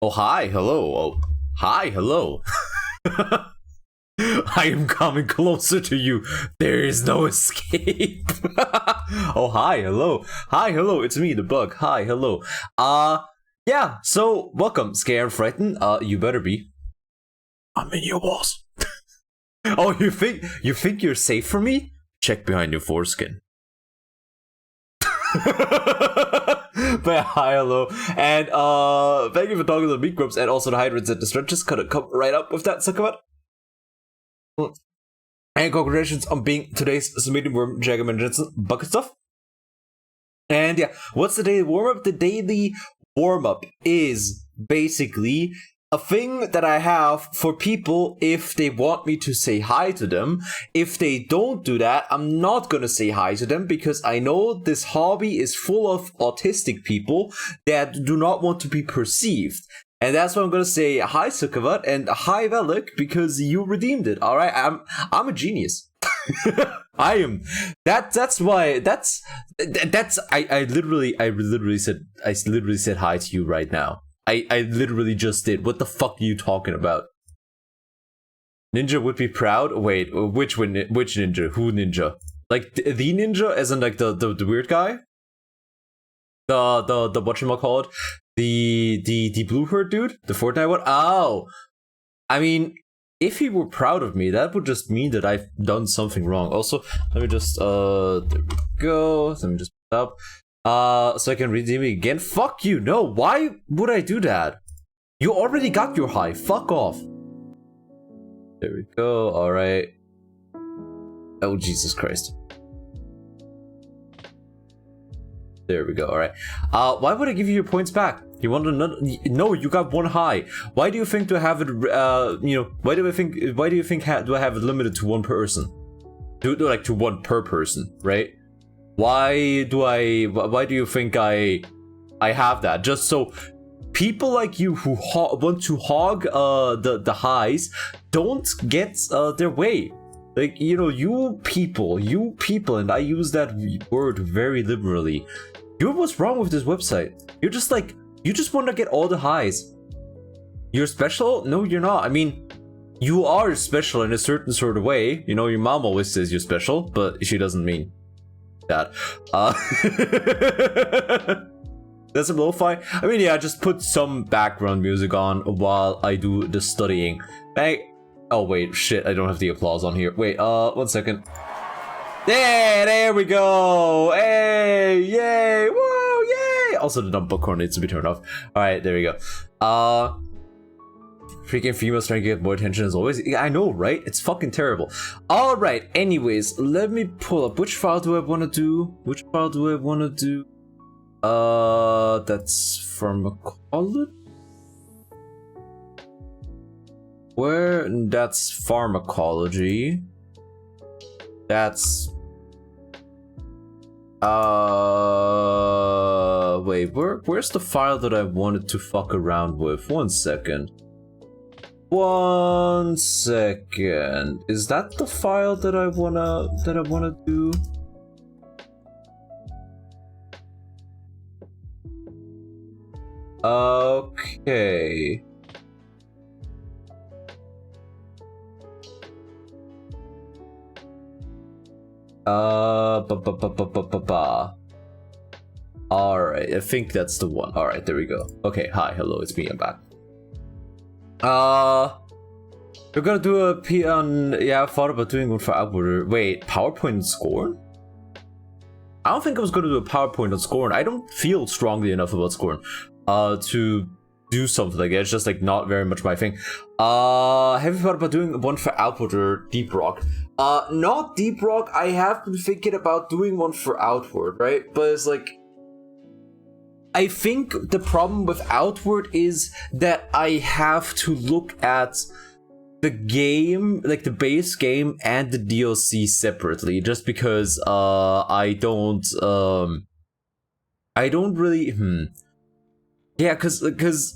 Oh, hi, hello. Oh, hi, hello. I am coming closer to you. There is no escape. Oh, hi, hello. Hi, hello. It's me, the bug. Hi, hello. Yeah. So, welcome, Scare and Frighten. You better be. I'm in your walls. Oh, you think you're safe from me? Check behind your foreskin. But hi, hello, and thank you for talking to the meat groups and also the hydrants and the stretches. Could have come right up with that, Suckabat. And congratulations on being today's submitting worm Jaggerman Jensen bucket stuff. And yeah, what's the daily warm up? The daily warm up is basically a thing that I have for people if they want me to say hi to them. If they don't do that, I'm not gonna say hi to them because I know this hobby is full of autistic people that do not want to be perceived. And that's why I'm gonna say hi Sukavat and hi Velik because you redeemed it. All right, I'm a genius. I am. That's why. That's. I literally said hi to you right now. I literally just did. What the fuck are you talking about? Ninja would be proud. Wait, which ninja? Who ninja? Like the ninja, as in like the weird guy. The whatchamacallit? The blue herd dude, the Fortnite one. Oh, I mean, if he were proud of me, that would just mean that I've done something wrong. Also, let me just there we go. Let me just put it up. So I can redeem it again. Fuck you, no, why would I do that? You already got your high, fuck off. There we go, alright. Oh, Jesus Christ. There we go, alright. Why would I give you your points back? You want another? No, you got one high. Why do you think to have it, why do you think do I have it limited to one person? Like to one per person, right? Why do you think I have that? Just so people like you who want to hog the highs don't get their way. Like, you people, and I use that word very liberally. What's wrong with this website? You just want to get all the highs. You're special? No, you're not. I mean, you are special in a certain sort of way. Your mom always says you're special, but she doesn't mean that. That's a lo-fi. I mean, yeah, just put some background music on while I do the studying. Oh wait, shit, I don't have the applause on here. Wait, 1 second. There we go. Hey, yay, whoa, yay. Also, the dumb bookcorn needs to be turned off. All right, there we go. Freaking females trying to get more attention as always. I know, right? It's fucking terrible. All right. Anyways, let me pull up. Which file do I want to do? That's pharmacology. That's pharmacology. That's wait, where's the file that I wanted to fuck around with? 1 second. 1 second. Is that the file that I wanna do? Okay. Alright, I think that's the one. Alright, there we go. Okay, hi, hello, it's me, I'm back. We're gonna do a P on. Yeah, I thought about doing one for Outward. Wait, PowerPoint and Scorn? I don't think I was gonna do a PowerPoint on Scorn. I don't feel strongly enough about Scorn to do something like that. It's just like not very much my thing. Have you thought about doing one for Outward or Deep Rock? Not Deep Rock. I have been thinking about doing one for Outward, right? But it's like, I think the problem with Outward is that I have to look at the game, like the base game and the DLC separately, just because I don't really yeah, because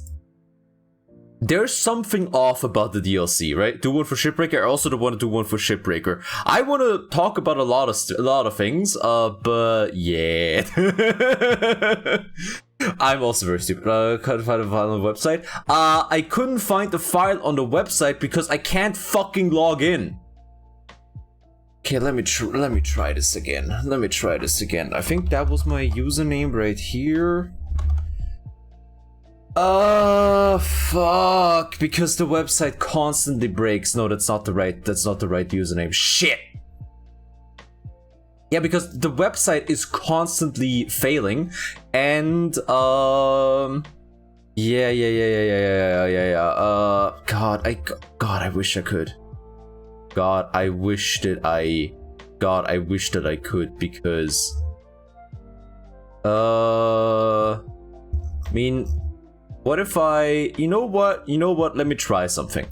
there's something off about the DLC, right? Do one for Shipbreaker. I also don't want to do one for Shipbreaker. I want to talk about a lot of things, but yeah. I'm also very stupid. Couldn't find a file on the website. I couldn't find the file on the website because I can't fucking log in. Okay, let me try this again. I think that was my username right here. Fuck, because the website constantly breaks. No, that's not the right username. Shit. Yeah, because the website is constantly failing, and yeah. God, I wish I could. God, I wish that I could, because I mean, what if you know what, let me try something.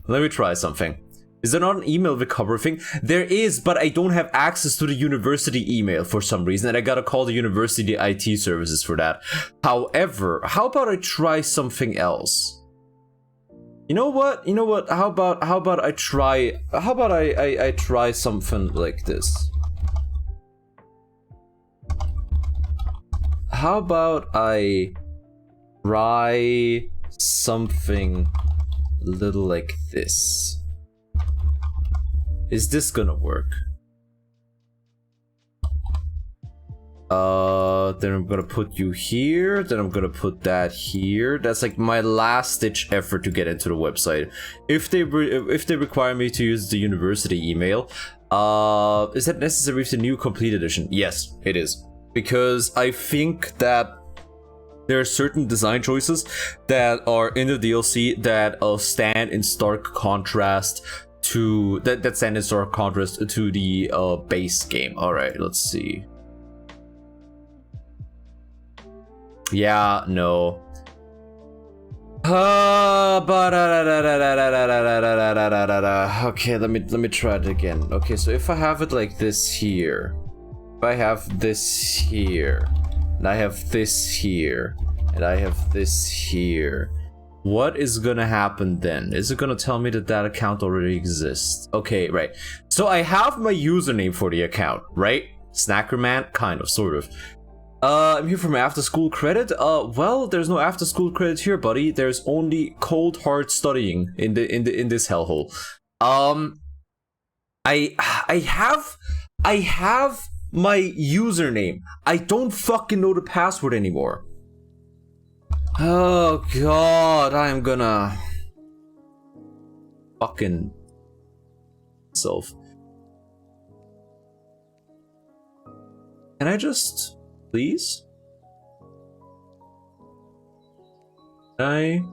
Is there not an email recovery thing? There is, but I don't have access to the university email for some reason, and I gotta call the university IT services for that. However, how about I try something else? You know what? How about I try something like this? How about I try something little like this? Is this gonna work? Then I'm gonna put you here, then I'm gonna put that here. That's like my last ditch effort to get into the website. If they require me to use the university email, is that necessary with the new complete edition? Yes, it is. Because I think that there are certain design choices that are in the DLC that stand in stark contrast to that stand in stark contrast to the base game. All right, let's see. Yeah, no. Okay, let me try it again. Okay, so if I have it like this here, if I have this here, and I have this here, and I have this here, what is gonna happen then? Is it gonna tell me that that account already exists? Okay, right. So I have my username for the account, right? Snackerman, kind of, sort of. I'm here for my after school credit. Well, there's no after school credit here, buddy. There's only cold hard studying in this hellhole. I have my username. I don't fucking know the password anymore. Oh god, I'm gonna fucking self. Can I just please? There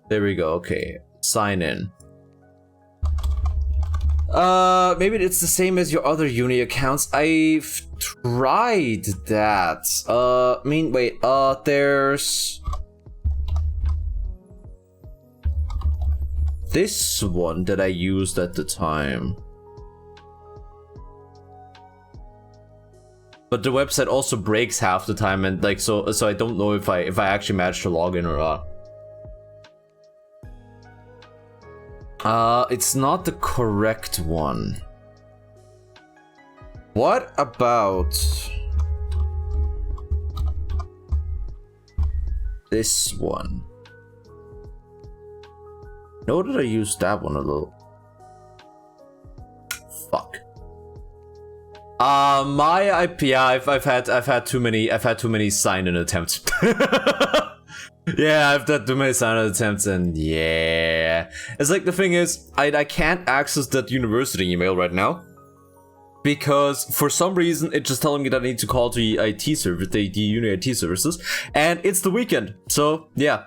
we go. Okay, sign in. Maybe it's the same as your other uni accounts. I've tried that. I mean, wait, there's this one that I used at the time. But the website also breaks half the time, and like so I don't know if I actually managed to log in or not. It's not the correct one. What about this one? Know that I used that one a little. Fuck. My IP, yeah, I've had too many sign-in attempts. Yeah, I've had too many sign-in attempts, and yeah, it's like the thing is, I can't access that university email right now because for some reason it's just telling me that I need to call the IT service, the uni IT services, and it's the weekend, so yeah.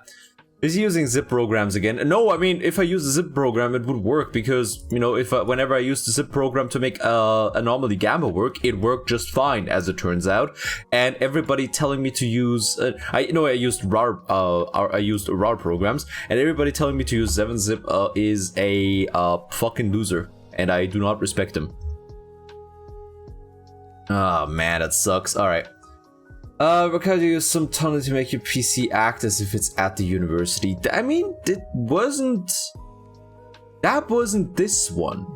Is he using zip programs again? No, I mean, if I use a zip program, it would work because, you know, whenever I used the zip program to make Anomaly Gamma work, it worked just fine, as it turns out. And everybody telling me to use, I used RAR programs, and everybody telling me to use 7-zip is a fucking loser, and I do not respect him. Oh man, that sucks. All right. Because you use some tunnel to make your PC act as if it's at the university. I mean, that wasn't this one.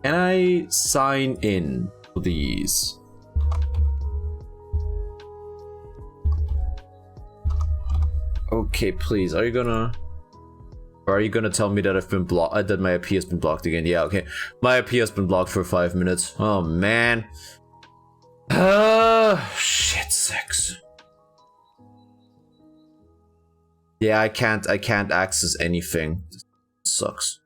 Can I sign in, please? Okay, please. Are you gonna tell me that I've been blocked? That my IP has been blocked again? Yeah, okay. My IP has been blocked for 5 minutes. Oh man. Shit, 6. Yeah, I can't access anything. This sucks.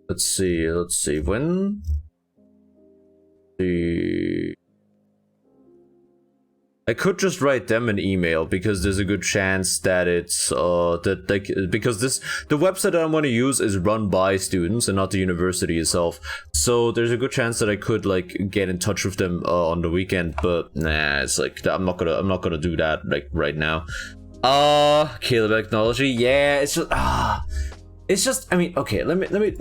Let's see. When I could just write them an email because there's a good chance that it's because the website that I want to use is run by students and not the university itself. So there's a good chance that I could like get in touch with them on the weekend, but nah, it's like I'm not gonna do that like right now. Caleb Technology, yeah, it's just I mean, okay, let me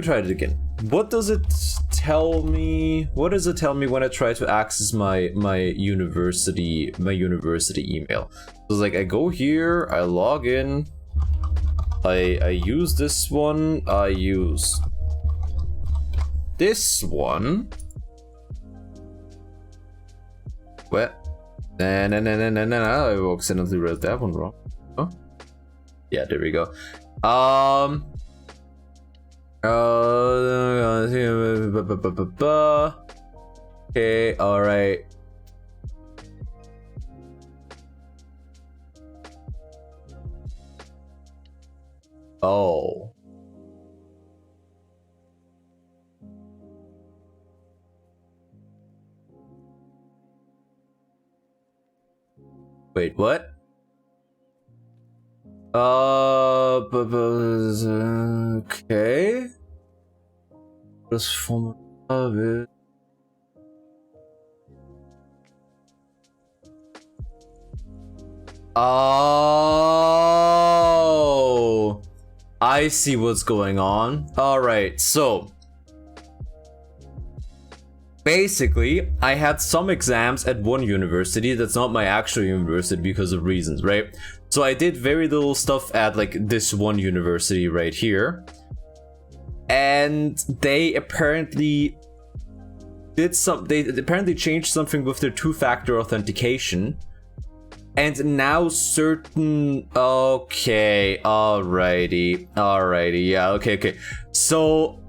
try it again. What does it tell me? What does it tell me when I try to access my university email? So it's like I go here, I log in, I use this one, I use this one. What? No, I accidentally wrote that one wrong. Oh, yeah, there we go. Okay, all right. Oh. Wait, what? Okay. This form of it. Oh, I see what's going on. All right, so basically, I had some exams at one university that's not my actual university because of reasons, right? So I did very little stuff at like this one university right here. And they apparently apparently changed something with their two-factor authentication. And now certain, okay, alrighty, yeah, okay. So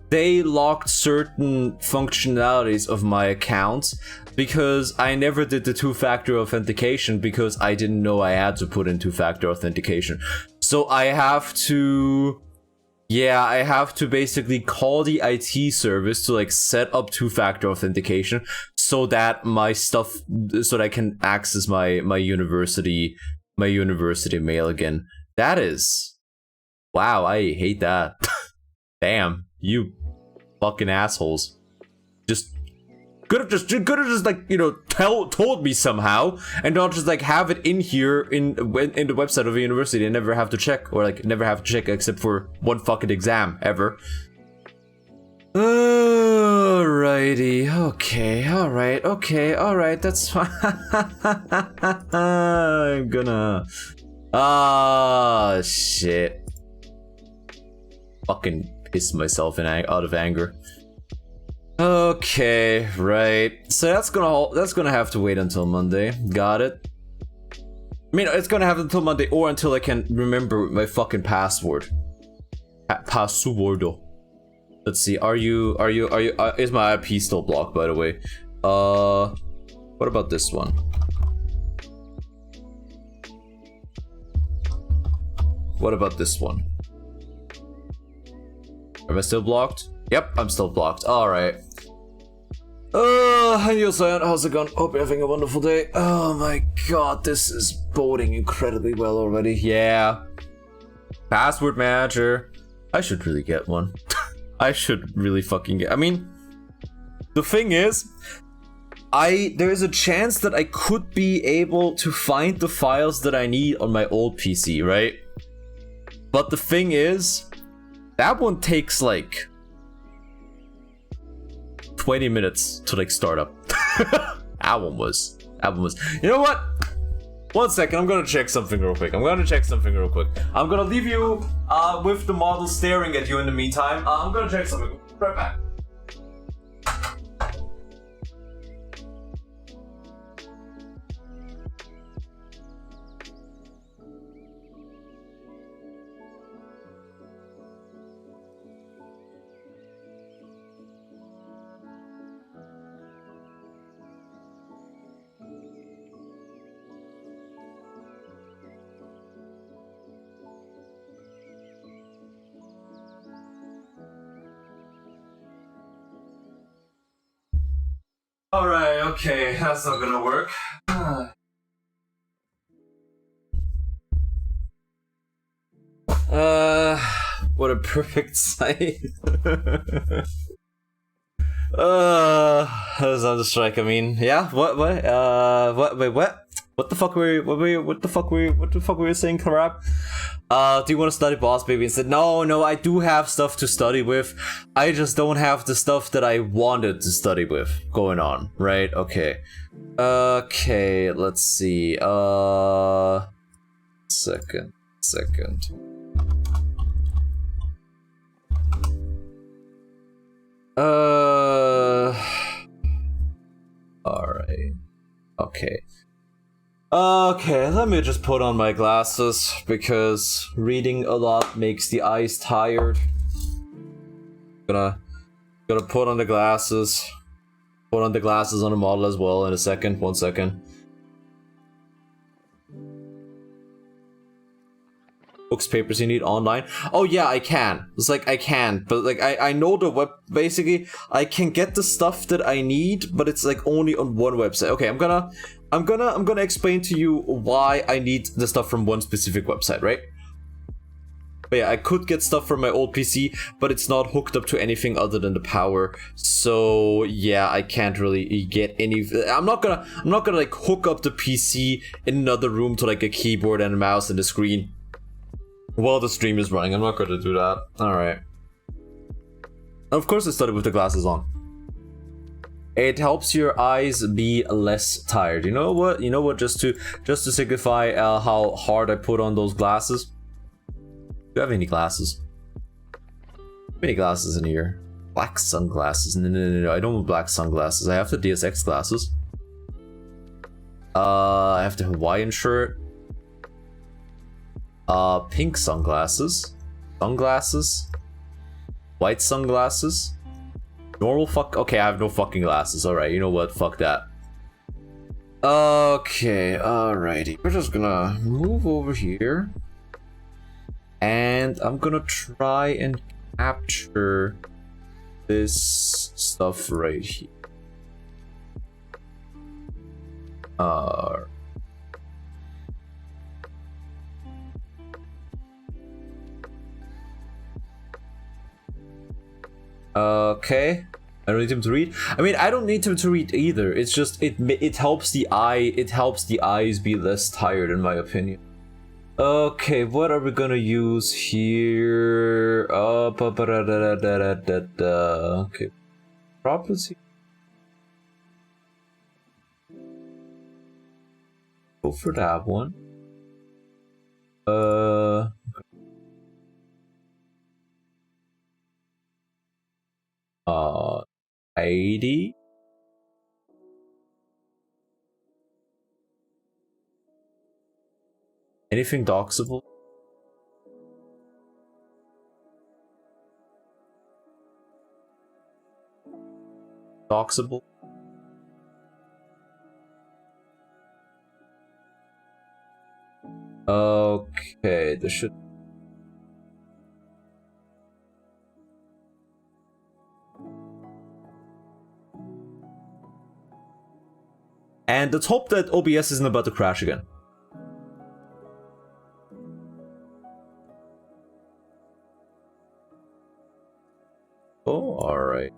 they locked certain functionalities of my account because I never did the two-factor authentication because I didn't know I had to put in two-factor authentication. So I have to basically call the IT service to like set up two-factor authentication so that my stuff, so that I can access my university mail again. That is, wow, I hate that. Damn, you fucking assholes. Could have just like, you know, told me somehow and not just like have it in here in the website of a university and never have to check, or like never have to check except for one fucking exam ever. Alrighty, okay, alright, that's fine. I'm gonna shit. Fucking piss myself out of anger. Okay, right. So that's gonna have to wait until Monday. Got it. I mean, it's gonna have until Monday or until I can remember my fucking password. Passwordo. Let's see. Are you? Is my IP still blocked? By the way. What about this one? What about this one? Am I still blocked? Yep, I'm still blocked. Alright. Hi, Yosayan. How's it going? Hope you're having a wonderful day. Oh my god, this is boding incredibly well already. Yeah. Password manager. I should really get one. I should really fucking get. I mean, the thing is, there's a chance that I could be able to find the files that I need on my old PC, right? But the thing is, that one takes like 20 minutes to like start up. That one was. You know what? 1 second, I'm gonna check something real quick. I'm gonna leave you with the model staring at you in the meantime. I'm gonna check something. Right back. Alright, okay, that's not gonna work. What a perfect sight. That was on the strike, I mean, yeah, what, wait, what? What the fuck were you saying, Karab? Do you want to study Boss Baby? And said, no, I do have stuff to study with. I just don't have the stuff that I wanted to study with going on, right? Okay. Okay, let's see. Second. Alright. Okay, let me just put on my glasses, because reading a lot makes the eyes tired. Gonna put on the glasses. Put on the glasses on the model as well in a second. 1 second. Books, papers you need online. Oh yeah, I can. It's like I can, but like I know the web. Basically, I can get the stuff that I need, but it's like only on one website. Okay, I'm gonna explain to you why I need the stuff from one specific website, right? But yeah, I could get stuff from my old PC, but it's not hooked up to anything other than the power. So yeah, I can't really get any. I'm not gonna like hook up the PC in another room to like a keyboard and a mouse and a screen while the stream is running. I'm not gonna do that. All right. Of course, I started with the glasses on. It helps your eyes be less tired. You know what? Just to signify how hard I put on those glasses. Do you have any glasses? How many glasses in here? Black sunglasses. No. I don't want black sunglasses. I have the DSX glasses. I have the Hawaiian shirt. Pink sunglasses. White sunglasses. Normal okay, I have no fucking glasses. Alright, you know what? Fuck that. Okay, alrighty. We're just gonna move over here. And I'm gonna try and capture this stuff right here. Okay. I don't need him to read. I mean, I don't need him to read either. It's just it helps the eyes be less tired, in my opinion. Okay, what are we gonna use here? Okay, property. Go for that one. 80. Anything doxable? Doxable? Okay, this should. And let's hope that OBS isn't about to crash again. Oh, alright.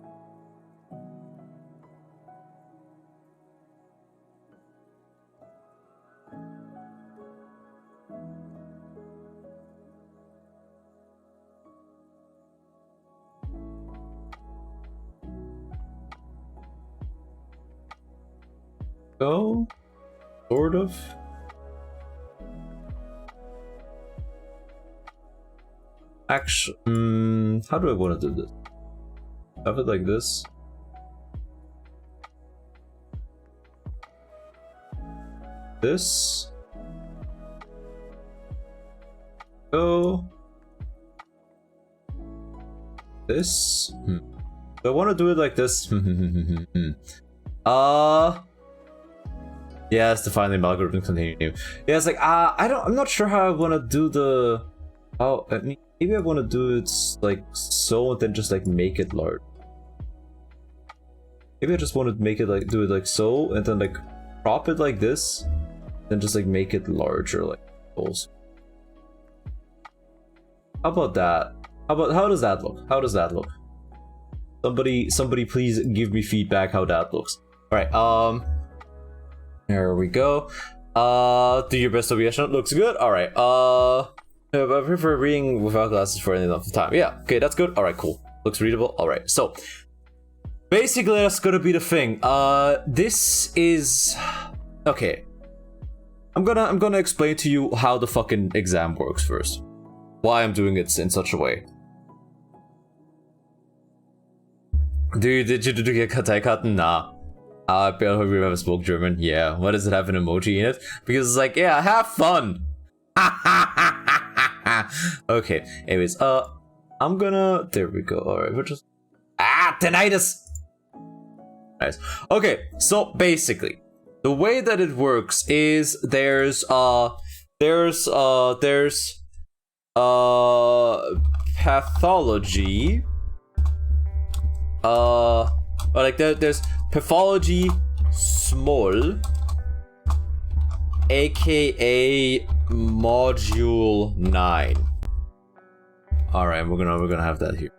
Go, sort of. Actually, how do I want to do this? Have it like this. This. Go. This. Do I want to do it like this? Yeah, it's defining the algorithm continue. Yeah, it's like I'm not sure how I want to do the. Oh, I mean, maybe I want to do it like so, and then just like make it large. Maybe I just want to make it like do it like so, and then like prop it like this, then just like make it larger, like also. How about that? How does that look? How does that look? Somebody, please give me feedback how that looks. All right, there we go. Do your best OBS. Looks good. All right. I prefer reading without glasses for any length of time. Yeah. Okay, that's good. All right, cool. Looks readable. All right. So basically, that's gonna be the thing. This is okay. I'm gonna explain to you how the fucking exam works first. Why I'm doing it in such a way. Did you get Katai-Karten? Nah. I barely remember spoke German. Yeah. Why does it have an emoji in it? Because it's like, yeah, have fun. Okay. Anyways, I'm gonna. There we go. All right. We're just. Tinnitus. Nice. Okay. So basically, the way that it works is there's pathology. Like there's pathology small, aka module 9. All right, we're gonna have that here.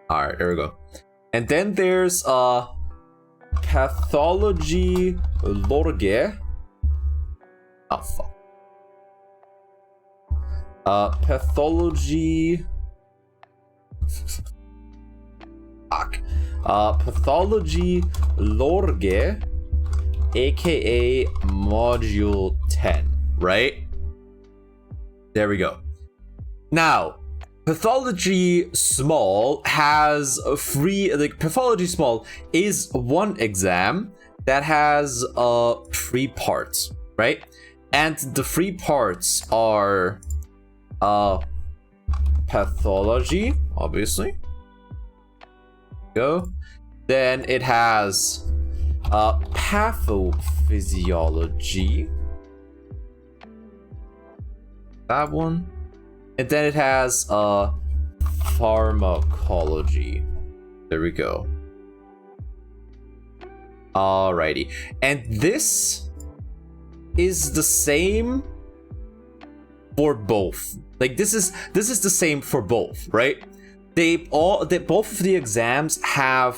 All right, there we go. And then there's pathology lorge. Oh fuck. Pathology. Fuck. Pathology lorge, aka module 10, right? There we go. Now, pathology small has a free, like pathology small is one exam that has 3 parts, right? And the 3 parts are pathology, obviously. Go. Then it has pathophysiology. That one. And then it has pharmacology. There we go. Alrighty. And this is the same for both. Like this is the same for both, right? Both of the exams have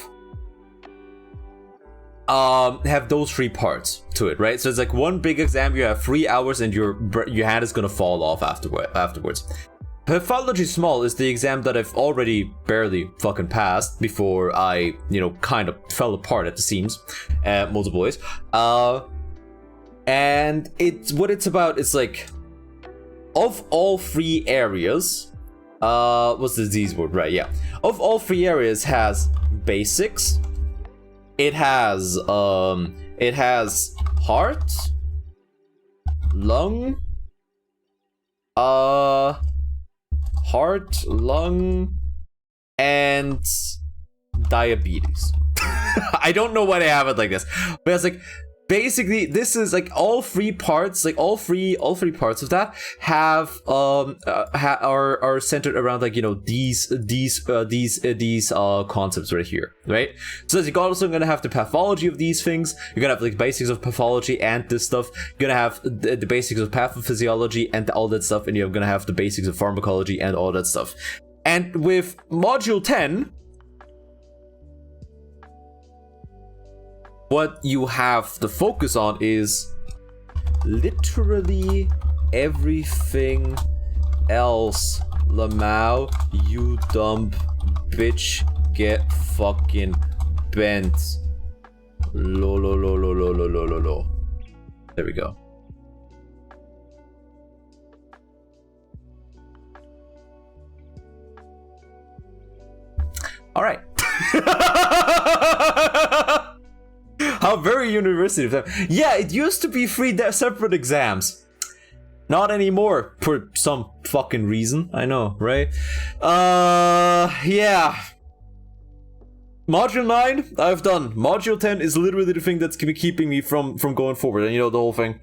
those 3 parts to it, right? So it's like one big exam, you have 3 hours and your hand is gonna fall off afterwards. Pathology small is the exam that I've already barely fucking passed before I, kind of fell apart at the seams, multiple ways. And what it's about is like, of all 3 areas, what's the disease word? Right, yeah. Of all 3 areas has basics. It has heart, lung, and diabetes. I don't know why they have it like this, but it's like basically this is like all 3 parts, like all three parts of that have are centered around like these concepts right here, right? So you're also gonna have the pathology of these things. You're gonna have like basics of pathology and this stuff. You're gonna have the basics of pathophysiology and all that stuff, and you're gonna have the basics of pharmacology and all that stuff. And with module 10, what you have to focus on is literally everything else. Lamau, you dumb bitch, get fucking bent. Lo. There we go. All right. How very university of them. Yeah, it used to be 3 separate exams. Not anymore, for some fucking reason. I know, right? Yeah. Module 9, I've done. Module 10 is literally the thing that's keeping me from going forward. And you know, the whole thing.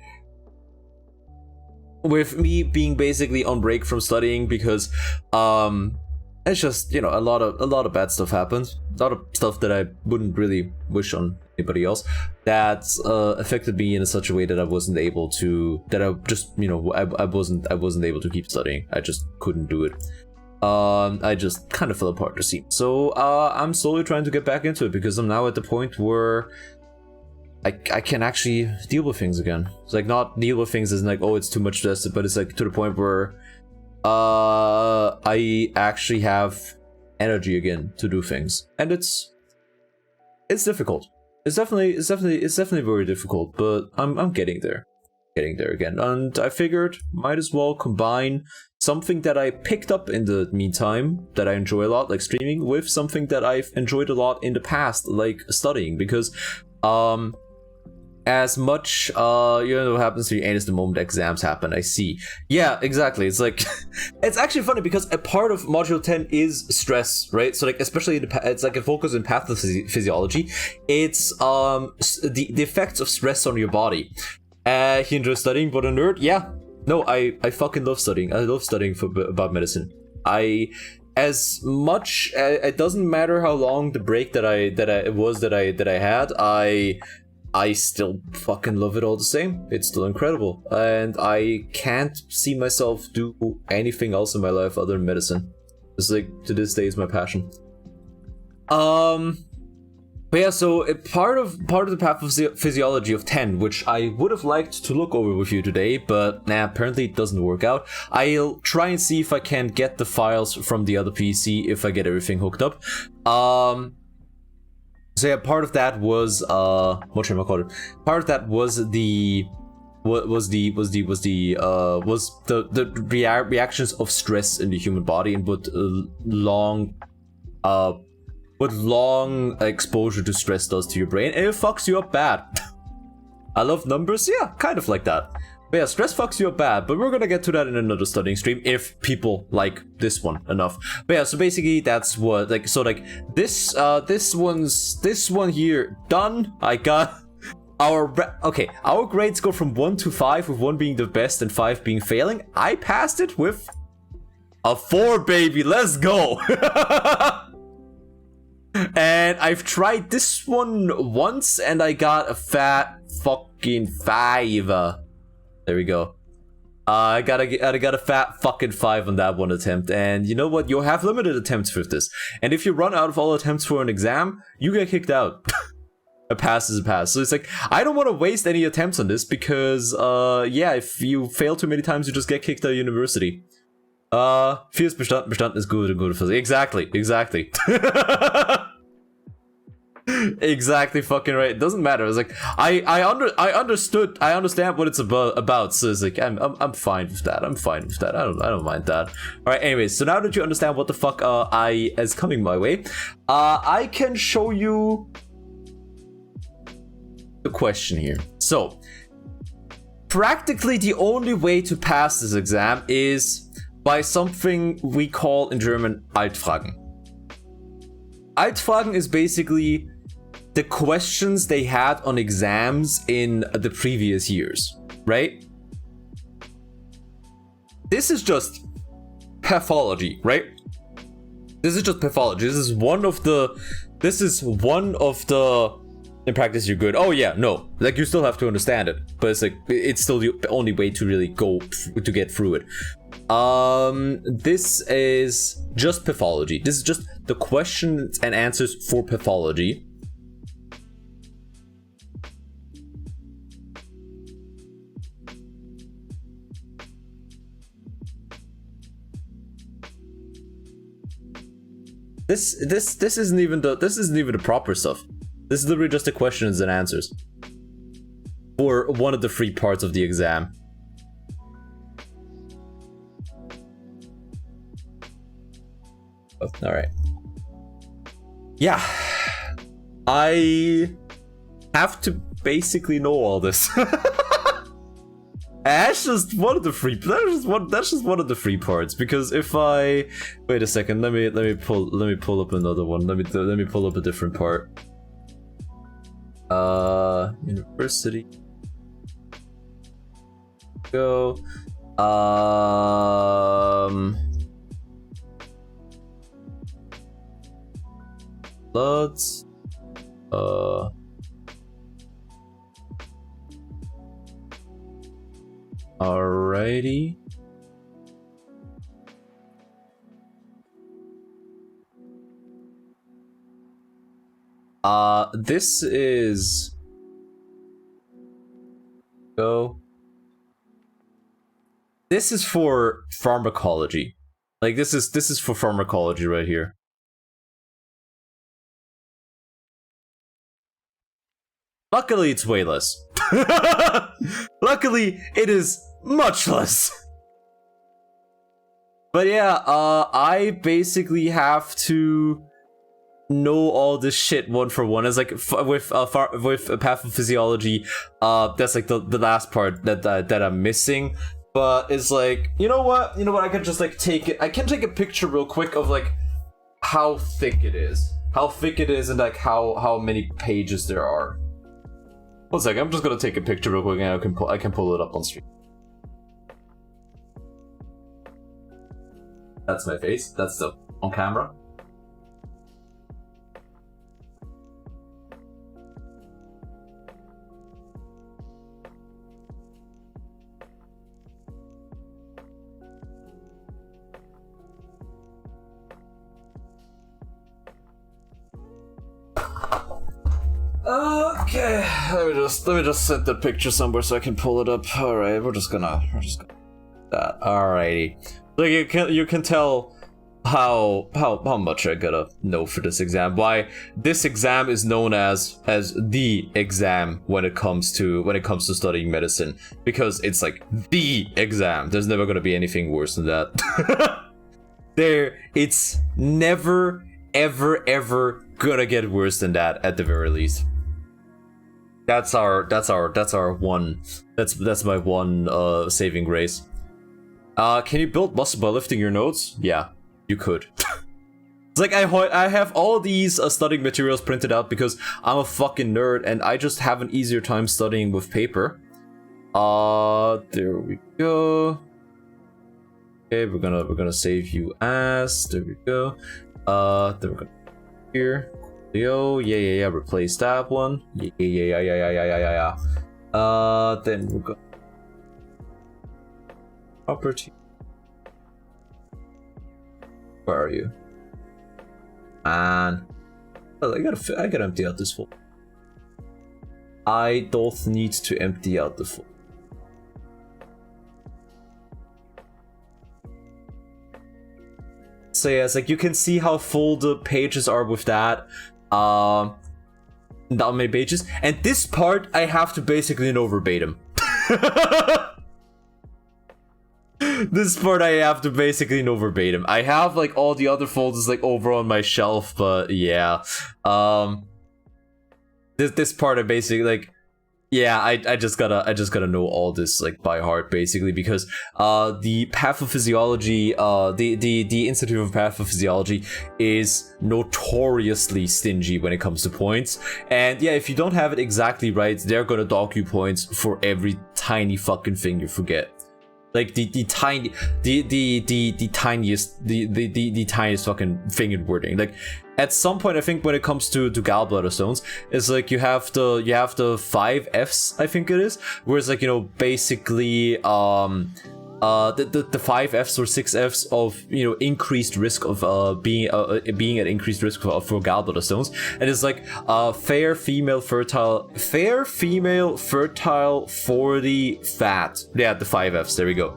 With me being basically on break from studying because, it's just, you know, a lot of bad stuff happened. A lot of stuff that I wouldn't really wish on anybody else. That affected me in such a way that I wasn't able to. That I just, you know, I wasn't able to keep studying. I just couldn't do it. I just kind of fell apart the seam. So I'm slowly trying to get back into it because I'm now at the point where I can actually deal with things again. It's like not deal with things as in like, oh, it's too much stress, but it's like to the point where I actually have energy again to do things, and it's difficult. It's definitely very difficult, but I'm getting there again. And I figured might as well combine something that I picked up in the meantime that I enjoy a lot, like streaming, with something that I've enjoyed a lot in the past, like studying, because as much you know what happens to your anus the moment exams happen. I see. Yeah, exactly. It's like it's actually funny because a part of module 10 is stress, right? So like especially it's like a focus in pathophysiology. It's the effects of stress on your body. He enjoys studying, but a nerd, yeah. No, I fucking love studying. I love studying about medicine. As much it doesn't matter how long the break that I had, I still fucking love it all the same. It's still incredible. And I can't see myself do anything else in my life other than medicine. It's like, to this day, is my passion. But yeah, so part of the pathophysiology of 10, which I would have liked to look over with you today, but nah, apparently it doesn't work out. I'll try and see if I can get the files from the other PC if I get everything hooked up. So yeah, part of that was what should I call it? Part of that was the reactions of stress in the human body and what long exposure to stress does to your brain, and it fucks you up bad. I love numbers, yeah, kind of like that. But yeah, stress fucks you up bad, but we're gonna get to that in another studying stream if people like this one enough. But yeah, so basically that's what, like, so like this one here done. I got our grades go from 1 to 5, with 1 being the best and 5 being failing. I passed it with a 4, baby. Let's go. And I've tried this one once and I got a fat fucking 5. There we go. I got a fat fucking 5 on that one attempt, and you know what? You'll have limited attempts with this, and if you run out of all attempts for an exam, you get kicked out. A pass is a pass. So it's like, I don't want to waste any attempts on this because, yeah, if you fail too many times, you just get kicked out of university. Vieles Bestand is gut und gute Physik. Exactly. Exactly fucking right. It doesn't matter. It's like I understand what it's about. So it's like I'm fine with that. I don't mind that. All right. Anyways, so now that you understand what the fuck is coming my way, I can show you the question here. So practically the only way to pass this exam is by something we call in German Altfragen. Altfragen is basically the questions they had on exams in the previous years, right? This is just pathology, right? This is just pathology. This is one of the in practice you're good. Oh yeah, no. Like, you still have to understand it, but it's like it's still the only way to really go to get through it. This is just pathology. This is just the questions and answers for pathology. This isn't even the proper stuff. This is literally just the questions and answers for one of the 3 parts of the exam. All right. yeah, I have to basically know all this. That's just one of the free. That's just one of the free parts. Because if I wait a second, let me pull up another one. Let me pull up a different part. University. Go. Bloods. Alrighty. This is go. This is for pharmacology. Like this is for pharmacology right here. Luckily, it's way less. Luckily, it is much less. But yeah, I basically have to know all this shit one for one. It's like with pathophysiology, that's like the last part that I'm missing. But it's like, you know what? I can just like take it. I can take a picture real quick of like how thick it is, and like how many pages there are. One second, I'm just gonna take a picture real quick, and I can pull it up on stream. That's my face. That's the on camera. Okay, let me just set the picture somewhere so I can pull it up. All right, we're just gonna that. Alrighty, so you can tell how much I gotta know for this exam. Why this exam is known as the exam when it comes to studying medicine, because it's like the exam. There's never gonna be anything worse than that. It's never ever gonna get worse than that at the very least. That's my one saving grace. Can you build muscle by lifting your notes? Yeah, you could. It's like I have all these studying materials printed out because I'm a fucking nerd and I just have an easier time studying with paper. There we go. Okay, we're gonna save you as. There we go. Then we're gonna here. Yo, yeah, replace that one. Yeah. Then we'll go property. Where are you? Man, well, I gotta empty out this folder. I don't need to empty out the folder. So yeah, it's like you can see how full the pages are with that. Not many pages, and this part I have to basically know verbatim. This part I have to basically know verbatim. I have like all the other folders like over on my shelf, but yeah, this part I basically like. Yeah, I just gotta know all this like by heart basically, because the pathophysiology, the Institute of Pathophysiology is notoriously stingy when it comes to points. And yeah, if you don't have it exactly right, they're gonna dock you points for every tiny fucking thing you forget. Like the tiniest fucking thing in wording. Like at some point, I think when it comes to gallbladder stones, it's like you have the 5 Fs, I think it is, where it's like, you know, basically the 5 Fs or 6 Fs of, you know, increased risk of being at increased risk for gallbladder stones, and it's like fair female fertile for the fat. Yeah, the 5 Fs. There we go.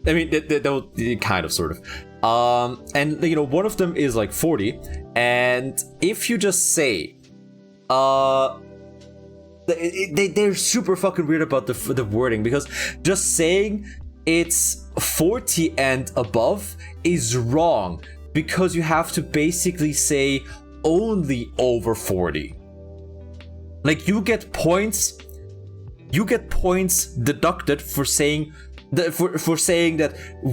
I mean, they kind of sort of. And you know, one of them is like 40, and if you just say, they're super fucking weird about the wording, because just saying it's 40 and above is wrong, because you have to basically say only over 40. Like, you get points deducted for saying that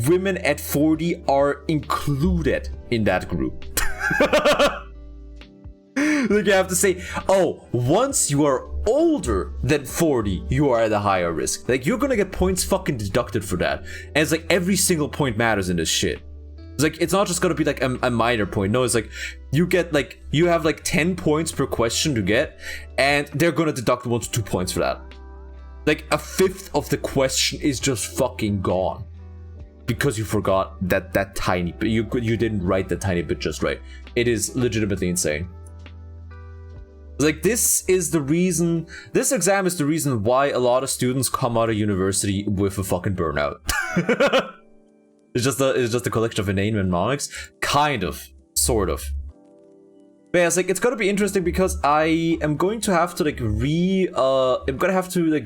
women at 40 are included in that group. Like, you have to say, oh, once you are older than 40, you are at a higher risk. Like, you're gonna get points fucking deducted for that. And it's like every single point matters in this shit. It's like, it's not just gonna be like a minor point. No, it's like you have like 10 points per question to get, and they're gonna deduct 1 to 2 points for that. Like, a fifth of the question is just fucking gone because you forgot that tiny bit. You didn't write the tiny bit just right. It is legitimately insane. Like, this exam is the reason why a lot of students come out of university with a fucking burnout. It's just a collection of inane mnemonics, kind of, sort of. But yeah, it's gonna be interesting because I am going to have to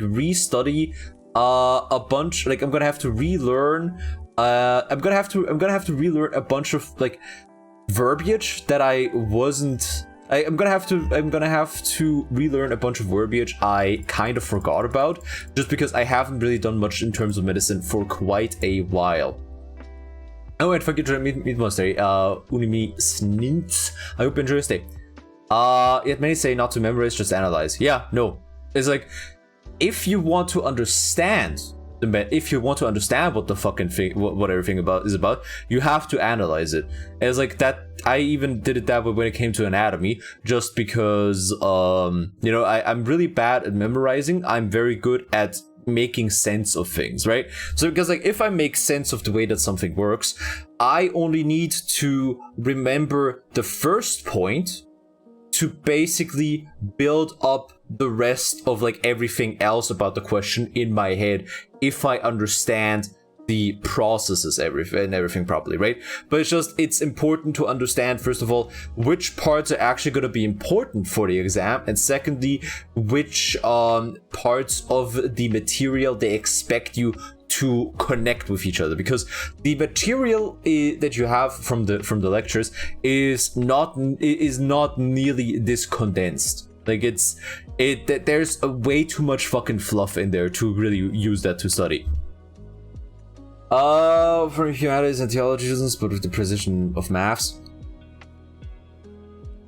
re-study a bunch. Like, I'm gonna have to relearn. I'm gonna have to relearn a bunch of like verbiage that I wasn't. I'm gonna have to relearn a bunch of verbiage I kind of forgot about, just because I haven't really done much in terms of medicine for quite a while. Oh, and forget to meet monastery. Unimi snint. I hope you enjoy your stay. Yet many say not to memorize, just analyze. Yeah, no. It's like, if you want to understand what the fucking thing, what everything is about, you have to analyze it. And it's like that. I even did it that way when it came to anatomy, just because I'm really bad at memorizing. I'm very good at making sense of things, right? So because like, if I make sense of the way that something works, I only need to remember the first point to basically build up the rest of like everything else about the question in my head, if I understand the processes, everything properly, right? But it's important to understand, first of all, which parts are actually going to be important for the exam, and secondly, which parts of the material they expect you to connect with each other, because the material that you have from the lectures is not nearly this condensed. Like, there's a way too much fucking fluff in there to really use that to study. For humanities and theology students, but with the precision of maths.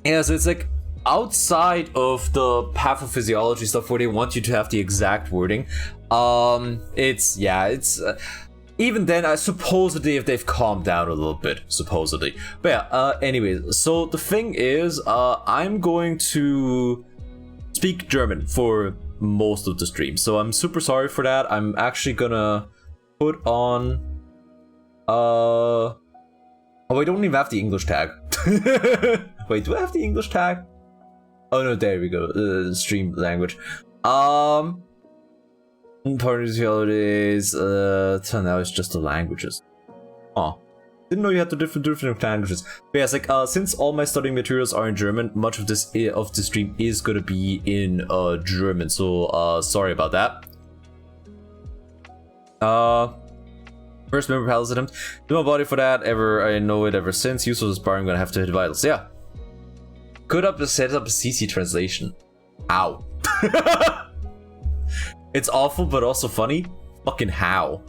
Yeah, so it's like outside of the pathophysiology stuff where they want you to have the exact wording. Even then, supposedly, if they've calmed down a little bit, supposedly. But yeah, anyways, so the thing is, I'm going to speak German for most of the stream, so I'm super sorry for that. I'm actually gonna put on oh, I don't even have the English tag. Wait, do I have the English tag? Oh no, there we go. Stream language. Particularities. So now it's just the languages. Oh, didn't know you had the different languages. But yeah, it's like since all my studying materials are in German, much of this stream is gonna be in German. So sorry about that. First member palace attempt. Do my body for that. I know it ever since. Useless bar, I'm gonna have to hit vitals. Yeah. Could set up a CC translation. Ow. It's awful, but also funny. Fucking how?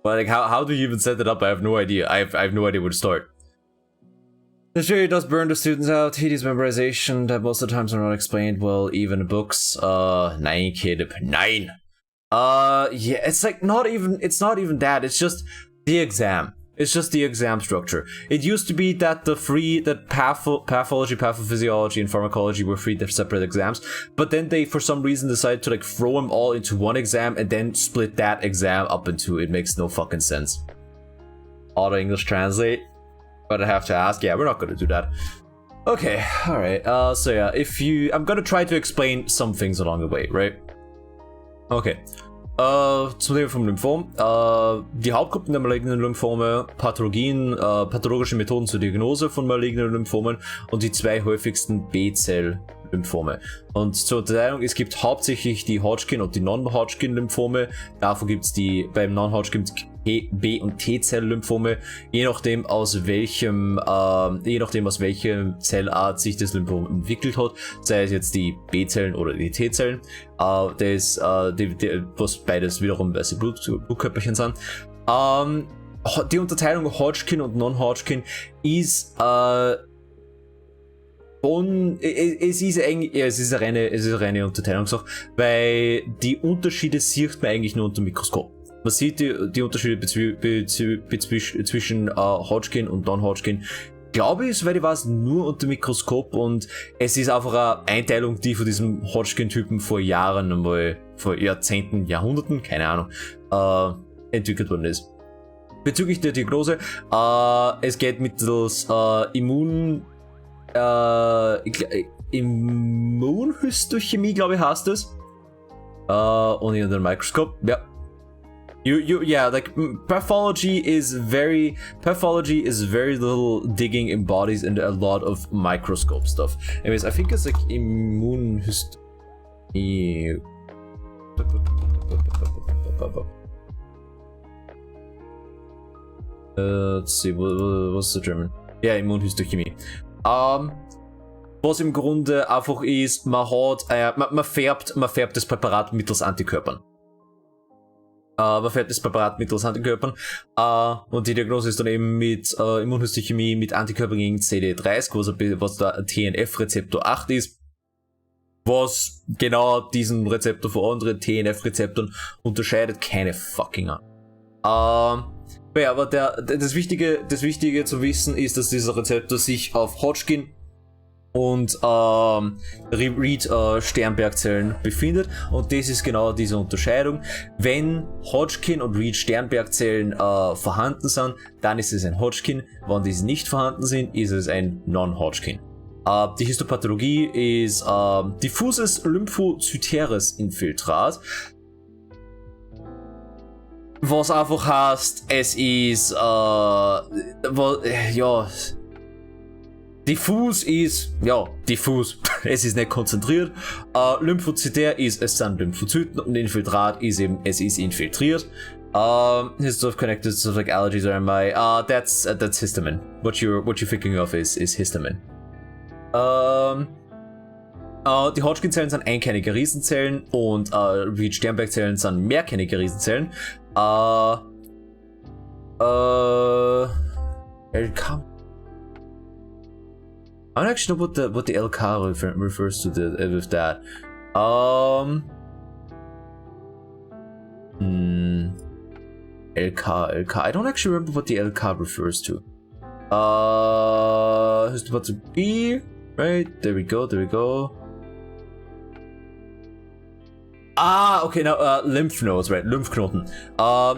But like, how do you even set it up? I have no idea. I have no idea where to start. The theory does burn the students out. Tedious memorization that most of the times are not explained well, even in books. Nein, kid, nein. Yeah, it's like it's not even that. It's just the exam. It's just the exam structure. It used to be that pathology, pathophysiology, and pharmacology were 3 separate exams, but then they, for some reason, decided to like throw them all into one exam and then split that exam up into. It makes no fucking sense. Auto English translate. But I have to ask. Yeah, we're not gonna do that. Okay, all right. So yeah, I'm gonna try to explain some things along the way, right? Okay. Zum Thema vom Lymphom. Die Hauptgruppen der malignen Lymphome, Pathologien, pathologische Methoden zur Diagnose von malignen Lymphomen und die 2 häufigsten B-Zell Lymphome. Und zur Unterteilung, es gibt hauptsächlich die Hodgkin und die Non-Hodgkin-Lymphome. Davon gibt es beim Non-Hodgkin B- und T-Zell-Lymphome, je nachdem aus welcher Zellart sich das Lymphom entwickelt hat, sei es jetzt die B-Zellen oder die T-Zellen, was beides wiederum weiße Blutkörperchen sind. Die Unterteilung Hodgkin und Non-Hodgkin ist es ist eine reine Unterteilungssache, weil die Unterschiede sieht man eigentlich nur unter dem Mikroskop. Man sieht die Unterschiede zwischen Hodgkin und Non-Hodgkin, glaube ich, soweit ich weiß, nur unter dem Mikroskop, und es ist einfach eine Einteilung, die von diesem Hodgkin-Typen vor Jahrzehnten, Jahrhunderten, keine Ahnung, entwickelt worden ist. Bezüglich der Diagnose, es geht mittels Immunhistochemie, glaube ich, heißt es. Only under a microscope, ja. Yeah, like pathology is very little digging in bodies and a lot of microscope stuff. Anyways, I think it's like immunhistochemie. Let's see, what's the German? Ja, Immunhistochemie. Was im Grunde einfach ist, man färbt das Präparat mittels Antikörpern. Und die Diagnose ist dann eben mit Immunhistochemie mit Antikörpern gegen CD30, was der TNF-Rezeptor 8 ist, was genau diesen Rezeptor von anderen TNF-Rezeptoren unterscheidet, keine fucking Ahnung. Ja, aber das Wichtige zu wissen ist, dass dieser Rezeptor sich auf Hodgkin und Reed-Sternbergzellen befindet, und das ist genau diese Unterscheidung. Wenn Hodgkin und Reed-Sternbergzellen vorhanden sind, dann ist es ein Hodgkin. Wenn diese nicht vorhanden sind, ist es ein Non-Hodgkin. Die Histopathologie ist diffuses lymphozytäres Infiltrat, was einfach heißt, es ist diffus ist, diffus. Es ist nicht konzentriert. Lymphozytär ist, es sind Lymphozyten, und Infiltrat ist eben, es ist infiltriert. History of connected stuff like allergies or MI. That's histamine. What you're thinking of is histamine. Die Hodgkin-Zellen sind einkernige Riesenzellen, und Reed-Sternberg-Zellen sind mehrkernige Riesenzellen. LK. I don't actually know what the LK refers to with that. LK. I don't actually remember what the LK refers to. Who's about to be? Right, there we go. Okay, Lymph Nodes, right, Lymphknoten.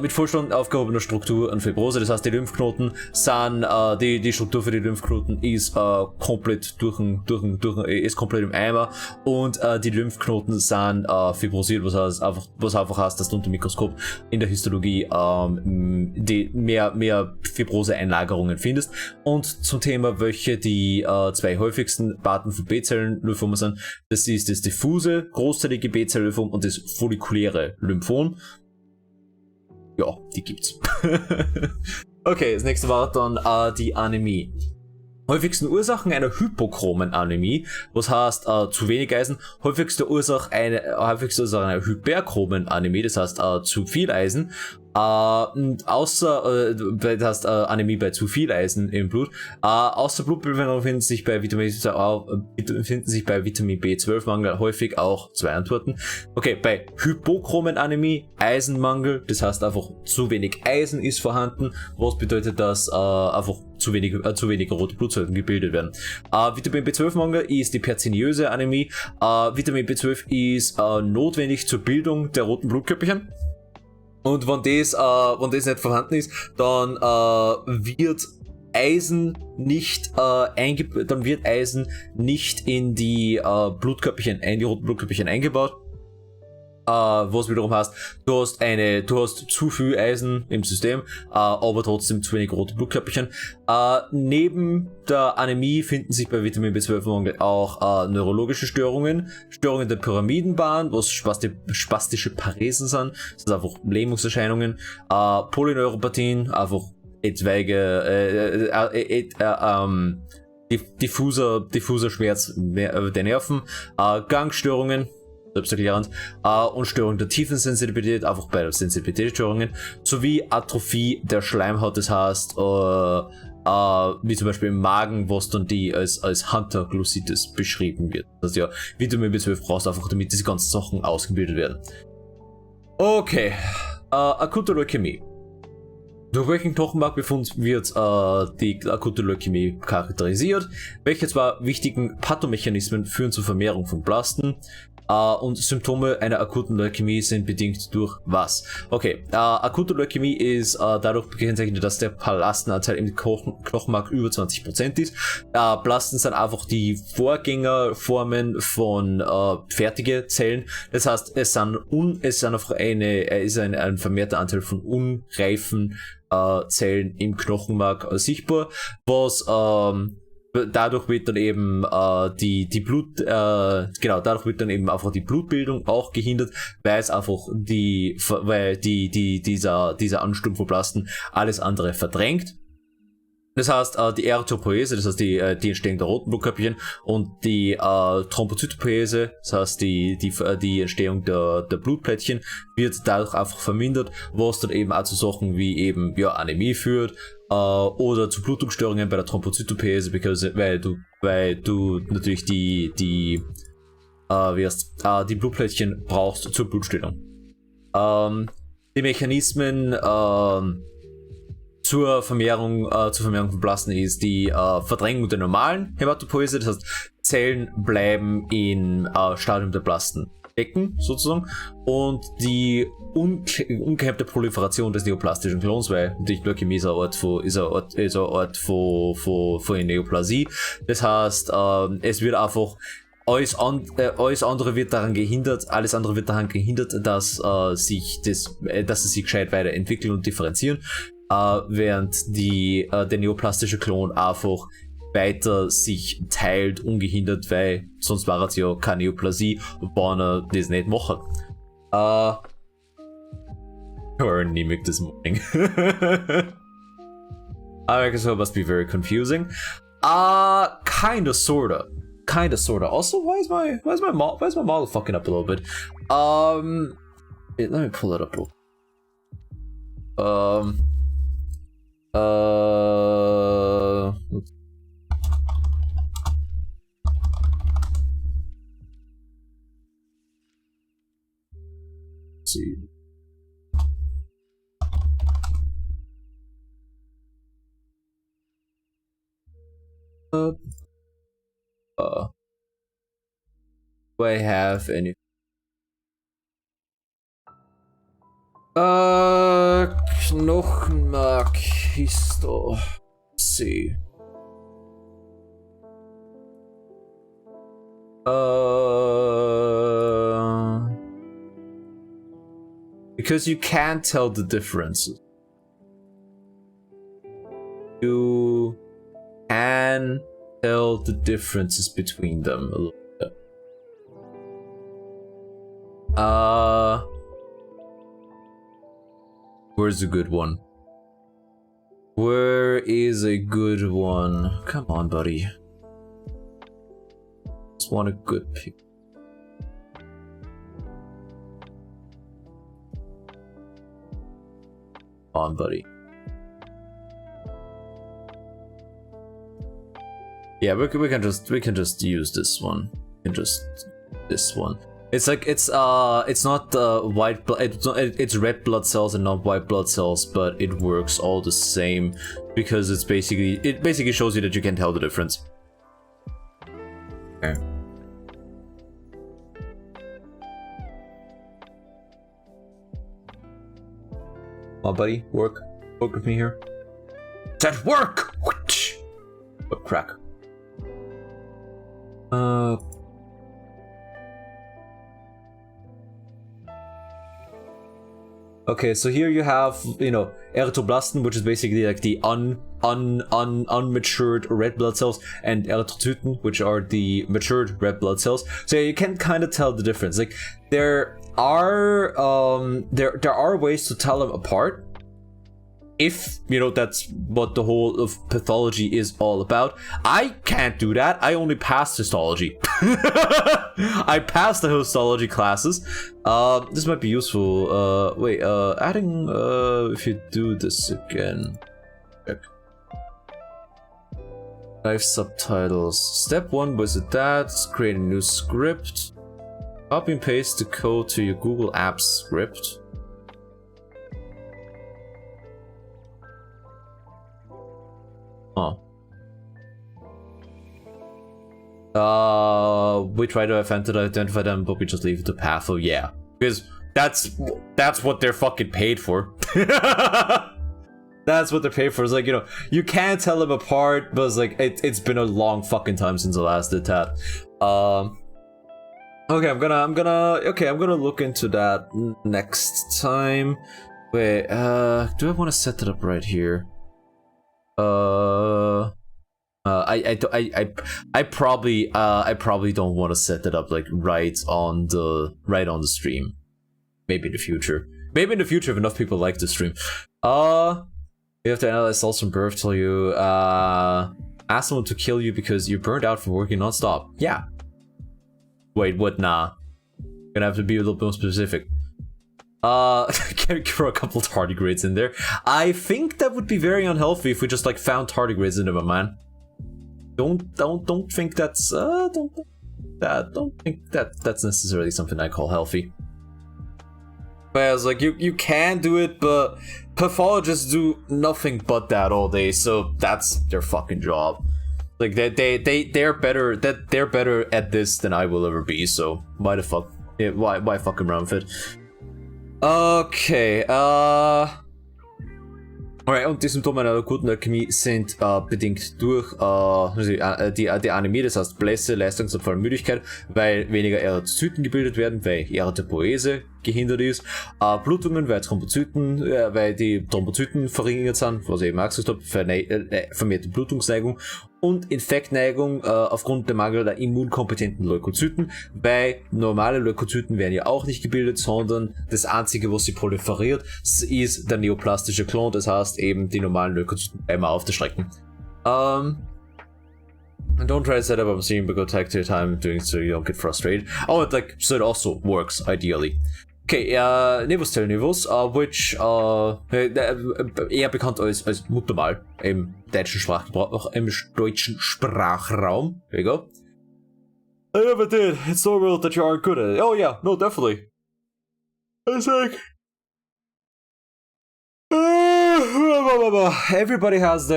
Mit vollständig aufgehobener Struktur und Fibrose, das heißt, die Lymphknoten sind, die Struktur für die Lymphknoten ist komplett ist komplett im Eimer, und die Lymphknoten sind fibrosiert, was einfach heißt, dass du unter dem Mikroskop in der Histologie die mehr Fibrose-Einlagerungen findest. Und zum Thema, welche die zwei häufigsten Arten von B-Zellen-Lymphoma sind, das ist das diffuse, großzeitige B-Zell-Lymphom und das follikuläre Lymphom. Ja, die gibt's. Okay, das nächste war dann die Anämie. Häufigsten Ursachen einer hypochromen Anämie, was heißt zu wenig Eisen. Häufigste Ursache einer hyperchromen Anämie, das heißt zu viel Eisen. Und außer, das heißt Anämie bei zu viel Eisen im Blut. Außer Blutbildveränderungen finden sich bei Vitamin B12-Mangel häufig auch zwei Antworten. Okay, bei hypochromen Anämie, Eisenmangel, das heißt einfach zu wenig Eisen ist vorhanden, was bedeutet, dass einfach zu wenige rote Blutzellen gebildet werden. Vitamin B12-Mangel ist die perziniöse Anämie. Vitamin B12 ist notwendig zur Bildung der roten Blutkörperchen. Und wenn das nicht vorhanden ist, dann wird Eisen nicht in die Blutkörperchen, in die roten Blutkörperchen eingebaut. was wiederum heißt, du hast zu viel Eisen im System, aber trotzdem zu wenig rote Blutkörperchen. Neben der Anämie finden sich bei Vitamin B12-Mangel auch neurologische Störungen, Störungen der Pyramidenbahn, was spastische Paresen sind, das sind einfach Lähmungserscheinungen, Polyneuropathien, einfach etwaige diffuser Schmerz der Nerven, Gangstörungen, selbsterklärend, und Störung der Tiefensensibilität, einfach bei Sensibilitätsstörungen, sowie Atrophie der Schleimhaut, das heißt, wie zum Beispiel im Magen, was dann die als Hunter-Glossitis beschrieben wird. Das heißt ja, Vitamin B12 brauchst du einfach, damit diese ganzen Sachen ausgebildet werden. Okay, akute Leukämie. Durch welchen Knochenmarkbefund wird die akute Leukämie charakterisiert? Welche zwei wichtigen Pathomechanismen führen zur Vermehrung von Blasten? Und Symptome einer akuten Leukämie sind bedingt durch was? Okay, akute Leukämie ist dadurch gekennzeichnet, dass der Blastenanteil im Knochenmark über 20% ist. Blasten sind einfach die Vorgängerformen von fertige Zellen. Das heißt, es ist ein vermehrter Anteil von unreifen Zellen im Knochenmark sichtbar, was dadurch wird dann eben dadurch wird dann eben einfach die Blutbildung auch gehindert, weil es einfach dieser Ansturm von Blasten alles andere verdrängt. Das heißt, die Erythropoese, das heißt die Entstehung der roten Blutkörperchen, und die Thrombozytopoese, das heißt die Entstehung der Blutplättchen, wird dadurch einfach vermindert, was dann eben auch zu Sachen wie eben Anämie führt, oder zu Blutungsstörungen bei der Thrombozytopoese, weil du natürlich die Blutplättchen brauchst zur Blutstillung. Die Mechanismen zur Vermehrung von Blasten ist die Verdrängung der normalen Hämatopoese, das heißt, Zellen bleiben im Stadium der Blasten stecken, sozusagen, und die ungehemmte Proliferation des neoplastischen Klons, weil die Leukämie ist ein Ort von Neoplasie. Das heißt, es wird einfach alles andere wird daran gehindert, dass sie sich gescheit weiterentwickeln und differenzieren, während der neoplastische Klon einfach weiter sich teilt, ungehindert, weil sonst war es ja keine Neoplasie, wenn er das nicht machen. Or anemic this morning. I guess it must be very confusing. Kinda, sorta. Also, why is my model fucking up a little bit? Let me pull it up. Let's see. Do I have any? Knochenmark Histo. Let's see. Because you can't tell the differences. You can tell the differences between them a little bit. Where's a good one? Where is a good one? Come on, buddy. Just want a good pick. Come on, buddy. Yeah, we can just use this one. This one. It's like it's not white blood. It's red blood cells and not white blood cells, but it works all the same because it basically shows you that you can tell the difference. Okay. Come on, buddy, work with me here. That work. What crack? Okay, so here you have, you know, erythroblasten, which is basically like the unmatured red blood cells, and erythrocyten, which are the matured red blood cells. So you can kind of tell the difference. Like there are ways to tell them apart, if you know that's what the whole of pathology is all about. I can't do that. I only passed histology. I passed the histology classes. This might be useful. Wait, adding if you do this again, check. Live subtitles. Step 1 was that. Create a new script. Copy and paste the code to your Google Apps script. Oh. We try to identify them, but we just leave it to path. Oh yeah, because that's what they're fucking paid for. That's what they're paid for. It's like, you know, you can't tell them apart, but it's like it's been a long fucking time since I last did that. Okay, I'm gonna look into that next time. Wait, do I want to set it up right here? I probably don't want to set that up like right on the stream. Maybe in the future. Maybe in the future if enough people like the stream. You have to analyze cells from birth till you ask someone to kill you because you're burned out from working non-stop. Yeah. Wait, what? Nah. Gonna have to be a little bit more specific. Can throw a couple tardigrades in there. I think that would be very unhealthy if we just like found tardigrades in them, man. Don't think that's don't think that's necessarily something I call healthy. But I was like, you can do it, but pathologists do nothing but that all day, so that's their fucking job. Like they're better at this than I will ever be. So why the fuck? Yeah, why fucking around with it? Okay, alright, und die Symptome einer akuten Leukämie sind bedingt durch die Anämie, das heißt Blässe, Leistungsabfall, Müdigkeit, weil weniger Erythrozyten gebildet werden, weil Erythropoese gehindert ist, Blutungen, weil Thrombozyten, weil die Thrombozyten verringert sind, was ich eben auch gesagt habe, vermehrte Blutungsneigung und Infektneigung aufgrund der Mangel der immunkompetenten Leukozyten, weil normale Leukozyten werden ja auch nicht gebildet, sondern das einzige, was sie proliferiert, ist der neoplastische Klon, das heißt eben die normalen Leukozyten einmal auf der Strecke. And don't try to set up a machine, but go take your time doing so you don't get frustrated. Oh, so it also works ideally. Okay, Nevus Telnevus, which eher bekannt als Muttermal im deutschen Sprachraum. There you go. I never did. It's normal that you aren't good at it. Oh yeah, no, definitely. It's like everybody has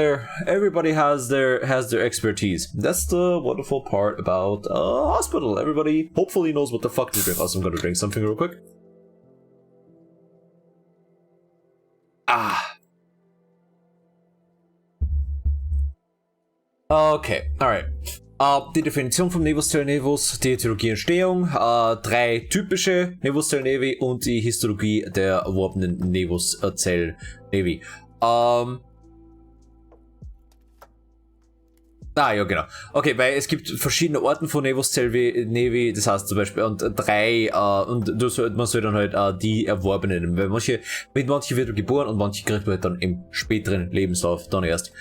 their expertise. That's the wonderful part about a hospital. Everybody hopefully knows what the fuck to drink. Also, I'm gonna drink something real quick. Okay, alright. Die Definition vom Nevus Telnevus, die Etiologie und Entstehung, 3 typische Nevus Telnevi und die Histologie der erworbenen Nevus Telnevi. Ja, genau. Okay, weil es gibt verschiedene Arten von Nevus Telnevi, das heißt zum Beispiel, und 3, und man soll dann halt die erworbenen, weil mit manchen wird geboren und manche kriegt man halt dann im späteren Lebenslauf dann erst.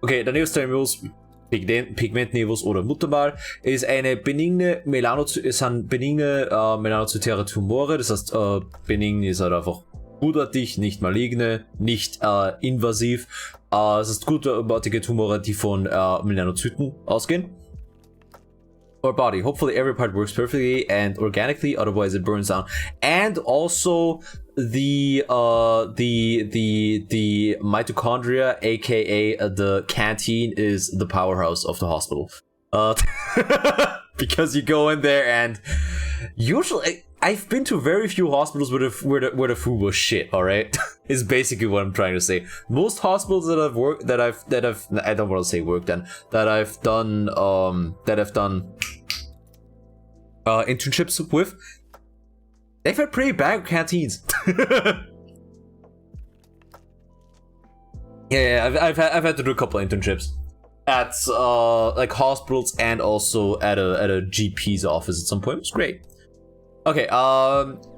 Okay, der Nevus Telnevus, Pigmentnevus oder Muttermal, ist eine benigne melanozytäre Tumore, das heißt, benign ist halt einfach gutartig, nicht maligne, nicht invasiv. Es ist gutartige Tumore, die von Melanozyten ausgehen. Our body, hopefully every part works perfectly and organically, otherwise it burns down. And also the mitochondria, aka the canteen, is the powerhouse of the hospital. Because you go in there and usually I've been to very few hospitals where the food was shit. All right, is basically what I'm trying to say. Most hospitals that I've worked, I don't want to say worked then, that I've done internships with, They've had pretty bad canteens. Yeah, I've had to do a couple internships at like hospitals and also at a GP's office at some point. It was great. Okay,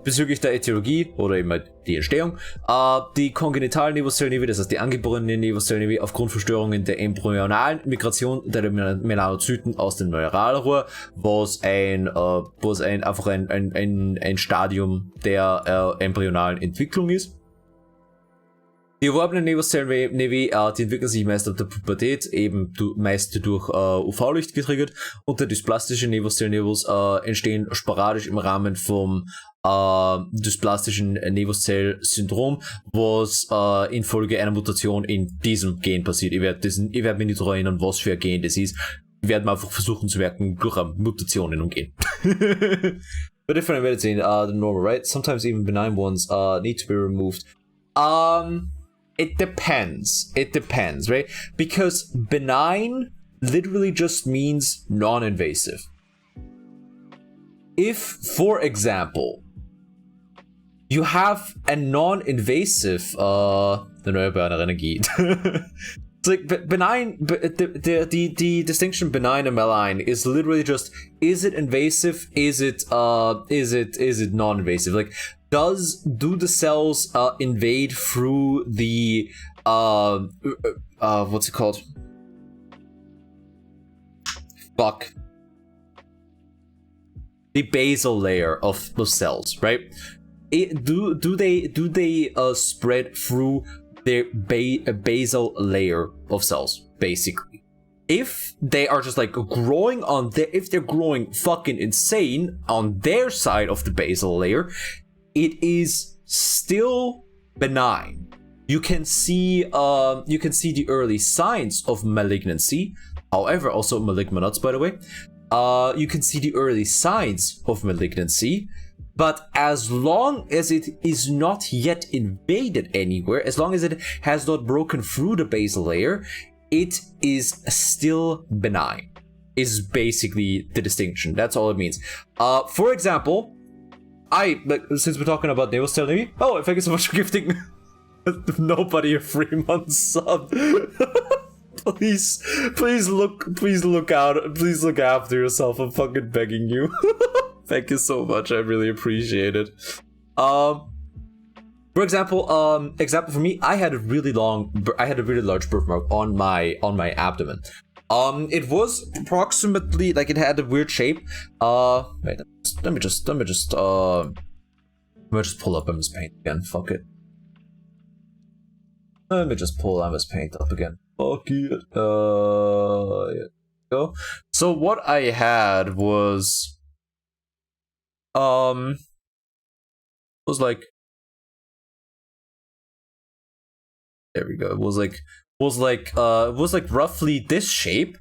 bezüglich der Etiologie oder eben halt die Entstehung, die kongenitalen Nevozellenniveau, das heißt die angeborenen Nevozellenniveau aufgrund von Störungen der embryonalen Migration der Melanozyten aus dem Neuralrohr, was einfach ein Stadium der embryonalen Entwicklung ist. Die erworbenen Nevozellenniveau, die entwickeln sich meist ab der Pubertät, eben meist durch UV-Licht getriggert, und der dysplastische Nevozellenniveaus entstehen sporadisch im Rahmen vom dysplastischen Nevozell-Syndrom, was infolge einer Mutation in diesem Gen passiert. Ich werd mich nicht daran erinnern, was für ein Gen das ist. Wir werden einfach versuchen zu merken durch eine Mutation in einem Gen. But different medicine, the normal, right? Sometimes even benign ones need to be removed. It depends, right? Because benign literally just means non-invasive. If, for example, you have a non-invasive, erneuerbare Energie. It's like benign, the distinction benign and malign is literally just, is it invasive? Is it non-invasive? Like, do the cells invade through the what's it called? Fuck. The basal layer of the cells, right? Do they spread through the basal layer of cells, basically? If they are just like growing if they're growing fucking insane on their side of the basal layer, it is still benign. You can see the early signs of malignancy. However, also malignant, by the way. You can see the early signs of malignancy, but as long as it is not yet invaded anywhere, as long as it has not broken through the basal layer, it is still benign. Is basically the distinction. That's all it means. For example, since we're talking about Nevozellenniveau, thank you so much for gifting nobody a 3-month sub. Please look out. Please look after yourself. I'm fucking begging you. Thank you so much. I really appreciate it. For example, for me, I had a really large birthmark on my abdomen. It was approximately, like, it had a weird shape. Wait, let me just pull up MS Paint again. Fuck it. Let me just pull MS Paint up again. Fuck it. Yeah. Go. So what I had was like, there we go. It was like roughly this shape,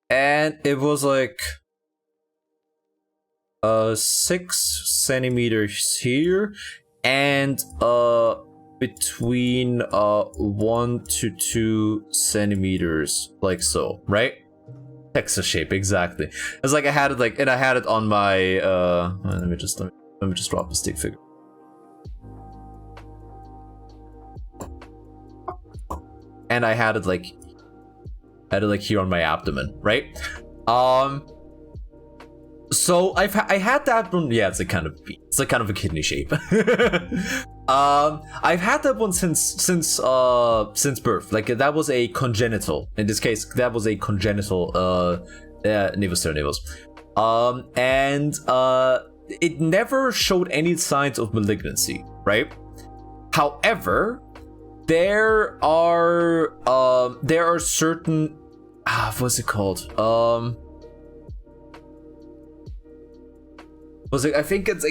and it was like 6 centimeters here, and between 1 to 2 centimeters, like so, right? Texas shape, exactly. It's like I had it like, and I had it on my let me just drop a stick figure. And I had it like here on my abdomen, right? So I had that one. Yeah, it's like kind of a kidney shape. I've had that one since birth. Like, that was a congenital. In this case, that was a congenital Nevozellenniveau. And it never showed any signs of malignancy, right? However, there are certain what's it called? I think it's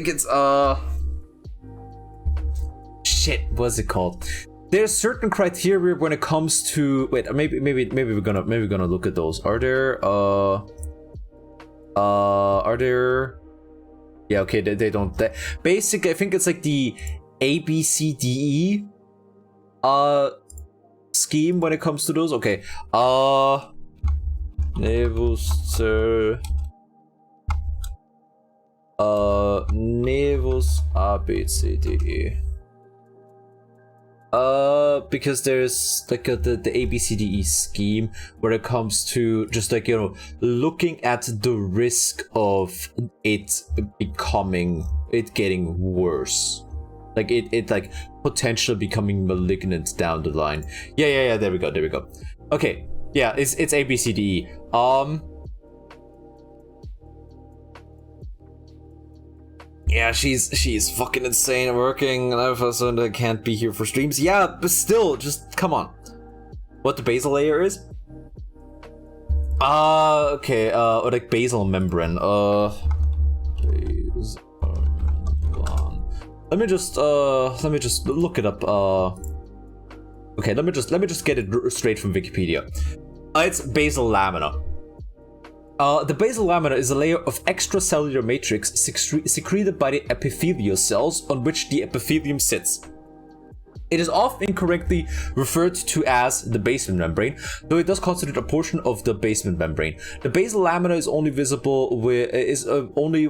shit, what's it called? There's certain criteria when it comes to, wait, maybe we're gonna look at those. Are there yeah, okay, they don't, basically I think it's like the ABCDE scheme when it comes to those. Okay, Nevus A B C D E. Because there's like the ABCDE scheme where it comes to just like, you know, looking at the risk of it getting worse, like it like potentially becoming malignant down the line. Yeah, there we go. Okay, yeah, it's ABCDE. Yeah, she's fucking insane working, and all of a sudden I can't be here for streams. Yeah, but still, just come on. What the basal layer is? Okay, or like basal membrane. Let me just look it up. Okay, let me just get it straight from Wikipedia. It's basal lamina. The basal lamina is a layer of extracellular matrix secreted by the epithelial cells on which the epithelium sits. It is often incorrectly referred to as the basement membrane, though it does constitute a portion of the basement membrane. The basal lamina is only visible visible only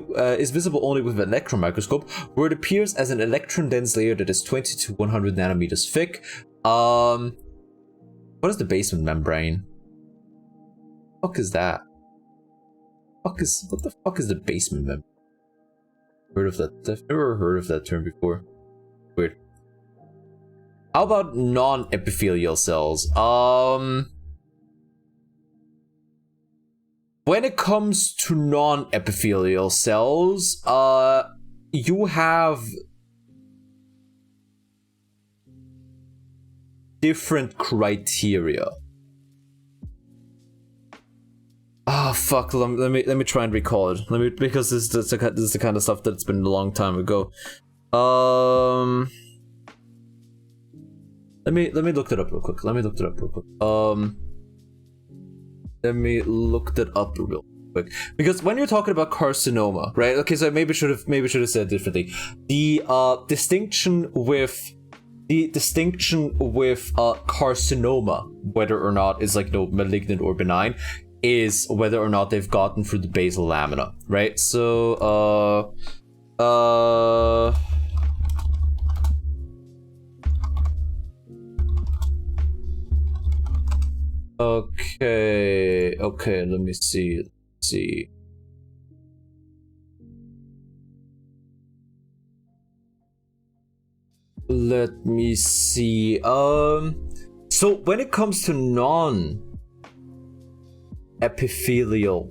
with an electron microscope, where it appears as an electron-dense layer that is 20 to 100 nanometers thick. What is the basement membrane? What the fuck is that? What the fuck is the basement membrane? Heard of that? I've never heard of that term before. Weird. How about non-epithelial cells? When it comes to non-epithelial cells, you have different criteria. Ah, fuck. Let me try and recall it. Because this is the kind of stuff that's been a long time ago. Let me look that up real quick. Let me look that up real quick. Because when you're talking about carcinoma, right? Okay, so I maybe should have said it differently. The distinction with carcinoma, whether or not it's like malignant or benign, is whether or not they've gotten through the basal lamina, right? So okay, let me see. Let me see. So when it comes to non-epithelial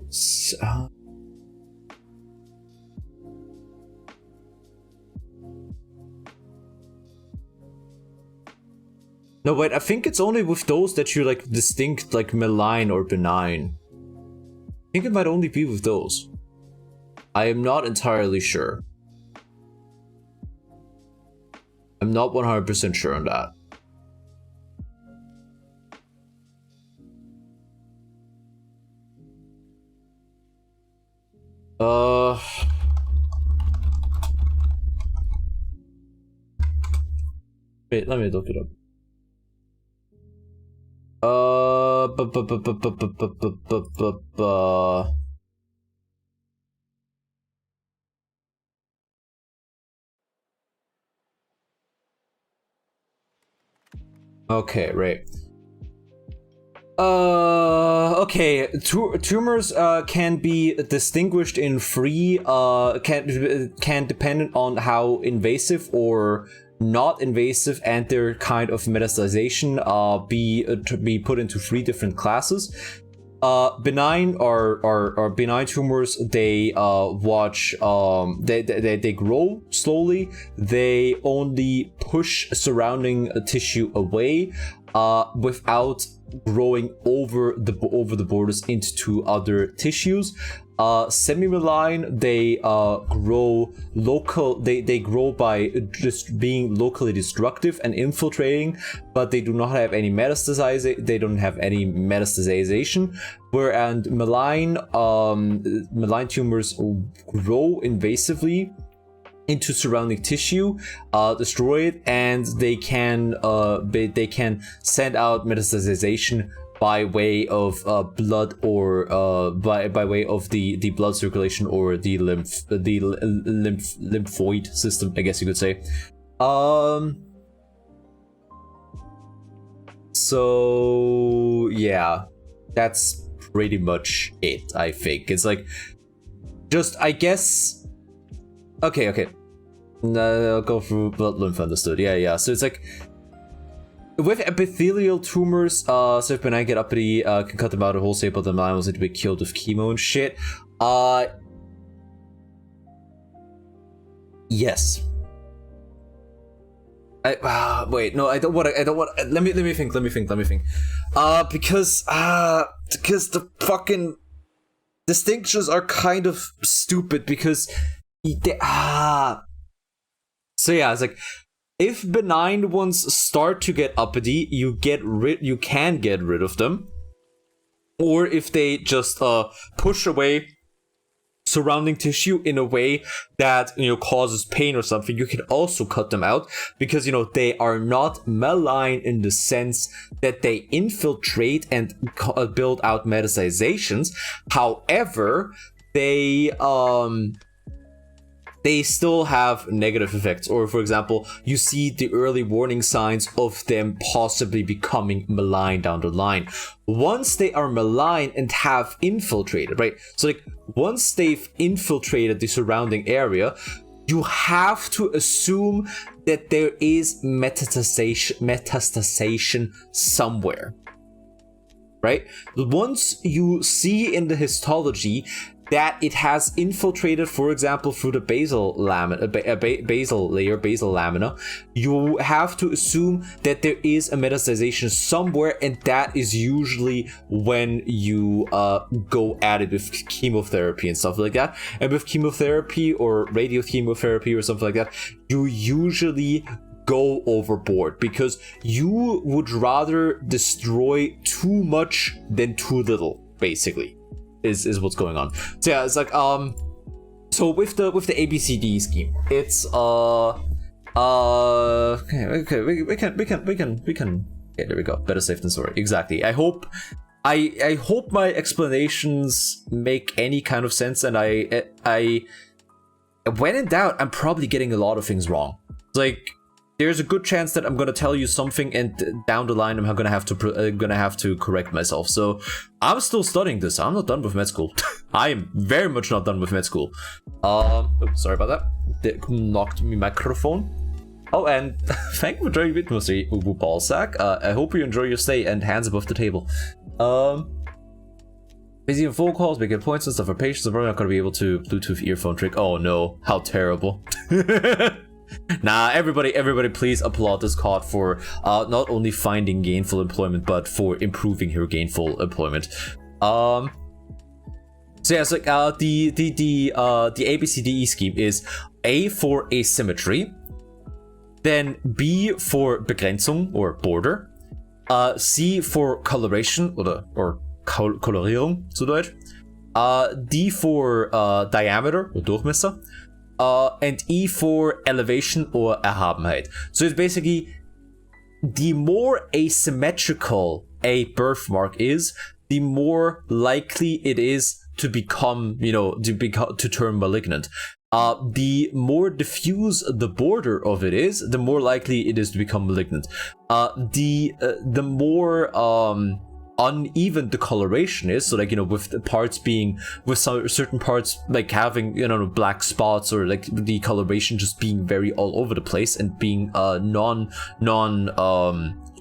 no, wait, I think it's only with those that you like distinct, like malign or benign. I think it might only be with those. I am not entirely sure. I'm not 100% sure on that. Wait, let me look it up. Okay, right. Okay. Tumors can be distinguished in three. Can depend on how invasive or not invasive and their kind of metastasization be put into three different classes. Benign or benign tumors, they they grow slowly. They only push surrounding tissue away without growing over the borders into other tissues. Semi-malign, they grow local. They grow by just being locally destructive and infiltrating, but they do not have any metastasization. They don't have any metastasization. Whereas malign tumors grow invasively into surrounding tissue, destroy it, and they can send out metastasization by way of blood or by way of the blood circulation or the lymphoid system, I guess you could say. So yeah, that's pretty much it. I think it's like just, I guess. Okay. No, I'll go through blood lymph, understood. Yeah. So it's like with epithelial tumors, so if benign get uppity, can cut them out of wholesale, but the malign was need to be killed with chemo and shit. Yes. Wait, no, I don't want. Let me think. Because the fucking distinctions are kind of stupid because So yeah, it's like, if benign ones start to get uppity, you can get rid of them. Or if they just push away surrounding tissue in a way that, causes pain or something, you can also cut them out, because they are not malign in the sense that they infiltrate and build out metastasizations. However, they still have negative effects. Or for example, you see the early warning signs of them possibly becoming malign down the line. Once they are malign and have infiltrated, right? So like, once they've infiltrated the surrounding area, you have to assume that there is metastasization somewhere, right? Once you see in the histology that it has infiltrated, for example, through the basal lamina, basal lamina, you have to assume that there is a metastasization somewhere, and that is usually when you go at it with chemotherapy and stuff like that. And with chemotherapy or radiochemotherapy or something like that, you usually go overboard, because you would rather destroy too much than too little, basically. Is what's going on. So yeah, it's like so with the ABCD scheme, it's okay, we can yeah, there we go. Better safe than sorry. Exactly. I hope my explanations make any kind of sense, and I when in doubt, I'm probably getting a lot of things wrong. It's like, there's a good chance that I'm gonna tell you something, and down the line I'm gonna have to correct myself. So I'm still studying this. I'm not done with med school. I am very much not done with med school. Sorry about that. That knocked me microphone. Oh, and thank you for joining with me, Ubu Ballsack. I hope you enjoy your stay, and hands above the table. Busy in phone calls, making points and stuff for patients. I'm probably not gonna be able to Bluetooth earphone trick. Oh no, how terrible. Nah, everybody please applaud this card for not only finding gainful employment, but for improving her gainful employment. So yeah, it's like the ABCDE scheme is A for asymmetry, then B for Begrenzung or border, C for coloration or Kolorierung zu Deutsch, D for diameter or Durchmesser, and E for elevation or Erhabenheit. So it's basically, the more asymmetrical a birthmark is, the more likely it is to become, to turn malignant. The more diffuse the border of it is, the more likely it is to become malignant. The more uneven the coloration is, so like, with the parts being, with some certain parts like having, black spots, or like the coloration just being very all over the place and being non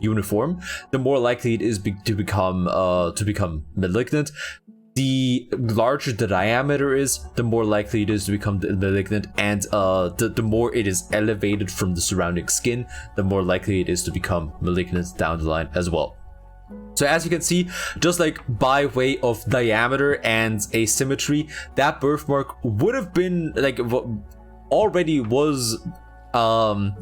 uniform, the more likely it is to become malignant. The larger the diameter is, the more likely it is to become malignant, and the more it is elevated from the surrounding skin, the more likely it is to become malignant down the line as well. So as you can see, just like by way of diameter and asymmetry, that birthmark would have been like already was a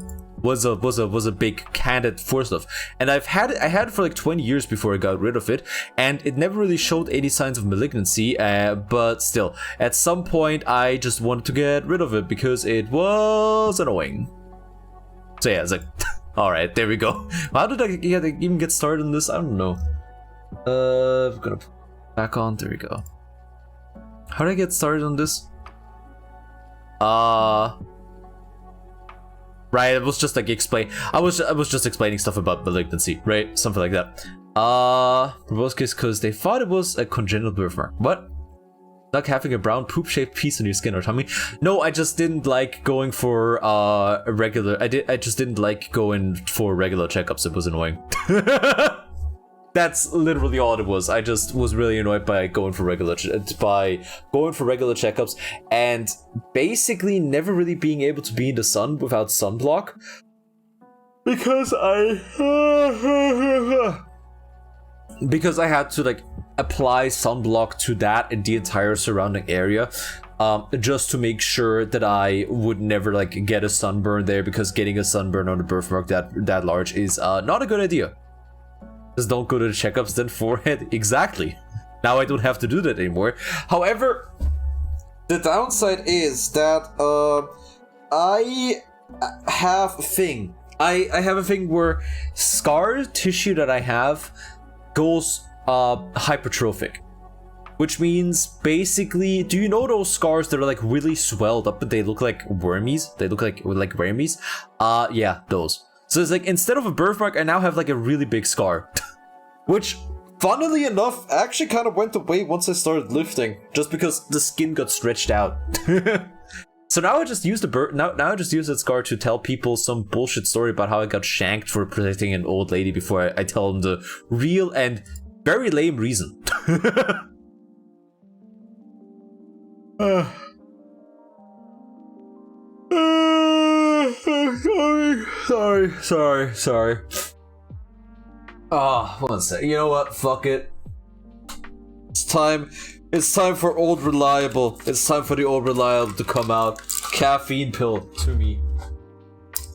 big candidate for stuff. And I had it for like 20 years before I got rid of it, and it never really showed any signs of malignancy, but still, at some point I just wanted to get rid of it because it was annoying. So yeah, it's like, all right, there we go. How did I even get started in this? I don't know. I'm gonna put it back on. There we go. How did I get started on this? Right, it was just like I was just explaining stuff about malignancy, right? Something like that. Proboscis, because they thought it was a congenital birthmark. What? Like having a brown poop-shaped piece on your skin or tummy? No, I just didn't like going for a regular. I just didn't like going for regular checkups. It was annoying. That's literally all it was. I just was really annoyed by going for regular checkups and basically never really being able to be in the sun without sunblock because I had to like apply sunblock to that and the entire surrounding area just to make sure that I would never like get a sunburn there, because getting a sunburn on a birthmark that large is not a good idea. Just don't go to the checkups, then forehead. Exactly. Now I don't have to do that anymore. However, the downside is that I have a thing. I have a thing where scar tissue that I have goes hypertrophic. Which means basically, do you know those scars that are like really swelled up and they look like wormies? They look like wormies? Yeah, those. So it's like, instead of a birthmark, I now have like a really big scar. Which, funnily enough, actually kind of went away once I started lifting. Just because the skin got stretched out. So now I just use now I just use that scar to tell people some bullshit story about how I got shanked for protecting an old lady before I tell them the real and very lame reason. Sorry. One sec. You know what? Fuck it. It's time for old reliable. It's time for the old reliable to come out. Caffeine pill to me.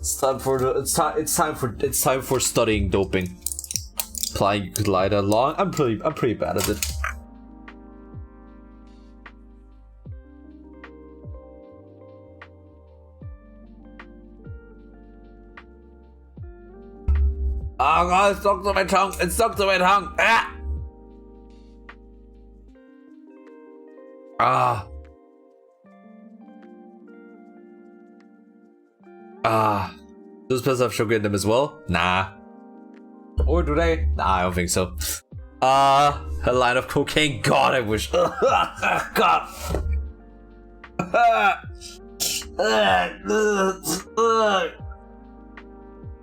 It's time for studying doping. Applying glider long. I'm pretty bad at it. Oh god, it's stuck to my tongue. It's stuck to my tongue. Those pills have sugar in them as well? Nah. Or do they? Nah, I don't think so. A line of cocaine. God, I wish. God.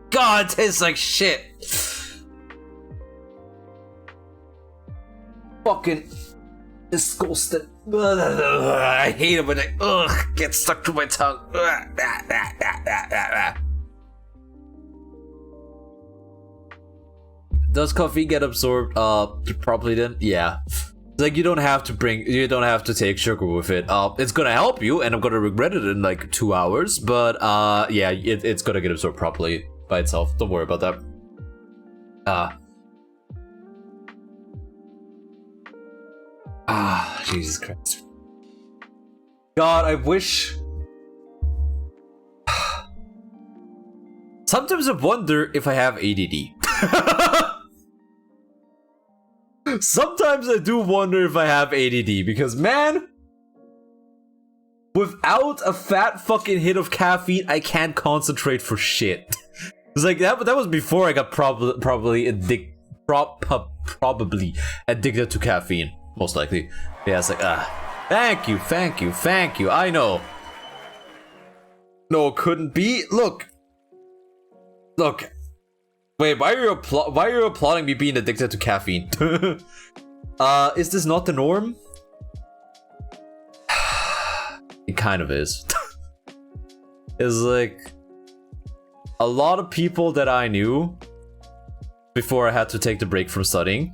God, it tastes like shit. Fucking disgusting. I hate it when it gets stuck to my tongue. Does coffee get absorbed properly then? Yeah. Like, you don't have to take sugar with it. It's gonna help you, and I'm gonna regret it in like 2 hours, but yeah, it's gonna get absorbed properly by itself. Don't worry about that. Jesus Christ. God, I wish. Sometimes I wonder if I have ADD. Sometimes I do wonder if I have ADD, because man, without a fat fucking hit of caffeine, I can't concentrate for shit. It's like that was before I got probably addicted to caffeine, most likely. Yeah, it's like thank you. I know. No, it couldn't be. Look. Wait, why are you applauding me being addicted to caffeine? Is this not the norm? It kind of is. It's like a lot of people that I knew before I had to take the break from studying.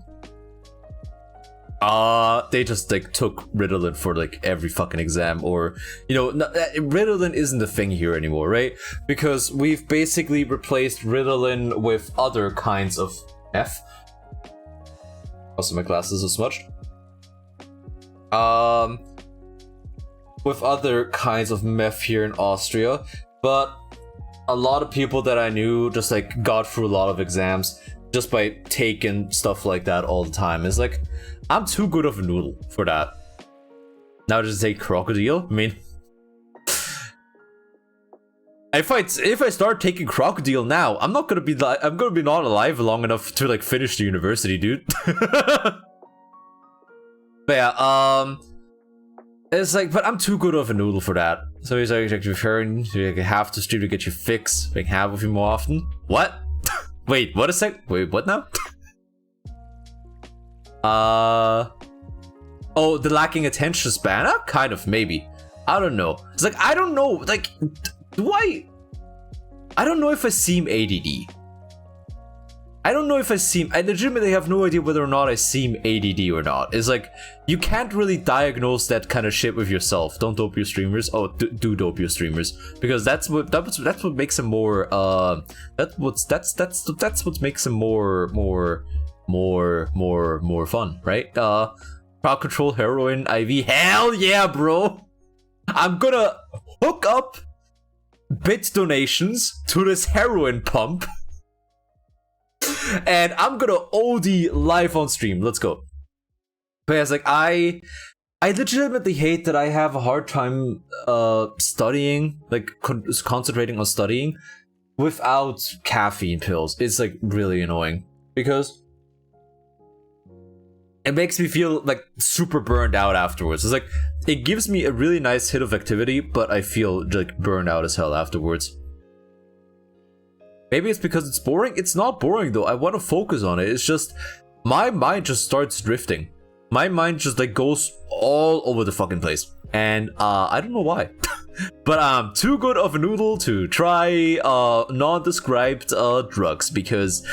They just like took Ritalin for like every fucking exam, or Ritalin isn't the thing here anymore, right? Because we've basically replaced Ritalin with other kinds of meth. Also, my glasses are smudged. With other kinds of meth here in Austria, but a lot of people that I knew just like got through a lot of exams just by taking stuff like that all the time. It's like, I'm too good of a noodle for that. Now just take crocodile. I mean, if I start taking crocodile now, I'm gonna be not alive long enough to like finish the university, dude. But yeah, it's like, but I'm too good of a noodle for that. So he's like referring to like, have to stream to get you fixed. We can have with you more often. What? Wait, what a sec? Wait, what now? Oh, the lacking attention span? Kind of, maybe. I don't know. It's like, I don't know. Like, I don't know if I seem ADD. I legitimately have no idea whether or not I seem ADD or not. It's like, you can't really diagnose that kind of shit with yourself. Don't dope your streamers. Oh, do dope your streamers, because that's what makes them more that's what makes them more fun, right? Crowd control, heroin, IV. Hell yeah, bro! I'm gonna hook up bit donations to this heroin pump. And I'm gonna OD live on stream. Let's go. But yeah, it's like, I legitimately hate that I have a hard time studying, like concentrating on studying without caffeine pills. It's like really annoying because it makes me feel like super burned out afterwards. It's like, it gives me a really nice hit of activity, but I feel like burned out as hell afterwards. Maybe it's because it's boring. It's not boring though. I want to focus on it. It's just my mind just starts drifting. My mind just like goes all over the fucking place, and I don't know why. But I'm too good of a noodle to try non-described drugs, because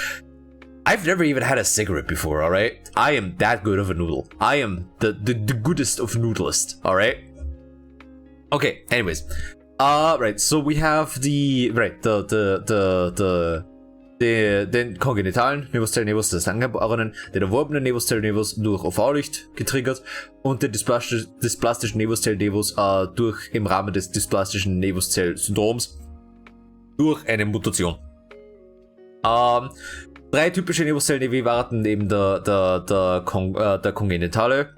I've never even had a cigarette before. All right, I am that good of a noodle. I am the goodest of noodlest. All right. Okay. Anyways. Right, so we have den kongenitalen Nevostellnevus des Angeborenen, den erworbenen Nevostellnevus durch UV-Licht getriggert und den dysplastischen Nevostellnevus durch im Rahmen des dysplastischen Nevostellsyndroms durch eine Mutation. Drei typische Nevostellnevi waren eben der kongenitale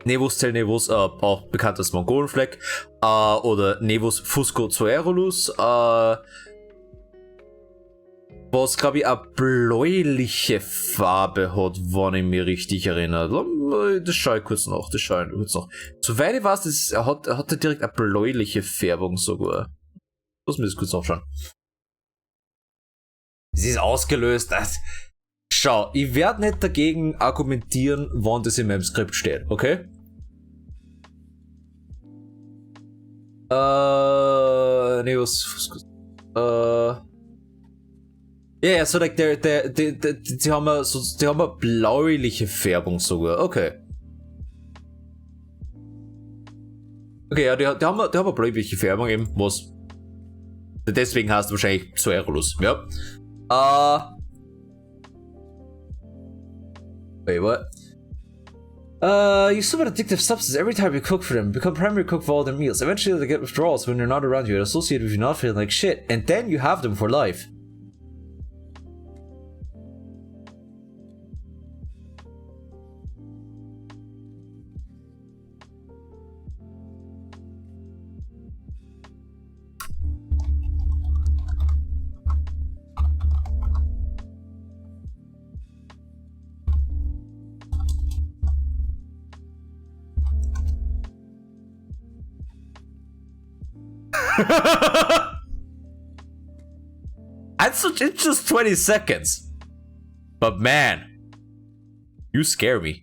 Nevostellnevus, auch bekannt als Mongolenfleck, oder Nevus fuscozoerulus, was glaube ich eine bläuliche Farbe hat, wenn ich mich richtig erinnere. Das schaue ich kurz noch. Soweit ich weiß, hat er direkt eine bläuliche Färbung sogar. Lass mich das kurz nachschauen. Sie ist ausgelöst. Schau, ich werde nicht dagegen argumentieren, wann das in meinem Skript steht, okay? Ja, so like die haben eine bläuliche Färbung sogar, okay. Okay, ja, die haben eine bläuliche Färbung eben, was deswegen heißt wahrscheinlich Zoerulus, ja. Wait, what? You sip an addictive substance every time you cook for them, become primary cook for all their meals. Eventually they get withdrawals when you're not around you and associated with you not feeling like shit, and then you have them for life. It's just 20 seconds. But man, you scare me.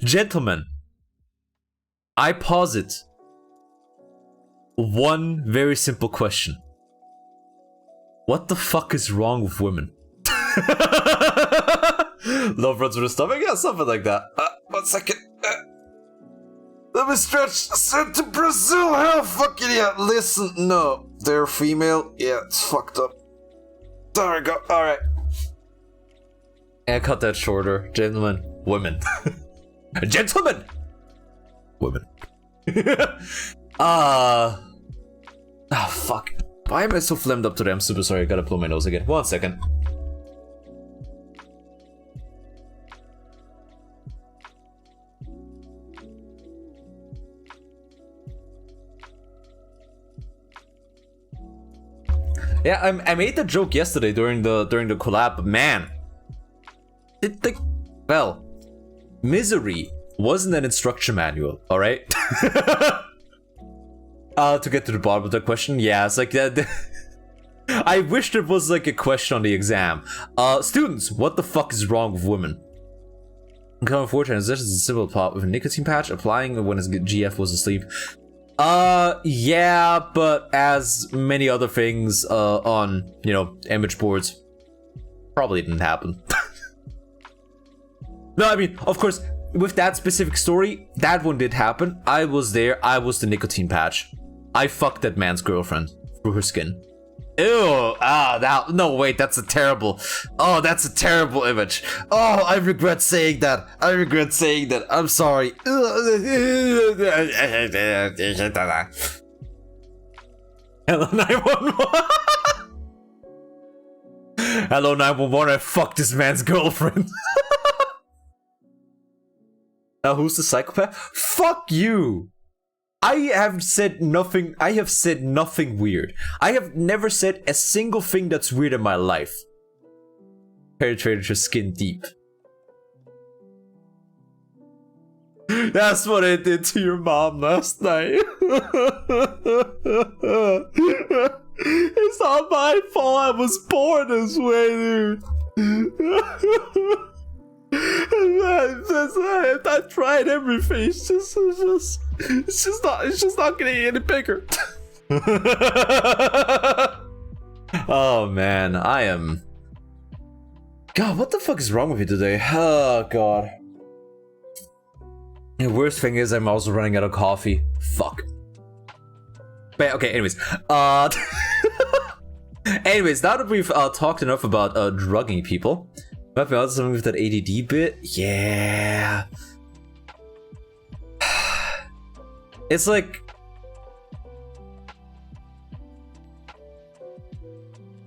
Gentlemen, I posit one very simple question. What the fuck is wrong with women? Love runs through the stomach? Yeah, something like that. 1 second. Let me stretch. Sent to Brazil. Hell, fucking yeah. Listen, no, they're female. Yeah, it's fucked up. There we go. All right. And cut that shorter, gentlemen, women, gentlemen, women. Fuck. Why am I so flamed up today? I'm super sorry. I gotta blow my nose again. 1 second. Yeah, I made the joke yesterday during the collab, but man, well, Misery wasn't an instruction manual, all right? To get to the bottom of the question, yeah, it's like that. I wish there was like a question on the exam. Students, what the fuck is wrong with women? Common 4 transitions is a simple plot with a nicotine patch applying when his GF was asleep. Yeah, but as many other things on, you know, image boards, probably didn't happen. No, I mean, of course, with that specific story, that one did happen. I was there. I was the nicotine patch. I fucked that man's girlfriend through her skin. Ew, no, wait, that's a terrible image. Oh, I regret saying that. I'm sorry. Hello, 911. Hello, 911, I fucked this man's girlfriend. Now, who's the psychopath? Fuck you! I have said nothing weird. I have never said a single thing that's weird in my life. Penetrated your skin deep. That's what I did to your mom last night. It's not my fault I was born this way, dude. I tried everything. It's just not getting any bigger. Oh man, I am. God, what the fuck is wrong with you today? Oh god. The worst thing is I'm also running out of coffee. Fuck. But okay, anyways. Anyways, now that we've talked enough about drugging people, might be also something with that ADD bit. Yeah. It's like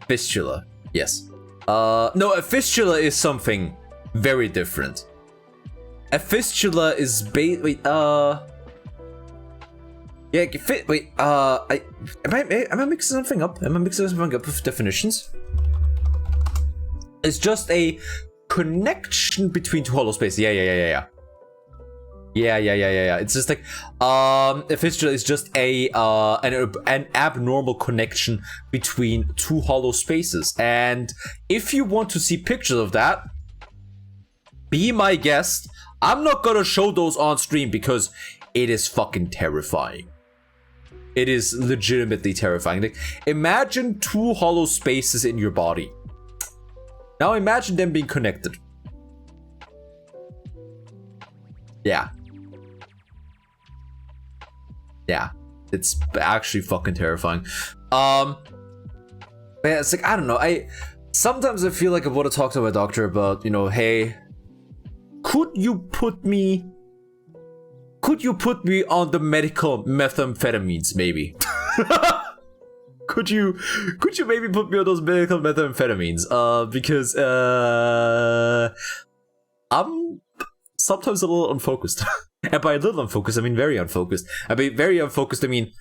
fistula. Yes. No, a fistula is something very different. A fistula is wait, yeah, wait, am I mixing something up? Am I mixing something up with definitions? It's just a connection between two hollow spaces. Yeah. It's just like a fistula is just an abnormal connection between two hollow spaces. And if you want to see pictures of that, be my guest. I'm not gonna show those on stream because it is fucking terrifying. It is legitimately terrifying. Like, imagine two hollow spaces in your body. Now imagine them being connected. Yeah. Yeah. It's actually fucking terrifying. But yeah, it's like, I don't know. Sometimes I feel like I want to talk to my doctor about, you know, hey, could you put me on the medical methamphetamines, maybe? Could you maybe put me on those medical methamphetamines? Because I'm sometimes a little unfocused. And by a little unfocused, I mean very unfocused. I mean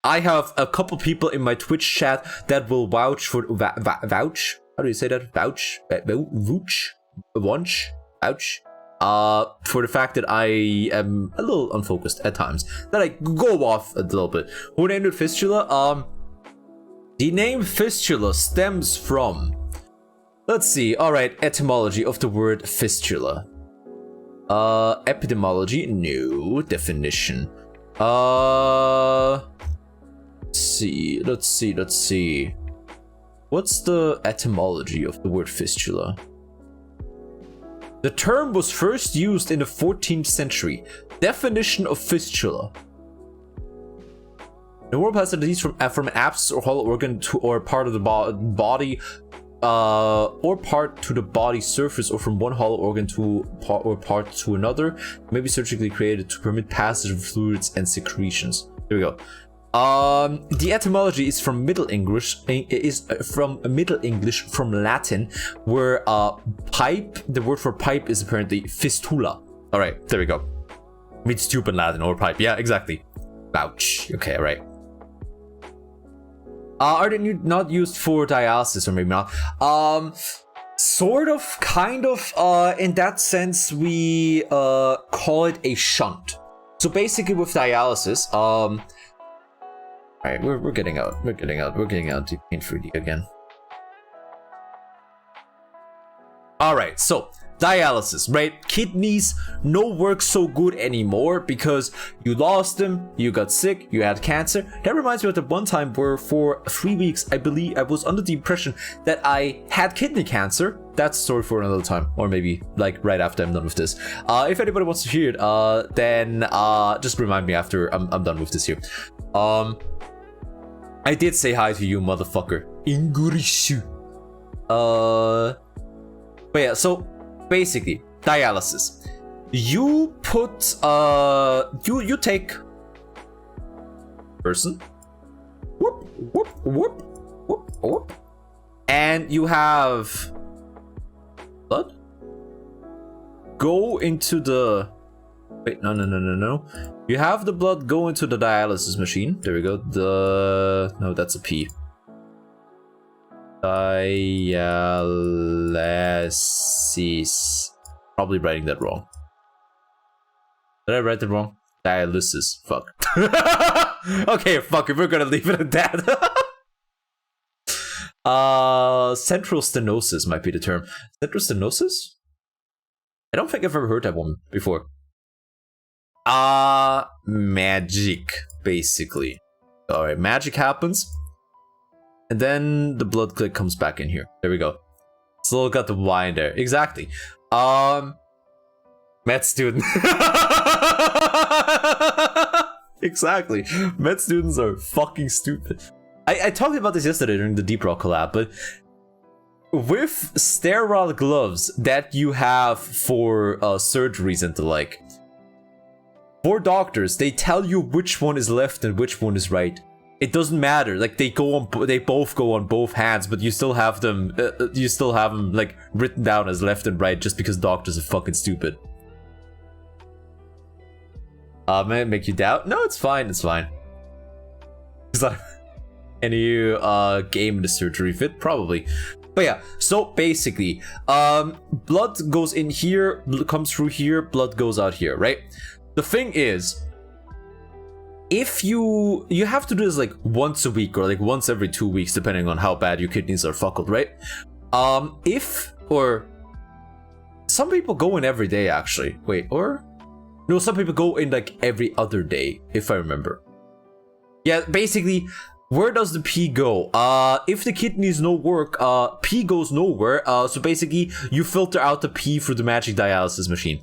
I have a couple people in my Twitch chat that will vouch for vouch. How do you say that? Vouch, for the fact that I am a little unfocused at times. That I go off a little bit. Who named it Fistula? The name Fistula stems from, let's see, alright, etymology of the word fistula. Epidemiology, no. Definition. Let's see. What's the etymology of the word fistula? The term was first used in the 14th century. Definition of fistula. The word has a disease from an abscess or hollow organ to or part of the body, or part to the body surface, or from one hollow organ to part to another. It may be surgically created to permit passage of fluids and secretions. There we go. The etymology is from Middle English. From Latin, where pipe. The word for pipe is apparently fistula. All right, there we go. Means stupid Latin or pipe. Yeah, exactly. Ouch. Okay, all right. Are they not used for dialysis, or maybe not? Sort of, kind of. In that sense, we call it a shunt. So basically, with dialysis, all right, we're getting out. We're getting out to paint 3D again. All right, so dialysis, right? Kidneys no work so good anymore because you lost them, you got sick, you had cancer. That reminds me of the one time where for 3 weeks, I believe I was under the impression that I had kidney cancer. That's a story for another time, or maybe like right after I'm done with this. If anybody wants to hear it, then just remind me after I'm done with this here. I did say hi to you, motherfucker. Ingurishu. But yeah, so basically, dialysis. You put you take person, whoop, whoop, whoop, whoop, whoop, and you have blood go into the no. You have the blood go into the dialysis machine. There we go. No, that's a P. Dialysis. Probably writing that wrong. Did I write that wrong? Dialysis. Fuck. Okay, fuck it. We're gonna leave it at that. Central stenosis might be the term. Central stenosis? I don't think I've ever heard that one before. Magic, basically. Alright, magic happens. And then the blood click comes back in here. There we go. Still got the Y in there. Exactly. Med student. Exactly. Med students are fucking stupid. I talked about this yesterday during the Deep Rock collab, but with sterile gloves that you have for surgeries and the like, for doctors, they tell you which one is left and which one is right. It doesn't matter. Like they both go on both hands, but you still have them. Like written down as left and right just because doctors are fucking stupid. May it make you doubt? No, it's fine. It's fine. Is that any game the surgery fit? Probably. But yeah, so basically, blood goes in here, comes through here, blood goes out here, right? The thing is, if you have to do this like once a week or like once every 2 weeks, depending on how bad your kidneys are fucked, right? Or some people go in every day actually. Wait, or no, some people go in like every other day, if I remember. Yeah, basically, where does the pee go? If the kidneys no work, pee goes nowhere. So basically, you filter out the pee through the magic dialysis machine.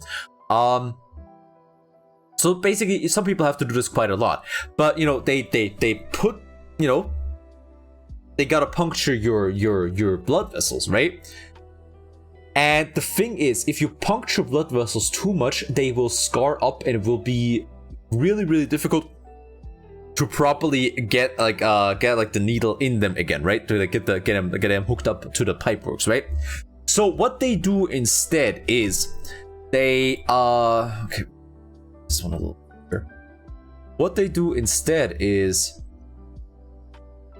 So basically, some people have to do this quite a lot. But you know, they put, you know, they gotta puncture your blood vessels, right? And the thing is, if you puncture blood vessels too much, they will scar up, and it will be really, really difficult to properly get the needle in them again, right? To like get them hooked up to the pipe works, right? So what they do instead is they okay, this one a little bigger. What they do instead is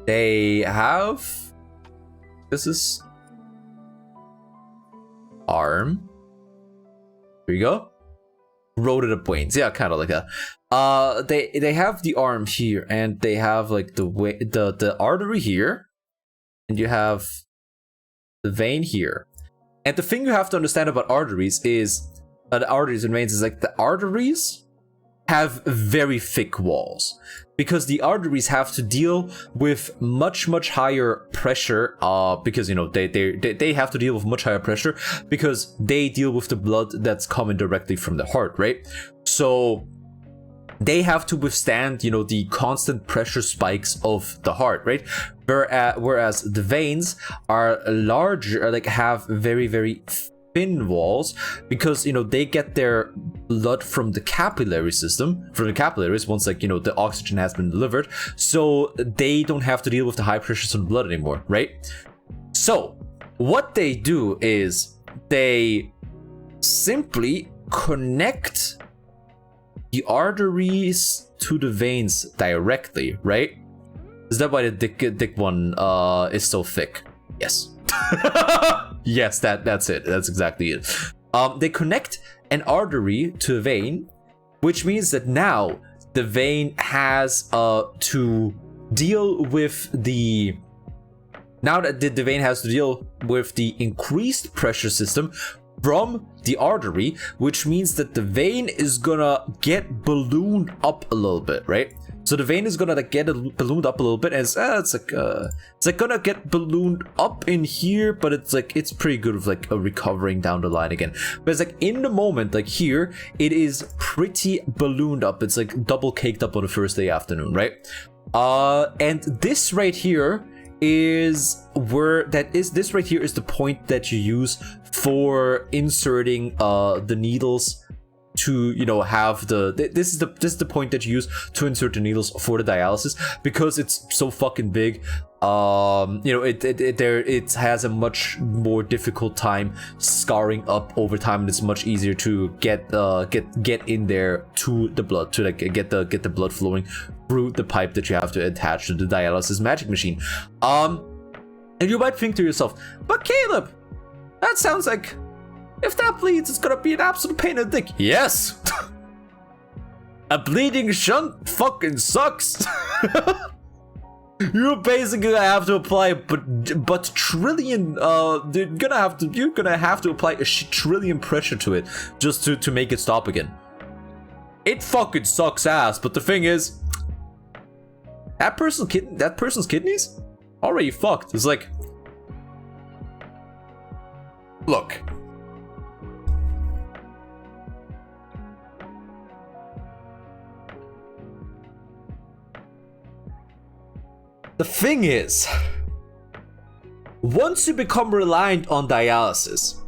they have this arm. Here you go. Roted up veins, yeah, kind of like that. They have the arm here, and they have like the artery here, and you have the vein here. And the thing you have to understand about arteries is the arteries and veins is like the arteries have very thick walls, because the arteries have to deal with much higher pressure, because you know they have to deal with much higher pressure because they deal with the blood that's coming directly from the heart, right? So they have to withstand, you know, the constant pressure spikes of the heart, right? Whereas the veins are larger, like have very thin walls, because you know they get their blood from the capillary system, from the capillaries, once like you know the oxygen has been delivered, so they don't have to deal with the high pressures on the blood anymore, right? So what they do is they simply connect the arteries to the veins directly, right? Is that why the dick one is so thick? Yes. Yes, that's it. That's exactly it. They connect an artery to a vein, which means that now the vein has to deal with the vein has to deal with the increased pressure system from the artery, which means that the vein is gonna get ballooned up a little bit, right? So the vein is gonna like get ballooned up a little bit, and it's like gonna get ballooned up in here, but it's pretty good with like a recovering down the line again. But it's like in the moment, like here, it is pretty ballooned up. It's like double caked up on the first day afternoon, right? And this right here is this right here is the point that you use for inserting the needles to, you know, have this is the point that you use to insert the needles for the dialysis, because it's so fucking big. You know, it has a much more difficult time scarring up over time, and it's much easier to get in there to the blood, to like get the blood flowing through the pipe that you have to attach to the dialysis magic machine. And you might think to yourself, but Caleb, that sounds like, if that bleeds, it's gonna be an absolute pain in the dick. Yes! A bleeding shunt fucking sucks. You basically have to apply but trillion you're gonna have to apply a trillion pressure to it just to make it stop again. It fucking sucks ass, but the thing is, that person's kidneys already fucked. It's like, look, the thing is, once you become reliant on dialysis,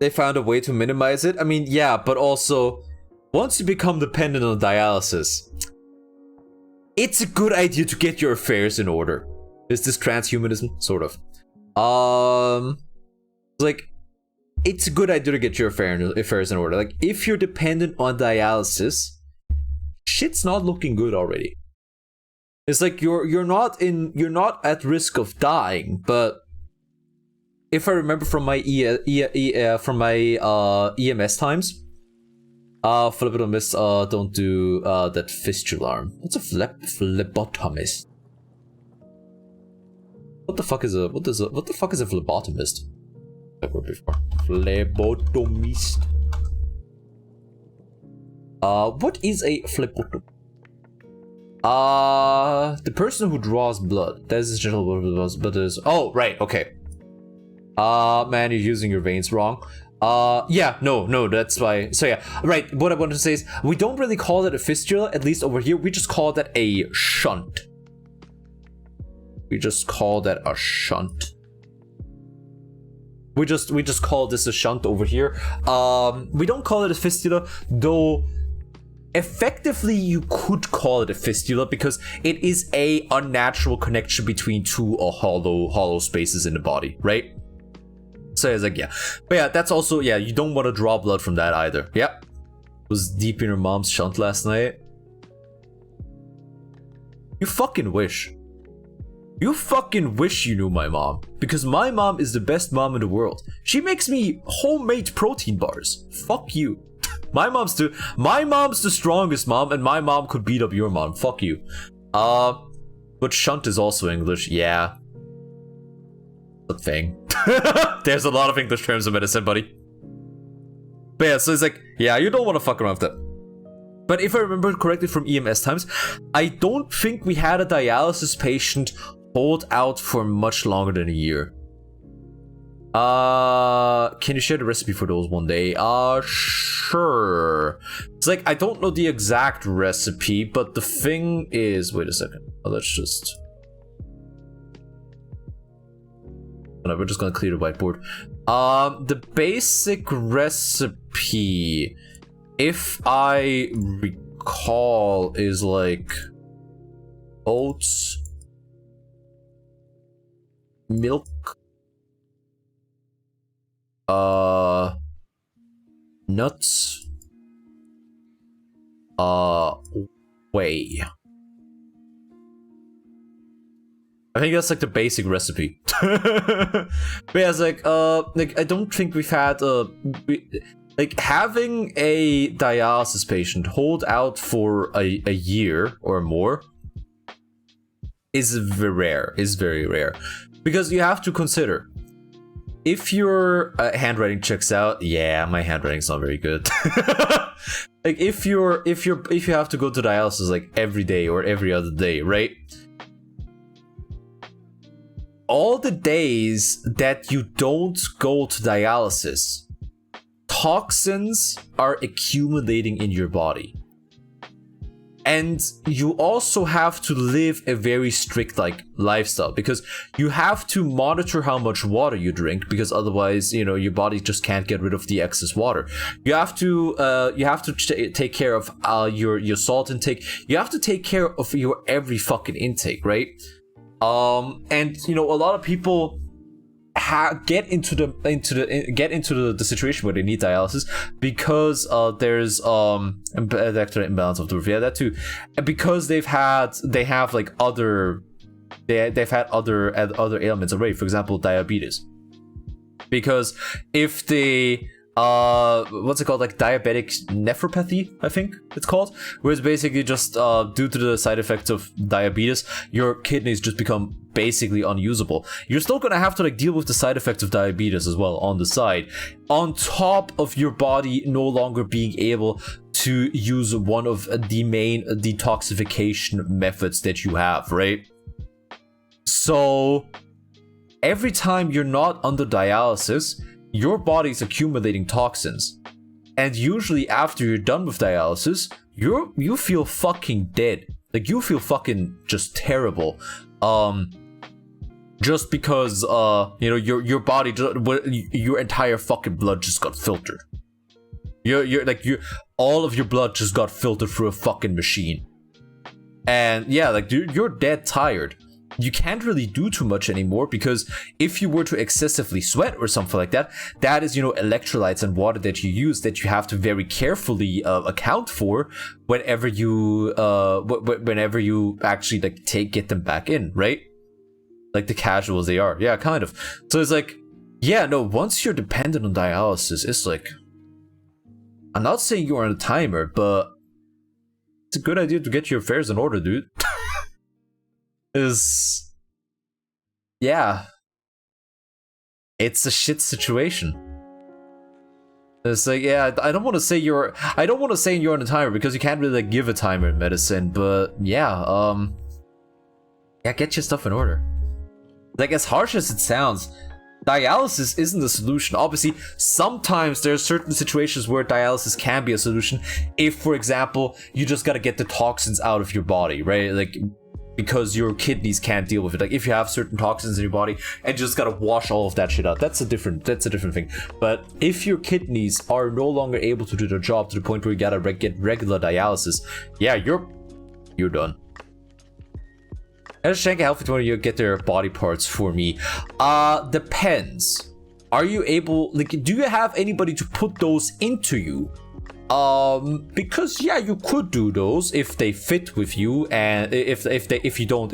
they found a way to minimize it. I mean, yeah, but also, once you become dependent on dialysis, it's a good idea to get your affairs in order. Is this transhumanism? Sort of. Like, it's a good idea to get your affairs in order. Like, if you're dependent on dialysis, shit's not looking good already. It's like you're not at risk of dying, but if I remember from my EMS times, phlebotomists don't do that fistula arm. What's a phlebotomist? What the fuck is a phlebotomist? I've heard before. Phlebotomist. What is a phlebotomist? The person who draws blood. That is general blood, but there's, oh right, okay. Man, you're using your veins wrong. Yeah, no, that's why. So yeah, right. What I wanted to say is, we don't really call it a fistula, at least over here. We just call that a shunt. We just call that a shunt. We just call this a shunt over here. We don't call it a fistula, though. Effectively, you could call it a fistula because it is a unnatural connection between two hollow spaces in the body, right? So it's like, yeah, but yeah, that's also, yeah, you don't want to draw blood from that either. Yeah, was deep in your mom's shunt last night. You fucking wish. You fucking wish you knew my mom, because my mom is the best mom in the world. She makes me homemade protein bars. Fuck you. My mom's the strongest mom, and my mom could beat up your mom. Fuck you. But shunt is also English, yeah. A thing. There's a lot of English terms in medicine, buddy. But yeah, so it's like, yeah, you don't want to fuck around with that. But if I remember correctly from EMS times, I don't think we had a dialysis patient hold out for much longer than a year. Can you share the recipe for those one day? Sure. It's like, I don't know the exact recipe, but the thing is, wait a second. Let's just, no, we're just gonna clear the whiteboard. The basic recipe, if I recall, is like oats, milk, nuts, way. I think that's like the basic recipe. But yeah, it's like I don't think we've had like having a dialysis patient hold out for a year or more is very rare, because you have to consider, if your handwriting checks out, yeah, my handwriting's not very good. Like if you have to go to dialysis like every day or every other day, right? All the days that you don't go to dialysis, toxins are accumulating in your body. And you also have to live a very strict like lifestyle, because you have to monitor how much water you drink, because otherwise, you know, your body just can't get rid of the excess water. You have to take care of your salt intake. You have to take care of your every fucking intake, right? And you know, a lot of people get into the situation where they need dialysis because there's electrolyte imbalance of the roof. Yeah, that too, because they've had other ailments already. For example, diabetes. Because if they what's it called, like diabetic nephropathy, I think it's called, where it's basically just due to the side effects of diabetes, your kidneys just become basically unusable. You're still gonna have to like deal with the side effects of diabetes as well on the side, on top of your body no longer being able to use one of the main detoxification methods that you have, right? So every time you're not under dialysis, your body's accumulating toxins, and usually after you're done with dialysis, you feel fucking dead. Like you feel fucking just terrible, just because you know, your body, your entire fucking blood just got filtered. All of your blood just got filtered through a fucking machine, and yeah, like you're dead tired. You can't really do too much anymore, because if you were to excessively sweat or something like that, that is, you know, electrolytes and water that you use that you have to very carefully account for whenever you actually like get them back in, right? Like the casuals they are. Yeah, kind of. So it's like, yeah, no, once you're dependent on dialysis, it's like, I'm not saying you're on a timer, but it's a good idea to get your affairs in order, dude. Yeah, it's a shit situation. It's like, yeah, I don't want to say you're on a timer, because you can't really like give a timer in medicine, but yeah, get your stuff in order. Like, as harsh as it sounds, dialysis isn't the solution. Obviously, sometimes there are certain situations where dialysis can be a solution, if, for example, you just gotta get the toxins out of your body, right? Like, because your kidneys can't deal with it. Like if you have certain toxins in your body and you just gotta wash all of that shit out, that's a different thing. But if your kidneys are no longer able to do their job to the point where you gotta get regular dialysis, yeah, you're done. And Shank healthy to you get their body parts for me. Depends. Are you able, like, do you have anybody to put those into you? Because yeah, you could do those if they fit with you, and if you don't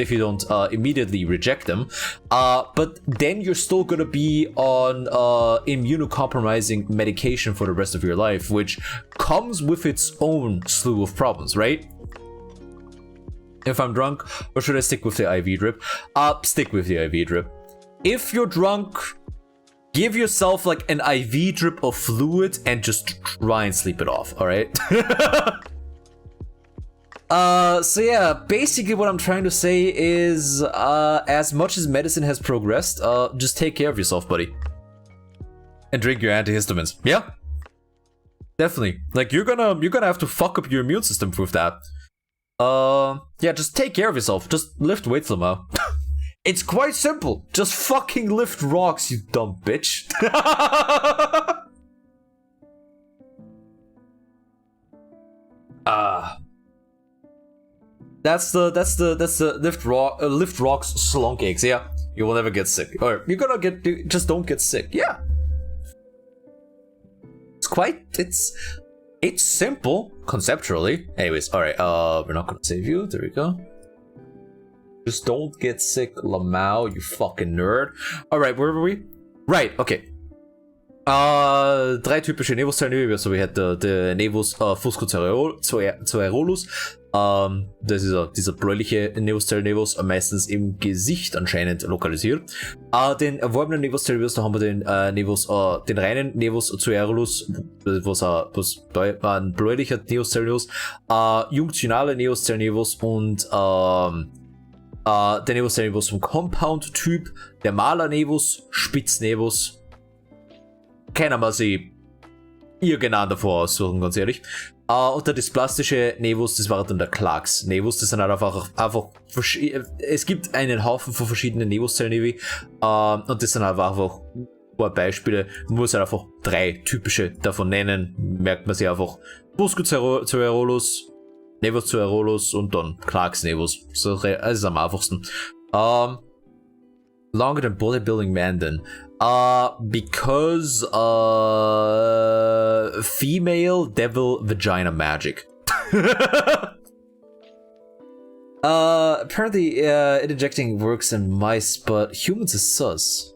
immediately reject them, but then you're still gonna be on immunocompromising medication for the rest of your life, which comes with its own slew of problems, right? If I'm drunk, or should I stick with the IV drip? Stick with the IV drip. If you're drunk, give yourself like an IV drip of fluid and just try and sleep it off, alright? So yeah, basically what I'm trying to say is, as much as medicine has progressed, just take care of yourself, buddy. And drink your antihistamines. Yeah. Definitely. Like, you're gonna have to fuck up your immune system with that. Yeah, just take care of yourself. Just lift weights somehow. It's quite simple. Just fucking lift rocks, you dumb bitch. That's the lift rocks slunk eggs. Yeah, you will never get sick. Or you're gonna just don't get sick. Yeah. It's It's simple, conceptually. Anyways, alright, we're not gonna save you. There we go. Just don't get sick, Lamau, you fucking nerd. Alright, where were we? Right, okay. Drei typische Nevus-Zellen. Also we had the Nevus Fuscocereolus. Das ist dieser bläuliche Nevus-Zellen-Nevus, meistens im Gesicht anscheinend lokalisiert. Den erworbenen Nevus-Zellen, da haben wir den Nevus, den reinen Nevus Cereolus, was ein bläulicher Nevus-Zellen-Nevus, junktionale Nevus-Zellen-Nevus und der Nevus-Zellen-Nevus vom Compound-Typ, der Maler-Nevus, Spitz-Nevus. Kennen wir sie irgendeinen davor aussuchen, ganz ehrlich. Und der dysplastische Nevus, das war dann der Clarks-Nevus. Das sind halt einfach es gibt einen Haufen von verschiedenen Nevus-Zellen-Nevi. Und das sind einfach ein paar Beispiele. Man muss halt einfach 3 typische davon nennen. Merkt man sich einfach. Fuscocereolus, Nevus Cereolus und dann Clarks-Nevus. Das ist am einfachsten. Longer than bodybuilding man then. Because female devil vagina magic. Apparently it injecting works in mice, but humans is sus.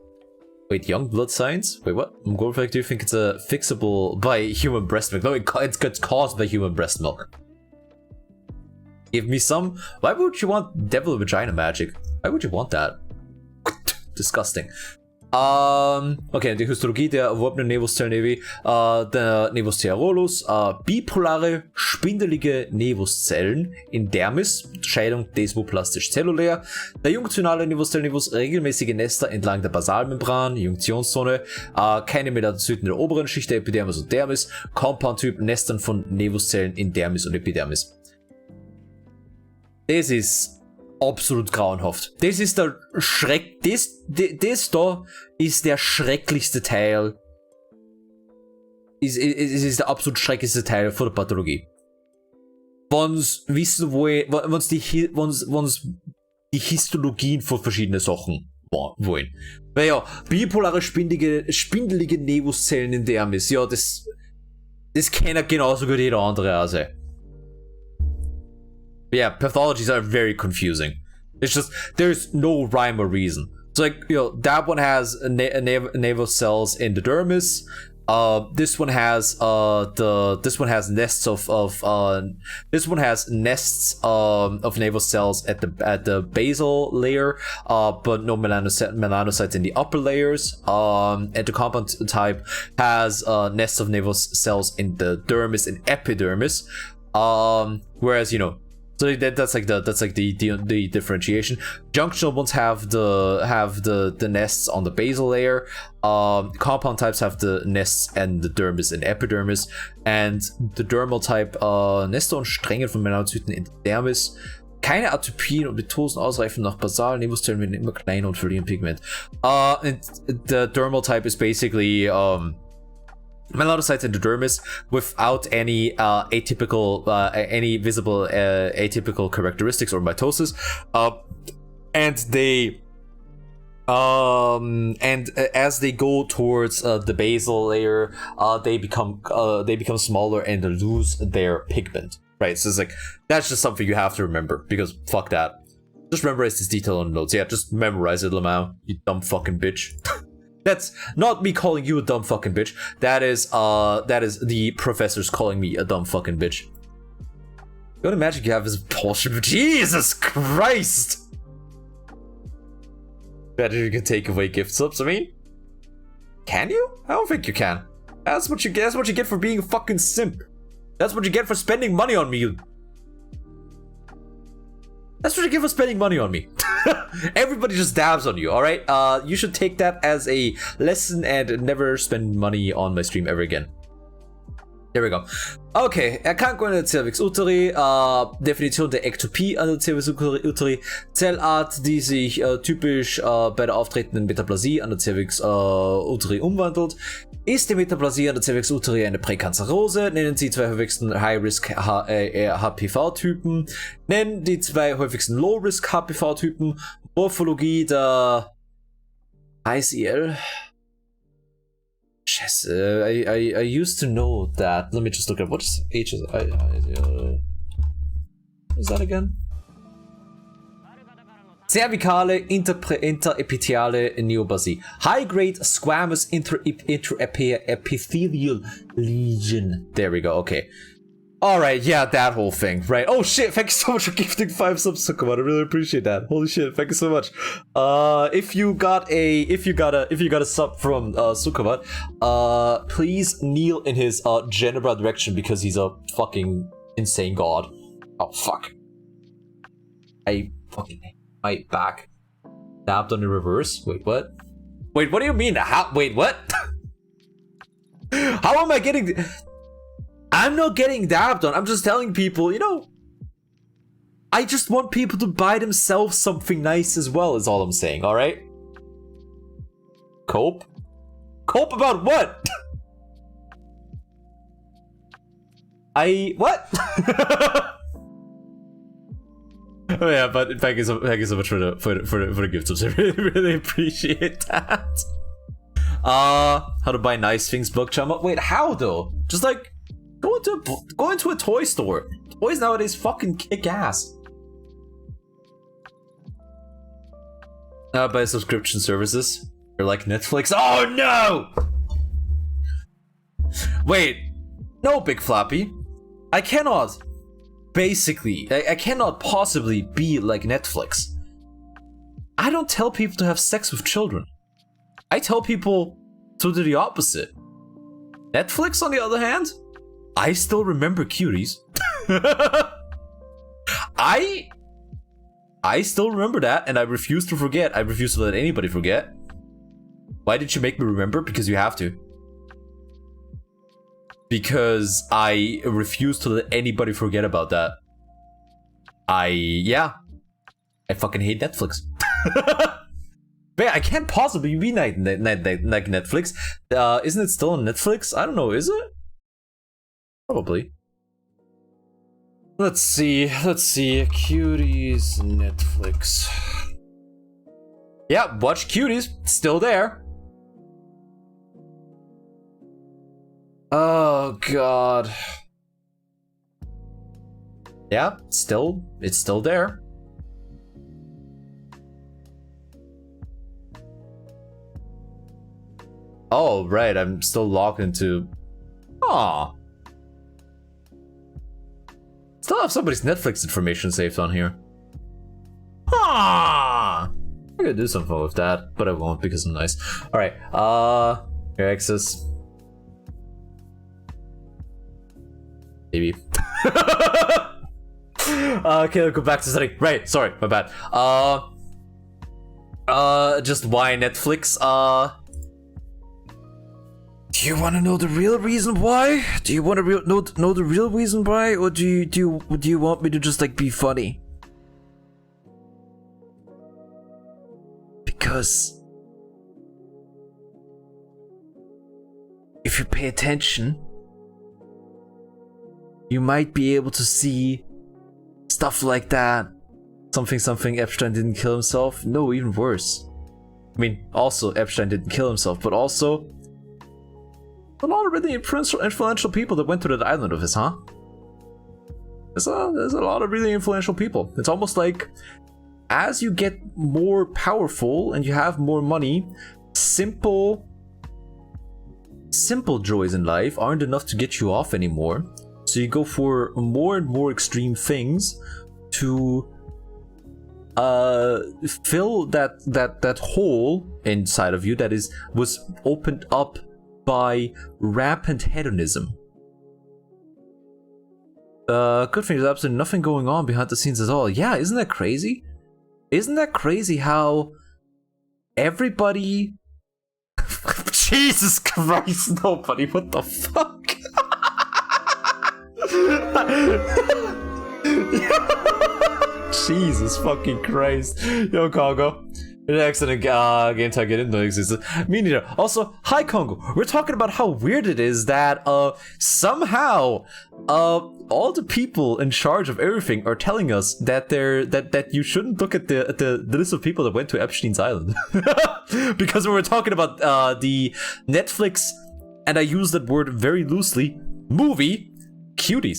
Wait, young blood signs? Wait, what? Mgorfek, do you think it's fixable by human breast milk? No, it gets caused by human breast milk. Give me some. Why would you want devil vagina magic? Why would you want that? Disgusting. Okay, die Histologie der erworbenen Nevuszellen-Nevi, der Nevus Cereolus, bipolare, spindelige Nevuszellen in Dermis, Scheidung desmoplastisch-zellulär, der junktionale Nevuszellen-Nevus, regelmäßige Nester entlang der Basalmembran, Junktionszone, keine Melanozyten in der oberen Schicht der Epidermis und Dermis, Compound-Typ, Nestern von Nevuszellen in Dermis und Epidermis. Das ist absolut grauenhaft. Das ist der das da ist der schrecklichste Teil. Es ist der absolut schrecklichste Teil von der Pathologie. Wenn's wissen wollen, wenn's die Histologien von verschiedenen Sachen wollen. Weil ja, bipolare spindelige Nevuszellen in Dermis, ja, das kennt genauso gut jeder andere also. Yeah, pathologies are very confusing. It's just, there's no rhyme or reason. So like, you know, that one has naval cells in the dermis. This one has nests of naval cells at the basal layer, but no melanocytes in the upper layers. And the compound type has nests of naval cells in the dermis and epidermis. Whereas, you know, so that's like the differentiation. Junctional ones have the nests on the basal layer. Compound types have the nests and the dermis and epidermis. And the dermal type Nester und Stränge von Melanozyten in der Dermis. Keine Atypien und Mitosen ausreifen nach basalen Nevuszellen werden immer kleiner und verlieren Pigment. And the dermal type is basically melanocytes in the dermis without any any visible atypical characteristics or mitosis, and they as they go towards the basal layer, they become smaller and lose their pigment. Right, so it's like that's just something you have to remember because fuck that. Just memorize this detail on the notes. Yeah, just memorize it, Lamau, you dumb fucking bitch. That's not me calling you a dumb fucking bitch. That is the professors calling me a dumb fucking bitch. The only magic you have is bullshit. Jesus Christ! Better you can take away gift subs. I mean, can you? I don't think you can. That's what you get. That's what you get for being a fucking simp. That's what you get for spending money on me. That's what you get for spending money on me. Everybody just dabs on you, alright? You should take that as a lesson and never spend money on my stream ever again. There we go. Okay, Erkrankungen der Cervix uteri, Definition der Ektopie an der Cervix uteri, Zellart, die sich typisch bei der auftretenden Metaplasie an der Cervix uteri umwandelt. Ist die Metaplasie an der Cervix uteri eine Präkanzerose? Nennen Sie 2 häufigsten High-Risk HPV-Typen. Nennen die 2 häufigsten Low-Risk HPV-Typen. Morphologie der ICL. Yes, I used to know that. Let me just look at what is H is. Is that again? Cervicale interepitheliale neoplasie. High-grade squamous intraepithelial lesion. There we go, okay. Alright, yeah, that whole thing, right. Oh shit, thank you so much for gifting 5 subs, Sukumat. I really appreciate that. Holy shit, thank you so much. If you got a sub from Sukumat, please kneel in his Genebra direction because he's a fucking insane god. Oh fuck. I fucking my back. Dabbed on the reverse. Wait, what? Wait, what do you mean? How? Wait, what? How am I getting? I'm not getting dabbed on. I'm just telling people, you know. I just want people to buy themselves something nice as well. Is all I'm saying. All right. Cope. Cope about what? What? Oh yeah, but thank you so much for the gift subs. I really appreciate that. How to buy nice things, book chama. Wait, how though? Just like go into a toy store. Toys nowadays fucking kick ass. Buy subscription services. You're like Netflix. Oh no! Wait, no, Big Flappy. I cannot. Basically, I cannot possibly be like Netflix. I don't tell people to have sex with children. I tell people to do the opposite. Netflix, on the other hand, I still remember cuties. I still remember that, and I refuse to forget. I refuse to let anybody forget. Why did you make me remember? Because you have to. Because I refuse to let anybody forget about that. I fucking hate Netflix. But I can't possibly be like Netflix. Isn't it still on Netflix? I don't know, is it? Probably. Let's see. Cuties, Netflix. Yeah, watch Cuties. Still there. Oh god. Yeah, it's still there. Oh, right, I'm still logged into... Aw. Still have somebody's Netflix information saved on here. Ah, I could do something with that, but I won't because I'm nice. Alright, your access. Maybe. Okay, I'll go back to setting. Right, sorry, my bad. Just why Netflix? Do you want to know the real reason why? Do you want to know the real reason why, or do you want me to just like be funny? Because if you pay attention, you might be able to see stuff like that. Something Epstein didn't kill himself. No, even worse. I mean, also Epstein didn't kill himself, but also a lot of really influential people that went to that island of his, huh? There's a lot of really influential people. It's almost like as you get more powerful and you have more money, simple joys in life aren't enough to get you off anymore. So you go for more and more extreme things to fill that hole inside of you that was opened up by rampant hedonism. Good thing there's absolutely nothing going on behind the scenes at all. Yeah, isn't that crazy? Isn't that crazy how everybody... Jesus Christ, nobody, what the fuck? Jesus fucking Christ. Yo, Congo. An accident game tag didn't know existed. Me neither. Also, hi Congo. We're talking about how weird it is that somehow all the people in charge of everything are telling us that that you shouldn't look at the list of people that went to Epstein's Island. Because we were talking about the Netflix and I use that word very loosely, movie, cuties.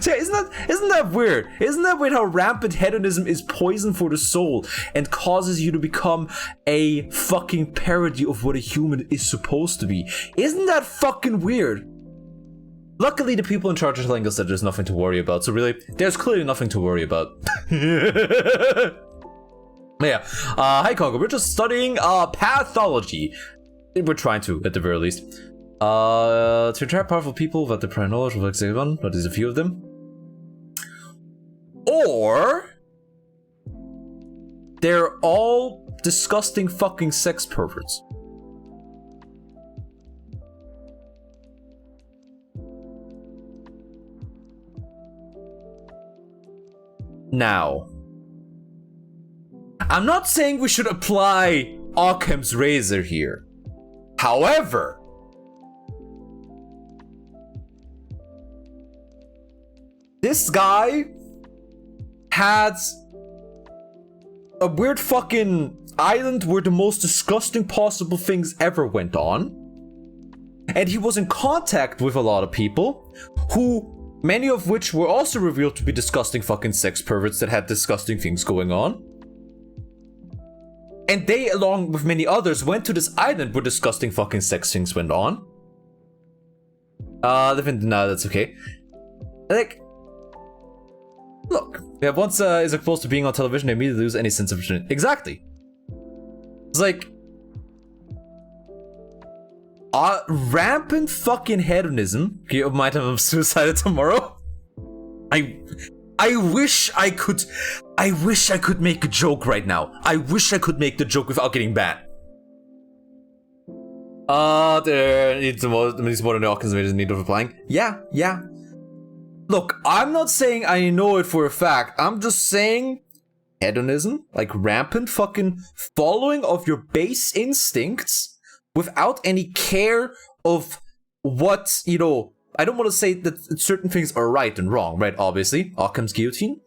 So yeah, isn't that weird? Isn't that weird how rampant hedonism is poison for the soul and causes you to become a fucking parody of what a human is supposed to be? Isn't that fucking weird? Luckily, the people in charge are telling us that there's nothing to worry about, so really, there's clearly nothing to worry about. Yeah. Hi, Congo. We're just studying pathology. We're trying to, at the very least. To attract powerful people without the prior knowledge of Hexagon, but there's a few of them. Or they're all disgusting fucking sex perverts. Now, I'm not saying we should apply Occam's razor here. However, this guy had a weird fucking island where the most disgusting possible things ever went on. And he was in contact with a lot of people who, many of which were also revealed to be disgusting fucking sex perverts that had disgusting things going on. And they, along with many others, went to this island where disgusting fucking sex things went on. No, that's okay. Like, look, yeah, once is exposed to being on television, they immediately lose any sense of opportunity. Exactly. It's like rampant fucking hedonism. You might have suicided tomorrow. I wish I could make a joke right now. I wish I could make the joke without getting banned. There needs more than the Occam's razor need of applying. Yeah. Look, I'm not saying I know it for a fact. I'm just saying hedonism, like rampant fucking following of your base instincts without any care of what, you know, I don't want to say that certain things are right and wrong, right? Obviously, Occam's guillotine.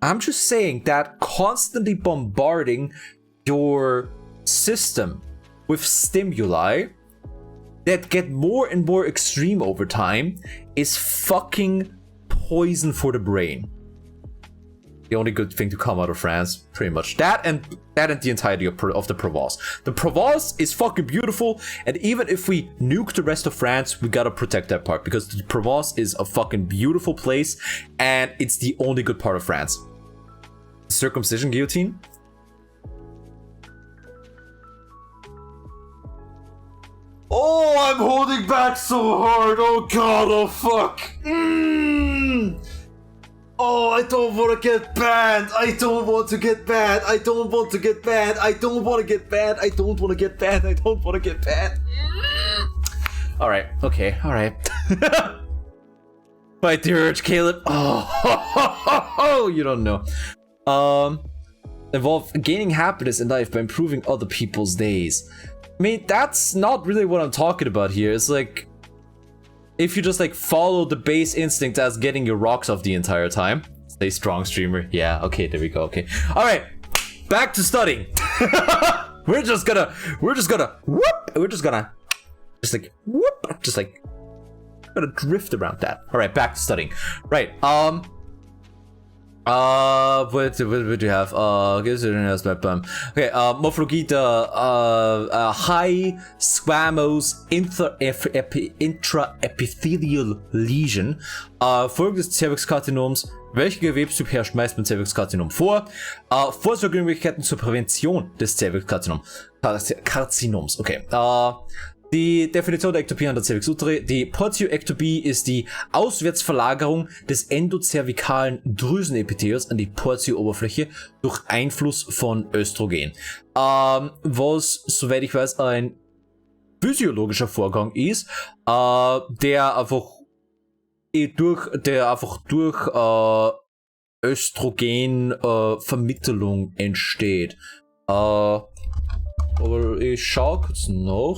I'm just saying that constantly bombarding your system with stimuli that get more and more extreme over time is fucking poison for the brain. The only good thing to come out of France, pretty much. That and the entirety of the Provence. The Provence is fucking beautiful, and even if we nuke the rest of France, we gotta protect that part, because the Provence is a fucking beautiful place, and it's the only good part of France. Circumcision guillotine? Oh, I'm holding back so hard. Oh god, oh fuck. Oh, I don't want to get banned. I don't want to get banned. I don't want to get banned. I don't want to get banned. I don't want to get banned. I don't want to get banned. Alright, okay, alright. Fight the urge, Caleb. Oh, you don't know. Involve gaining happiness in life by improving other people's days. I mean, that's not really what I'm talking about here. It's like, if you just like follow the base instinct as getting your rocks off the entire time. Stay strong, streamer. Yeah, okay, there we go, okay. Alright, back to studying. We're just gonna whoop! We're just gonna whoop! Just like, gonna drift around that. Alright, back to studying. Right, what do you have? Okay, morphology, high squamous intraepithelial lesion. Folge des Zervixkarzinoms. Welche Gewebstyp herrscht meist beim Zervixkarzinom vor? Vorsorgemöglichkeiten zur Prävention des Zervixkarzinoms. Okay. Die Definition der Ektopie an der Cervix uteri. Die Portioektopie ist die Auswärtsverlagerung des endozervikalen Drüsenepithels an die Portio-Oberfläche durch Einfluss von Östrogen. Was, soweit ich weiß, ein physiologischer Vorgang ist, der einfach durch Östrogenvermittlung entsteht. Aber ich schau kurz nach.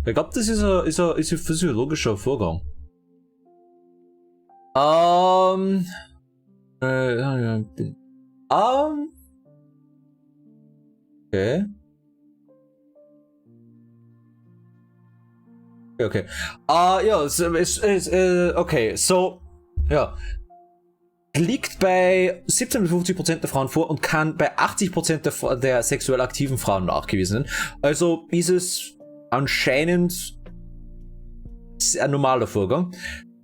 Ich glaube, das ist ein physiologischer Vorgang. Okay. Okay. Ja, okay, so, ja. Liegt bei 17-50% der Frauen vor und kann bei 80% der sexuell aktiven Frauen nachgewiesen werden. Also ist es anscheinend ein normaler Vorgang.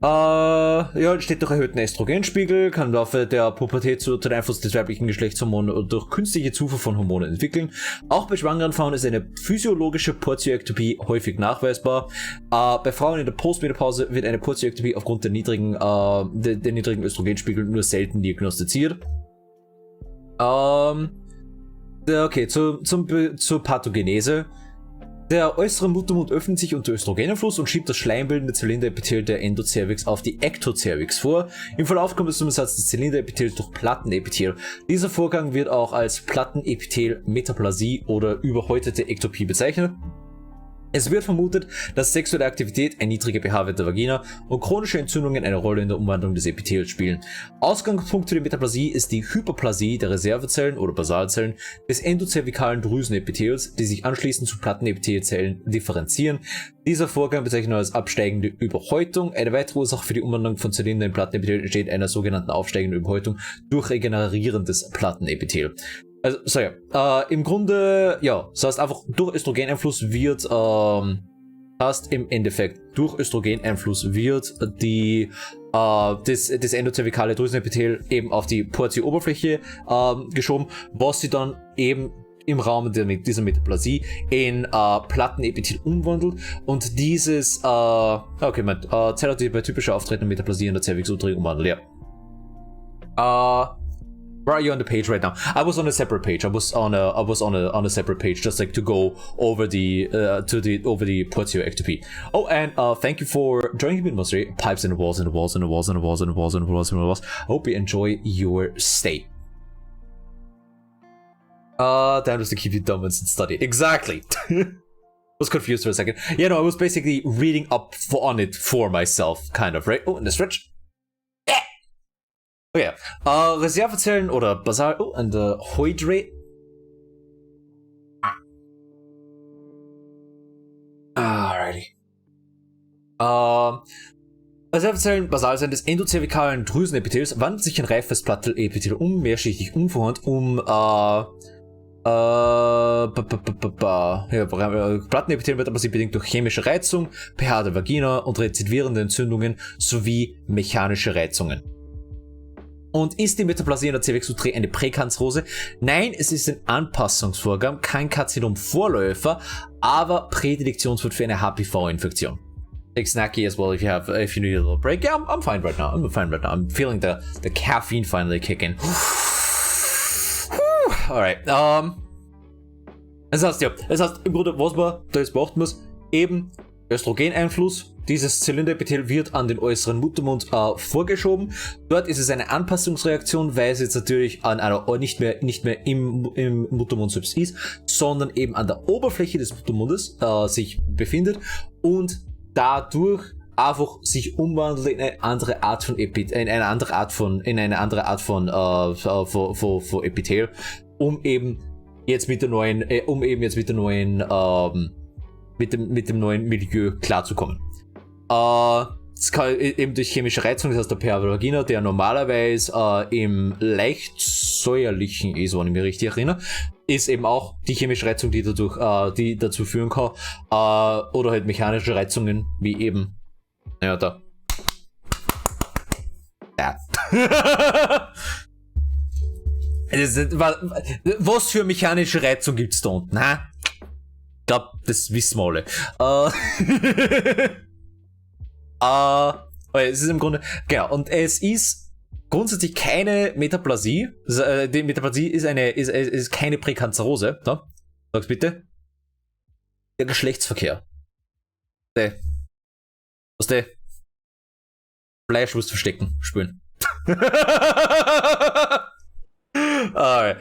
Ja, steht durch erhöhten Östrogenspiegel, kann im Laufe der Pubertät zu den Einfluss des weiblichen Geschlechtshormonen oder durch künstliche Zufuhr von Hormonen entwickeln. Auch bei schwangeren Frauen ist eine physiologische Portioektopie häufig nachweisbar. Bei Frauen in der Postmenopause wird eine Portioektopie aufgrund der niedrigen Östrogenspiegel nur selten diagnostiziert. Okay, zur Pathogenese. Der äußere Muttermund öffnet sich unter Östrogeneinfluss und schiebt das schleimbildende Zylinderepithel der Endocervix auf die Ektocervix vor. Im Verlauf kommt es zum Ersatz des Zylinderepithels durch Plattenepithel. Dieser Vorgang wird auch als Plattenepithel-Metaplasie oder überhäutete Ektopie bezeichnet. Es wird vermutet, dass sexuelle Aktivität, ein niedriger pH-Wert der Vagina und chronische Entzündungen eine Rolle in der Umwandlung des Epithels spielen. Ausgangspunkt für die Metaplasie ist die Hyperplasie der Reservezellen oder Basalzellen des endozervikalen Drüsenepithels, die sich anschließend zu Plattenepithelzellen differenzieren. Dieser Vorgang bezeichnet man als absteigende Überhäutung. Eine weitere Ursache für die Umwandlung von Zylinder in Plattenepithel entsteht einer sogenannten aufsteigenden Überhäutung durch regenerierendes Plattenepithel. Also, so ja, im Grunde, ja, das heißt einfach, durch Östrogeneinfluss wird, im Endeffekt, durch Östrogeneinfluss wird das endozervikale Drüsenepithel eben auf die Portio-Oberfläche geschoben, was sie dann eben im Rahmen dieser Metaplasie in Plattenepithel umwandelt und dieses, okay, Zelle, bei typischer auftretender Metaplasie in der Cervix-Uterine umwandelt, ja. Where are you on the page right now? I was on a separate page. I was on a separate page, just like to go over the portioectopy. Oh, and thank you for joining me, Mostly Pipes in the walls and the walls and the walls and the walls and the walls and the walls and the walls. Hope you enjoy your stay. That was to keep you dumb and study. Exactly. Was confused for a second. Yeah, no, I was basically reading up on it for myself, kind of, right? Oh, and the stretch. Oh ja, Reservezellen oder Basal... Oh, and the Hydrate... Alrighty. Reservezellen, Basalzellen des endozervikalen Drüsenepithels wandelt sich ein reifes Plattenepithel mehrschichtig umformt, Plattenepithel wird aber bedingt durch chemische Reizung, pH der Vagina und rezidivierende Entzündungen sowie mechanische Reizungen. Und ist die Metaplasie in der Cervix-Uterine eine Präkanzerose? Nein, es ist ein Anpassungsvorgang, kein Karzinom-Vorläufer, aber Prädilektionswert für eine HPV-Infektion. Take snacky as well if you need a little break. Yeah, I'm fine right now. I'm feeling the caffeine finally kicking. Alright. Das heißt im Grunde, was man da jetzt beachten muss, eben Östrogeneinfluss. Dieses Zylinderepithel wird an den äußeren Muttermund vorgeschoben. Dort ist es eine Anpassungsreaktion, weil es jetzt natürlich an einer nicht mehr im Muttermund selbst ist, sondern eben an der Oberfläche des Muttermundes sich befindet und dadurch einfach sich umwandelt in eine andere Art von Epithel, um eben jetzt mit dem neuen Milieu klarzukommen. Es kann eben durch chemische Reizung, das heißt der pH der Vagina, der normalerweise im leicht säuerlichen ist, wenn ich mich richtig erinnere, ist eben auch die chemische Reizung, die dazu führen kann, oder halt mechanische Reizungen, wie eben, ja, da. Ja. Was für mechanische Reizung gibt's da unten, ha? Ich glaube, das wissen wir alle. Es ist im Grunde, genau, und es ist grundsätzlich keine Metaplasie. Die Metaplasie ist keine Präkanzerose. Da, sag's bitte. Der Geschlechtsverkehr. Was der Fleisch musst verstecken, spüren. Alright.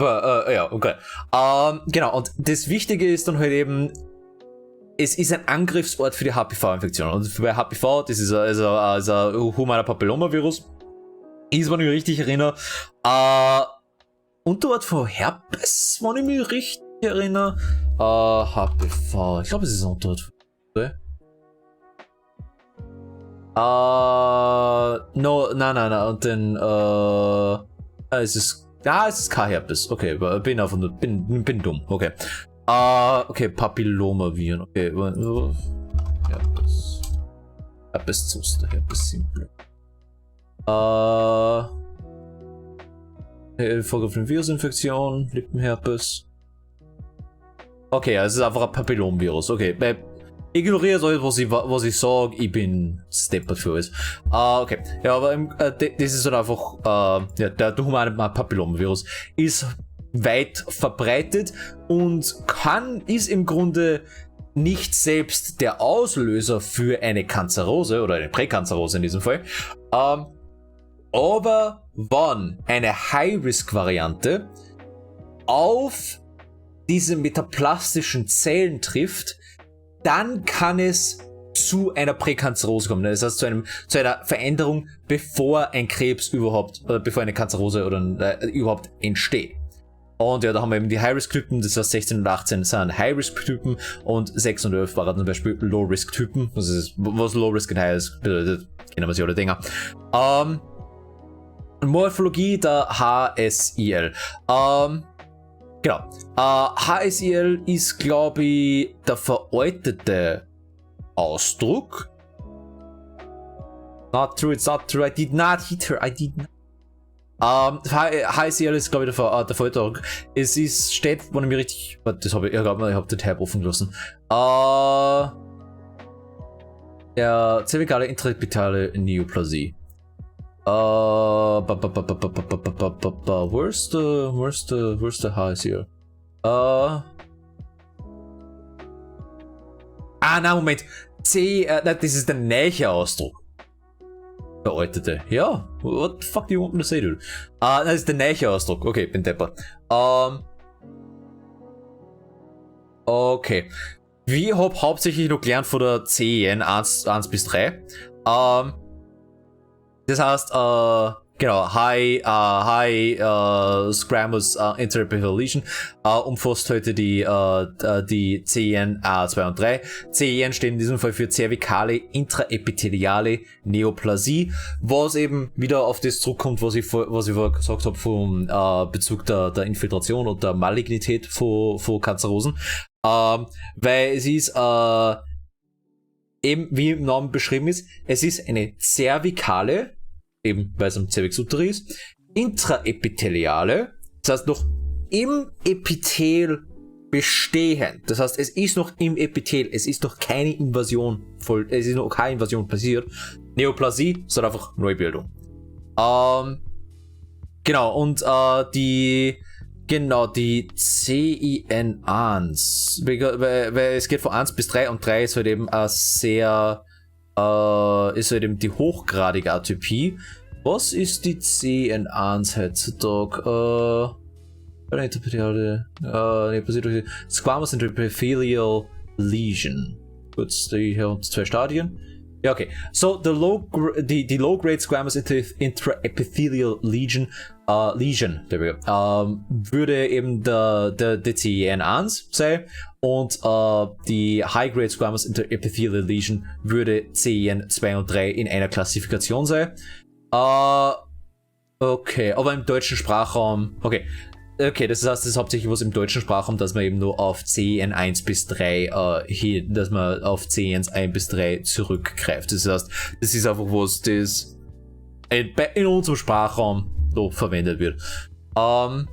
Ja, okay. Genau, und das Wichtige ist dann halt eben, es ist ein Angriffsort für die HPV-Infektion. Und bei HPV, das ist ein humaner Papillomavirus, ist, wenn ich mich richtig erinnere, Unterart von Herpes, wenn ich mich richtig erinnere. HPV, ich glaube, es ist ein Unterart von Herpes. Nein, und dann, es ist kein Herpes, okay, bin dumm, okay. Okay, Papillomaviren, okay, Herpes Zoster, Herpes Simple. Vorgriffene Virusinfektion, Lippenherpes. Okay, es ist einfach ein Papillomvirus, okay. Ignoriert euch, was ich sage, ich bin steppert für alles. Okay, ja, aber das ist halt einfach, der humane Papillomvirus ist weit verbreitet und ist im Grunde nicht selbst der Auslöser für eine Kanzerose oder eine Präkanzerose in diesem Fall. Aber wenn eine High-Risk-Variante auf diese metaplastischen Zellen trifft, dann kann es zu einer Präkanzerose kommen. Das heißt, zu einer Veränderung, bevor ein Krebs bevor eine Kanzerose überhaupt entsteht. Und ja, da haben wir eben die High-Risk-Typen, das heißt 16 und 18 sind High-Risk-Typen und 6 und 11 waren zum Beispiel Low-Risk-Typen. Was Low-Risk und High-Risk bedeutet, kennen wir sie alle Dinger. Morphologie der HSIL. Genau. HSIL ist, glaube ich, der veraltete Ausdruck. Not true, it's not true. I did not hit her. I did not. HSIL ist, glaube ich, der veraltete Ausdruck. Steht, wenn ich mir richtig. Das habe ich den Tab offen gelassen. Der zervikale intraepithale Neoplasie. Where's the highs here? Moment. Das ist der nächste Ausdruck. Veraltete. Ja. What the fuck do you want me to say, dude? Das ist der nächste Ausdruck. Okay, bin depper. Okay. Wir haben hauptsächlich noch gelernt von der CEN 1 bis 3. Das heißt, genau, High Squamous Intraepithelial Lesion umfasst heute die CEN 2 und 3. CEN steht in diesem Fall für zervikale intraepitheliale Neoplasie, was eben wieder auf das zurückkommt, was ich vorher gesagt habe vom Bezug der Infiltration und der Malignität von Kanzerosen. Weil es ist eben, wie im Namen beschrieben ist, es ist eine zervikale, eben weil es am Cervix uteri ist, intraepitheliale, das heißt noch im Epithel bestehend. Das heißt, es ist noch im Epithel, es ist noch keine Invasion passiert. Neoplasie ist halt einfach Neubildung. Genau, und die CIN1, weil es geht von 1 bis 3 und 3 ist halt eben ist halt eben die hochgradige Atypie. Was ist die CIN1 heutzutage? Squamous Intraepithelial Lesion. Gut, die haben 2 Stadien. Ja, okay. So, die Low-Grade Squamous Intraepithelial Lesion, würde eben der CIN1 sein und die High-Grade Squamous Intraepithelial Lesion würde CIN2 und 3 in einer Klassifikation sein. Okay, aber im deutschen Sprachraum, okay, das heißt, das ist hauptsächlich was im deutschen Sprachraum, dass man eben nur auf CN 1 bis 3 dass man auf CN 1 bis 3 zurückgreift. Das heißt, das ist einfach was, das in unserem Sprachraum so verwendet wird. Das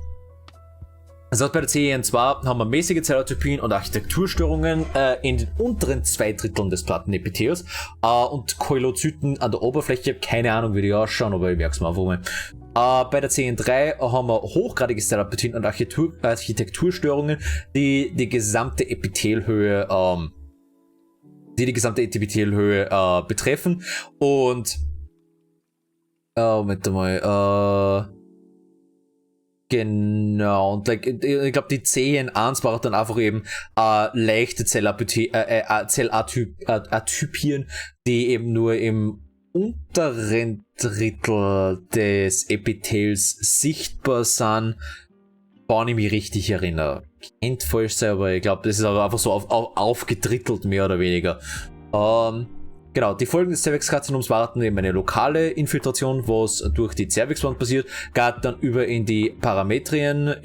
heißt, bei der CEN2 haben wir mäßige Zellatypien und Architekturstörungen in den unteren 2 Dritteln des Plattenepithels und Koilozyten an der Oberfläche. Keine Ahnung, wie die ausschauen, aber ich merke es mal einfach mal. Bei der CN3 haben wir hochgradige Zellatypien und Architekturstörungen, die die gesamte Epithelhöhe betreffen. Und Moment mal, genau, und ich glaube, die CN1 braucht dann einfach eben leichte Zellatypien, die eben nur im unteren Drittel des Epithels sichtbar sind. wenn ich mich richtig erinnere. Kennt falsch sein, aber ich glaube, das ist aber einfach so aufgedrittelt, mehr oder weniger. Genau, die Folgen des Cervix-Karzinoms waren eben eine lokale Infiltration, was durch die Cervixwand passiert, geht dann über in die Parametrien,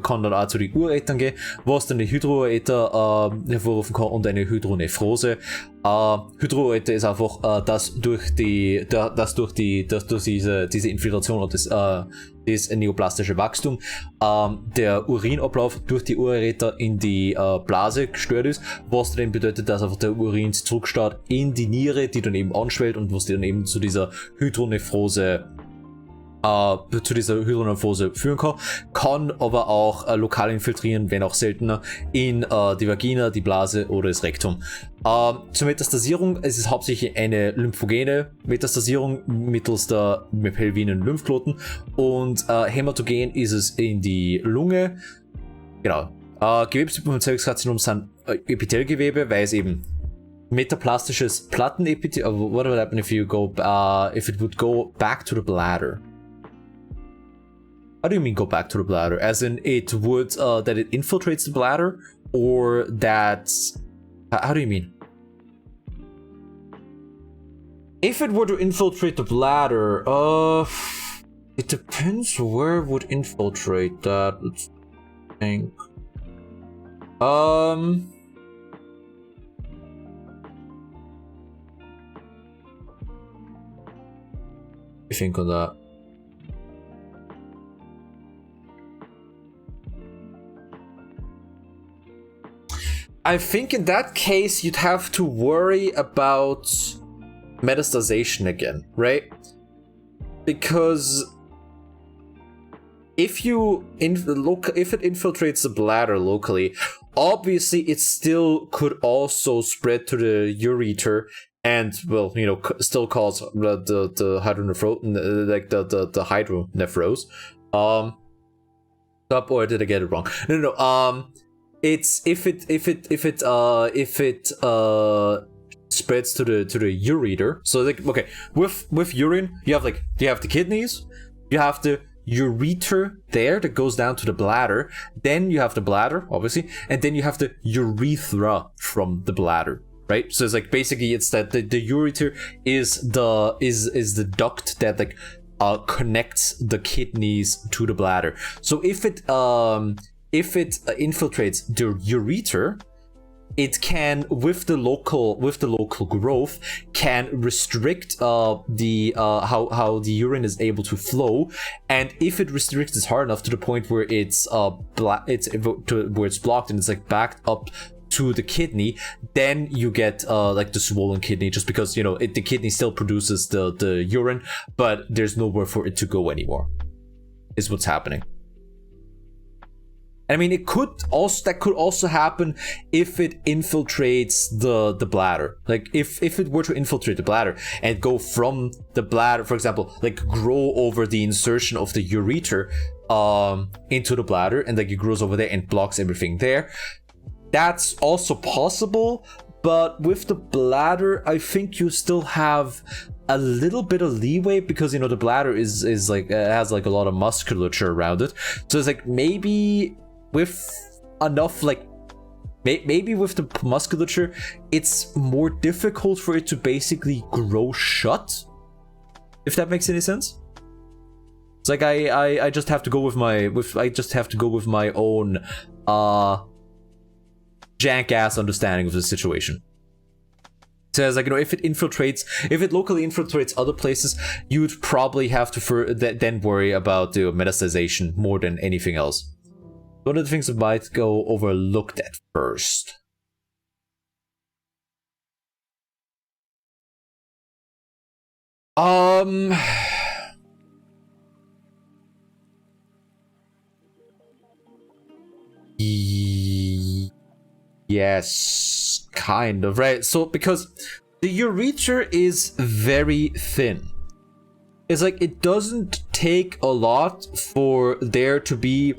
kann dann auch zu den Uretern gehen, was dann die Hydroureter hervorrufen kann und eine Hydronephrose. Hydroureter ist einfach, dass durch diese Infiltration und das neoplastische Wachstum der Urinablauf durch die Ureter in die Blase gestört ist, was dann bedeutet, dass einfach der Urin zurückstaut in die Niere, die dann eben anschwellt und was dann eben zu dieser Hydronephrose führen kann aber auch lokal infiltrieren, wenn auch seltener, in die Vagina, die Blase oder das Rektum. Zur Metastasierung, es ist hauptsächlich eine lymphogene Metastasierung mittels der pelvinen Lymphknoten und hämatogen ist es in die Lunge. Genau. Gewebstypen von Cervixkarzinom sind Epithelgewebe, weil es eben metaplastisches Plattenepithel. What would happen if it would go back to the bladder? How do you mean go back to the bladder? As in it would, that it infiltrates the bladder? Or that... How do you mean? If it were to infiltrate the bladder, it depends where it would infiltrate that. Let's think. You think on that? I think in that case you'd have to worry about metastasization again, right? Because if it infiltrates the bladder locally, obviously it still could also spread to the ureter and, well, you know, still cause the hydronephrose, like the hydronephrose. Or did I get it wrong? No. It's if it spreads to the ureter. So like, okay, with urine, you have the kidneys, you have the ureter there that goes down to the bladder, then you have the bladder, obviously, and then you have the urethra from the bladder, right? So it's like basically it's that the ureter is the duct that like connects the kidneys to the bladder. So if it infiltrates the ureter, it can, with the local growth, can restrict how the urine is able to flow, and if it restricts it hard enough to the point where it's blocked and it's like backed up to the kidney, then you get like the swollen kidney, just because, you know, the kidney still produces the urine, but there's nowhere for it to go anymore, is what's happening. I mean, that could also happen if it infiltrates the bladder. Like if it were to infiltrate the bladder and go from the bladder, for example, like grow over the insertion of the ureter into the bladder, and like it grows over there and blocks everything there. That's also possible, but with the bladder, I think you still have a little bit of leeway, because, you know, the bladder is like has like a lot of musculature around it. So it's like maybe with enough, like maybe with the musculature, it's more difficult for it to basically grow shut, if that makes any sense. It's like I just have to go with my own jank ass understanding of the situation. So it's like, you know, if it locally infiltrates other places, you'd probably have to then worry about the metastasization more than anything else. One of the things that might go overlooked at first. Yes, kind of, right? So because the ureter is very thin, it's like it doesn't take a lot for there to be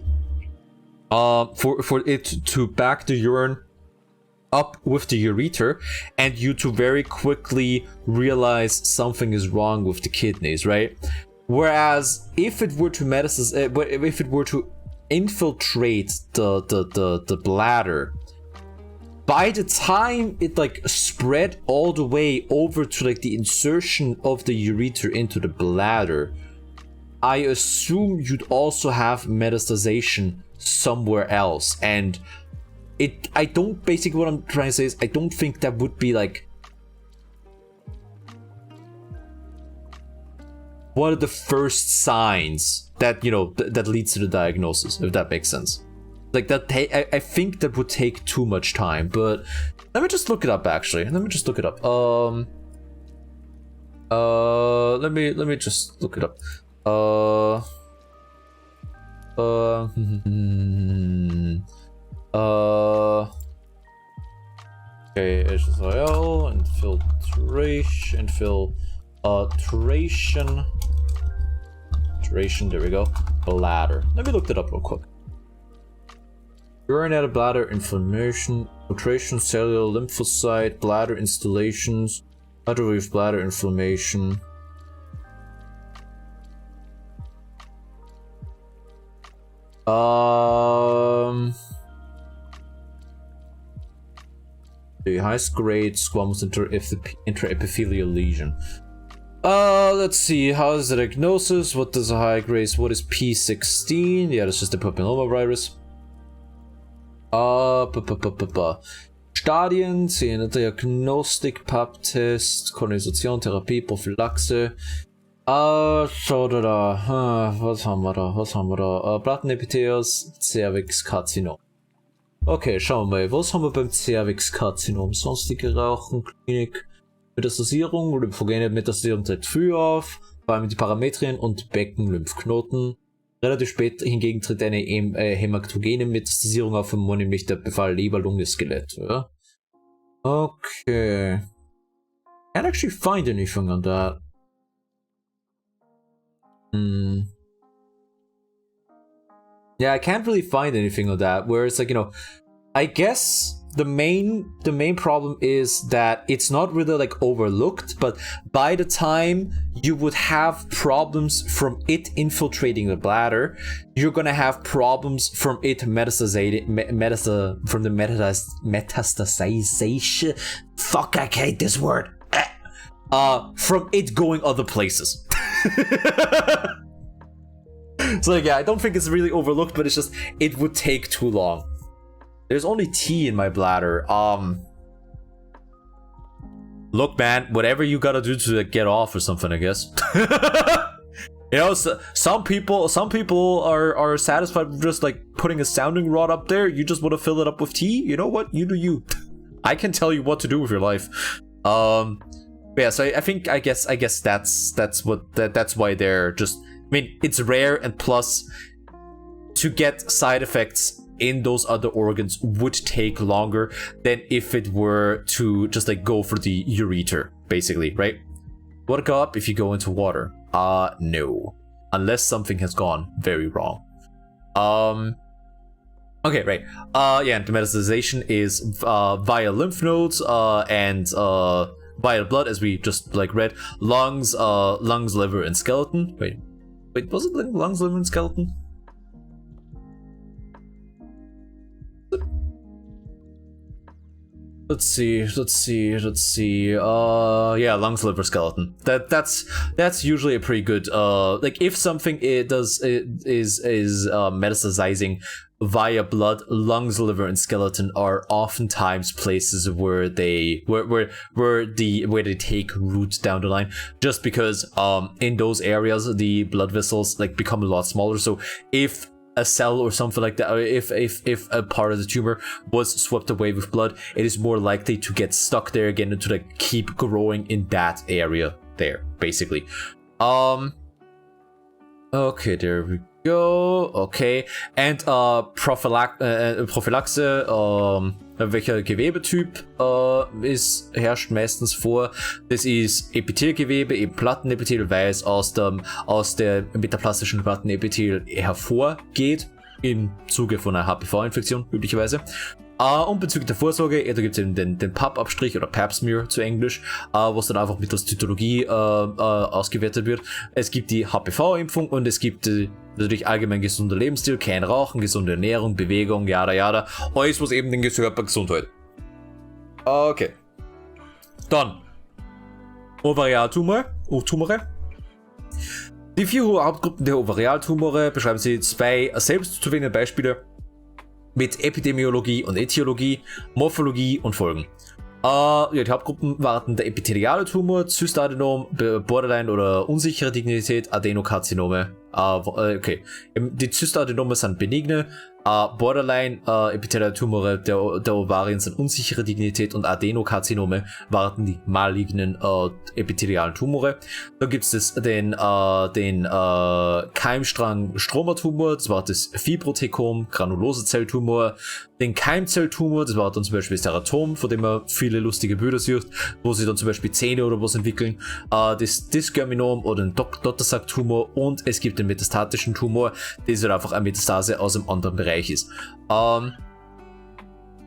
for it to back the urine up with the ureter, and you to very quickly realize something is wrong with the kidneys, right? Whereas if it were to infiltrate the bladder, by the time it like spread all the way over to like the insertion of the ureter into the bladder, I assume you'd also have metastasization somewhere else. And I don't, basically what I'm trying to say is I don't think that would be like one of the first signs that, you know, that leads to the diagnosis, if that makes sense. Like that, I think that would take too much time, but let me just look it up actually. Let me just look it up. Let me just look it up. Okay, HSIL, infiltration, there we go. Bladder. Let me look that up real quick. Urinary bladder inflammation, filtration, cellular lymphocyte, bladder installations, microwave bladder inflammation. The highest grade squamous intraepithelial lesion. Let's see, how is the diagnosis? What does a high grade? What is P16? Yeah, that's just the papilloma virus. Stadien, Szene, Diagnostik, Pap-Test, Kolonisation, Therapie, Prophylaxe. Schau da. Was haben wir da? Plattenepithelios, Cervixkarzinom. Okay, schauen wir mal. Was haben wir beim Cervixkarzinom? Sonstige Rauchen, Klinik, Metastasierung, lymphogene Metastasierung tritt früh auf, vor allem die Parametrien und Beckenlymphknoten. Relativ spät hingegen tritt eine hämatogene Metastasierung auf, nämlich der Befall Leber, Lunge, Skelett. Ja? Okay. Can't actually find anything on that. Yeah, I can't really find anything on that. Where it's like, you know, I guess the main problem is that it's not really like overlooked, but by the time you would have problems from it infiltrating the bladder, you're gonna have problems from it metastasization. Fuck, I hate this word. From it going other places. So yeah, I don't think it's really overlooked, but it's just it would take too long. There's only tea in my bladder. Look, man, whatever you gotta do to get off or something, I guess. You know, some people are satisfied with just like putting a sounding rod up there. You just want to fill it up with tea. You know what? You do you. I can tell you what to do with your life. Yeah, so I guess that's why they're just. I mean, it's rare, and plus, to get side effects in those other organs would take longer than if it were to just like go for the ureter, basically, right? Would go up if you go into water? No, unless something has gone very wrong. Okay, right. Yeah, and the metastasization is via lymph nodes and via blood, as we just like read, lungs, liver, and skeleton. Wait, was it lungs, liver, and skeleton? Let's see. Yeah, lungs, liver, skeleton. That's usually a pretty good. Like if something is metastasizing via blood, lungs, liver, and skeleton are oftentimes places where they take root down the line. Just because in those areas the blood vessels like become a lot smaller. So if a cell or something like that, or if a part of the tumor was swept away with blood, it is more likely to get stuck there again and to like keep growing in that area there, basically. Okay, there we go. Okay, and Prophylaxe, welcher Gewebetyp herrscht meistens vor. Das ist Epithelgewebe, eben Plattenepithel, weil es aus der metaplastischen Plattenepithel hervorgeht im Zuge von einer HPV-Infektion üblicherweise. Und bezüglich der Vorsorge, da gibt es eben den PAP-Abstrich oder Pap Smear zu Englisch, was dann einfach mittels Zytologie ausgewertet wird. Es gibt die HPV-Impfung und es gibt natürlich allgemein gesunder Lebensstil, kein Rauchen, gesunde Ernährung, Bewegung, yada yada. Alles, was eben den Körper gesund hält. Okay. Dann Ovarialtumore. Die 4 Hauptgruppen der Ovarialtumore beschreiben sie 2 selbst zu erwähnende Beispiele mit Epidemiologie und Ätiologie, Morphologie und Folgen. Ja, die Hauptgruppen waren der epitheliale Tumor, Zystadenom, Borderline oder unsichere Dignität, Adenokarzinome. Okay, die Zystadenome sind benigne, Borderline, epitheliale Tumore der Ovarien sind unsichere Dignität und Adenokarzinome waren die malignen epithelialen Tumore. Dann gibt es den Keimstrang-Stromatumor, das war das Fibrothekom, Granulosezelltumor, den Keimzelltumor, das war dann zum Beispiel das Teratom, von dem man viele lustige Bilder sieht, wo sie dann zum Beispiel Zähne oder was entwickeln, das Dysgerminom oder den Dottersack-Tumor und es gibt den metastatischen Tumor, das halt einfach eine Metastase aus einem anderen Bereich ist.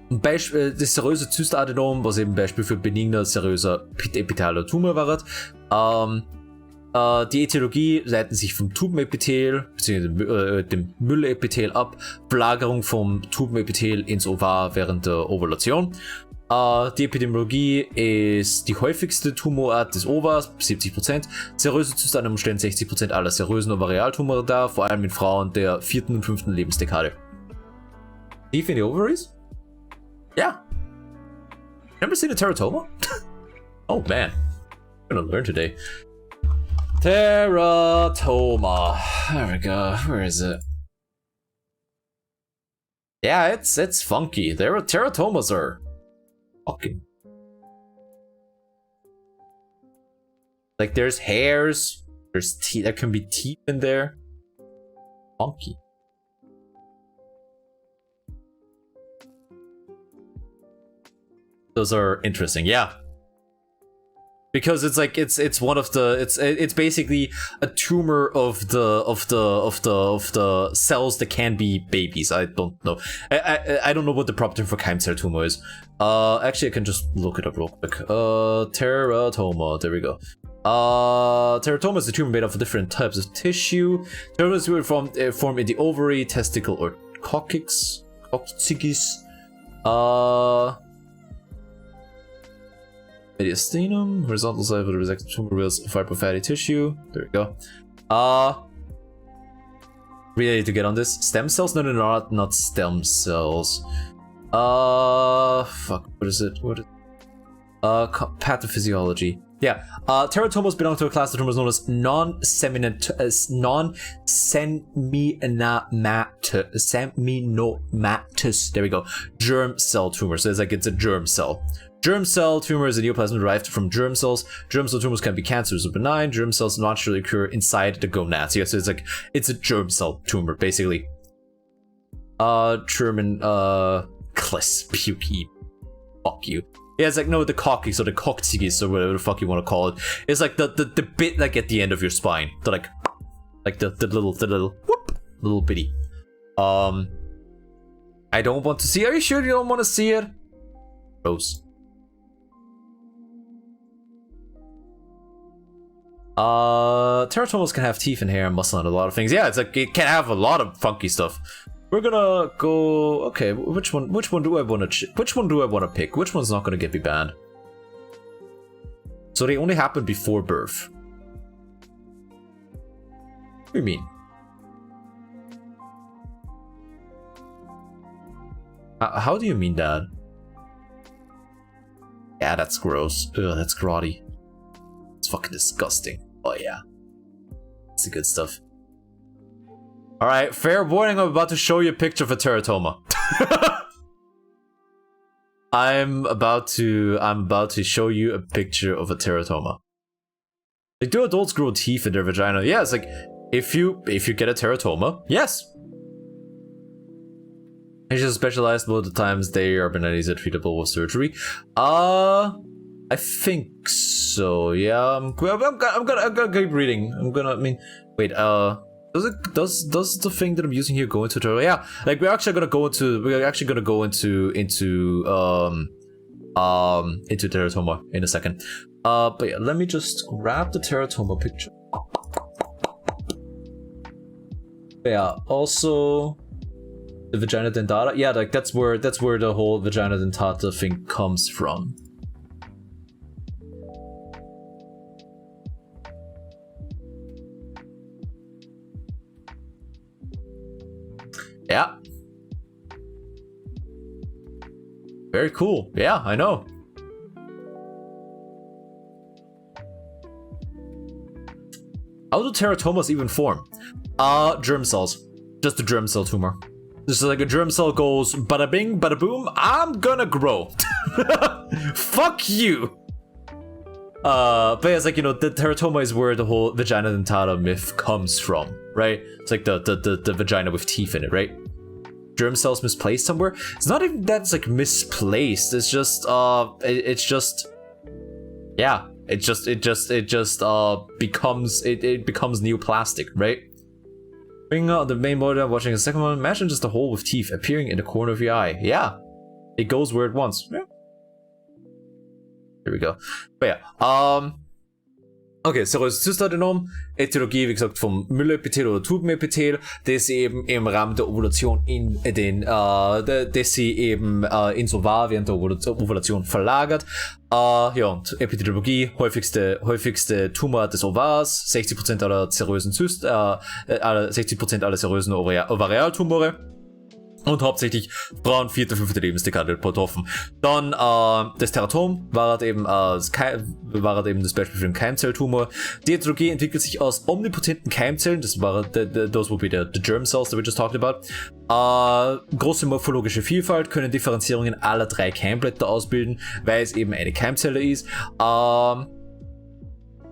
Beispiel, das seröse Zystadenom, was eben Beispiel für benigner seröser epithelialer Tumor war. Die Ätiologie leiten sich vom Tubenepithel bzw. Dem Müllepithel ab, Verlagerung vom Tubenepithel ins Ovar während der Ovulation. Die Epidemiologie ist die häufigste Tumorart des Ovars, 70%. Seröse Zystadenom stellen 60% aller serösen Ovarialtumore dar, vor allem in Frauen der 4. und 5. Lebensdekade. Tief in the ovaries? Yeah. Never seen a teratoma? Oh man, I'm gonna learn today. Teratoma. There we go. Where is it? Yeah, it's funky. There are teratomas are fucking. Like there's hairs, there's teeth. There can be teeth in there. Funky. Those are interesting. Yeah. Because it's like it's one of the it's basically a tumor of the cells that can be babies. I don't know. I don't know what the proper term for Keimzell tumor is. Actually I can just look it up real quick. Teratoma. There we go. Teratoma is a tumor made up of different types of tissue. Teratomas will form in the ovary, testicle, or coccyx. Mediastinum, horizontal side of the resected tumor reveals fibrofatty tissue. There we go. Really need to get on this. Stem cells? No, not stem cells. Fuck, what is it? Pathophysiology. Yeah, teratomas belong to a class of tumors known as seminomatous. There we go. Germ cell tumor. So it's a germ cell. Germ cell tumor is a neoplasm derived from germ cells. Germ cell tumors can be cancerous or benign. Germ cells naturally occur inside the gonads. Yeah, so it's a germ cell tumor, basically. German, Klespukey. Fuck you. Yeah, it's like, no, the coccyx or the coccyx or whatever the fuck you want to call it. It's like the bit like at the end of your spine. The like the little whoop, little bitty. I don't want to see. Are you sure you don't want to see it? Gross. Teratomas can have teeth and hair and muscle and a lot of things. Yeah, it's like it can have a lot of funky stuff. We're gonna go. Okay, which one do I want to? Which one do I want to pick? Which one's not gonna get me banned? So they only happen before birth. What do you mean? How do you mean that? Yeah, that's gross. Ugh, that's grotty. It's fucking disgusting. Oh yeah, it's the good stuff. All right, fair warning. I'm about to show you a picture of a teratoma. I'm about to show you a picture of a teratoma. Like, do adults grow teeth in their vagina? Yeah, it's like if you get a teratoma, yes. It's just specialized. Most of the times they are benign, treatable with surgery. I think so. Yeah, I'm gonna keep reading. Wait. does the thing that I'm using here go into terror? Yeah, like we're actually gonna go into Teratoma in a second. But yeah, let me just grab the Teratoma picture. But yeah, also the vagina dentata. Yeah, like that's where the whole vagina dentata thing comes from. Yeah. Very cool. Yeah, I know. How do teratomas even form? Germ cells. Just a germ cell tumor. Just like a germ cell goes bada bing, bada boom, I'm gonna grow. Fuck you. But yeah, it's like, you know, the teratoma is where the whole vagina dentata myth comes from, right? It's like the vagina with teeth in it, right? Germ cells misplaced somewhere. It's not even that it's like misplaced. It's just it becomes neoplastic, right? Bring out the main monitor, watching the second one. Imagine just a hole with teeth appearing in the corner of your eye. Yeah, it goes where it wants. Yeah. Here we go. But ja, okay, seröses Zystadenom, Ätiologie, wie gesagt, vom Müllepithel oder Tubenepithel, das eben im Rahmen der Ovulation in den, das sie eben ins Ovar während der Ovulation verlagert. Ja, und Epidemiologie, häufigste Tumor des Ovars, 60% aller serösen 60% aller serösen Ovarialtumore. Und hauptsächlich Frauen 4. 5. Lebensdekade betroffen. Dann das Teratom war halt eben das Beispiel für den Keimzelltumor. Die Ätiologie entwickelt sich aus omnipotenten Keimzellen, das war those will be the germ cells that we just talked about. Große morphologische Vielfalt, können Differenzierungen aller 3 Keimblätter ausbilden, weil es eben eine Keimzelle ist.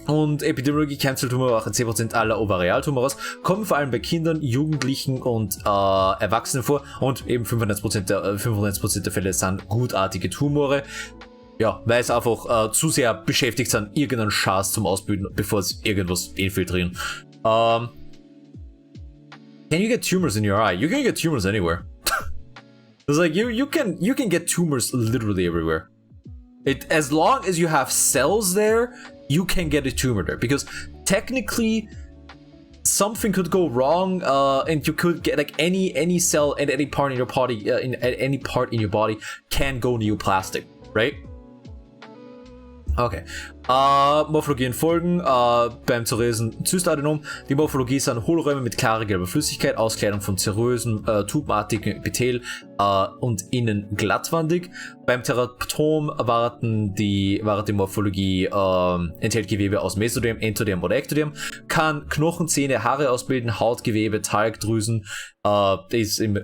Und Epidemiologie, Keimzelltumor machen 10% aller Ovarialtumors, kommen vor allem bei Kindern, Jugendlichen und Erwachsenen vor und eben 95% der Fälle sind gutartige Tumore. Ja, weil es einfach zu sehr beschäftigt sind, irgendeinen Schaß zum Ausbilden, bevor sie irgendwas infiltrieren. Can you get tumors in your eye? You can get tumors anywhere. It's like you can get tumors literally everywhere. As long as you have cells there, you can get a tumor there, because technically something could go wrong, and you could get like any cell at any part in your body, any part in your body can go neoplastic, right? Okay. Morphologien folgen beim zerösen Zystadenom. Die Morphologie sind Hohlräume mit klarer gelber Flüssigkeit, Auskleidung von zerösen, tubenartigen Epithel und innen glattwandig. Beim Teratom war die Morphologie enthält Gewebe aus Mesoderm, Endoderm oder Ektoderm, kann Knochen, Zähne, Haare ausbilden, Hautgewebe, Talgdrüsen, ist im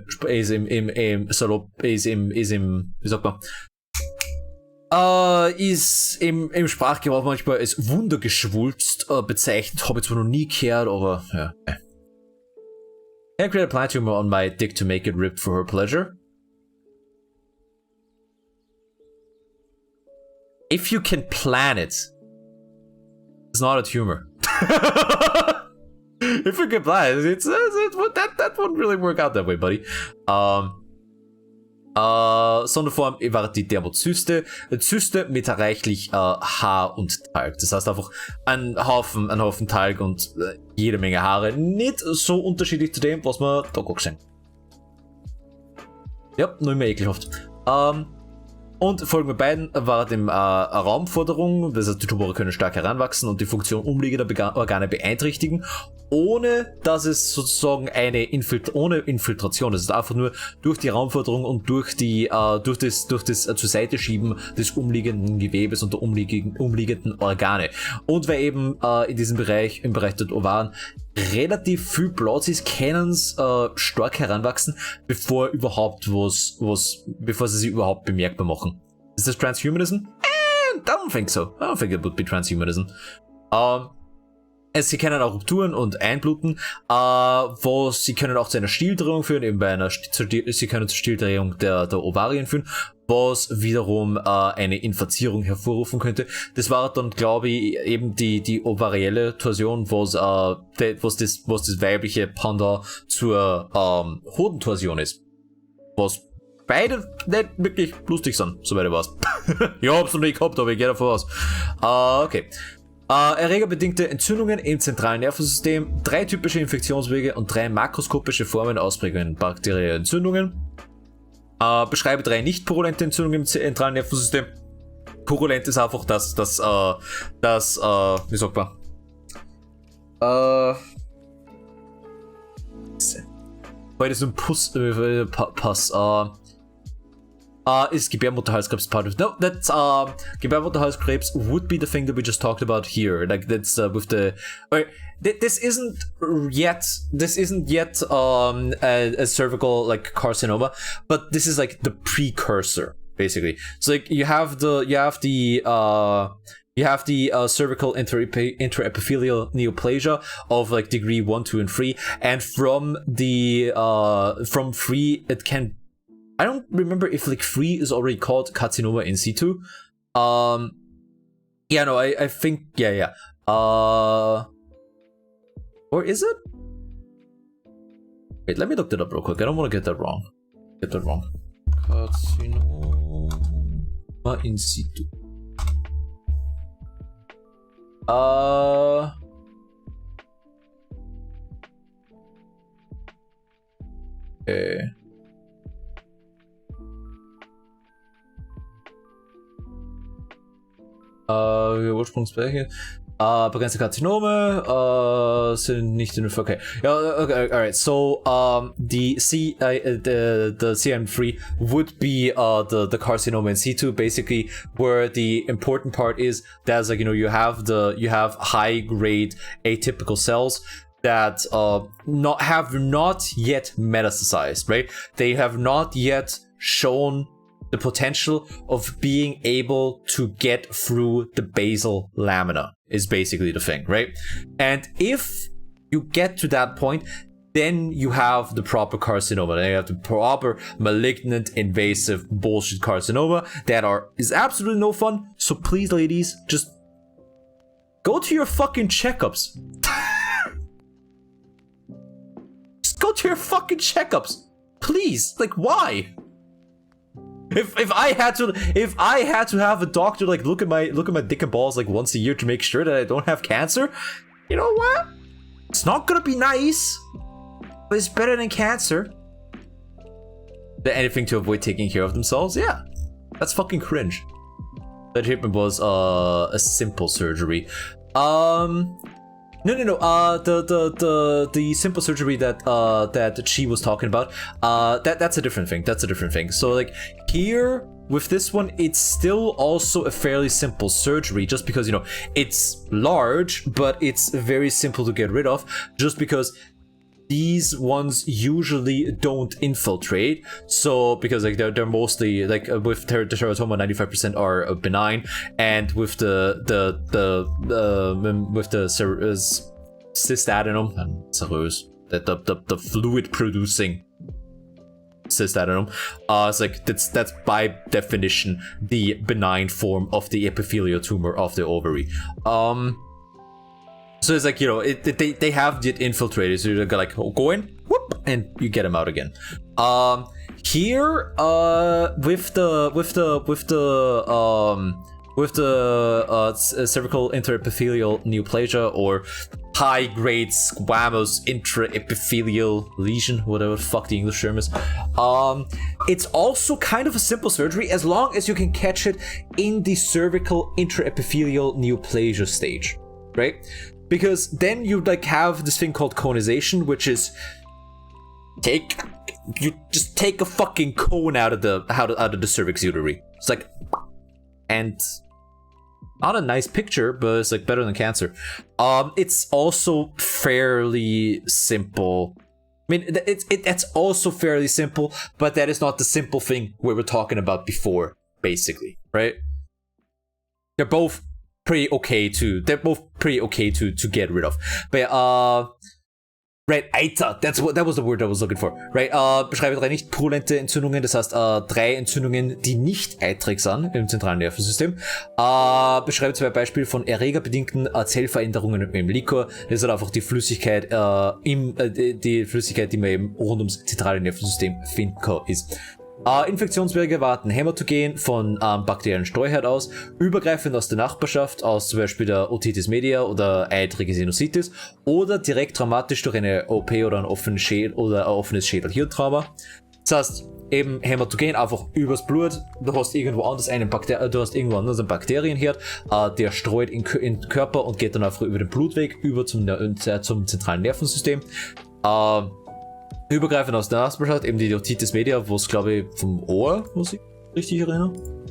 ist im Sprachgebrauch manchmal als Wundergeschwulst bezeichnet. Habe ich zwar noch nie gehört, aber ja. Can I create a plant tumor on my dick to make it ripped for her pleasure? If you can plan it, it's not a tumor. If you can plan it, that wouldn't really work out that way, buddy. Sonderform war die Dermozyste. Zyste mit reichlich Haar und Talg. Das heißt einfach ein Haufen Talg und jede Menge Haare. Nicht so unterschiedlich zu dem, was wir da gesehen. Ja, nur immer ekelhaft. Und folgende beiden war dem Raumforderung, das heißt, die Tumore können stark heranwachsen und die Funktion umliegender Organe beeinträchtigen, ohne dass es sozusagen ohne Infiltration, das ist einfach nur durch die Raumforderung und durch das zur Seite schieben des umliegenden Gewebes und der umliegenden Organe. Und weil eben in diesem Bereich, im Bereich der Ovaren, relativ viel Platz ist, können sie stark heranwachsen, bevor sie sich überhaupt bemerkbar machen. Ist das Transhumanism? I don't think so. I don't think it would be transhumanism. Sie können auch Rupturen und Einbluten, wo sie können auch zu einer Stieldrehung führen, eben bei einer, sie können zur Stieldrehung der Ovarien führen, was wiederum eine Infazierung hervorrufen könnte. Das war dann, glaube ich, eben die ovarielle Torsion, was das weibliche Panda zur Hodentorsion ist. Was beide nicht wirklich lustig sind, soweit ich weiß. Ich hab's noch nicht gehabt, aber ich gehe davon aus. Okay. Erregerbedingte Entzündungen im zentralen Nervensystem, 3 typische Infektionswege und 3 makroskopische Formen Ausprägungen bakterielle Entzündungen. Beschreibe 3 nicht purulente Entzündungen im zentralen Nervensystem. Purulent ist einfach das wie sagt man? Heute ist ein Pass. Is Gebärmutterhalskrebs part of? No, that's Gebärmutterhalskrebs would be the thing that we just talked about here. Like that's with the. This isn't yet a cervical like carcinoma, but this is like the precursor basically. So like you have the cervical intraepithelial neoplasia of like degree 1, 2, and 3, and from 3 it can. I don't remember if like 3 is already called carcinoma in situ. I think yeah. Or is it? Wait, let me look that up real quick. I don't want to get that wrong. Carcinoma in situ. Okay. Ursprungsbereiche. Begrenzte Karzinome sind nicht in okay. Okay, alright. So the CM3 would be the carcinoma in situ, basically, where the important part is that's like you have high grade atypical cells that have not yet metastasized, right? They have not yet shown the potential of being able to get through the basal lamina is basically the thing, right? And if you get to that point, then you have the proper carcinoma. Then you have the proper malignant invasive bullshit carcinoma that is absolutely no fun. So please, ladies, just go to your fucking checkups. Just go to your fucking checkups. Please. Like, why? If I had to have a doctor like look at my dick and balls like once a year to make sure that I don't have cancer, you know what? It's not gonna be nice, but it's better than cancer. Anything to avoid taking care of themselves, yeah, that's fucking cringe. That treatment was a simple surgery. No. The simple surgery that she was talking about, that's a different thing. That's a different thing. So like here with this one, it's still also a fairly simple surgery, just because it's large, but it's very simple to get rid of, just because these ones usually don't infiltrate. So because like they're mostly like with the teratoma 95% are benign, and with the cystadenum and serose, the fluid producing cystadenum, it's like that's by definition the benign form of the epithelial tumor of the ovary. So it's like they have it infiltrated, so you're like go in, whoop, and you get them out again. Here with the cervical intraepithelial neoplasia, or high-grade squamous intraepithelial lesion, whatever the fuck the English term is, it's also kind of a simple surgery as long as you can catch it in the cervical intraepithelial neoplasia stage, right? Because then you like have this thing called conization, which is you just take a fucking cone out of the cervix uterine. It's like, and not a nice picture, but it's like better than cancer. It's also fairly simple. I mean, it's also fairly simple, but that is not the simple thing we were talking about before, basically, right? They're both pretty okay to get rid of. But right, Eiter, that was the word I was looking for. Right, beschreibe 3 nicht purulente Entzündungen, das heißt 3 Entzündungen, die nicht eitrig sind im zentralen Nervensystem. Beschreibe 2 Beispiele von erregerbedingten Zellveränderungen im Liquor. Das ist halt einfach die Flüssigkeit, die Flüssigkeit, die man eben rund ums zentrale Nervensystem finden kann, ist. Infektionswege warten hämatogen von bakteriellen Streuherd aus, übergreifend aus der Nachbarschaft, aus zum Beispiel der Otitis media oder eitrige Sinusitis oder direkt traumatisch durch eine OP oder ein offenes Schädel-Hirntrauma. Das heißt, eben hämatogen einfach übers Blut, du hast irgendwo anders einen Bakterienherd, der streut in den Körper und geht dann einfach über den Blutweg über zum zentralen Nervensystem. Übergreifend aus der Nachbarschaft, eben die Otitis media, wo es glaube ich vom Ohr, muss ich richtig erinnern.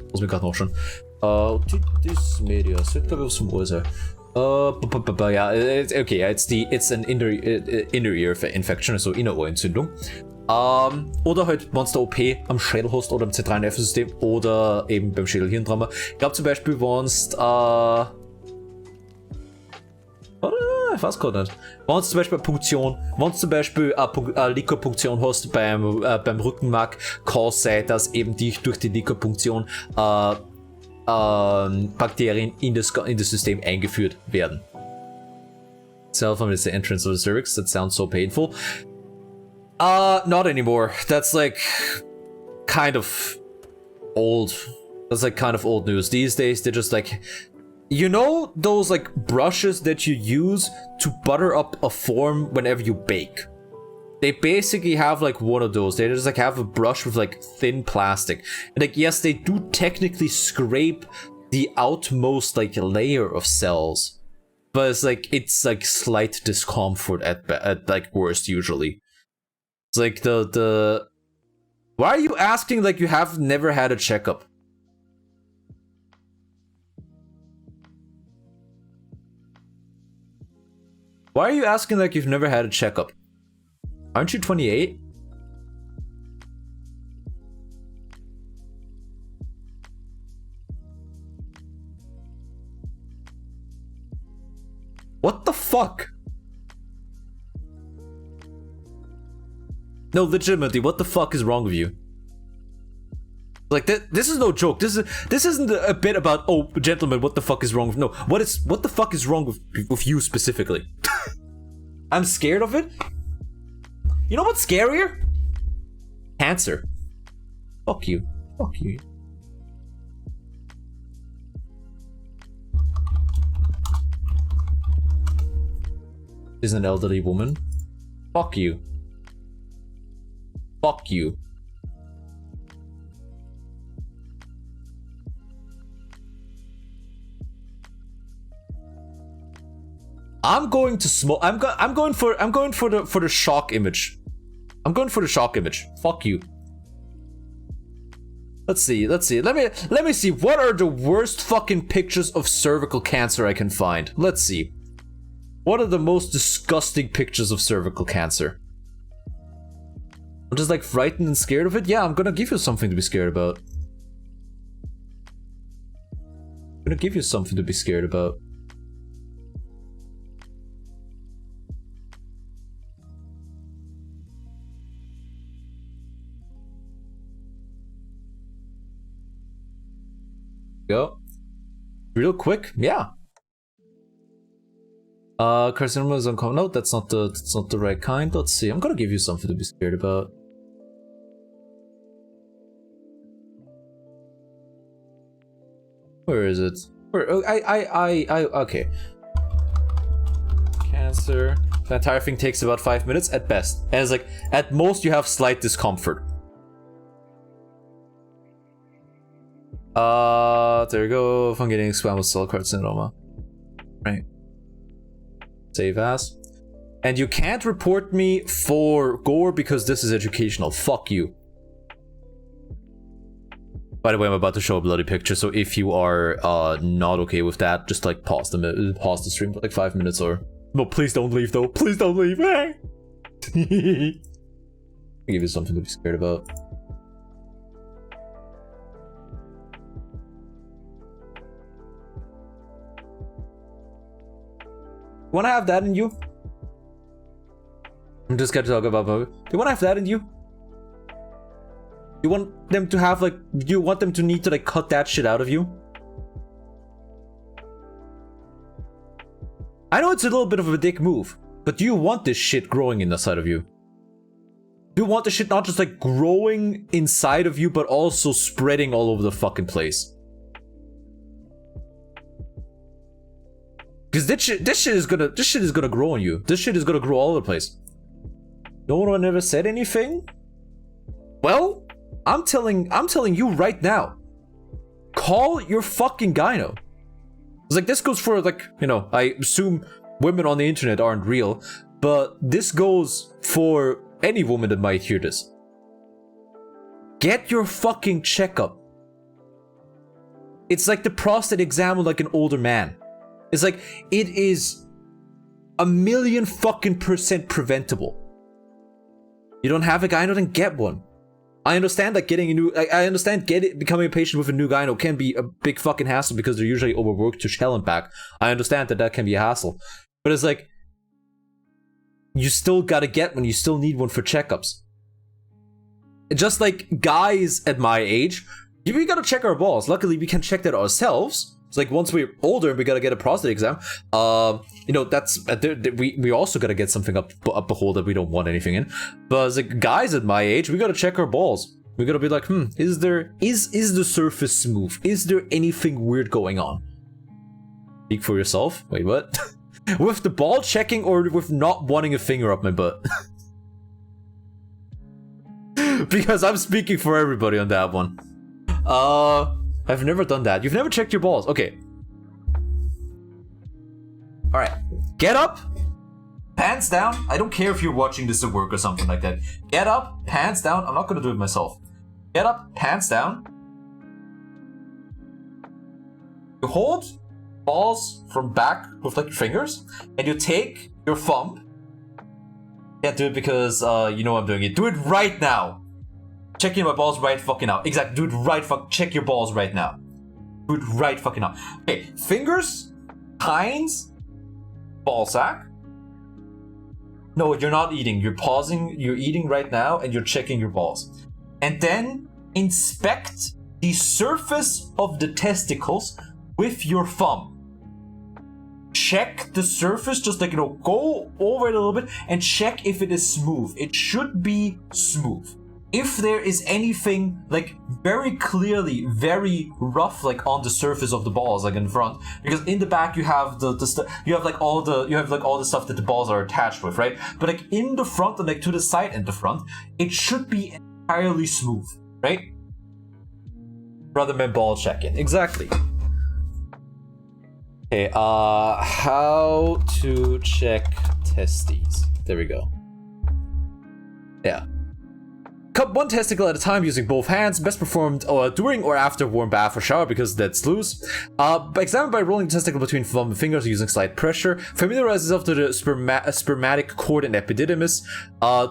Muss mich gerade noch schon. Otitis media, das wird glaube ich was vom Ohr sein. Ja, okay, it's an inner ear infection, also Innerohrentzündung. Oder halt Monster OP am Schädel hast oder im zentralen Nervensystem oder eben beim Schädel-Hirntrauma. Ich glaube zum Beispiel, wenn ich weiß gerade nicht. Wenn du zum Beispiel Punktion, wenn du zum Beispiel eine Liquorpunktion hast beim Rückenmark, kann es sein, dass eben durch die Liquorpunktion Bakterien in das System eingeführt werden. Self-harm is the entrance of the cervix. That sounds so painful. Not anymore. That's like kind of old. That's like kind of old news. These days, they're just like, you know those like brushes that you use to butter up a form whenever you bake? They basically have like one of those. They just like have a brush with like thin plastic. And like, yes, they do technically scrape the outmost like layer of cells, but it's like slight discomfort at like worst usually. It's like the why are you asking like you have never had a checkup? Why are you asking like you've never had a checkup? Aren't you 28? What the fuck? No, legitimately, what the fuck is wrong with you? Like this is no joke. This isn't a bit about, oh, gentlemen, what the fuck is wrong with, no. What the fuck is wrong with you specifically? I'm scared of it. You know what's scarier? Cancer. Fuck you. Fuck you. Is an elderly woman. Fuck you. Fuck you. I'm going to smoke. I'm going for the shock image. I'm going for the shock image. Fuck you. Let's see. Let me see. What are the worst fucking pictures of cervical cancer I can find? Let's see. What are the most disgusting pictures of cervical cancer? I'm just like frightened and scared of it. Yeah, I'm gonna give you something to be scared about. I'm gonna give you something to be scared about. Go. Real quick, yeah. Carcinoma is uncommon. No, that's not the right kind. Let's see. I'm gonna give you something to be scared about. Where is it? Where? Oh, okay. Cancer. The entire thing takes about 5 minutes at best. And it's like, at most you have slight discomfort. There we go. If I'm getting squamous cell carcinoma. Right. Save as. And you can't report me for gore because this is educational. Fuck you. By the way, I'm about to show a bloody picture, so if you are not okay with that, just like pause the stream for like 5 minutes or... No, please don't leave though. Please don't leave. I'll give you something to be scared about. You wanna have that in you? I'm just gonna talk about do you wanna have that in you? You want them to have like, you want them to need to like cut that shit out of you? I know it's a little bit of a dick move, but do you want this shit growing inside of you? Do you want this shit not just like growing inside of you, but also spreading all over the fucking place? Because this shit is gonna grow on you. This shit is gonna grow all over the place. No one ever said anything? Well, I'm telling you right now. Call your fucking gyno. It's like, this goes for like, you know, I assume women on the internet aren't real, but this goes for any woman that might hear this. Get your fucking checkup. It's like the prostate exam with like an older man. It's like, it is 1,000,000 fucking % preventable. You don't have a gyno, then get one. I understand that getting a new, I understand becoming a patient with a new gyno can be a big fucking hassle because they're usually overworked to hell and back. I understand that can be a hassle, but it's like, you still gotta get one. You still need one for checkups. Just like guys at my age, we gotta check our balls. Luckily, we can check that ourselves. It's like, once we're older and we gotta get a prostate exam, you know, that's we also gotta get something up the hole that we don't want anything in. But as like guys at my age, we gotta check our balls. We gotta be like, is the surface smooth? Is there anything weird going on? Speak for yourself. Wait, what? With the ball checking or with not wanting a finger up my butt? Because I'm speaking for everybody on that one. I've never done that. You've never checked your balls. Okay. Alright. Get up. Pants down. I don't care if you're watching this at work or something like that. Get up. Pants down. I'm not gonna do it myself. Get up. Pants down. You hold balls from back with like your fingers. And you take your thumb. Can't do it because you know I'm doing it. Do it right now. Checking my balls right fucking now. Exactly. Do it right check your balls right now. Do it right fucking now. Okay. Fingers. Tines. Ball sack. No, you're not eating. You're pausing. You're eating right now and you're checking your balls. And then inspect the surface of the testicles with your thumb. Check the surface. Just like, you know, go over it a little bit and check if it is smooth. It should be smooth. If there is anything like very clearly very rough like on the surface of the balls, like in front, because in the back you have you have like all the stuff that the balls are attached with, right? But like in the front and like to the side and the front, it should be entirely smooth, right? Rather than ball checking. Exactly. Okay, how to check testes. There we go. Yeah. Cup one testicle at a time using both hands, best performed during or after warm bath or shower because that's loose. Examine by rolling the testicle between thumb and fingers using slight pressure. Familiarize yourself to the spermatic cord and epididymis.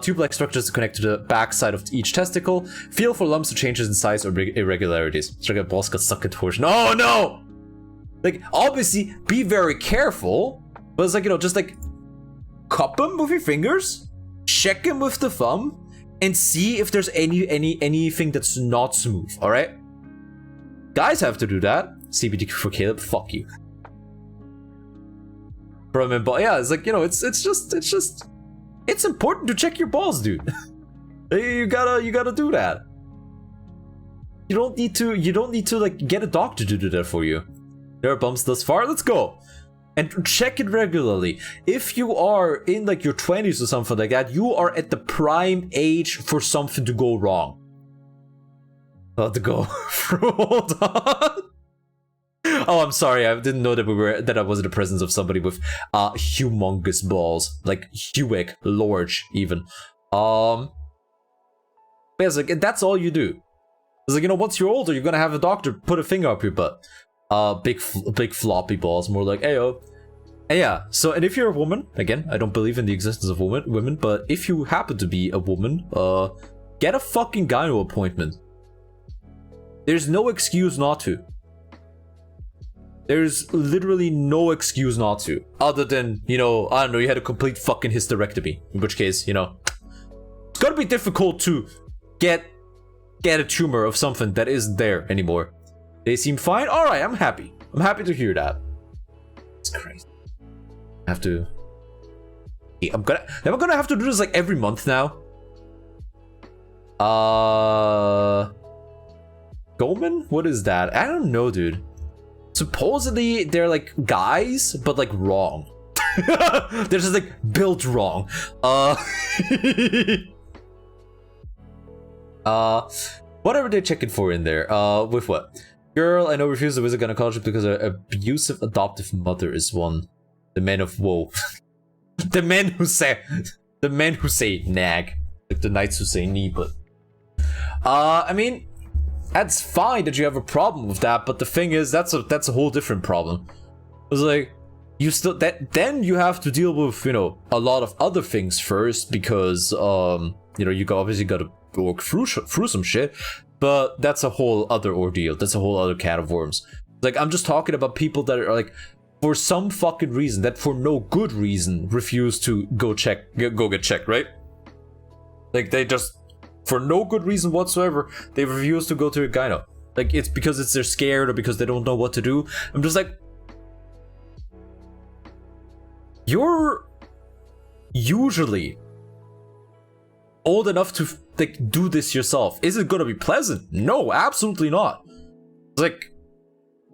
Tube-like structures connect to the back side of each testicle. Feel for lumps or changes in size or irregularities. It's like a balls got stuck in torsion. Oh no! Like, obviously, be very careful, but it's like, you know, just like cup them with your fingers, check them with the thumb, and see if there's anything that's not smooth, alright? Guys have to do that. CBD for Caleb, fuck you. But yeah, it's like, you know, it's important to check your balls, dude. you gotta do that. You don't need to like get a doctor to do that for you. There are bumps thus far, let's go. And check it regularly. If you are in like your 20s or something like that, you are at the prime age for something to go wrong. Not to go. Hold on. Oh, I'm sorry. I didn't know that I was in the presence of somebody with humongous balls, like huge, large, even. But yeah, it's like that's all you do. It's like, you know, once you're older, you're gonna have a doctor put a finger up your butt. Big floppy balls, more like ayo. And yeah, so, and if you're a woman, again, I don't believe in the existence of women, but if you happen to be a woman, get a fucking gyno appointment. There's no excuse not to. There's literally no excuse not to, other than, you know, I don't know, you had a complete fucking hysterectomy, in which case, you know, it's gotta be difficult to get a tumor of something that isn't there anymore. They seem fine. All right, I'm happy. I'm happy to hear that. It's crazy. I have to. Am I gonna have to do this like every month now? Goldman? What is that? I don't know, dude. Supposedly they're like guys, but like wrong. They're just like built wrong. Whatever they're checking for in there. With what? Girl, I know refused to visit gynecologist because her abusive adoptive mother is one. The men of woe. the men who say nag. Like the knights who say knee, but I mean, that's fine that you have a problem with that, but the thing is, that's a whole different problem. It's like you still then you have to deal with, you know, a lot of other things first, because you know, you obviously got to work through some shit, but that's a whole other ordeal. That's a whole other can of worms. Like, I'm just talking about people that are like, for some fucking reason, that for no good reason, refuse to go get checked, right? Like, they just, for no good reason whatsoever, they refuse to go to a gyno. Like, it's because they're scared or because they don't know what to do. I'm just like, you're usually old enough to like do this yourself. Is it gonna be pleasant? No, absolutely not. It's like,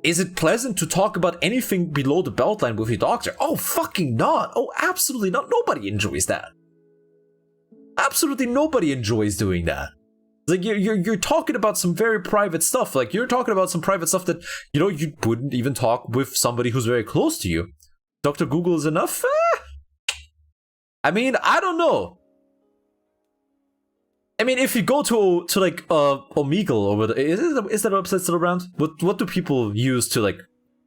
is it pleasant to talk about anything below the belt line with your doctor? Oh, fucking not. Oh, absolutely not. Nobody enjoys that. Absolutely nobody enjoys doing that. Like, you're talking about some very private stuff. Like, you're talking about some private stuff that, you know, you wouldn't even talk with somebody who's very close to you. Dr. Google is enough? I mean, I don't know. I mean, if you go to like Omegle or whatever, is that website still around? What do people use to like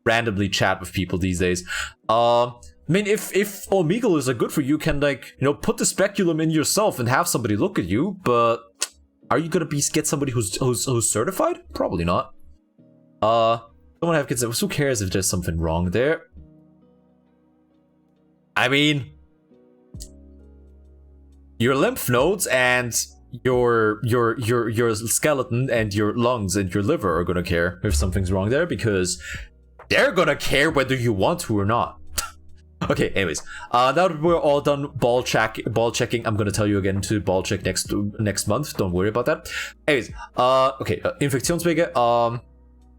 randomly chat with people these days? I mean, if Omegle is like good for you, can like, you know, put the speculum in yourself and have somebody look at you, but are you gonna get somebody who's certified? Probably not. Don't want to have kids. Who cares if there's something wrong there? I mean, your lymph nodes and your skeleton and your lungs and your liver are gonna care if something's wrong there, because they're gonna care whether you want to or not. Okay, anyways, now that we're all done ball checking, I'm gonna tell you again to ball check next month. Don't worry about that. Anyways, okay, Infektionswege,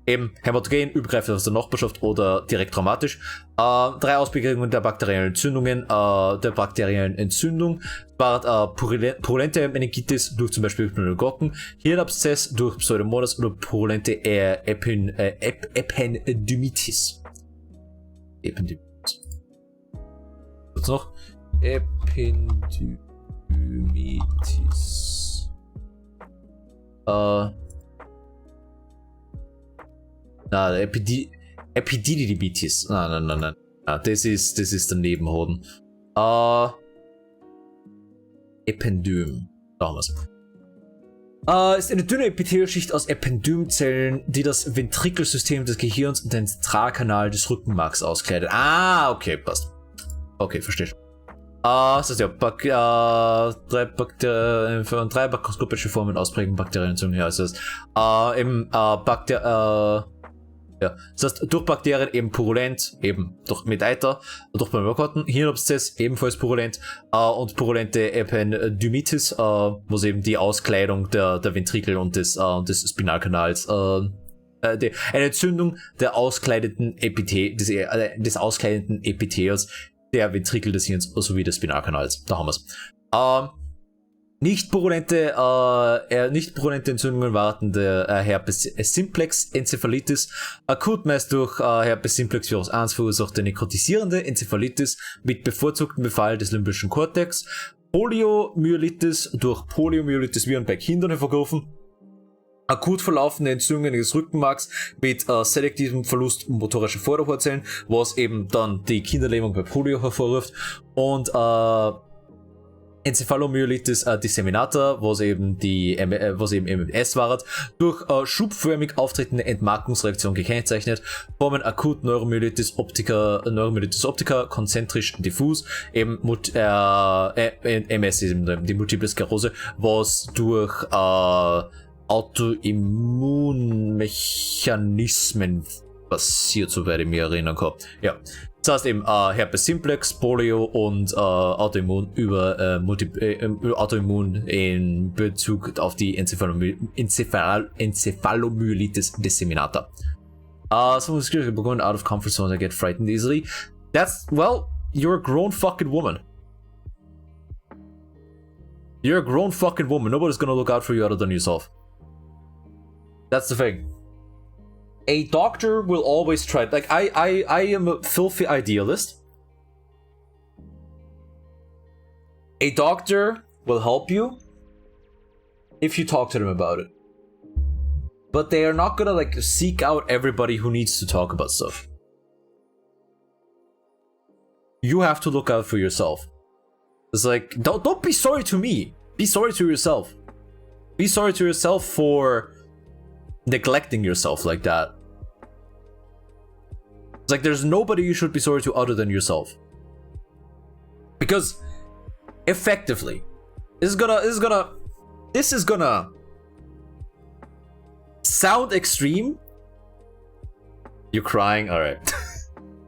eben Hämatogen, Übergreifen aus der Nachbarschaft oder direkt traumatisch. 3 Ausprägungen der bakteriellen Entzündungen, der bakteriellen Entzündung war purulente Meningitis durch zum Beispiel Pneumokokken, Hirnabszess durch Pseudomonas oder purulente Ependymitis. Was noch? Ependymitis. Na, Epididymitis. Nein. Das ist der Nebenhoden. Ependym. Sagen wir's. Ist eine dünne Epithelschicht aus Ependymzellen, die das Ventrikelsystem des Gehirns und den Zentralkanal des Rückenmarks auskleidet. Ah, okay, passt. Okay, verstehe schon. Das heißt ja, drei bakterioskopische Formen ausprägen Bakterienentzündung, ja, das heißt, ja, das heißt, durch Bakterien eben purulent, eben durch mit Eiter, durch Pneumokokken, Hirnabszess ebenfalls purulent, und purulente Ependymitis, was eben die Auskleidung der Ventrikel und des Spinalkanals, eine Entzündung der auskleideten des auskleidenden Epithels der Ventrikel des Hirns sowie des Spinalkanals. Da haben wir's. Nicht purulente Entzündungen warten der Herpes simplex Enzephalitis. Akut meist durch Herpes simplex Virus 1 verursachte nekrotisierende Enzephalitis mit bevorzugtem Befall des limbischen Kortex. Poliomyelitis durch Poliomyelitis-Viren bei Kindern hervorgerufen. Akut verlaufende Entzündungen des Rückenmarks mit selektivem Verlust motorischer Enzephalomyelitis disseminata, was eben MMS war, durch schubförmig auftretende Entmarkungsreaktion gekennzeichnet, formen akut Neuromyelitis optica, konzentrisch diffus, eben MS ist eben die Multiple Sklerose, was durch Autoimmunmechanismen passiert, soweit ich mich erinnern kann. Ja. Das heißt eben Herpes simplex, Polio und Autoimmun Autoimmun in Bezug auf die Enzephalomyelitis disseminata. Someone's clearly going out of comfort zone and get frightened easily. That's, well, you're a grown fucking woman. You're a grown fucking woman. Nobody's gonna look out for you other than yourself. That's the thing. A doctor will always try. Like, I am a filthy idealist. A doctor will help you if you talk to them about it. But they are not gonna, like, seek out everybody who needs to talk about stuff. You have to look out for yourself. It's like, don't be sorry to me. Be sorry to yourself. Be sorry to yourself for neglecting yourself like that. It's like, there's nobody you should be sorry to other than yourself. Because effectively, this is gonna sound extreme. You're crying? Alright.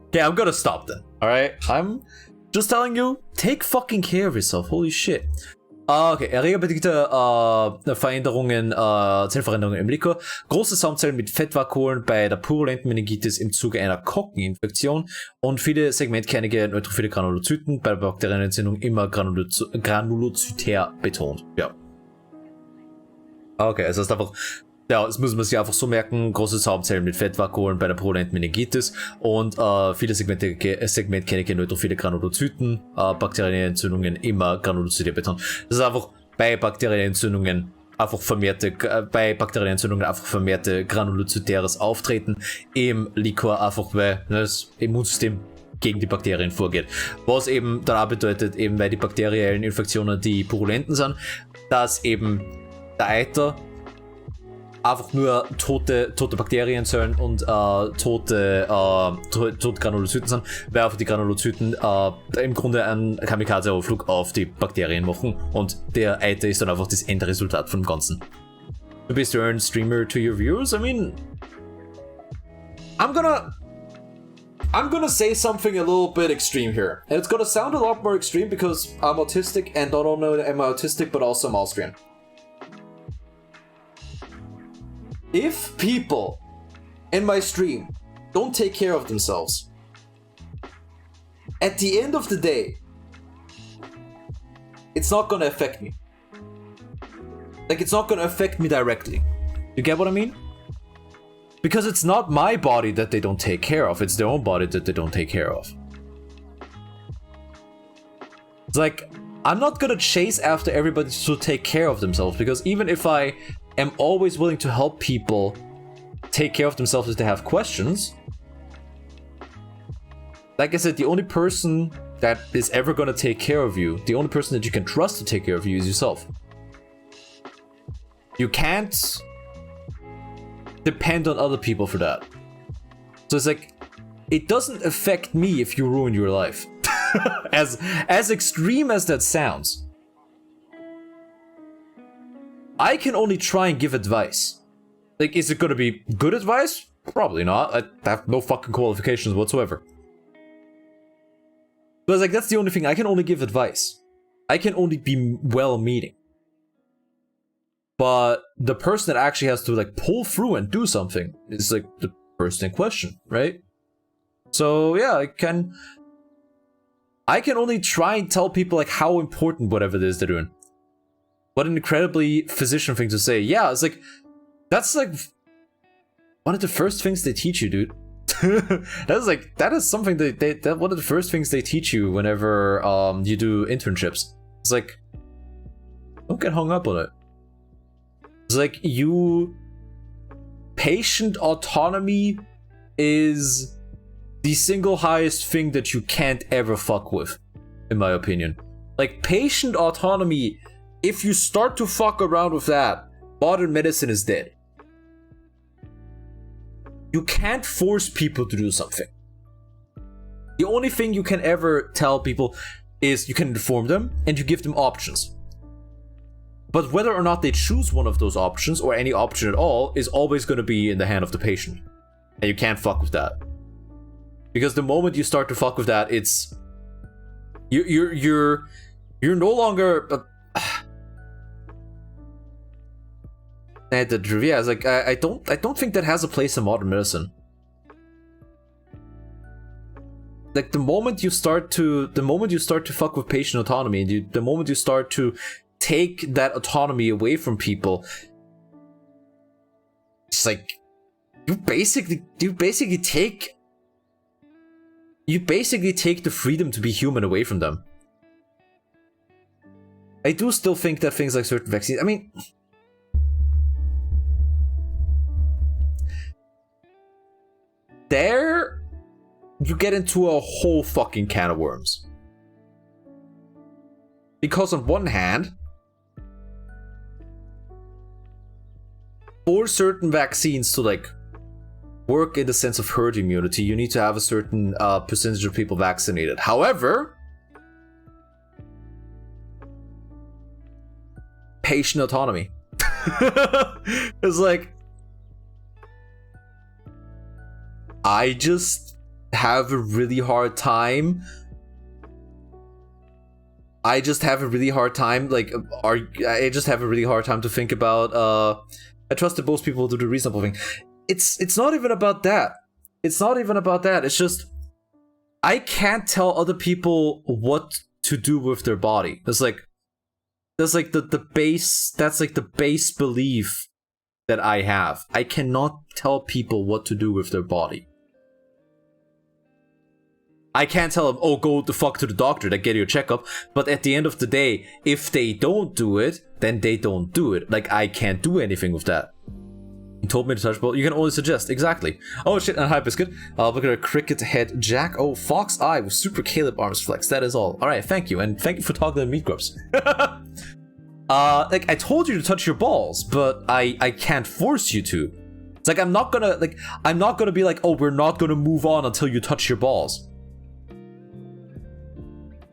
Okay, I'm gonna stop then. Alright? I'm just telling you, take fucking care of yourself. Holy shit. Okay, erregerbedingte Zellveränderungen im Liquor, große Saumzellen mit Fettvakuolen bei der purulenten Meningitis im Zuge einer Kokkeninfektion und viele segmentkernige neutrophile Granulozyten bei der Bakterienentzündung immer granulozytär betont. Ja. Okay, also das ist einfach, ja, das muss man sich einfach so merken, große Saumzellen mit Fettvakuolen bei der purulenten Meningitis und viele segmentkernige neutrophile Granulozyten, Bakterienentzündungen immer granulozytär betont. Das ist einfach bei Bakterienentzündungen einfach vermehrte granulozytäres Auftreten im Liquor, einfach weil das Immunsystem gegen die Bakterien vorgeht. Was eben dann auch bedeutet, eben weil die bakteriellen Infektionen die purulenten sind, dass eben der Eiter einfach nur tote Bakterienzellen und tote Granulozyten sind, weil einfach die Granulozyten im Grunde einen Kamikaze-Ausflug auf die Bakterien machen und der Eiter ist dann einfach das Endresultat von dem Ganzen. Du bist ein Streamer to your viewers? I mean, I'm gonna say something a little bit extreme here. And it's gonna sound a lot more extreme because I'm autistic, and not only am I autistic, but also I'm Austrian. If people in my stream don't take care of themselves, at the end of the day, it's not gonna affect me. Like, it's not gonna affect me directly. You get what I mean? Because it's not my body that they don't take care of, it's their own body that they don't take care of. It's like, I'm not gonna chase after everybody to take care of themselves, because even if I am always willing to help people take care of themselves if they have questions, like I said, the only person that is ever gonna take care of you, the only person that you can trust to take care of you is yourself. You can't depend on other people for that. So it's like, it doesn't affect me if you ruin your life. As extreme as that sounds, I can only try and give advice. Like, is it gonna be good advice? Probably not. I have no fucking qualifications whatsoever. But like, that's the only thing. I can only give advice. I can only be well-meaning. But the person that actually has to, like, pull through and do something is, like, the person in question, right? So yeah, I can only try and tell people, like, how important whatever it is they're doing. What an incredibly physician thing to say. Yeah, it's like, that's like one of the first things they teach you, dude. that is something that one of the first things they teach you whenever you do internships. It's like, don't get hung up on it. It's like, patient autonomy is the single highest thing that you can't ever fuck with, in my opinion. Like, patient autonomy, if you start to fuck around with that, modern medicine is dead. You can't force people to do something. The only thing you can ever tell people is you can inform them and you give them options. But whether or not they choose one of those options or any option at all is always going to be in the hand of the patient. And you can't fuck with that. Because the moment you start to fuck with that, it's... You're no longer... yeah, it's like, I don't think that has a place in modern medicine. Like, the moment you start to fuck with patient autonomy, and the moment you start to take that autonomy away from people, it's like you basically take the freedom to be human away from them. I do still think that things like certain vaccines, I mean, there you get into a whole fucking can of worms. Because on one hand, for certain vaccines to like work in the sense of herd immunity, you need to have a certain percentage of people vaccinated. However, patient autonomy. It's like, I just have a really hard time. I just have a really hard time to think about, I trust that most people do the reasonable thing. It's not even about that. It's just, I can't tell other people what to do with their body. That's like the base belief that I have. I cannot tell people what to do with their body. I can't tell them, oh, go the fuck to the doctor to get your checkup. But at the end of the day, if they don't do it, then they don't do it. Like, I can't do anything with that. You told me to touch ball. You can only suggest. Exactly. Oh shit, and hi biscuit. Look at a cricket head Jack. Oh, fox eye with super Caleb arms flex. That is all. Alright, thank you. And thank you for talking to meat grubs. Like, I told you to touch your balls, but I can't force you to. It's like, I'm not gonna be like, oh, we're not gonna move on until you touch your balls.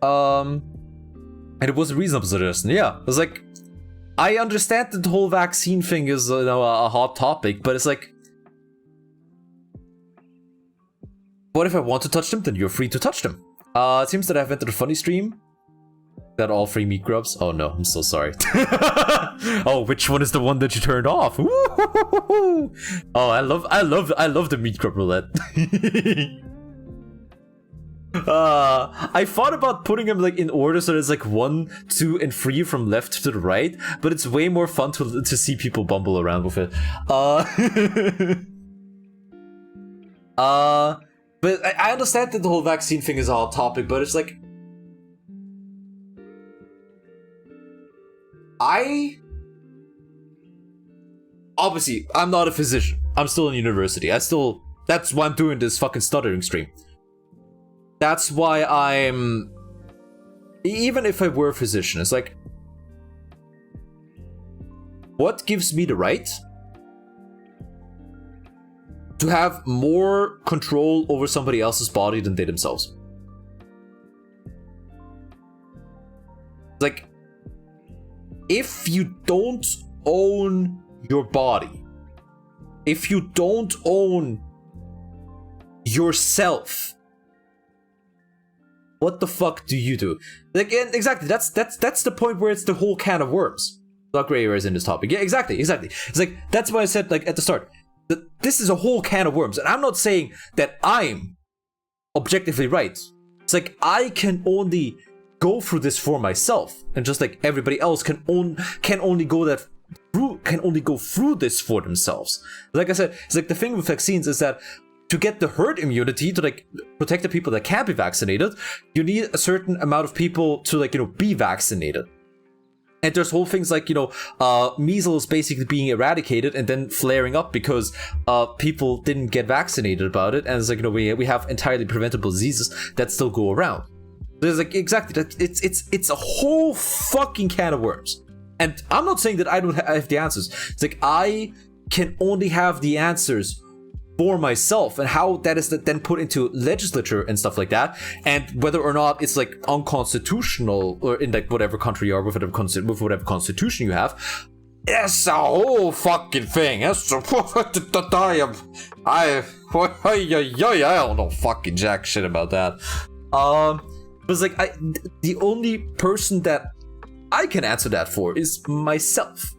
And it was a reasonable suggestion. Yeah, it was like, I understand that the whole vaccine thing is, you know, a hot topic, but it's like, what if I want to touch them? Then you're free to touch them. It seems that I've entered a funny stream. That all free meat grubs? Oh no, I'm so sorry. Oh, which one is the one that you turned off? Ooh. Oh, I love the meat grub roulette. I thought about putting them like in order so there's like 1, 2, and 3 from left to the right, but it's way more fun to see people bumble around with it. But I understand that the whole vaccine thing is a hot topic, but it's like, obviously, I'm not a physician. I'm still in university. That's why I'm doing this fucking stuttering stream. That's why I'm... Even if I were a physician, it's like, what gives me the right to have more control over somebody else's body than they themselves? Like, if you don't own your body, if you don't own yourself, what the fuck do you do? Like, exactly, that's the point where it's the whole can of worms. Not gray areas in this topic. Yeah, exactly. It's like, that's why I said, like, at the start, that this is a whole can of worms. And I'm not saying that I'm objectively right. It's like, I can only go through this for myself, and just like everybody else can only go through this for themselves. Like I said, it's like the thing with vaccines is that to get the herd immunity, to like protect the people that can't be vaccinated, you need a certain amount of people to, like, you know, be vaccinated. And there's whole things like, you know, measles basically being eradicated and then flaring up because people didn't get vaccinated about it. And it's like, you know, we have entirely preventable diseases that still go around. There's like exactly that it's a whole fucking can of worms. And I'm not saying that I don't have the answers. It's like I can only have the answers for myself, and how that is then put into legislature and stuff like that, and whether or not it's like unconstitutional or in like whatever country you are with whatever constitution you have. It's a whole fucking thing. I don't know fucking jack shit about that. It's like the only person that I can answer that for is myself.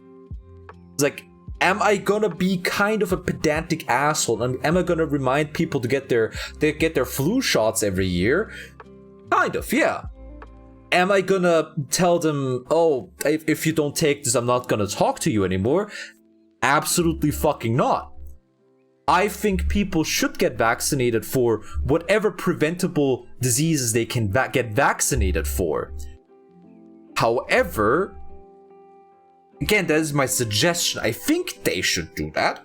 It's like, am I gonna be kind of a pedantic asshole? And am I gonna remind people to get their flu shots every year? Kind of, yeah. Am I gonna tell them, oh, if you don't take this, I'm not gonna talk to you anymore? Absolutely fucking not. I think people should get vaccinated for whatever preventable diseases they can get vaccinated for. However, again, that is my suggestion. I think they should do that.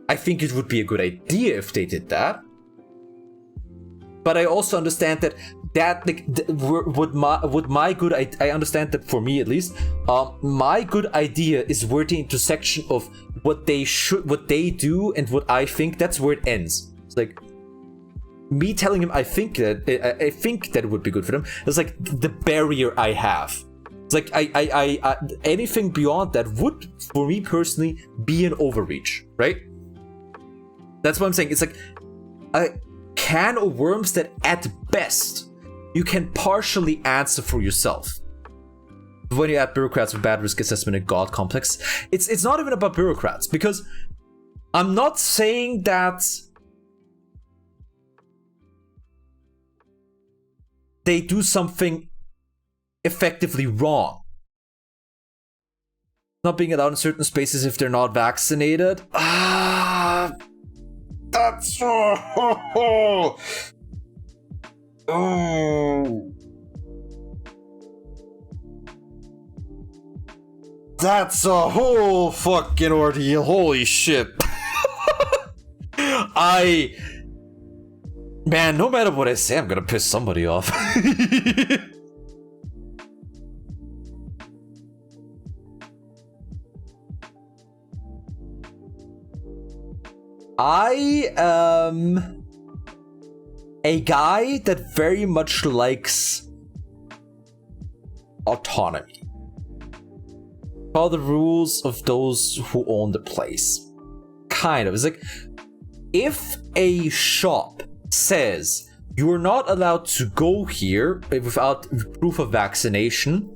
I think it would be a good idea if they did that. But I also understand that like would my good I understand that for me at least, my good idea is where the intersection of what they do and what I think, that's where it ends. It's like me telling him I think that it would be good for them. It's like the barrier I have. It's like I anything beyond that would, for me personally, be an overreach, right? That's what I'm saying. It's like a can of worms that at best you can partially answer for yourself. When you add bureaucrats with bad risk assessment and God complex, it's not even about bureaucrats, because I'm not saying that they do something effectively wrong. Not being allowed in certain spaces if they're not vaccinated. That's oh. That's a whole fucking ordeal. Holy shit. Man, no matter what I say, I'm gonna piss somebody off. I am a guy that very much likes autonomy. Follow the rules of those who own the place. Kind of. It's like, if a shop says you're not allowed to go here without proof of vaccination,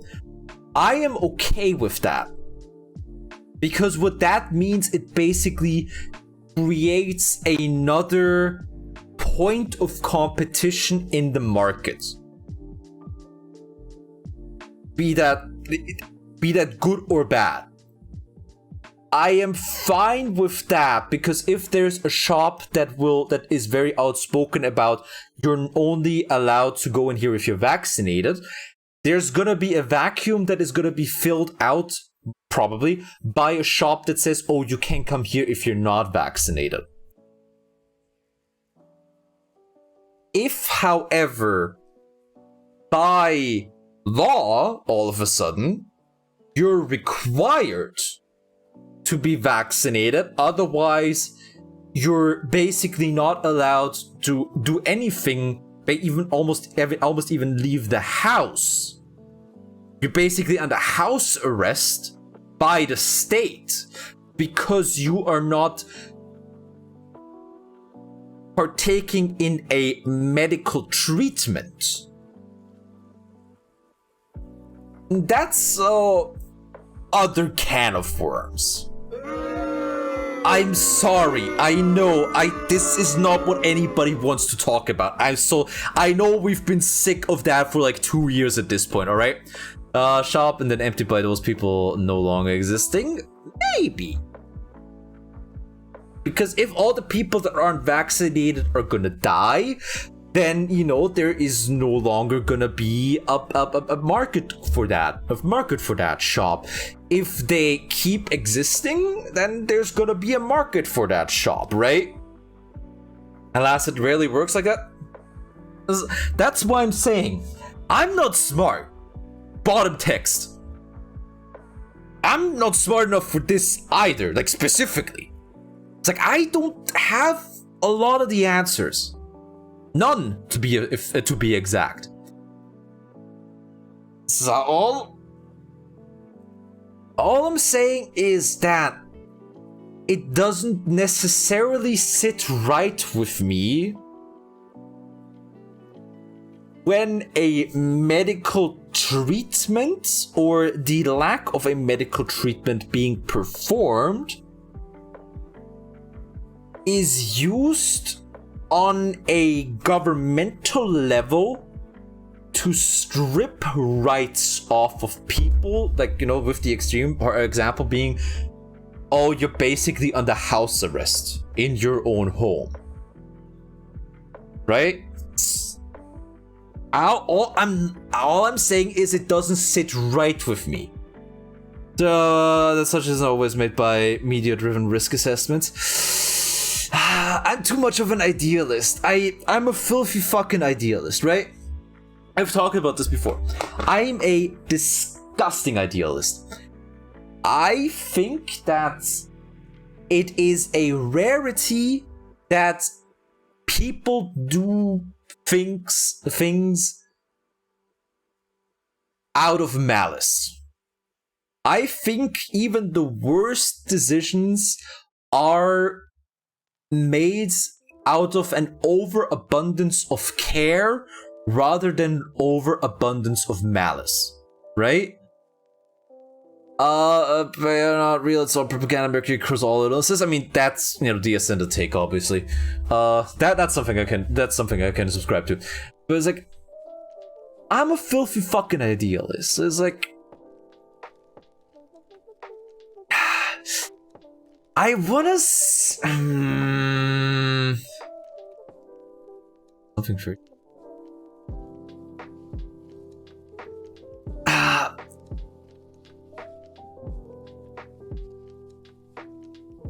I am okay with that. Because what that means, it basically creates another point of competition in the market. Be that good or bad. I am fine with that, because if there's a shop that is very outspoken about you're only allowed to go in here if you're vaccinated, there's gonna be a vacuum that is gonna be filled out probably by a shop that says, oh, you can't come here if you're not vaccinated. If, however, by law, all of a sudden, you're required to be vaccinated, otherwise you're basically not allowed to do anything, even almost even leave the house. You're basically under house arrest by the state because you are not partaking in a medical treatment. That's other can of worms. I'm sorry. I know. This is not what anybody wants to talk about. I know we've been sick of that for like 2 years at this point, alright? Shop and then emptied by those people no longer existing? Maybe. Because if all the people that aren't vaccinated are gonna die, then, you know, there is no longer gonna be a market for that shop. If they keep existing, then there's gonna be a market for that shop, right? Alas, it rarely works like that. That's why I'm saying, I'm not smart. Bottom text. I'm not smart enough for this either, like specifically. It's like I don't have a lot of the answers. None, to be exact. So all I'm saying is that it doesn't necessarily sit right with me when a medical treatment or the lack of a medical treatment being performed is used on a governmental level to strip rights off of people, like, you know, with the extreme example being, oh, you're basically under house arrest in your own home, right? All I'm saying is it doesn't sit right with me. That such is always made by media-driven risk assessments. I'm too much of an idealist. I'm a filthy fucking idealist, right? I've talked about this before. I'm a disgusting idealist. I think that it is a rarity that people do things out of malice. I think even the worst decisions are made out of an overabundance of care rather than overabundance of malice, right? They're not real, it's all propaganda, Mercury across all illnesses. I mean, that's, you know, the ascended take, obviously. That's something I can subscribe to. But it's like, I'm a filthy fucking idealist. It's like, I wanna something for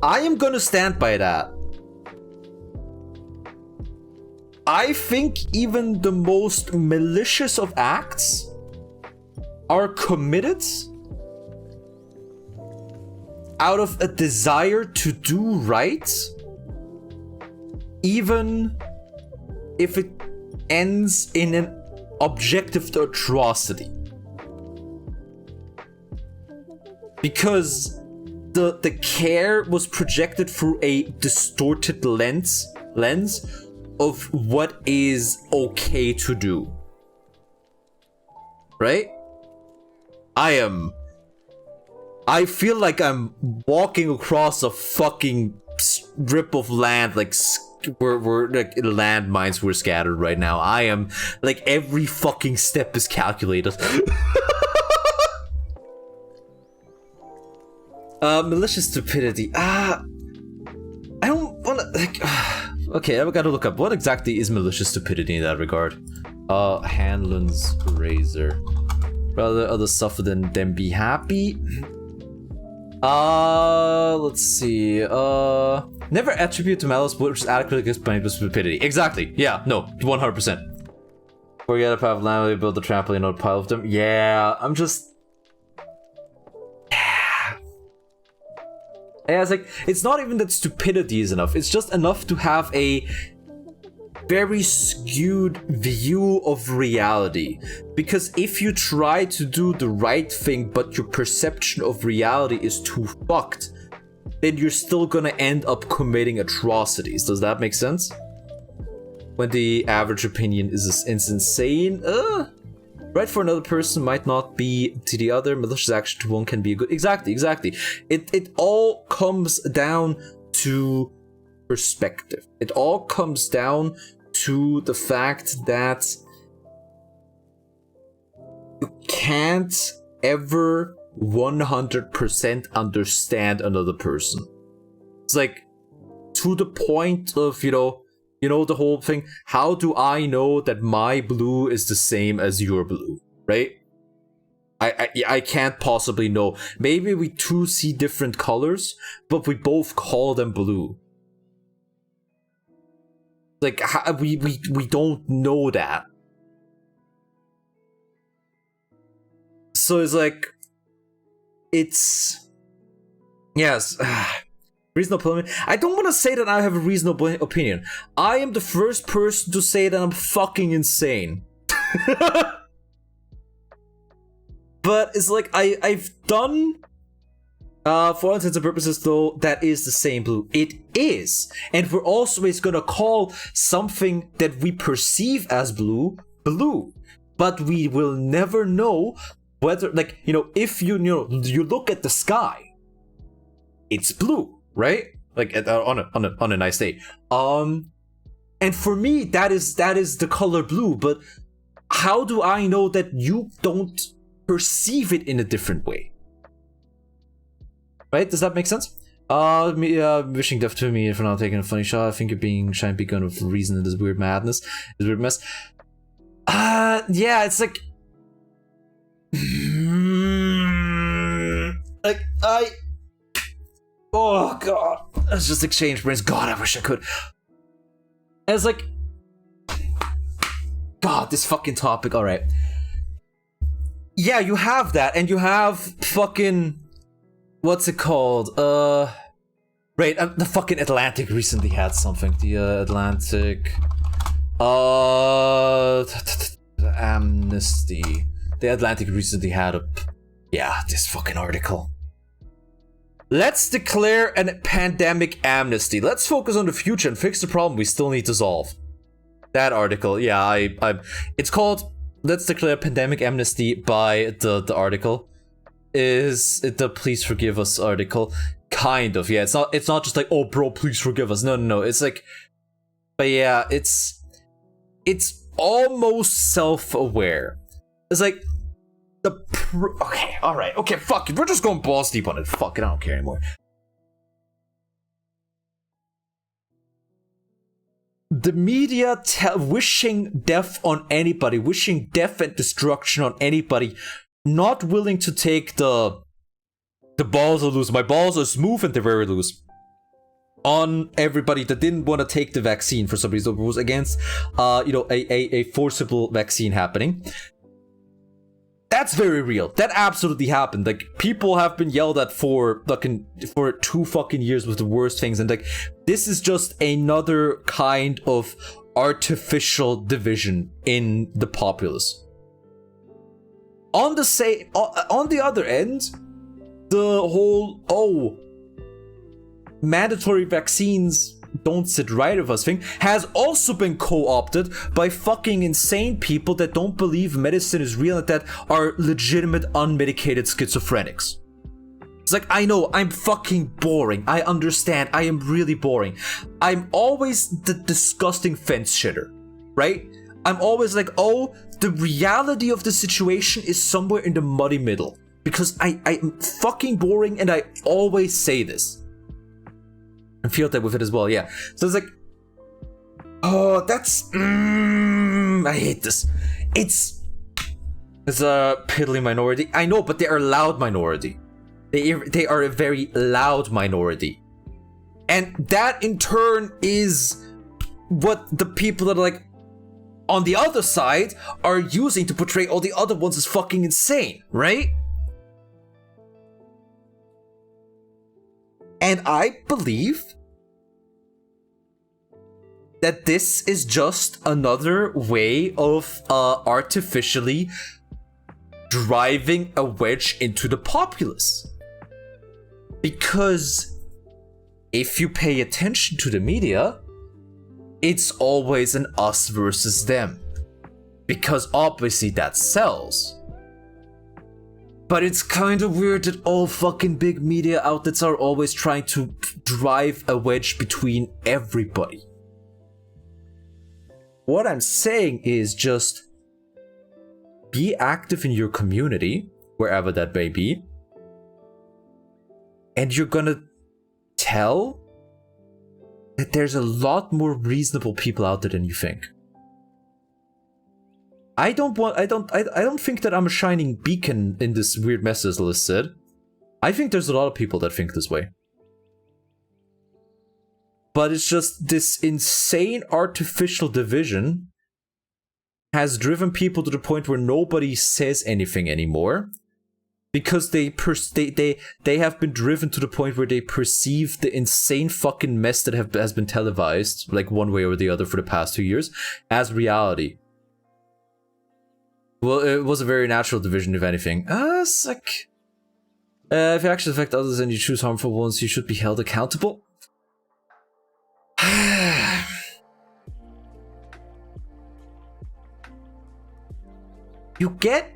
I am gonna stand by that. I think even the most malicious of acts are committed out of a desire to do right, even if it ends in an objective atrocity. Because the care was projected through a distorted lens of what is okay to do. Right? I feel like I'm walking across a fucking strip of land, like where like landmines were scattered right now. I am like, every fucking step is calculated. Malicious stupidity. I don't wanna, like, okay, I've got to look up what exactly is malicious stupidity in that regard. Hanlon's razor. Rather others suffer than them be happy. Let's see. Never attribute to malice which is adequately explained with stupidity. Exactly. Yeah, no, 100%. Forget a pile of land, build a trampoline on a pile of them. Yeah, I'm just. Yeah, it's like, it's not even that stupidity is enough. It's just enough to have a very skewed view of reality. Because if you try to do the right thing, but your perception of reality is too fucked, then you're still gonna end up committing atrocities. Does that make sense? When the average opinion is insane, right for another person might not be to the other. Malicious action to one can be a good. Exactly. It all comes down to perspective. It all comes down to the fact that you can't ever 100% understand another person. It's like, to the point of, you know the whole thing, how do I know that my blue is the same as your blue, right? I can't possibly know. Maybe we two see different colors, but we both call them blue. Like, we don't know that. So it's like, it's, yes, reasonable opinion. I don't want to say that I have a reasonable opinion. I am the first person to say that I'm fucking insane. But it's like, I've done, for all intents and purposes though, that is the same blue. It is. And we're always gonna call something that we perceive as blue, blue. But we will never know whether, like, you know, if you look at the sky, it's blue, right? Like on a nice day. And for me, that is the color blue. But how do I know that you don't perceive it in a different way? Right? Does that make sense? Wishing death to me for not taking a funny shot. I think you're being trying to be kind of reason in this weird madness, this weird mess. Yeah, it's like, oh god, let's just exchange brains. God, I wish I could. And it's like, god, this fucking topic. All right. Yeah, you have that, and you have fucking, what's it called? Right, the fucking Atlantic recently had something. The Atlantic, Amnesty. The Atlantic recently had this fucking article. Let's declare a pandemic amnesty. Let's focus on the future and fix the problem we still need to solve. That article, yeah, it's called Let's Declare a Pandemic Amnesty by the article. Is it the Please Forgive Us article? Kind of, yeah. It's not just like, oh bro, please forgive us. No. It's like, but yeah, it's almost self-aware. It's like okay, alright, okay, fuck it. We're just going balls deep on it. Fuck it, I don't care anymore. The media wishing death on anybody, wishing death and destruction on anybody, not willing to take the balls are loose. My balls are smooth and they're very loose. On everybody that didn't want to take the vaccine for some reason, was against, a forcible vaccine happening. That's very real. That absolutely happened. Like, people have been yelled at for 2 fucking years with the worst things, and like, this is just another kind of artificial division in the populace. On the other end, the whole mandatory vaccines don't sit right with us thing has also been co-opted by fucking insane people that don't believe medicine is real and that are legitimate unmedicated schizophrenics. It's like, I know, I'm fucking boring. I understand, I am really boring. I'm always the disgusting fence shitter, right? I'm always like, oh, the reality of the situation is somewhere in the muddy middle. Because I'm fucking boring and I always say this. And feel that with it as well, yeah. So it's like, oh, that's, I hate this. It's a piddly minority. I know, but they are a loud minority. They are a very loud minority. And that in turn is what the people that are like on the other side are using to portray all the other ones as fucking insane, right? And I believe that this is just another way of artificially driving a wedge into the populace. Because if you pay attention to the media, it's always an us versus them. Because obviously that sells. But it's kind of weird that all fucking big media outlets are always trying to drive a wedge between everybody. What I'm saying is just be active in your community, wherever that may be, and you're gonna tell that there's a lot more reasonable people out there than you think. I don't think that I'm a shining beacon in this weird mess, as Liz said. I think there's a lot of people that think this way. But it's just this insane artificial division has driven people to the point where nobody says anything anymore. because they have been driven to the point where they perceive the insane fucking mess that has been televised, like one way or the other for the past 2 years, as reality. Well, it was a very natural division, if anything. It's like... if your actions affect others and you choose harmful ones, you should be held accountable. You get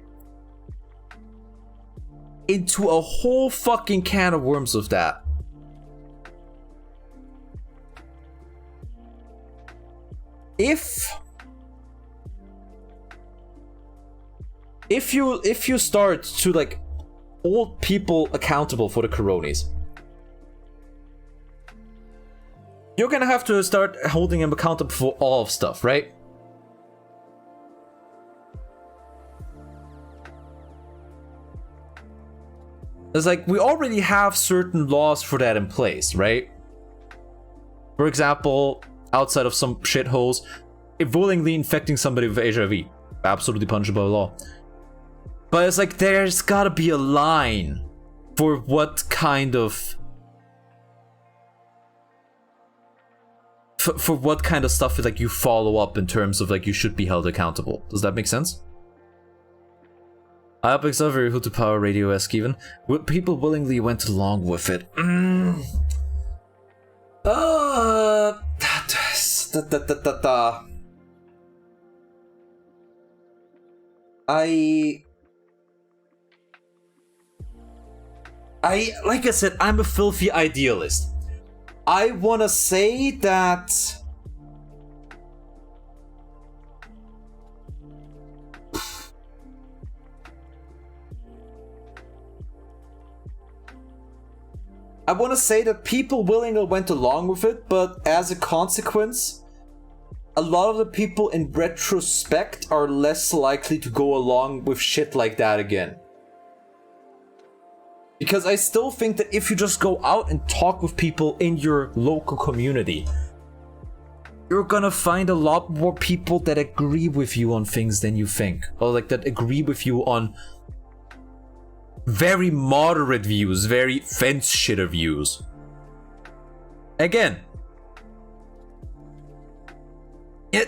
into a whole fucking can of worms of that. If you start to like hold people accountable for the coronies, you're gonna have to start holding them accountable for all of stuff, right? It's like we already have certain laws for that in place, right? For example, outside of some shitholes, if willingly infecting somebody with HIV, absolutely punishable by law. But it's like there's gotta be a line for what kind of for what kind of stuff like you follow up in terms of like you should be held accountable. Does that make sense? I upexcel very Hutu Power Radio-esque even. People willingly went along with it. Like I said, I'm a filthy idealist. I wanna say that people willingly went along with it, but as a consequence, a lot of the people in retrospect are less likely to go along with shit like that again. Because I still think that if you just go out and talk with people in your local community, you're gonna find a lot more people that agree with you on things than you think. Or like that agree with you on very moderate views, very fence shitter views. Again. Yeah,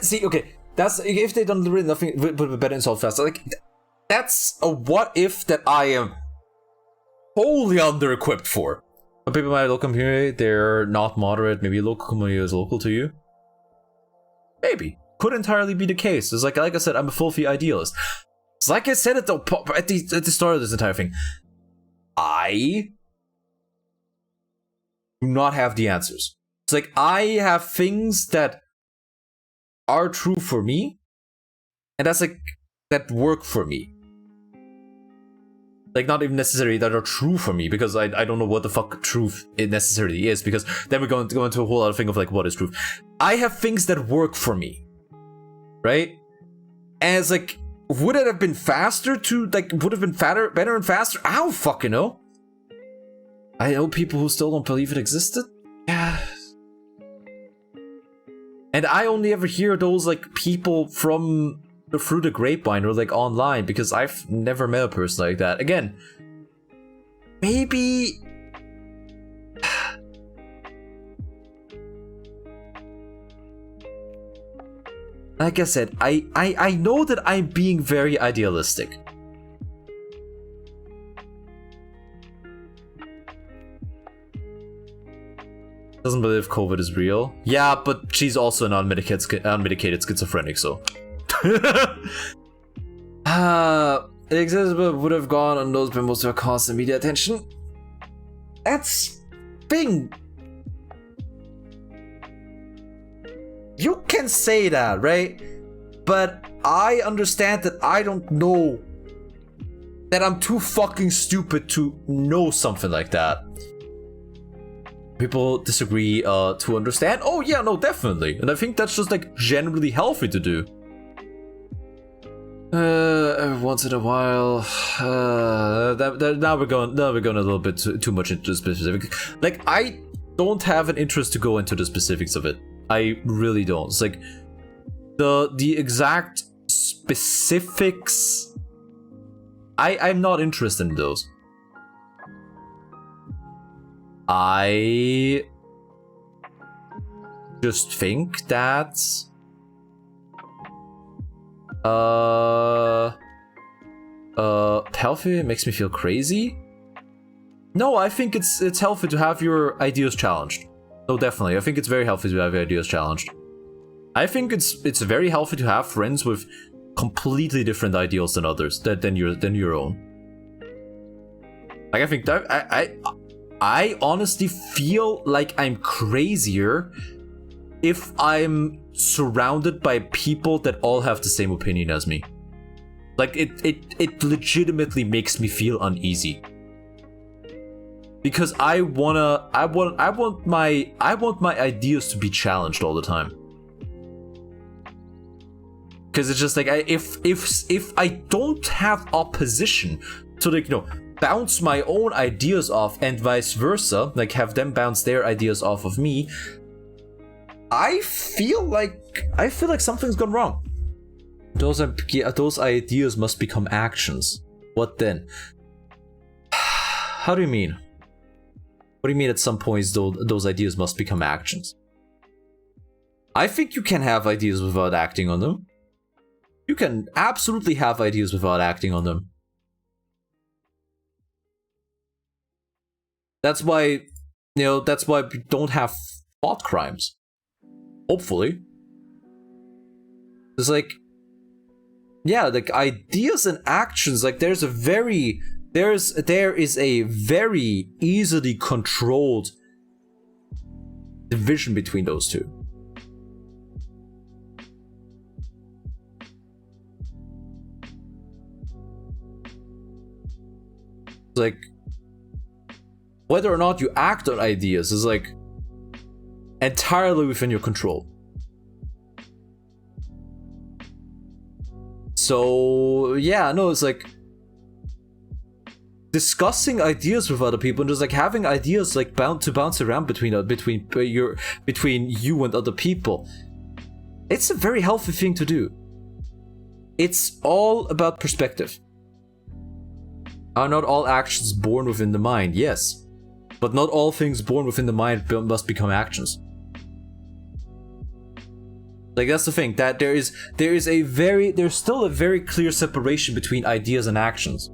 see, okay, that's if they don't really nothing but better insult fast. Like that's a what if that I am wholly under-equipped for. But people in my local community, they're not moderate. Maybe local community is local to you. Maybe. Could entirely be the case. It's like I said, I'm a filthy idealist. It's like I said at the start of this entire thing. I do not have the answers. It's like I have things that are true for me, and that's like that work for me. Like not even necessarily that are true for me, because I don't know what the fuck truth it necessarily is, because then we're going to go into a whole other thing of like what is truth. I have things that work for me, right? And it's like, would it have been faster to like would have been better and faster? I don't fucking know. I know people who still don't believe it existed. Yeah. And I only ever hear those like people from through the grapevine or like online, because I've never met a person like that. Again, maybe like I said, I know that I'm being very idealistic. Doesn't believe COVID is real. Yeah, but she's also an unmedicated schizophrenic, so. It exists, but would have gone unnoticed by most of our constant media attention. That's thing. You can say that, right? But I understand that I don't know. That I'm too fucking stupid to know something like that. People disagree to understand. Oh yeah, no, definitely. And I think that's just like generally healthy to do. Once in a while. Now we're going a little bit too much into specific. Like I don't have an interest to go into the specifics of it. I really don't. It's like the exact specifics I'm not interested in those. I just think that healthy makes me feel crazy. No, I think it's healthy to have your ideas challenged. No, definitely. I think it's very healthy to have your ideas challenged. I think it's very healthy to have friends with completely different ideals than others, than your own. Like, I think that I honestly feel like I'm crazier if I'm surrounded by people that all have the same opinion as me. Like, it legitimately makes me feel uneasy. Because I want my ideas to be challenged all the time. Because it's just like, if I don't have opposition to, like, you know, bounce my own ideas off and vice versa, like have them bounce their ideas off of me, I feel like something's gone wrong. Those ideas must become actions. What then? How do you mean? What do you mean at some points those ideas must become actions? I think you can have ideas without acting on them. You can absolutely have ideas without acting on them. That's why, we don't have thought crimes. Hopefully. It's like, yeah, like ideas and actions, like there is a very easily controlled division between those two. Like, whether or not you act on ideas is like entirely within your control. So yeah, no, it's like discussing ideas with other people and just like having ideas like bounce around between you and other people. It's a very healthy thing to do. It's all about perspective. Are not all actions born within the mind? Yes. But not all things born within the mind must become actions. Like, that's the thing, that there's still a very clear separation between ideas and actions.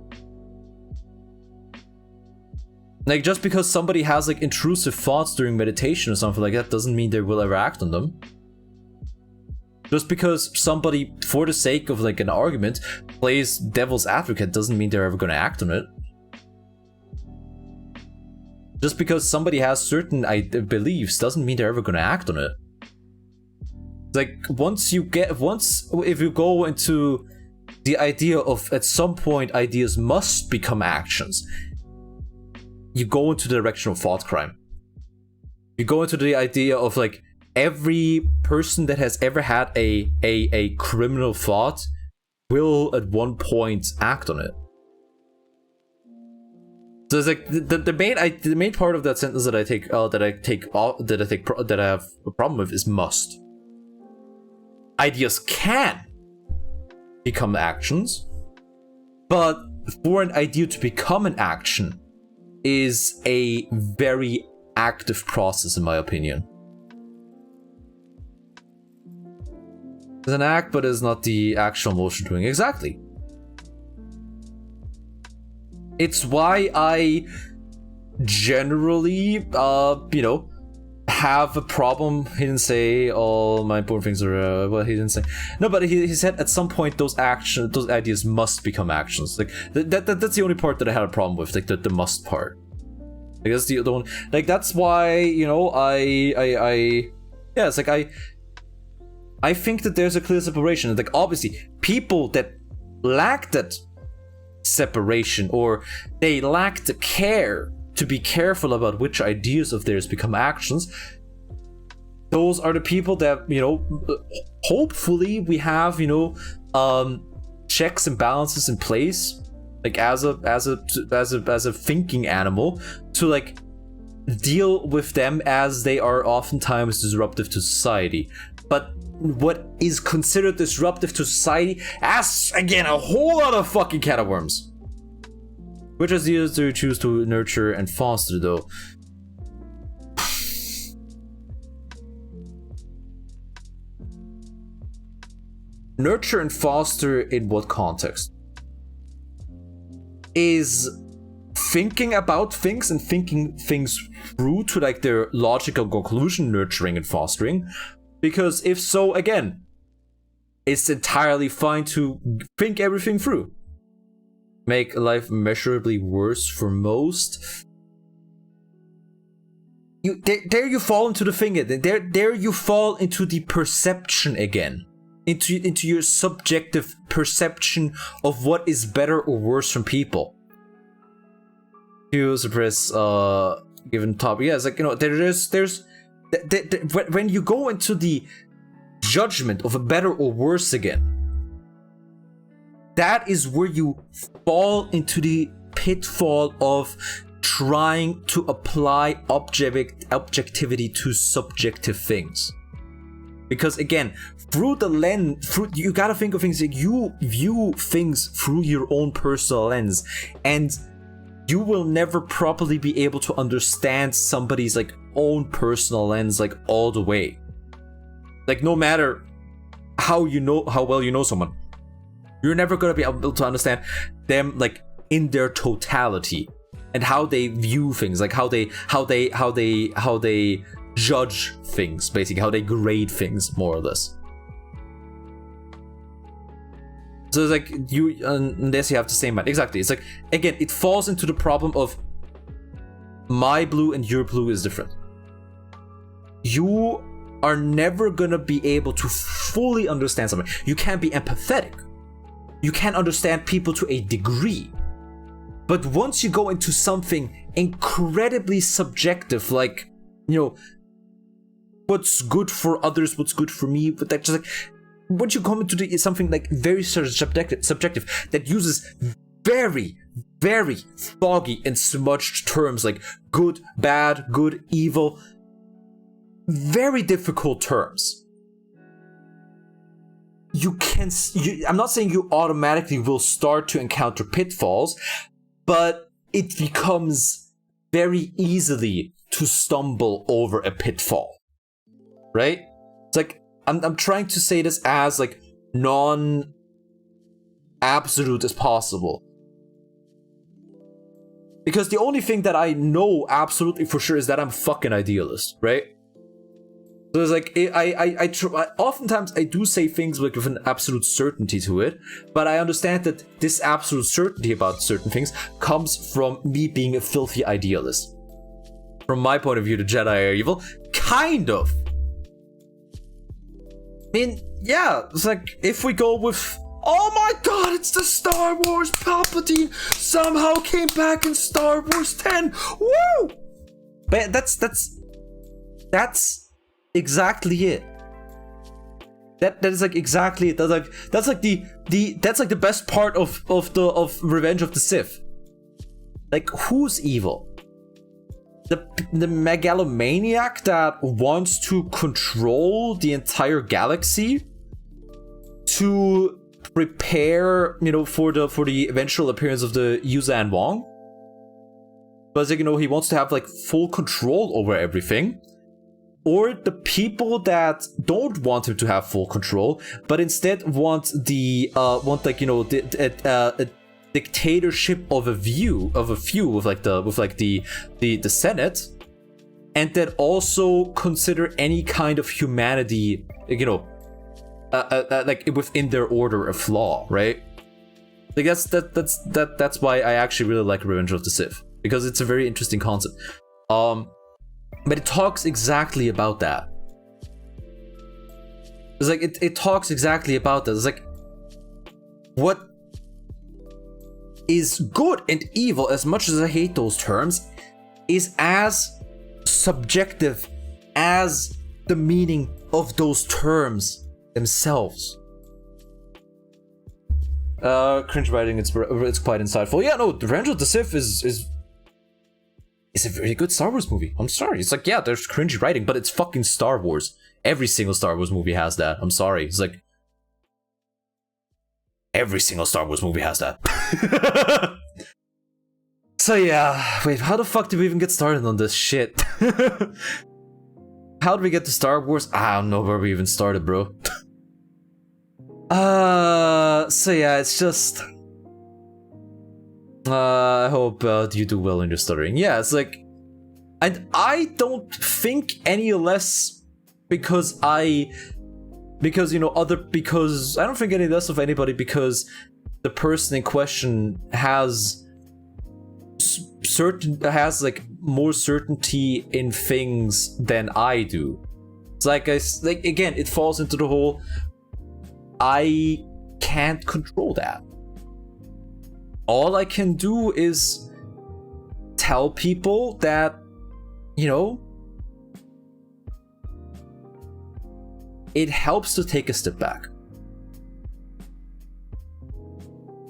Like, just because somebody has like intrusive thoughts during meditation or something like that doesn't mean they will ever act on them. Just because somebody, for the sake of like an argument, plays devil's advocate doesn't mean they're ever going to act on it. Just because somebody has certain beliefs doesn't mean they're ever going to act on it. Like, if you go into the idea of at some point ideas must become actions, you go into the direction of thought crime. You go into the idea of like every person that has ever had a criminal thought will at one point act on it. So it's like the main part of that sentence that I have a problem with is must. Ideas can become actions, but for an idea to become an action is a very active process, in my opinion. It's an act, but it's not the actual motion doing exactly. It's why I generally, have a problem. He didn't say all my important things are, well, he didn't say. No, but he said at some point those ideas must become actions. Like, that's the only part that I had a problem with, like the must part. I guess the other one, like, that's why, it's like I think that there's a clear separation. Like, obviously, people that lack that separation, or they lack the care to be careful about which ideas of theirs become actions, those are the people that, hopefully we have, checks and balances in place, like as a thinking animal, to like deal with them as they are oftentimes disruptive to society. But what is considered disruptive to society asks, again, a whole lot of fucking can of worms. Which ideas do you choose to nurture and foster, though? Nurture and foster in what context? Is thinking about things and thinking things through to like their logical conclusion, nurturing and fostering? Because if so, again, it's entirely fine to think everything through. Make life measurably worse for most. There you fall into the thing. There you fall into the perception again. Into your subjective perception of what is better or worse from people. You suppress given topic. Yeah, it's like, you know, when you go into the judgment of a better or worse again, that is where you fall into the pitfall of trying to apply objectivity to subjective things. Because again, through the lens, you gotta think of things like you view things through your own personal lens, and you will never properly be able to understand somebody's like own personal lens like all the way. Like no matter how well you know someone, you're never gonna be able to understand them like in their totality and how they view things, like how they judge things, basically how they grade things, more or less. So it's like you, unless you have the same mind. Exactly. It's like, again, it falls into the problem of my blue and your blue is different. You are never gonna be able to fully understand something. You can't be empathetic. You can understand people to a degree. But once you go into something incredibly subjective, like, you know, what's good for others, what's good for me, but that just like, once you come into something like very sort of subjective that uses very, very foggy and smudged terms like good, bad, good, evil, very difficult terms. I'm not saying you automatically will start to encounter pitfalls, but it becomes very easily to stumble over a pitfall, right? It's like, I'm trying to say this as like non-absolute as possible. Because the only thing that I know absolutely for sure is that I'm fucking idealist, right? So it's like, oftentimes I do say things like with an absolute certainty to it, but I understand that this absolute certainty about certain things comes from me being a filthy idealist. From my point of view, the Jedi are evil. Kind of. I mean, yeah, it's like, if we go with, oh my god, it's the Star Wars Palpatine somehow came back in Star Wars 10. Woo! But that's exactly it. That is like exactly it. That's like the best part of Revenge of the Sith. Like, who's evil? The megalomaniac that wants to control the entire galaxy to prepare, you know, for the eventual appearance of the Yuuzhan Vong. But like, you know, he wants to have like full control over everything. Or the people that don't want him to have full control, but instead want the dictatorship of a few with the Senate, and that also consider any kind of humanity, you know, like within their order a flaw, right? Like that's why I actually really like Revenge of the Sith, because it's a very interesting concept. But it talks exactly about that. It's like it talks exactly about that. It's like, what is good and evil, as much as I hate those terms, is as subjective as the meaning of those terms themselves. Cringe writing, it's quite insightful. Yeah, no, Revenge of the Sith is a very good Star Wars movie. I'm sorry. It's like, yeah, there's cringy writing, but it's fucking Star Wars. Every single Star Wars movie has that. I'm sorry. It's like, every single Star Wars movie has that. So yeah, wait, how the fuck did we even get started on this shit? How did we get to Star Wars? I don't know where we even started, bro. So yeah, it's just... I hope you do well in your stuttering. Yeah, it's like... And I don't think any less because I don't think any less of anybody because the person in question has like more certainty in things than I do. It's like again, it falls into the whole I can't control that. All I can do is tell people that, you know, it helps to take a step back.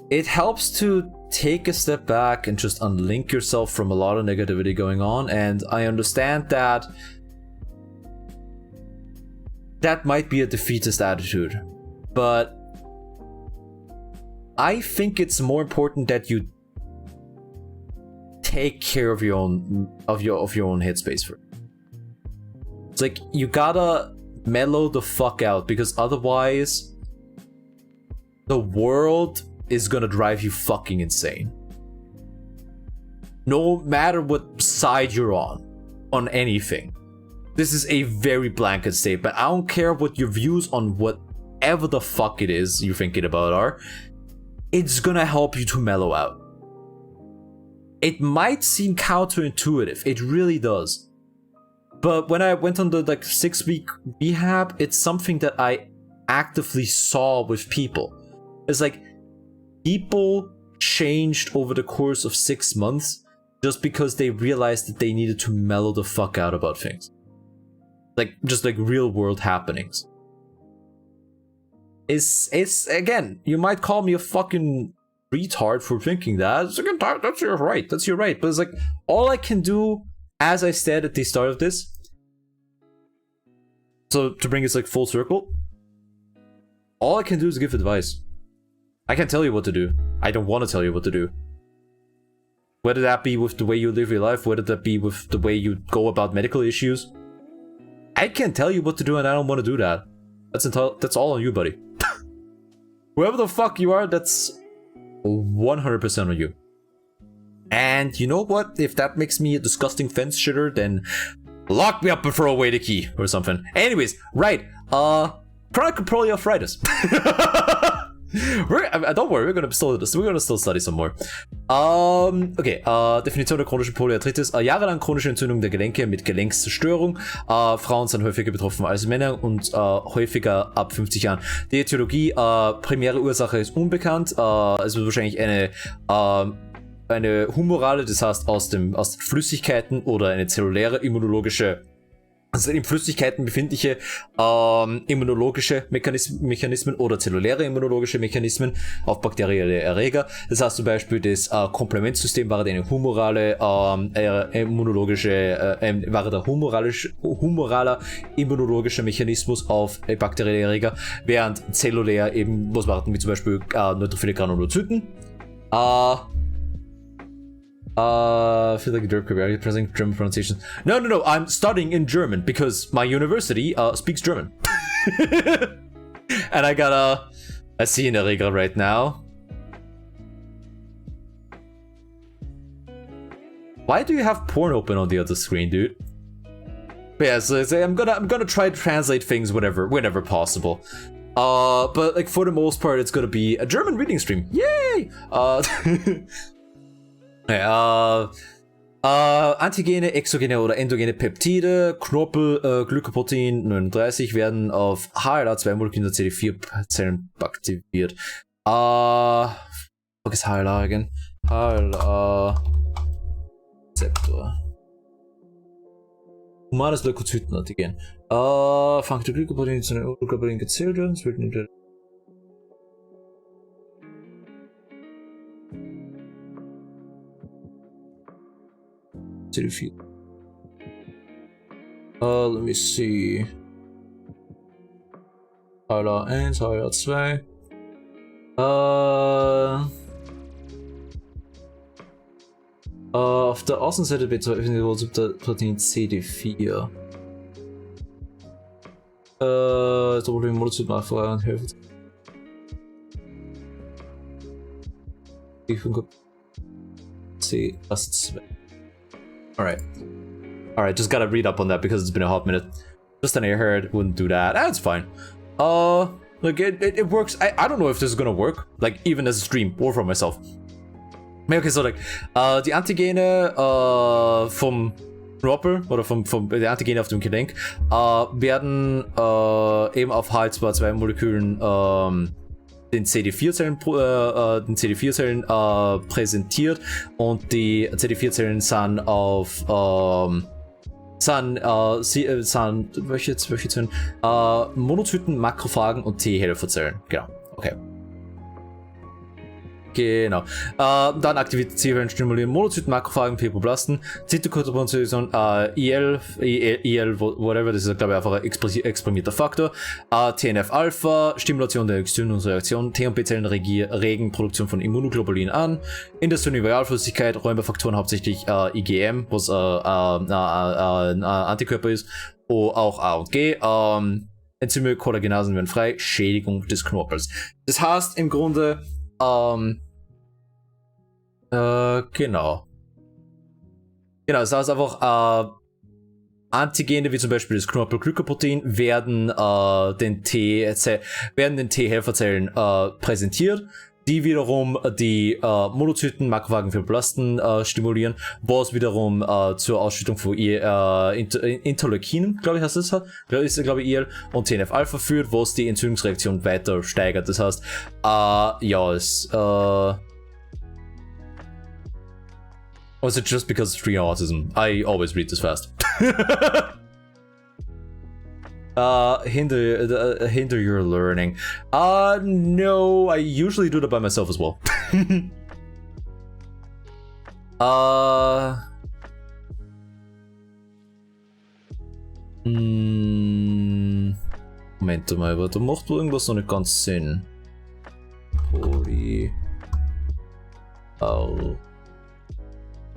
It helps to take a step back and just unlink yourself from a lot of negativity going on. And I understand that that might be a defeatist attitude, but I think it's more important that you take care of your own headspace. It's like you gotta mellow the fuck out, because otherwise the world is gonna drive you fucking insane. No matter what side you're on anything. This is a very blanket statement. I don't care what your views on whatever the fuck it is you're thinking about are. It's gonna help you to mellow out. It might seem counterintuitive, it really does. But when I went on the 6-week rehab, it's something that I actively saw with people. It's like people changed over the course of 6 months just because they realized that they needed to mellow the fuck out about things. Just real world happenings. It's again, you might call me a fucking retard for thinking that. That's your right. But it's like, all I can do, as I said at the start of this, so to bring it full circle, all I can do is give advice. I can't tell you what to do. I don't want to tell you what to do. Whether that be with the way you live your life, whether that be with the way you go about medical issues, I can't tell you what to do, and I don't want to do that. That's all on you, buddy. Whoever the fuck you are, that's 100% on you. And you know what? If that makes me a disgusting fence shitter, then lock me up and throw away the key or something. Anyways, right. Chronic polyarthritis. Don't worry, we're gonna still study some more. Okay, Definition der chronischen Polyarthritis. Jahrelang chronische Entzündung der Gelenke mit Gelenkszerstörung. Frauen sind häufiger betroffen als Männer und häufiger ab 50 Jahren. Die Etiologie, primäre Ursache ist unbekannt. Es wird wahrscheinlich eine humorale, das heißt aus den Flüssigkeiten, oder eine zelluläre immunologische, also in Flüssigkeiten befindliche immunologische Mechanismen oder zelluläre immunologische Mechanismen auf bakterielle Erreger. Das heißt zum Beispiel, das Komplementsystem war eine humorale humoraler immunologischer Mechanismus auf bakterielle Erreger, während zellulär eben was warten, wie zum Beispiel neutrophile Granulozyten. I feel like a derp. Are you pressing German pronunciation? No. I'm studying in German because my university speaks German. And I see an Erreger right now. Why do you have porn open on the other screen, dude? But yeah, so I'm gonna try to translate things whenever possible. But for the most part, it's gonna be a German reading stream. Yay! Antigene, exogene oder endogene Peptide, Knorpel, Glykoprotein 39 werden auf HLA-2-Molekülen der CD4-Zellen aktiviert. What is HLA again? HLA-Rezeptor. Humanes Leukozytenantigen. Fängt die Glykoprotein zu den Urkörperchen gezählt werden, es wird in der CD4. Let me see. HLA1, HLA2. Auf der Außenseite B2-Protein CD4. Das Problem Monozyten nachfragen und helfen. C plus 2. Alright. Alright, just gotta read up on that because it's been a hot minute. Just an airhead wouldn't do that. That's fine. Like it works. I don't know if this is gonna work, like even as a stream or for myself. Okay, so like die Antigene vom Knorpel oder vom die Antigene auf dem Gelenk werden eben auf H2-Molekülen den CD4-Zellen präsentiert und die CD4-Zellen sind auf welche Zellen? Monozyten, Makrophagen und T-Helferzellen. Genau. Okay. Genau. Dann aktiviert T-Zellen stimulieren Monozyten, Makrophagen, Fibroblasten, Zytochondrien, IL, whatever, das ist glaube ich einfach ein exprimierter Faktor. TNF-Alpha, Stimulation der Entzündungsreaktion, T- und B-Zellen regen Produktion von Immunoglobulin an. Intestinalflüssigkeit, Räumerfaktoren hauptsächlich IgM, was Antikörper ist, auch A und G. Enzyme, Kollagenasen werden frei, Schädigung des Knorpels. Das heißt im Grunde, genau. Genau, das heißt einfach, Antigene wie zum Beispiel das Knorpelglykoprotein werden den T-Helferzellen präsentiert, die wiederum die Monozyten, Makrophagen, Fibroblasten stimulieren, was wiederum zur Ausschüttung von Interleukinen, glaube ich, heißt das, ist glaube ich IL, und TNF-Alpha führt, was die Entzündungsreaktion weiter steigert. Das heißt, ja, es was it just because it's free autism? I always read this fast. Hinder your learning. No, I usually do that by myself as well. Moment mal, aber da macht wohl irgendwas noch nicht ganz Sinn.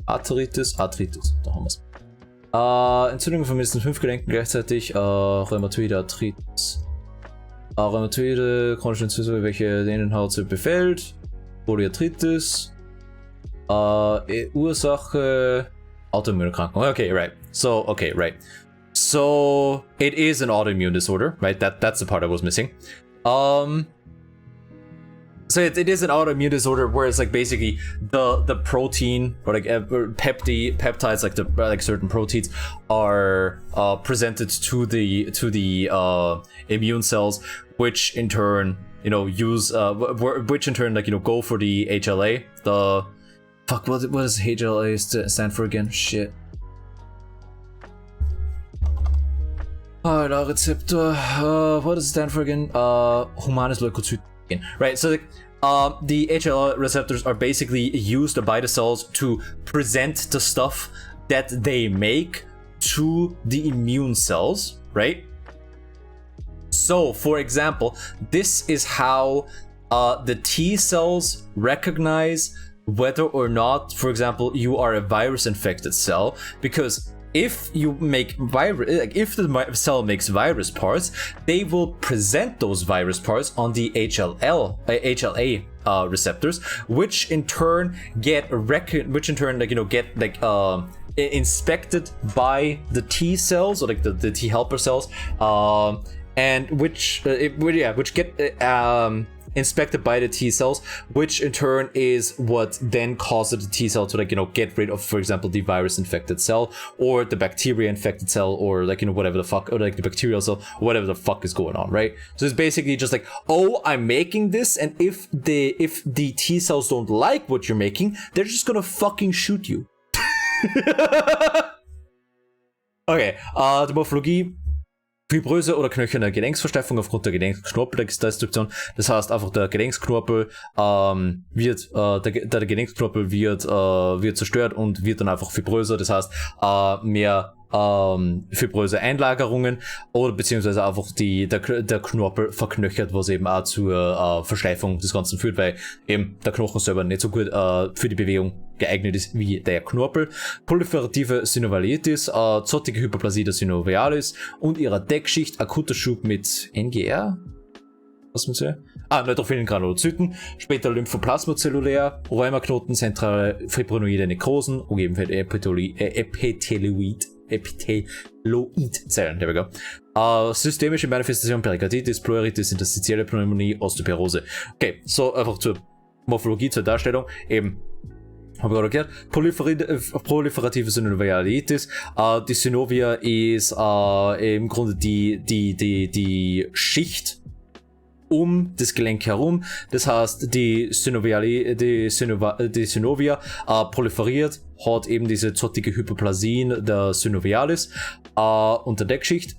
Arthritis, da haben wir's. Entzündungen von mindestens 5 Gelenken gleichzeitig, Rheumatoide, Arthritis, Rheumatoide, chronische Entzündungen, welche den Innenhaut befällt, Polyarthritis, Ursache, Autoimmunerkrankung. Okay, right. So, it is an autoimmune disorder, right? That's the part I was missing. So it is an autoimmune disorder where it's like basically the protein or like peptides, like certain proteins are presented to the immune cells, which in turn go for the HLA. The fuck, what does HLA stand for again? Shit. Rezeptor. What does it stand for again? Humanes Leukozyten. Right, so the HLA receptors are basically used by the cells to present the stuff that they make to the immune cells, right? So, for example, this is how the T cells recognize whether or not, for example, you are a virus-infected cell, because if you make if the cell makes virus parts, they will present those virus parts on the HLA receptors, which in turn get inspected by the T cells, or like the T helper cells, and which get inspected by the T cells, which in turn is what then causes the T cell to get rid of, for example, the virus infected cell or the bacteria infected cell, or whatever the fuck, or like the bacterial cell, whatever the fuck is going on, right? So it's basically just like, oh, I'm making this, and if the T cells don't like what you're making, they're just gonna fucking shoot you. Okay, die Morphologie: fibröse oder knöcherne Gelenksversteifung aufgrund der Gelenksknorpeldestruktion. Das heißt einfach, der Gelenksknorpel der Gelenksknorpel wird zerstört und wird dann einfach fibröser. Das heißt, mehr fibröse Einlagerungen, oder beziehungsweise einfach der Knorpel verknöchert, was eben auch zur Versteifung des Ganzen führt, weil eben der Knochen selber nicht so gut für die Bewegung geeignet ist wie der Knorpel, proliferative Synovalitis, zottige Hyperplasie der Synovialis und ihrer Deckschicht, akuter Schub mit NGR. Was muss ich? Neutrophilen Granulozyten, später Lymphoplasma zellulär, Rheumaknoten, zentrale fibrinoide Nekrosen, umgeben von Epitheloidzellen, there we go. Systemische Manifestation, Perikarditis, Pleuritis, interstitielle Pneumonie, Osteoporose. Okay, so einfach zur Morphologie, zur Darstellung, eben habe ich gerade erklärt, proliferative Synovialitis. Die Synovia ist im Grunde die Schicht um das Gelenk herum. Das heißt, die Synovia proliferiert, hat eben diese zottige Hyperplasien der Synovialis und der Deckschicht.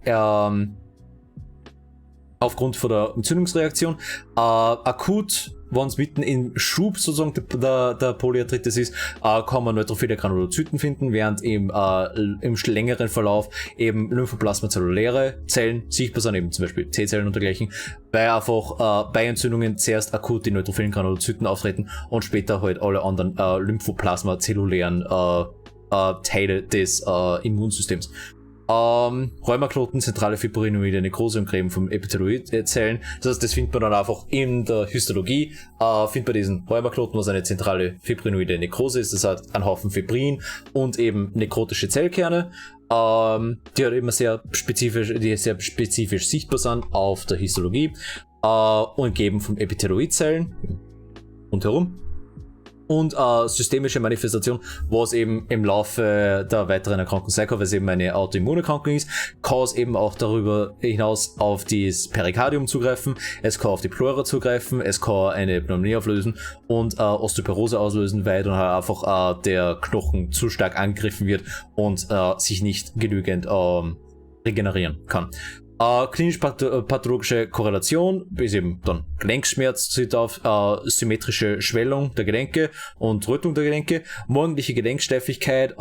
Aufgrund von der Entzündungsreaktion. Akut, wenn es mitten im Schub sozusagen der Polyarthritis ist, kann man neutrophile Granulozyten finden, während im längeren Verlauf eben lymphoplasmazelluläre Zellen sichtbar sind, eben zum Beispiel T-Zellen und dergleichen, weil einfach bei Entzündungen zuerst akut die neutrophilen Granulozyten auftreten und später halt alle anderen lymphoplasmazellulären Teile des Immunsystems. Rheumaknoten, zentrale fibrinoide Nekrose und Gräben vom Epitheloidzellen. Das heißt, das findet man dann einfach in der Histologie, findet man diesen Rheumaknoten, was eine zentrale fibrinoide Nekrose ist. Das hat einen Haufen Fibrin und eben nekrotische Zellkerne, die halt immer sehr spezifisch sichtbar sind auf der Histologie, umgeben vom Epitheloidzellen rundherum. Und systemische Manifestation, was eben im Laufe der weiteren Erkrankung sein kann, weil es eben eine Autoimmunerkrankung ist, kann es eben auch darüber hinaus auf das Perikardium zugreifen, es kann auf die Pleura zugreifen, es kann eine Pneumonie auflösen und Osteoporose auslösen, weil dann halt einfach der Knochen zu stark angegriffen wird und sich nicht genügend regenerieren kann. Klinisch-pathologische Korrelation ist eben dann Gelenkschmerz, sieht auf symmetrische Schwellung der Gelenke und Rötung der Gelenke, morgendliche Gelenksteifigkeit,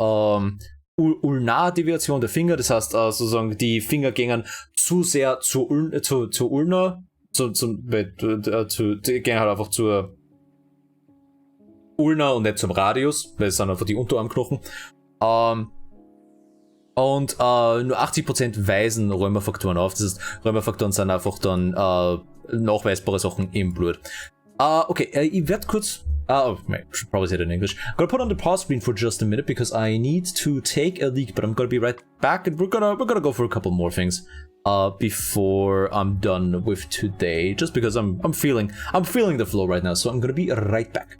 Ulnardeviation der Finger, das heißt sozusagen die Finger gehen zu sehr zur Ulna, die gehen halt einfach zur Ulna und nicht zum Radius, weil es sind einfach die Unterarmknochen. Und nur 80% weisen Rheumafaktoren auf. Das heißt, Rheumafaktoren sind einfach dann nachweisbare Sachen im Blut. Okay, ich werde kurz... I should probably say it in English. I'm gonna put on the pause screen for just a minute because I need to take a leak, but I'm gonna be right back and we're gonna go for a couple more things before I'm done with today. Just because I'm feeling the flow right now, so I'm gonna be right back.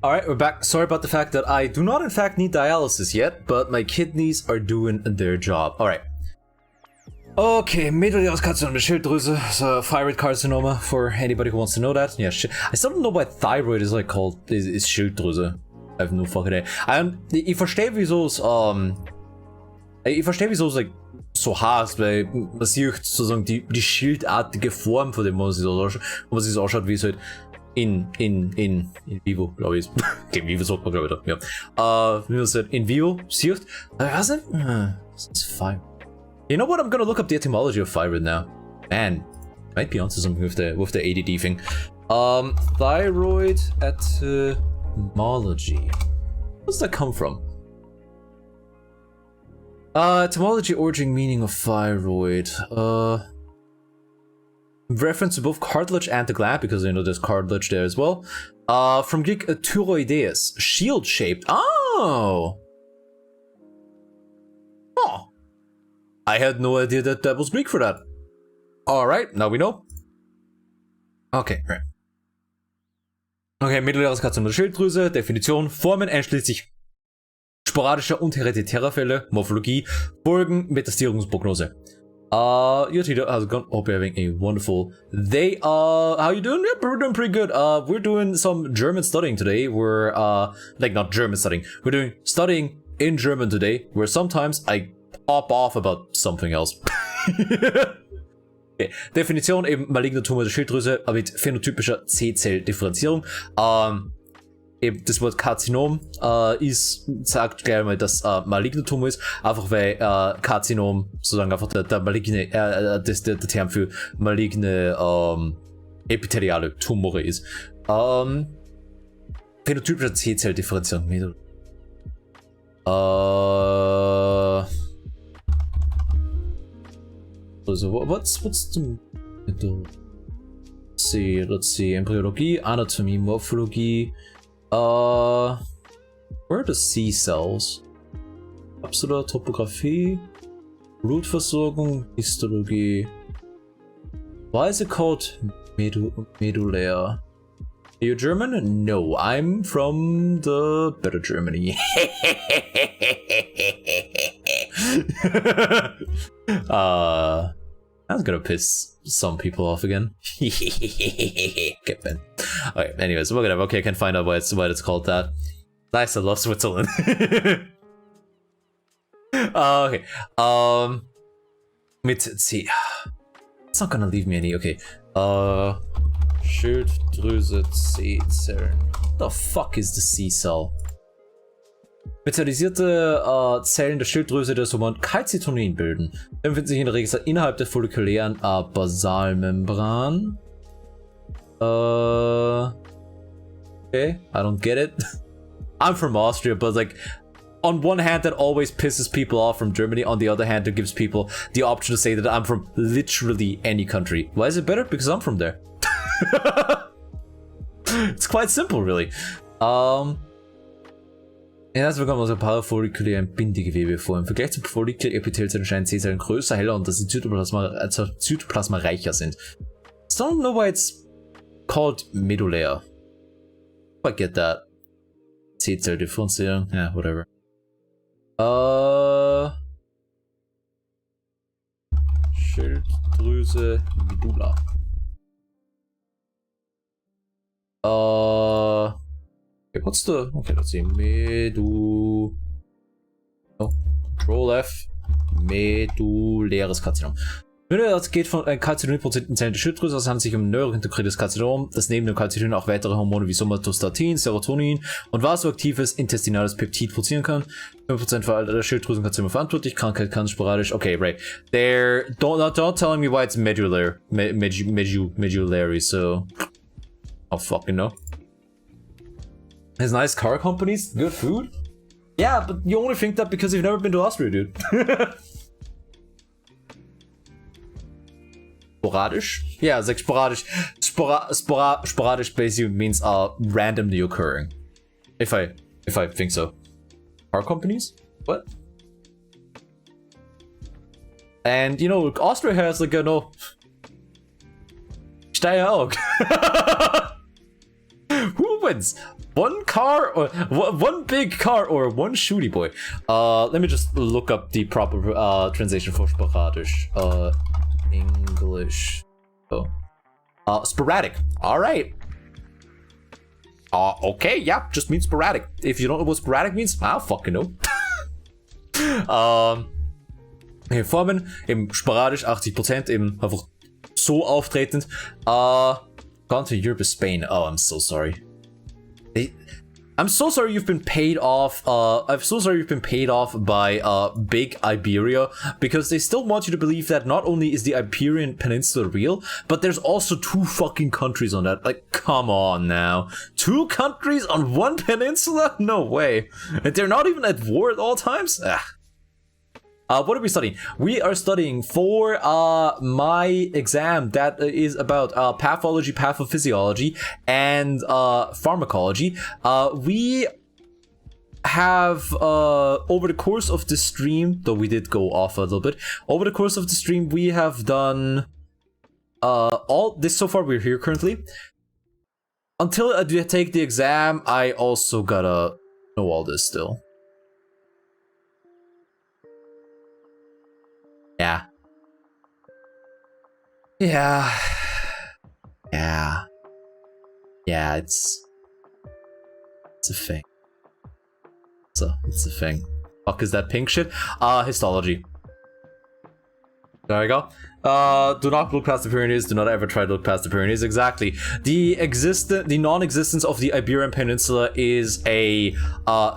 Alright, we're back. Sorry about the fact that I do not in fact need dialysis yet, but my kidneys are doing their job. Alright. Okay, medullaris carcinoma, Schilddrüse, so thyroid carcinoma for anybody who wants to know that. Yeah, I still don't know why thyroid is like called, is Schilddrüse. I have no fucking idea. Ich verstehe, wieso es, like, so heißt, weil man sieht sozusagen die schildartige Form von dem, was es ausschaut, wie es halt in vivo, glaube ich. Okay, vivo sagt man, glaube ich, ja. Wie man es halt in vivo sieht. Ich weiß nicht, das ist fine. You know what? I'm gonna look up the etymology of thyroid now. Man, might be onto something with the ADD thing. Thyroid etymology. Where does that come from? Etymology, origin, meaning of thyroid. Reference to both cartilage and the gland, because you know there's cartilage there as well. From Greek, thyroideus, shield-shaped. Oh! Oh! I had no idea that was Greek for that. Alright, now we know. Okay, right. Okay, medullaris carcinoma der Schilddrüse, Definition, Formen einschließlich sporadischer und hereditärer Fälle, Morphologie, Folgen, Metastierungsprognose. Your Tito, how's it going? Hope you're having a wonderful day. How you doing? Yep, we're doing pretty good. We're doing some German studying today. We're, like not German studying. We're doing studying in German today, where sometimes I pop off about something else. Okay. Definition eben maligner Tumor der Schilddrüse mit phänotypischer C-Zell-Differenzierung. Eben das Wort Karzinom sagt gleich mal, dass maligner Tumor ist, einfach weil Karzinom sozusagen einfach der maligne, der Term für maligne epitheliale Tumore ist. Phänotypischer C-Zell-Differenzierung. So what's the middle? Let's see. Embryologie, Anatomie, Morphologie. Where are the C cells? Kapsula, Topographie, Blutversorgung, Histologie. Why is it called medullare? Are you German? No, I'm from the better Germany. That's gonna piss some people off again. Get Ben. Okay, anyways, whatever. Okay, I can find out why it's called that. Nice, I love Switzerland. Okay. Mit C. It's not gonna leave me any. Okay. Schilddrüse C-Zellen. What the fuck is the C-Cell? Spezialisierte Zellen der Schilddrüse des Hormon Calcitonin bilden. Die befinden sich in der Regel innerhalb der follikulären Basalmembran. Okay, I don't get it. I'm from Austria, but like, on one hand that always pisses people off from Germany, on the other hand it gives people the option to say that I'm from literally any country. Why is it better? Because I'm from there. It's quite simple, really. Herzlich willkommen aus der parafollikulären Bindegewebe vor. Im Vergleich zum Follikel-Epithelzellen scheinen C-Zellen größer, heller und dass sie zytoplasmareicher sind. I don't know why it's called medullare. I get that. C-Zell-Differenzierung. Yeah, whatever. Schilddrüse, Medulla. Okay, what's the... Okay, let's see. Control F. Medulläres Karzinom. Das geht von Calcitonin-Prozent in Zellen der Schilddrüse. Es handelt sich um ein neurointegriertes Karzinom, das neben dem Calcitonin auch weitere Hormone wie Somatostatin, Serotonin und vasoaktives intestinales Peptid produzieren kann. 5% für alle Schilddrüsenkarzinome verantwortlich. Krankheit kann sporadisch. Okay, right. Don't tell me why it's medullary, so I'll fucking know. Has nice car companies, good food. Yeah, but you only think that because you've never been to Austria, dude. Sporadisch? Yeah, it's like sporadisch. Sporadisch basically means randomly occurring. If I think so. Car companies? What? And you know, Austria has like no Steiermark. Who wins? one car or one big car or one shooty boy. Let me just look up the proper translation for sporadisch. English. Oh. Sporadic. All right. Okay, yeah, just means sporadic. If you don't know what sporadic means, I don't fucking know. Formen, eben sporadisch 80%, eben einfach so auftretend. Country Europe is Spain. Oh, I'm so sorry. I'm so sorry you've been paid off. I'm so sorry you've been paid off by Big Iberia, because they still want you to believe that not only is the Iberian Peninsula real, but there's also 2 fucking countries on that. Like, come on now. 2 countries on 1 peninsula? No way. And they're not even at war at all times? Ugh. What are we studying? We are studying for my exam that is about pathology, pathophysiology, and pharmacology. We have, over the course of the stream, though we did go off a little bit, over the course of the stream, we have done all this so far. We're here currently. Until I do take the exam, I also gotta know all this still. Yeah. Yeah. Yeah. Yeah, it's a thing. It's a thing. Fuck is that pink shit? Histology. There we go. Do not look past the Pyrenees. Do not ever try to look past the Pyrenees. Exactly. The non-existence of the Iberian Peninsula is a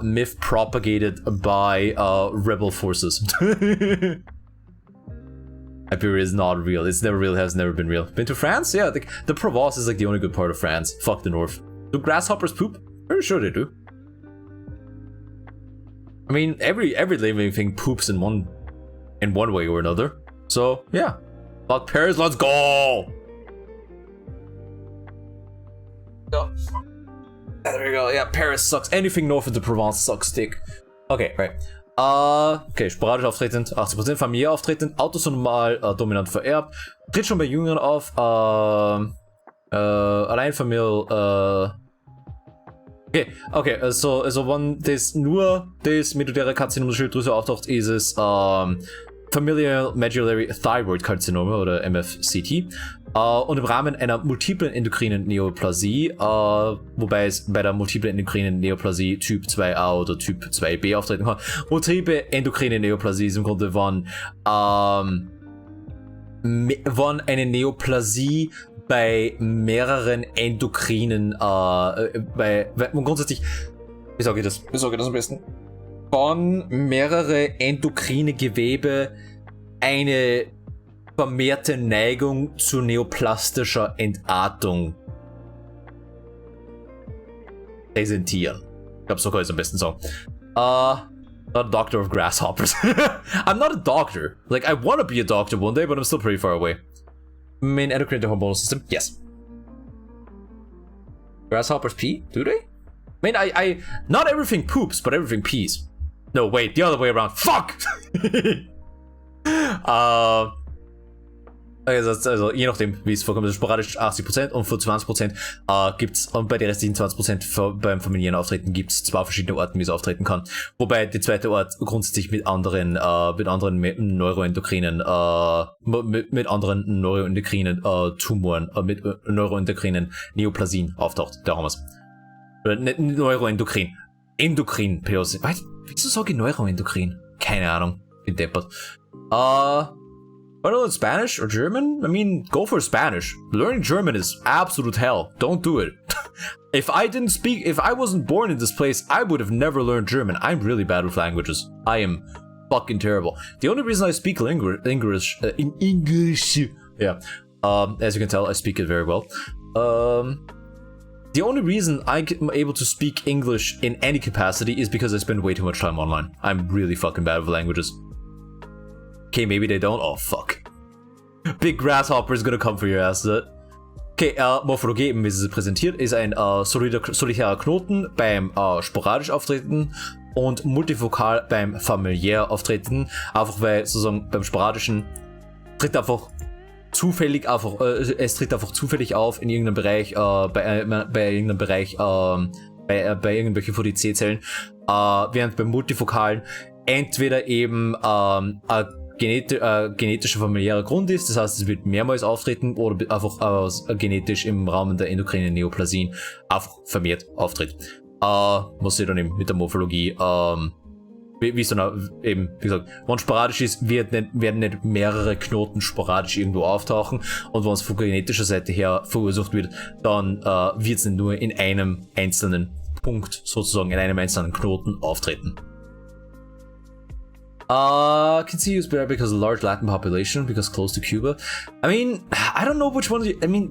myth propagated by rebel forces. Iberia is not real. It's never real. Has never been real. Been to France? Yeah, the Provence is like the only good part of France. Fuck the north. Do grasshoppers poop? Very sure they do. I mean, every living thing poops in one way or another. So yeah, fuck Paris. Let's go. There we go. Yeah, Paris sucks. Anything north of the Provence sucks dick. Okay, right. Okay, sporadisch auftretend, 80%, familiär auftretend, autosomal dominant vererbt, tritt schon bei Jüngeren auf, Alleinfamilie, okay, so wann das nur das meduläre Karzinom der Schilddrüse auftaucht, ist es, Familial Medullary Thyroid Carcinoma oder MFCT. Und im Rahmen einer multiplen endokrinen Neoplasie, wobei es bei der multiplen endokrinen Neoplasie Typ 2a oder Typ 2b auftreten kann. Multiple endokrine Neoplasie ist im Grunde, wann eine Neoplasie bei mehreren endokrinen, grundsätzlich, wie sage ich das am besten? Von mehrere endokrine Gewebe eine vermehrte Neigung zu neoplastischer Entartung präsentieren. Ich glaube, so kann ich es am besten sagen. Not a doctor of grasshoppers. I'm not a doctor. Like, I want to be a doctor one day, but I'm still pretty far away. Main endocrine hormonal system? Yes. Grasshoppers pee? Do they? I mean, I not everything poops, but everything pees. No, wait, the other way around. Fuck! Also, je nachdem, wie es vorkommt, sporadisch 80% und für 20% gibt's, und bei den restlichen 20% beim familiären Auftreten gibt's 2 verschiedene Orten, wie es auftreten kann. Wobei der zweite Ort grundsätzlich mit anderen neuroendokrinen, Tumoren, mit neuroendokrinen Neoplasien auftaucht. Da haben wir's. Oder neuroendokrin. Endokrin, wieso sage ich neuroendokrin? Keine Ahnung. Bin deppert. I don't know, Spanish or German? I mean, go for Spanish. Learning German is absolute hell. Don't do it. If I wasn't born in this place, I would have never learned German. I'm really bad with languages. I am fucking terrible. The only reason I speak English, yeah, as you can tell, I speak it very well. The only reason I'm able to speak English in any capacity is because I spend way too much time online. I'm really fucking bad with languages. Okay, maybe they don't. Oh, fuck. Big Grasshopper is gonna come for your ass, is it? Okay, Morphologie, wie sie präsentiert, ist ein solitärer Knoten beim sporadisch Auftreten und multivokal beim familiär Auftreten. Einfach weil sozusagen beim sporadischen tritt einfach zufällig es tritt einfach zufällig auf in irgendeinem Bereich, bei bei irgendwelchen von den C-Zellen, während bei multifokalen entweder eben genetischer familiärer Grund ist, das heißt, es wird mehrmals auftreten oder einfach genetisch im Rahmen der endokrinen Neoplasien einfach vermehrt auftritt. Was sie dann eben mit der Morphologie, wie es dann eben, wie gesagt, wenn es sporadisch ist, werden nicht mehrere Knoten sporadisch irgendwo auftauchen, und wenn es von genetischer Seite her verursacht wird, dann wird es nicht nur in einem einzelnen Punkt, sozusagen in einem einzelnen Knoten auftreten. Can see used better because of large Latin population, because close to Cuba. I mean, I don't know which one.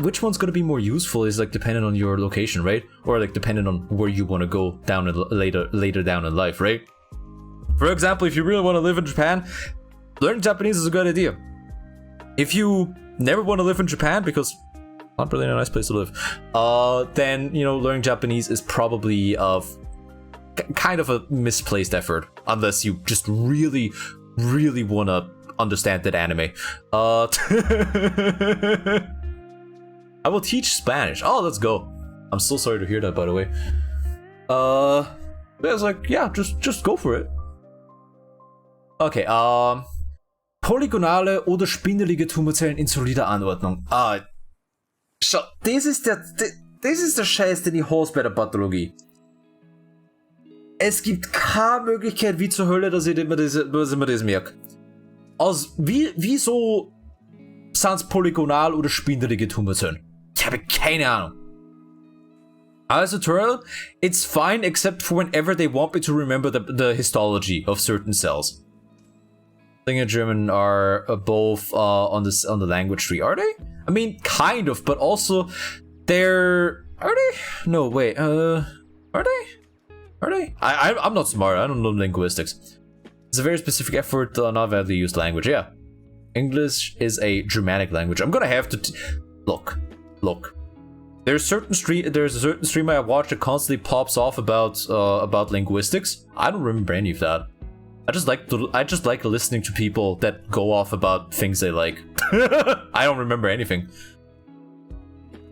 Which one's gonna be more useful is like dependent on your location, right? Or like dependent on where you want to go down later down in life, right? For example, if you really want to live in Japan, learning Japanese is a good idea. If you never want to live in Japan because not really a nice place to live, then you know learning Japanese is probably kind of a misplaced effort, unless you just really want to understand that anime. I will teach Spanish. Oh, let's go. I'm so sorry to hear that, by the way. It's like, yeah, just go for it. Okay, polygonale oder spindelige Tumorzellen in solider Anordnung. Schau, das ist der Scheiß, den ich hasse bei der Pathologie. Es gibt keine Möglichkeit, wie zur Hölle, dass ich mir das merke. Wieso sind es polygonal oder spindelige Tumorzellen? Ich habe keine Ahnung. As a tutorial, it's fine except for whenever they want me to remember the histology of certain cells. I think German are both on the language tree. Are they? I mean, kind of, but also they're... Are they? No, wait. Are they? Are they? I'm not smart. I don't know linguistics. It's a very specific effort, not widely used language. Yeah, English is a Germanic language. I'm gonna have to look. There's a certain streamer I watch that constantly pops off about linguistics. I don't remember any of that. I just like listening to people that go off about things they like. I don't remember anything.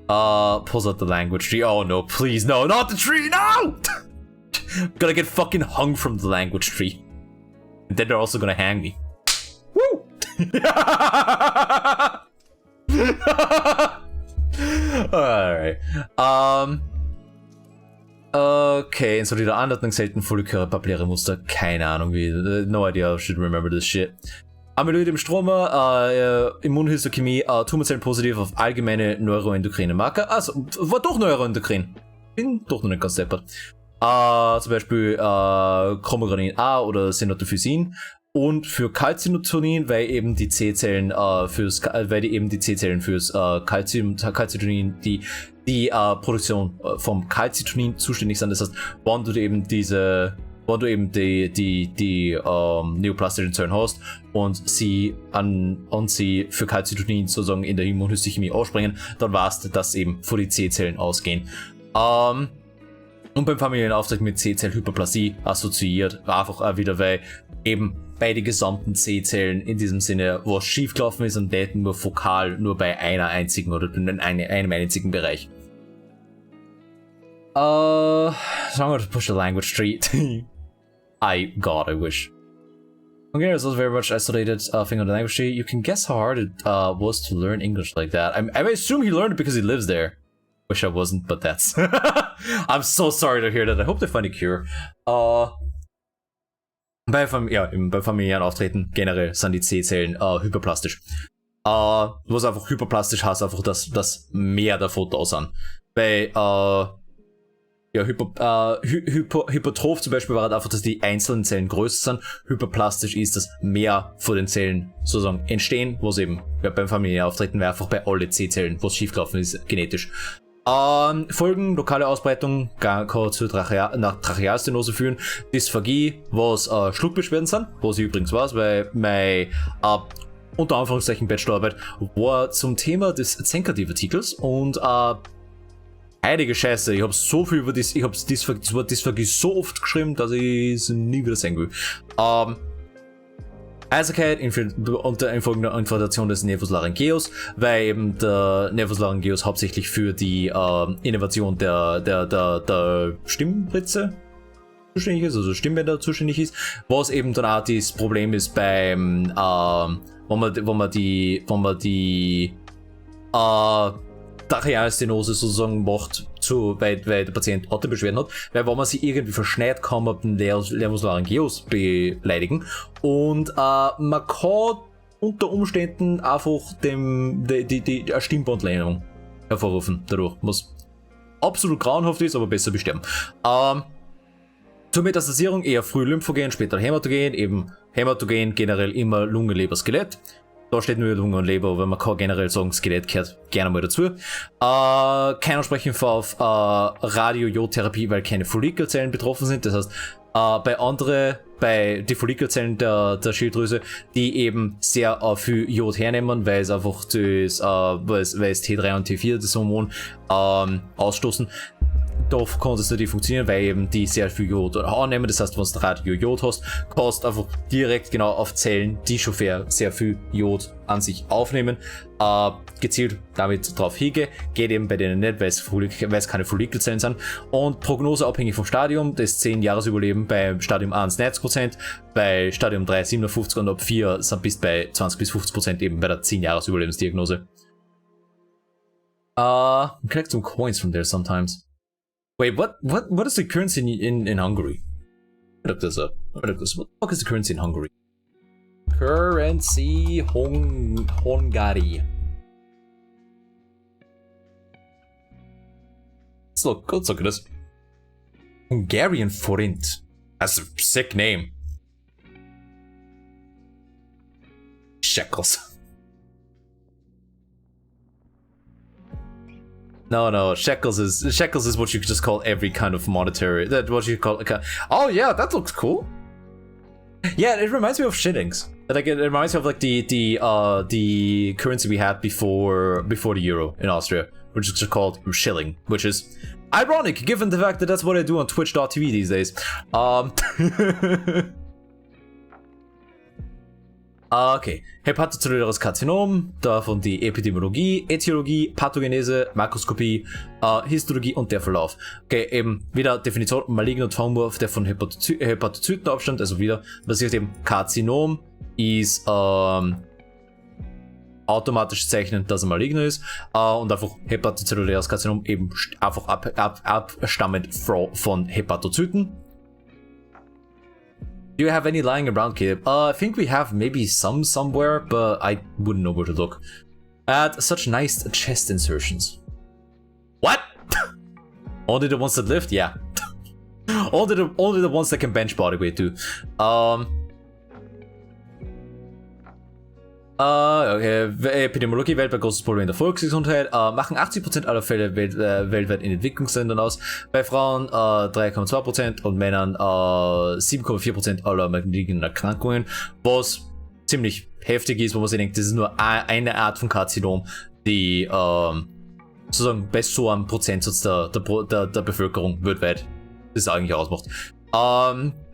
Pulls out the language tree. Oh no, please, no, not the tree, no! Gonna get fucking hung from the language tree. And then they're also gonna hang me. Woo! Alright. Okay, in solider Anordnung selten follikäre papilläre Muster. Keine Ahnung wie. No idea, I should remember this shit. Amyloid im Stroma, Immunhistochemie, Tumorzellen positiv auf allgemeine neuroendokrine Marker. Also, war doch neuroendokrin. Bin doch noch nicht ganz deppert. Zum Beispiel Chromogranin A oder Synaptophysin, und für Calcitonin, weil eben die C-Zellen fürs Calcitonin die Produktion vom Calcitonin zuständig sind. Das heißt, wenn du eben die neoplastischen Zellen hast und sie für Calcitonin sozusagen in der Immunhistochemie ausspringen, dann weißt du, dass eben von den C-Zellen ausgehen. Und beim familiären Auftritt mit C-Zell-Hyperplasie assoziiert, einfach auch wieder, weil eben bei den gesamten C-Zellen in diesem Sinne was schiefgelaufen ist und nicht nur fokal, nur bei einer einzigen oder in einem einzigen Bereich. So I'm going to push the language tree. I wish. Hungarian is also very much isolated thing on the language tree. You can guess how hard it was to learn English like that. I assume he learned it because he lives there. Wish I wasn't, but that's... I'm so sorry to hear that. I hope they find a cure. Bei familiären Auftreten generell sind die C-Zellen hyperplastisch. Was einfach hyperplastisch heißt, einfach, dass mehr davon da sind. Bei hypertroph zum Beispiel war halt einfach, dass die einzelnen Zellen größer sind. Hyperplastisch ist, dass mehr von den Zellen sozusagen entstehen, was eben beim familiären Auftreten wäre einfach bei alle C-Zellen, was schiefgelaufen ist, genetisch. Folgen, lokale Ausbreitung, kann zu Trachealstenose führen, Dysphagie, was Schluckbeschwerden sind, was ich übrigens weiß, weil meine unter Anführungszeichen Bachelorarbeit war zum Thema des Zenker-Artikels und heilige Scheiße, ich habe so viel über das Wort Dysphagie so oft geschrieben, dass ich es nie wieder sehen will. Eiserkeit unter Infiltration des Nervus laryngeus, weil eben der Nervus laryngeus hauptsächlich für die Innervation der Stimmritze zuständig ist, also Stimmbänder zuständig ist, was eben dann auch das Problem ist beim, wenn man die Trachealstenose sozusagen macht, weil der Patient Atembeschwerden hat, weil wenn man sie irgendwie verschneit, kann man den Nervus laryngeus beleidigen und man kann unter Umständen einfach die Stimmbandlähmung hervorrufen dadurch, was absolut grauenhaft ist, aber besser besterben. Zur Metastasierung eher früh Lymphogen, später Hämatogen, eben Hämatogen generell immer Lunge, Leber, Skelett. Da steht nur Lunge und Leber, aber man kann generell sagen, Skelett gehört gerne mal dazu. Kein Ansprechen auf Radiojodtherapie, weil keine Follikelzellen betroffen sind. Das heißt, bei die Follikelzellen der Schilddrüse, die eben sehr viel Jod hernehmen, weil es einfach weil es T3 und T4, das Hormon, ausstoßen. Da kann das nicht funktionieren, weil eben die sehr viel Jod annehmen. Das heißt, wenn du Radio-Jod hast, kannst du einfach direkt genau auf Zellen, die schon sehr viel Jod an sich aufnehmen, gezielt damit drauf hege. Geht eben bei denen nicht, weil es keine Follikelzellen sind. Und Prognose abhängig vom Stadium, das 10-Jahres-Überleben bei Stadium 1 90%, bei Stadium 3 57% und ab 4 sind bis bei 20-50% eben bei der 10-Jahres-Überlebensdiagnose. Collect some coins from there sometimes. Wait, what is the currency in Hungary? Look this up. What the fuck is the currency in Hungary? Currency Hungary. Let's look at this. Hungarian forint. That's a sick name. Shekels. No, shekels is what you just call every kind of monetary. That what you call. Oh yeah, that looks cool. Yeah, it reminds me of shillings. Like it reminds me of like the currency we had before the euro in Austria, which is just called shilling, which is ironic given the fact that that's what I do on Twitch.tv these days. Okay, hepatozelluläres Karzinom, davon die Epidemiologie, Ätiologie, Pathogenese, Makroskopie, Histologie und der Verlauf. Okay, eben wieder Definition maligner Tumor, der von Hepatozyten abstammt, also wieder basiert eben Karzinom ist automatisch zeichnend, dass er maligner ist und einfach hepatozelluläres Karzinom eben einfach abstammend von Hepatozyten. Do you have any lying around, Caleb? I think we have maybe some somewhere, but I wouldn't know where to look. Add such nice chest insertions. What? Only the ones that lift? Yeah. only the ones that can bench bodyweight too. Okay. Epidemiologie, weltweit großes Problem der Volksgesundheit, machen 80% aller Fälle weltweit in Entwicklungsländern aus, bei Frauen 3,2% und Männern 7,4% aller malignen Erkrankungen, was ziemlich heftig ist, wo man sich denkt, das ist nur eine Art von Karzinom, die sozusagen bei so einem Prozentsatz der Bevölkerung weltweit das eigentlich ausmacht.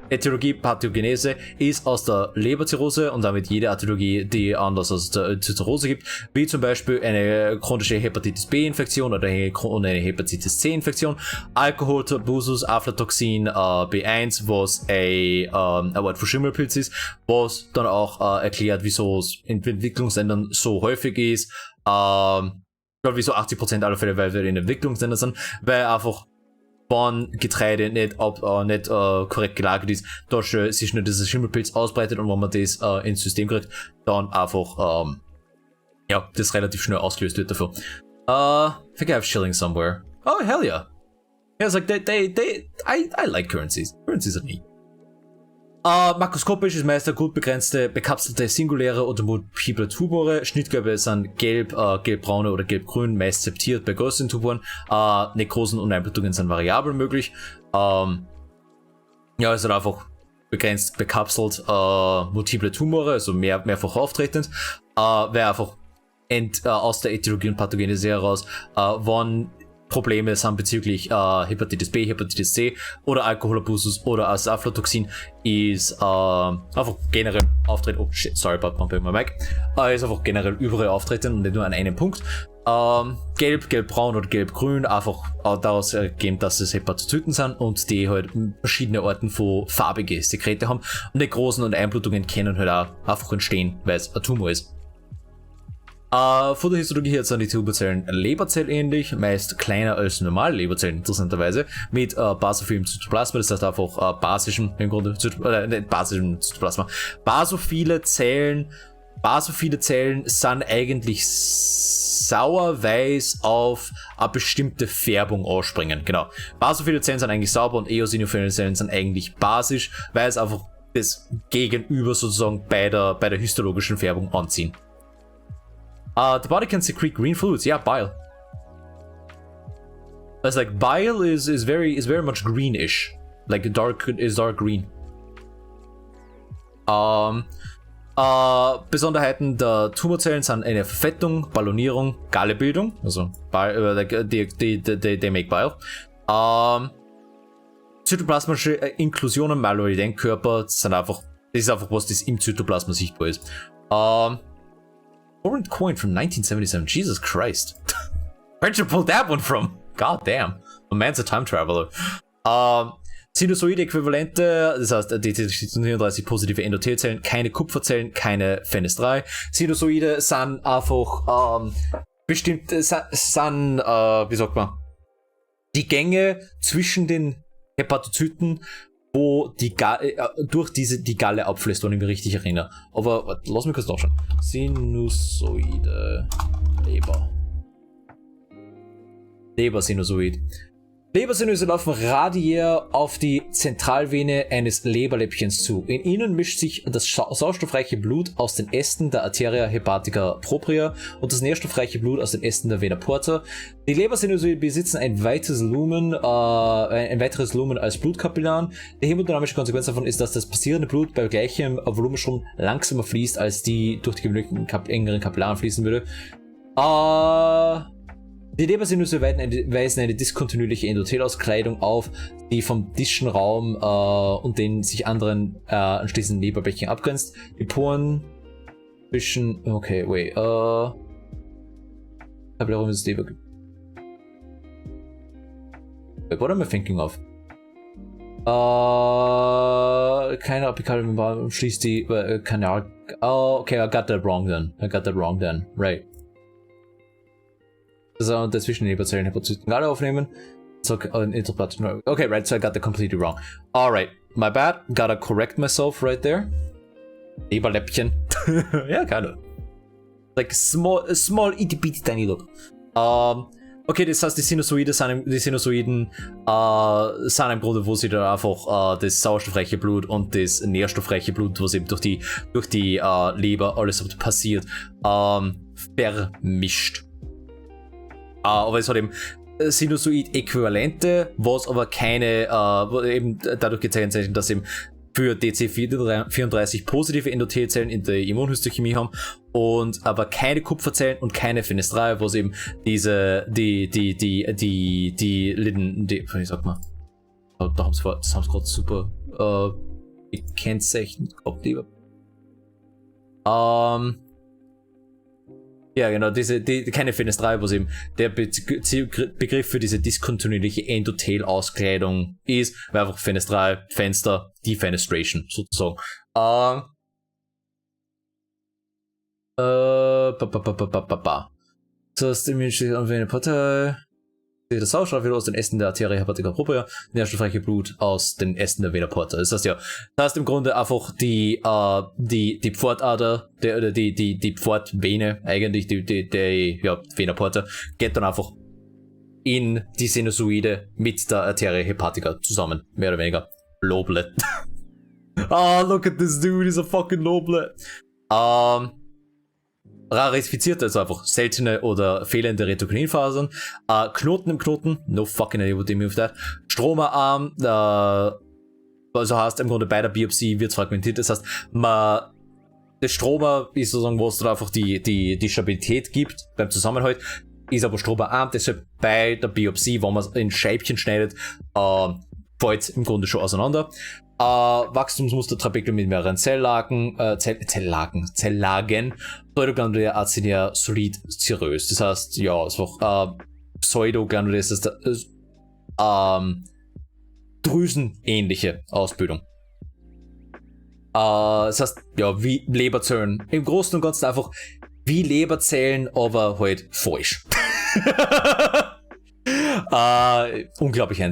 Ätiologie, Pathogenese ist aus der Leberzirrhose und damit jede Ätiologie, die anders als der Zirrhose gibt, wie zum Beispiel eine chronische Hepatitis B-Infektion oder eine Hepatitis C-Infektion, Alkoholtabusus, Aflatoxin B1, was ein Wort für Schimmelpilz ist, was dann auch erklärt, wieso es in Entwicklungsländern so häufig ist, wieso 80% aller Fälle weltweit in Entwicklungsländern sind, weil einfach wenn Getreide nicht korrekt gelagert ist, da sich nur dieses Schimmelpilz ausbreitet und wenn man das ins System kriegt, dann einfach das relativ schnell ausgelöst wird dafür. I think I have shilling somewhere. Oh hell yeah. Yeah, it's like I like currencies. Currencies are neat. Makroskopisch ist meist eine gut begrenzte, bekapselte, singuläre oder multiple Tumore. Schnittgewebe sind gelbbraune oder gelbgrün, meist septiert bei größeren Tumoren. Nekrosen und Einblutungen sind variabel möglich. Es sind einfach begrenzt, bekapselt, multiple Tumore, also mehrfach auftretend. Wäre einfach aus der Ätiologie und Pathogenese heraus, wann Probleme sind bezüglich Hepatitis B, Hepatitis C oder Alkoholabusus oder Aflatoxin, ist einfach generell auftreten. Oh shit, sorry about bumping my mic. Ist einfach generell überall auftreten und nicht nur an einem Punkt. Gelb, gelb-braun oder gelb-grün, einfach daraus ergeben, dass es Hepatozyten sind und die halt verschiedene Arten von farbige Sekrete haben und die großen und Einblutungen können halt auch einfach entstehen, weil es ein Tumor ist. Von der Histologie her sind die Tuberzellen leberzellähnlich, meist kleiner als normale Leberzellen, interessanterweise, mit basophilem Zytoplasma, das heißt einfach basischem, im Grunde, nicht basischem Zytoplasma. Basophile Zellen sind eigentlich sauer-weiß auf eine bestimmte Färbung ausspringen, genau. Basophile Zellen sind eigentlich sauber und eosinophile Zellen sind eigentlich basisch, weil es einfach das Gegenüber sozusagen bei der histologischen Färbung anziehen. The body can secrete green fluids. Yeah, bile. It's like bile is very much greenish, like dark green. Besonderheiten der Tumorzellen sind eine Verfettung, Ballonierung, Gallebildung, also they make bile. Zytoplasmische Inklusionen, Myeloidenkörper sind einfach, das ist einfach was, das im Zytoplasma sichtbar ist. Foreign coin from 1977. Jesus Christ. Where'd you pull that one from? God damn. A man's a time traveler. Sinusoide Äquivalente, das heißt, die 34 positive Endothelzellen, keine Kupferzellen, keine Fenestrale. Sinusoide sind einfach bestimmt, wie sagt man, die Gänge zwischen den Hepatozyten, wo die durch die Galle abfließt, wenn ich mich richtig erinnere. Aber warte, lass mich kurz nachschauen. Sinusoide Lebersinusoid. Lebersinusoide laufen radiär auf die Zentralvene eines Leberläppchens zu. In ihnen mischt sich das sauerstoffreiche Blut aus den Ästen der Arteria hepatica propria und das nährstoffreiche Blut aus den Ästen der Vena porta. Die Lebersinusoide besitzen ein weiteres Lumen als Blutkapillaren. Die hämodynamische Konsequenz davon ist, dass das passierende Blut bei gleichem Volumenstrom langsamer fließt, als die durch die gewöhnlichen engeren Kapillaren fließen würde. Die Lebersinusoiden weisen eine diskontinuierliche Endothelauskleidung auf, die vom Dischenraum und den sich anderen anschließenden Leberbäckchen abgrenzt. Die Poren zwischen... Okay, wait. Kapillaren des Leber... What am I thinking of? Keine apikale Membran schließt die Kanal... Oh, okay, I got that wrong then. Right. Also dazwischen die Leberzellen Hepatozyten alle aufnehmen. So, okay, right, so I got that completely wrong. Alright, my bad. Gotta correct myself right there. Leberläppchen. Ja, keine. Like small itty bitty tiny look. Okay, das heißt, die Sinusoiden sind im Grunde, wo sie da einfach das sauerstoffreiche Blut und das nährstoffreiche Blut, was eben durch die Leber alles passiert, vermischt. Aber es hat eben Sinusoid-Äquivalente, was aber keine, eben dadurch gezeichnet, dass eben für DC34 positive Endothelzellen in der Immunhistochemie haben und aber keine Kupferzellen und keine Fenestrale, was eben wie sagt man, da haben sie gerade super gekennzeichnet gehabt, lieber. Ja, genau, keine Fenestrale, was eben der Begriff für diese diskontinuierliche Endothelauskleidung ist, weil einfach Fenestral, Fenster, Defenestration sozusagen. So ist die Menschliche und Vena porta. Das Sauerstoff wieder aus den Ästen der Arteria hepatica propria, nährstoffreiche Blut aus den Ästen der Vena porta. Das heißt im Grunde einfach die Pfortader, die Pfortvene, eigentlich die Vena porta, geht dann einfach in die Sinusoide mit der Arteria hepatica zusammen, mehr oder weniger. Loblet. Look at this dude, he's a fucking Loblet. Rarifiziert, also einfach seltene oder fehlende Reticulinfasern, Knoten im Knoten, no fucking idea what they mean with that, Stromerarm, also heißt im Grunde bei der Biopsie wird es fragmentiert, das heißt, das Stroma ist sozusagen, wo es dann einfach die Stabilität gibt beim Zusammenhalt, ist aber stromarm, deshalb bei der Biopsie, wenn man es in Scheibchen schneidet, fällt es im Grunde schon auseinander. Wachstumsmuster Trabekulum mit mehreren Zellagen, pseudoglandulär acinar solid zirrös. Das heißt, ja, einfach pseudoglandulär ist das drüsenähnliche Ausbildung. Das heißt, ja, wie Leberzellen. Im Großen und Ganzen einfach wie Leberzellen, aber halt falsch. Unglaubliche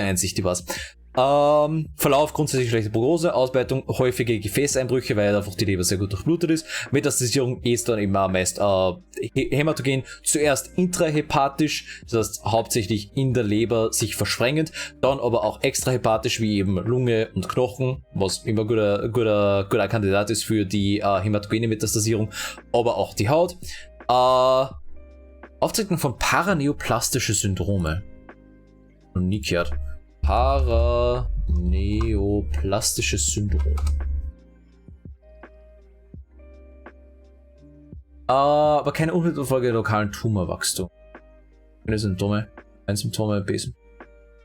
Einsicht, die was. Verlauf grundsätzlich schlechte Prognose, Ausbreitung häufige Gefäßeinbrüche, weil einfach die Leber sehr gut durchblutet ist. Metastasierung ist dann immer meist hämatogen, zuerst intrahepatisch, das heißt hauptsächlich in der Leber sich verschrängend, dann aber auch extrahepatisch wie eben Lunge und Knochen, was immer guter Kandidat ist für die hämatogene Metastasierung, aber auch die Haut. Auftreten von paraneoplastische Syndrome. Noch nie gehört. Paraneoplastisches Syndrom. Aber keine unmittelbare Folge lokalen Tumorwachstum. Keine Symptome. Ein Symptome, Besen.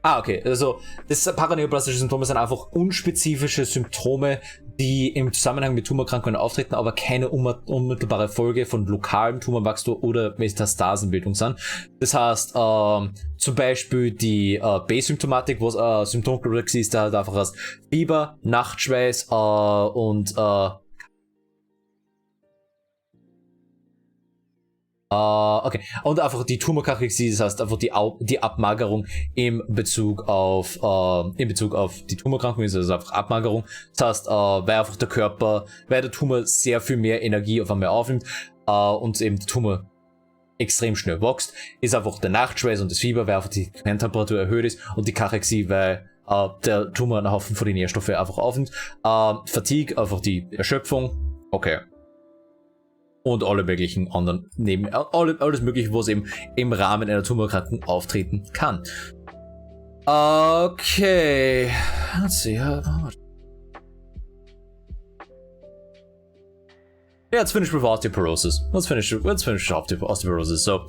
Okay, also das paraneoplastische Symptome sind einfach unspezifische Symptome, die im Zusammenhang mit Tumorkrankungen auftreten, aber keine unmittelbare Folge von lokalem Tumorwachstum oder Metastasenbildung sind. Das heißt, zum Beispiel die B-Symptomatik, was Symptomkomplex ist, da hat einfach als Fieber, Nachtschweiß und okay. Und einfach die Tumorkachexie, das heißt einfach die Abmagerung in Bezug auf die Tumorkrankung ist also einfach Abmagerung. Das heißt, weil einfach weil der Tumor sehr viel mehr Energie auf einmal aufnimmt und eben der Tumor extrem schnell wächst, ist einfach der Nachtschweiß und das Fieber, weil einfach die Kerntemperatur erhöht ist und die Kachexie, weil der Tumor einen Haufen von den Nährstoffen einfach aufnimmt. Fatigue, einfach die Erschöpfung. Okay. Und alle möglichen anderen alles mögliche, was eben im Rahmen einer Tumorerkrankung auftreten kann. Okay. Let's see. Let's finish with osteoporosis. Let's finish osteoporosis. So,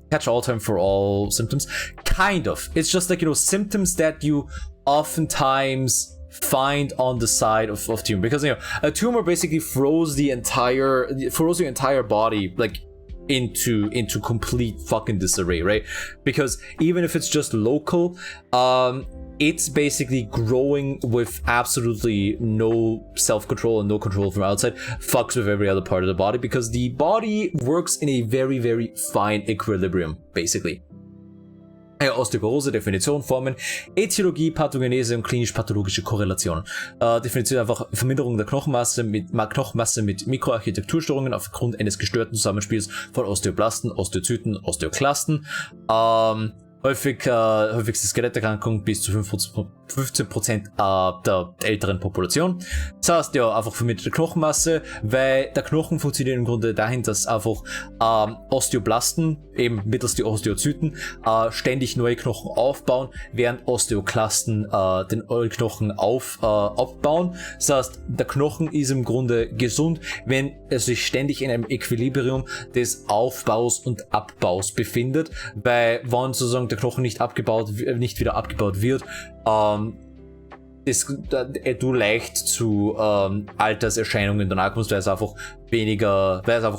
catch all time for all symptoms. Kind of. It's just like, symptoms that you oftentimes find on the side of tumor, because a tumor basically throws your entire body like into complete fucking disarray, right? Because even if it's just local, it's basically growing with absolutely no self-control and no control from outside, fucks with every other part of the body, because the body works in a very, very fine equilibrium, basically. Osteoporose, Definition, Formen, Ätiologie, Pathogenese und klinisch-pathologische Korrelationen. Definition einfach Verminderung der Knochenmasse mit Mikroarchitekturstörungen aufgrund eines gestörten Zusammenspiels von Osteoblasten, Osteozyten, Osteoklasten. Häufigste Skeletterkrankung bis zu 15% der älteren Population. Das heißt, ja, einfach verminderte Knochenmasse, weil der Knochen funktioniert im Grunde dahin, dass einfach Osteoblasten, eben mittels die Osteozyten, ständig neue Knochen aufbauen, während Osteoklasten den Knochen abbauen. Das heißt, der Knochen ist im Grunde gesund, wenn er sich ständig in einem Equilibrium des Aufbaus und Abbaus befindet, weil wenn sozusagen der Knochen nicht wieder abgebaut wird, du leicht zu Alterserscheinungen danach kommst, weil es einfach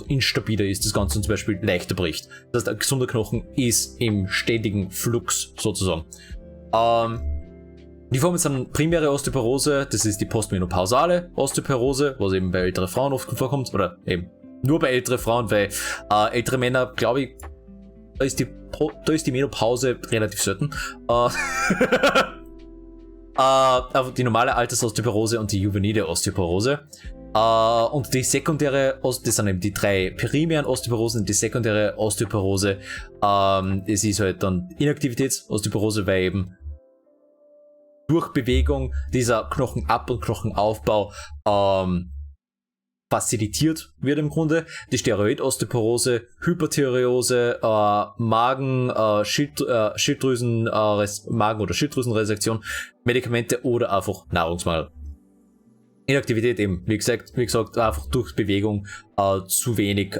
instabiler ist, das Ganze zum Beispiel leichter bricht. Das heißt, ein gesunder Knochen ist im ständigen Flux sozusagen. Die Formen sind primäre Osteoporose, das ist die postmenopausale Osteoporose, was eben bei älteren Frauen oft vorkommt, oder eben nur bei älteren Frauen, weil ältere Männer, glaube ich, da ist die Menopause relativ selten. Aber die normale Altersosteoporose und die juvenile Osteoporose. Und die sekundäre, das sind eben die drei primären Osteoporosen, die sekundäre Osteoporose, es ist halt dann Inaktivitätsosteoporose, weil eben durch Bewegung dieser Knochenab- und Knochenaufbau facilitiert wird im Grunde. Die Steroidosteoporose, Hyperthyreose, Magen- oder Schilddrüsenresektion, Medikamente oder einfach Nahrungsmangel. Inaktivität eben, wie gesagt, einfach durch Bewegung zu wenig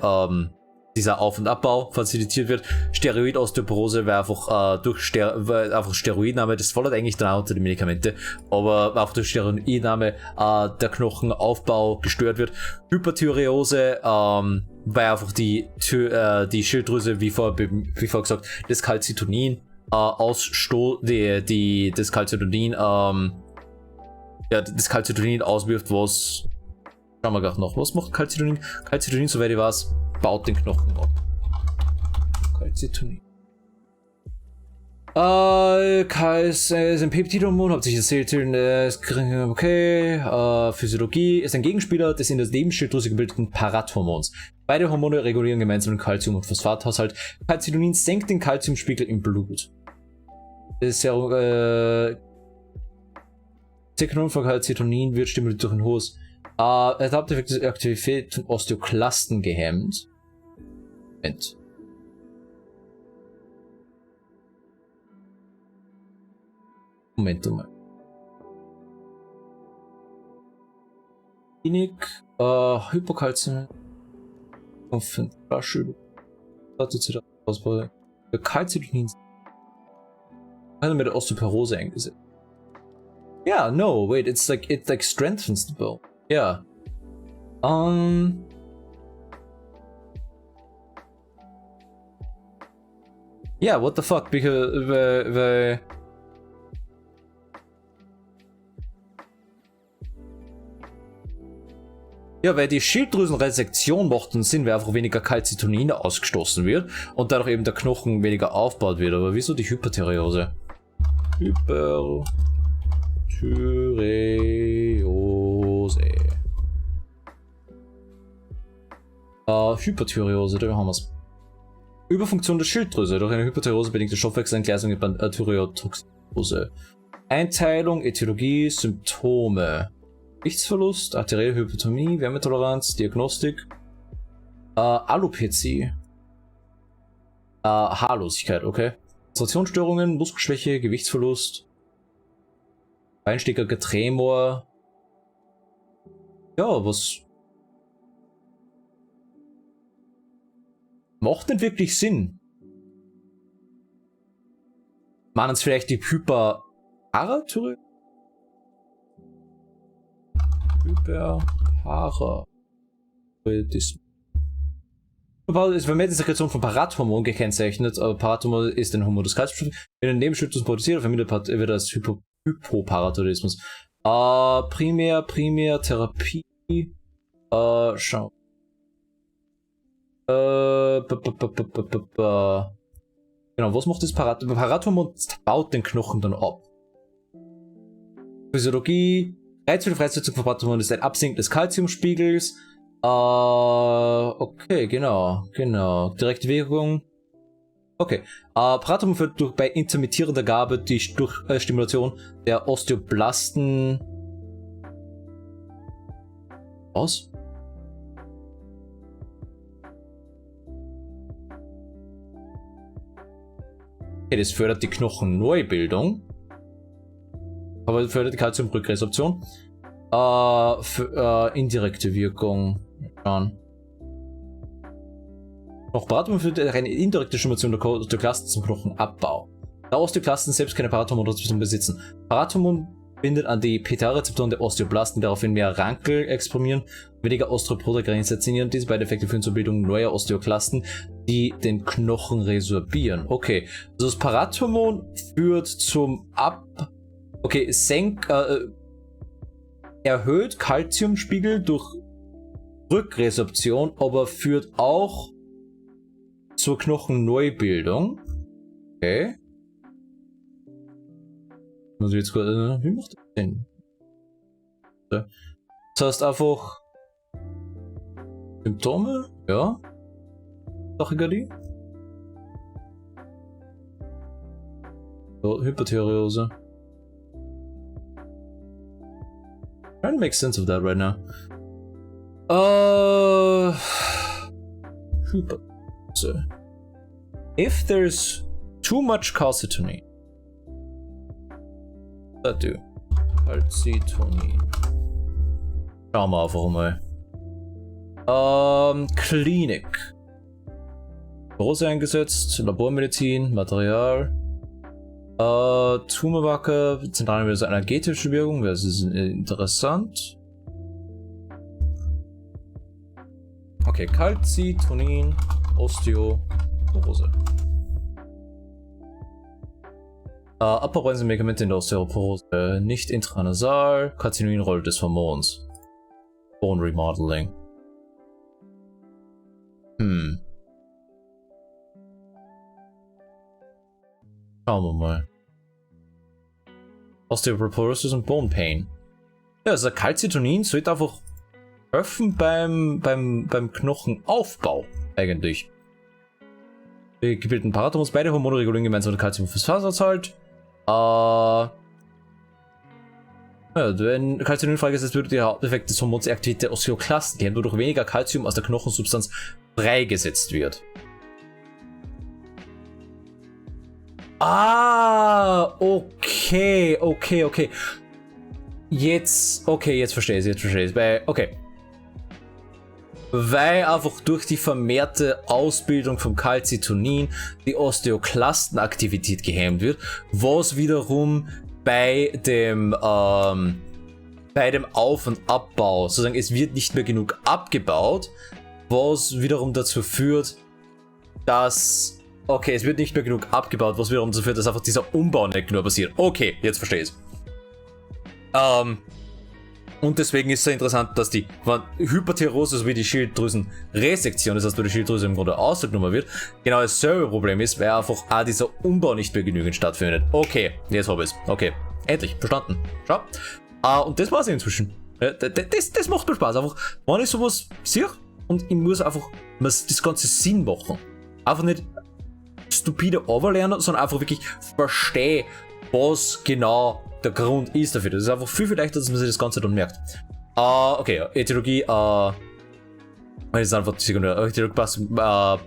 dieser Auf- und Abbau facilitiert wird. Steroid-Osteoporose wäre einfach einfach Steroidnahme, das fällt eigentlich dann unter die Medikamente, aber auch durch Steroidnahme der Knochenaufbau gestört wird. Hyperthyreose, weil einfach die Schilddrüse, wie vorher gesagt, das Calcitonin das Calcitonin auswirft, was schauen wir gleich noch. Was macht Calcitonin? Calcitonin, soweit ich weiß, baut den Knochen ab. Calcitonin. ist ein Peptidhormon, hauptsächlich das okay. Physiologie ist ein Gegenspieler des in der Nebenschilddrüse gebildeten Parathormons. Beide Hormone regulieren gemeinsam den Calcium- und Phosphathaushalt. Calcitonin senkt den Calciumspiegel im Blut. Das Serotonin von Calcitonin wird stimuliert durch ein hohes Haupteffekt der Aktivität von Osteoklasten gehemmt. Moment mal. Klinik, Hypokalzämie, Ausbau der Calcitonin mit der Osteoporose eingesetzt. Yeah, no, wait, it strengthens the bone. Yeah. Yeah, what the fuck? Because ja, weil die Schilddrüsenresektion macht einen Sinn, weil einfach weniger Calcitonin ausgestoßen wird und dadurch eben der Knochen weniger aufgebaut wird. Aber wieso die Hyperthyreose? Hyperthyreose, da haben wir es. Überfunktion der Schilddrüse durch eine Hyperthyreose bedingte Stoffwechselentgleisung bei Thyreotoxikose. Einteilung, Ätiologie, Symptome. Gewichtsverlust, arterielle Hypotonie, Wärmetoleranz, Diagnostik, Alopezie, Haarlosigkeit, okay. Konzentrationsstörungen, Muskelschwäche, Gewichtsverlust, einstiegiger Tremor. Ja, was macht denn wirklich Sinn? Meinen es vielleicht die Hyperparathyreose? Hyperparathyreoidismus. Es wird mit der Sekretion von Parathormon gekennzeichnet, aber Parathormon ist ein Hormon des Kalziums. Wenn ein Nebenschilddrüsen produziert, vermindert wird das Hypoparathyreoidismus. Primär Therapie. Schau. Genau, was macht das Parathormon? Parathormon baut den Knochen dann ab. Physiologie. Reiz für die Freisetzung von Parathormon ist ein Absinken des Calciumspiegels. Okay, genau. Direkte Wirkung. Okay. Parathormon führt bei intermittierender Gabe durch Stimulation der Osteoblasten. Was? Okay, das fördert die Knochenneubildung. Aber fördert die Calciumrückresorption. Indirekte Wirkung. Noch Parathormon führt eine indirekte Stimulation der Osteoklasten zum Knochenabbau. Da Osteoklasten selbst keine Parathormonrezeptoren besitzen. Parathormon bindet an die PTA-Rezeptoren der Osteoblasten, die daraufhin mehr Rankel exprimieren, weniger Osteoprotein stationieren. Diese beiden Effekte führen zur Bildung neuer Osteoklasten, die den Knochen resorbieren. Okay, also das Parathormon führt zum Okay, erhöht Calciumspiegel durch Rückresorption, aber führt auch zur Knochenneubildung. Okay. Muss ich jetzt wie macht das denn? Das heißt einfach Symptome? Ja. Tachykardie? So, Hyperthyreose. Trying to make sense of that right now. Hyperthyreose. If there's too much calcitonin. That do. Calcitonin. Schauen wir einfach mal. Klinik. Osteoporose eingesetzt, Labormedizin, Material, Tumormarker, zentrale energetische Wirkung, das ist interessant. Okay, Calcitonin, Osteoporose. Abbauweise Medikamente in der Osteoporose, nicht intranasal, Calcitonin-Rolle des Hormons. Bone Remodeling. Schauen wir mal. Osteoporosis und Bone Pain. Ja, also Calcitonin sollte einfach helfen beim Knochenaufbau, eigentlich. Die gebildeten Paratomos, beide Hormone regulieren gemeinsam mit Calciumphosphat. Ja, wenn Calcitonin freigesetzt wird, der Haupteffekt des Hormons die Aktivität der Osteoklasten gehen, wodurch weniger Calcium aus der Knochensubstanz freigesetzt wird. Okay. Jetzt verstehe ich es. Weil einfach durch die vermehrte Ausbildung vom Calcitonin die Osteoklastenaktivität gehemmt wird, was wiederum bei dem Auf- und Abbau, sozusagen es wird nicht mehr genug abgebaut, was wiederum dazu führt, dass es wird nicht mehr genug abgebaut, was wiederum dazu führt, dass einfach dieser Umbau nicht nur passiert. Okay, jetzt verstehe ich es. Und deswegen ist es so interessant, dass die Hyperthyreose sowie die Schilddrüsenresektion, das heißt, wo die Schilddrüse im Grunde ausgenommen wird, genau dasselbe Problem ist, weil einfach auch dieser Umbau nicht mehr genügend stattfindet. Okay, jetzt habe ich es. Okay, endlich, verstanden. Schau. Und das war's inzwischen. Das macht mir Spaß. Einfach, wenn ich sowas sehe und ich muss einfach das ganze Sinn machen. Einfach nicht stupide overlernen, sondern einfach wirklich verstehen, was genau der Grund ist dafür. Das ist einfach viel leichter, dass man sich das Ganze dann merkt. Okay, Ätiologie, das ist einfach die sekundäre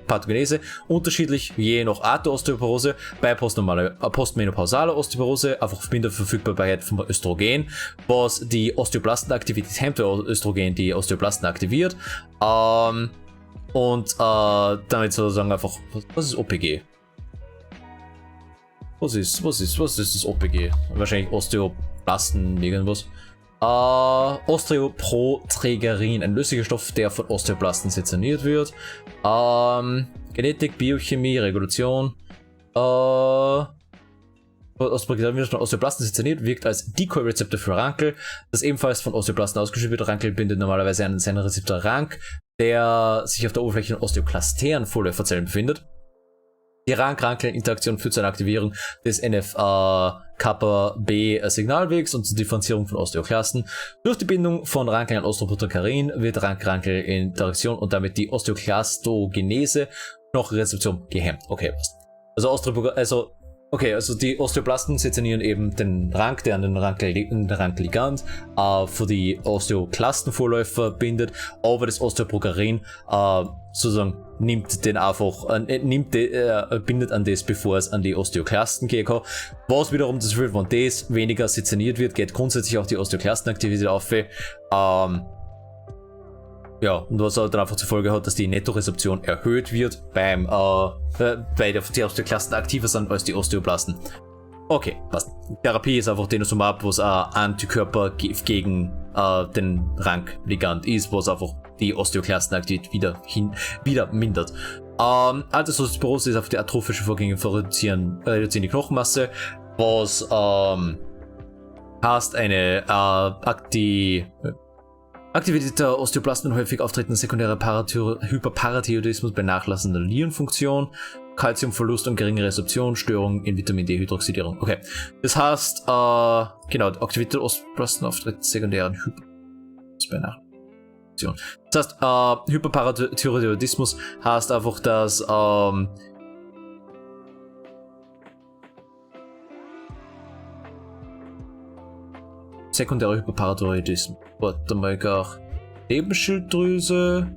Pathogenese, unterschiedlich je nach Art der Osteoporose. Bei postmenopausaler Osteoporose einfach minder Verfügbarkeit von Östrogen, was die Osteoplastenaktivität hemmt, weil Östrogen die Osteoplasten aktiviert. Und damit sozusagen einfach, was ist OPG? Was ist das OPG? Wahrscheinlich Osteoplasten, irgendwas. Osteoproträgerin, ein löslicher Stoff, der von Osteoplasten sezerniert wird. Genetik, Biochemie, Regulation. Osteoplasten sezerniert, wirkt als Decoy-Rezeptor für Rankel, das ebenfalls von Osteoplasten ausgeschüttet wird. Rankel bindet normalerweise einen seinen Rezeptor Rank, der sich auf der Oberfläche von osteoklasteren Vorläuferzellen befindet. Die Rank-Rankel-Interaktion führt zu einer Aktivierung des NF-kappa-B-Signalwegs und zur Differenzierung von Osteoklasten. Durch die Bindung von Rankel an Osteoprotokarin wird Rank-Rankel-Interaktion und damit die Osteoklastogenese noch Rezeption gehemmt. Okay, passt. Also die Osteoplasten sezernieren eben den Rank, der an den Rank-Ligand für die Osteoklastenvorläufer bindet, aber das Osteoprokarin sozusagen bindet an das, bevor es an die Osteoklasten gehen kann. Was wiederum das führt, wenn das weniger sezerniert wird, geht grundsätzlich auch die Osteoklastenaktivität auf. Ja, und was halt dann einfach zur Folge hat, dass die Nettorezeption erhöht wird bei die Osteoklasten aktiver sind als die Osteoplasten. Okay, passt. Therapie ist einfach Denosumab, was ein Antikörper gegen den Rank-Ligand ist, was einfach die Osteoklastenaktivität wieder mindert. Altersosteoporose ist auf die atrophische Vorgänge reduzieren die Knochenmasse, was heißt eine Aktivität der Osteoplasten häufig auftretender sekundärer Hyperparathyreoidismus bei nachlassender Nierenfunktion, Calciumverlust und geringe Resorption, Störung in Vitamin D-Hydroxidierung. Okay, das heißt, genau, die Aktivität der Osteoplasten auftritt sekundären Hyperparathyreoidismus bei Nachlassender. Das heißt, Hyperparathyreoidismus heißt einfach, dass sekundärer Hyperparathyreoidismus. Warte mal, gar Nebenschilddrüse,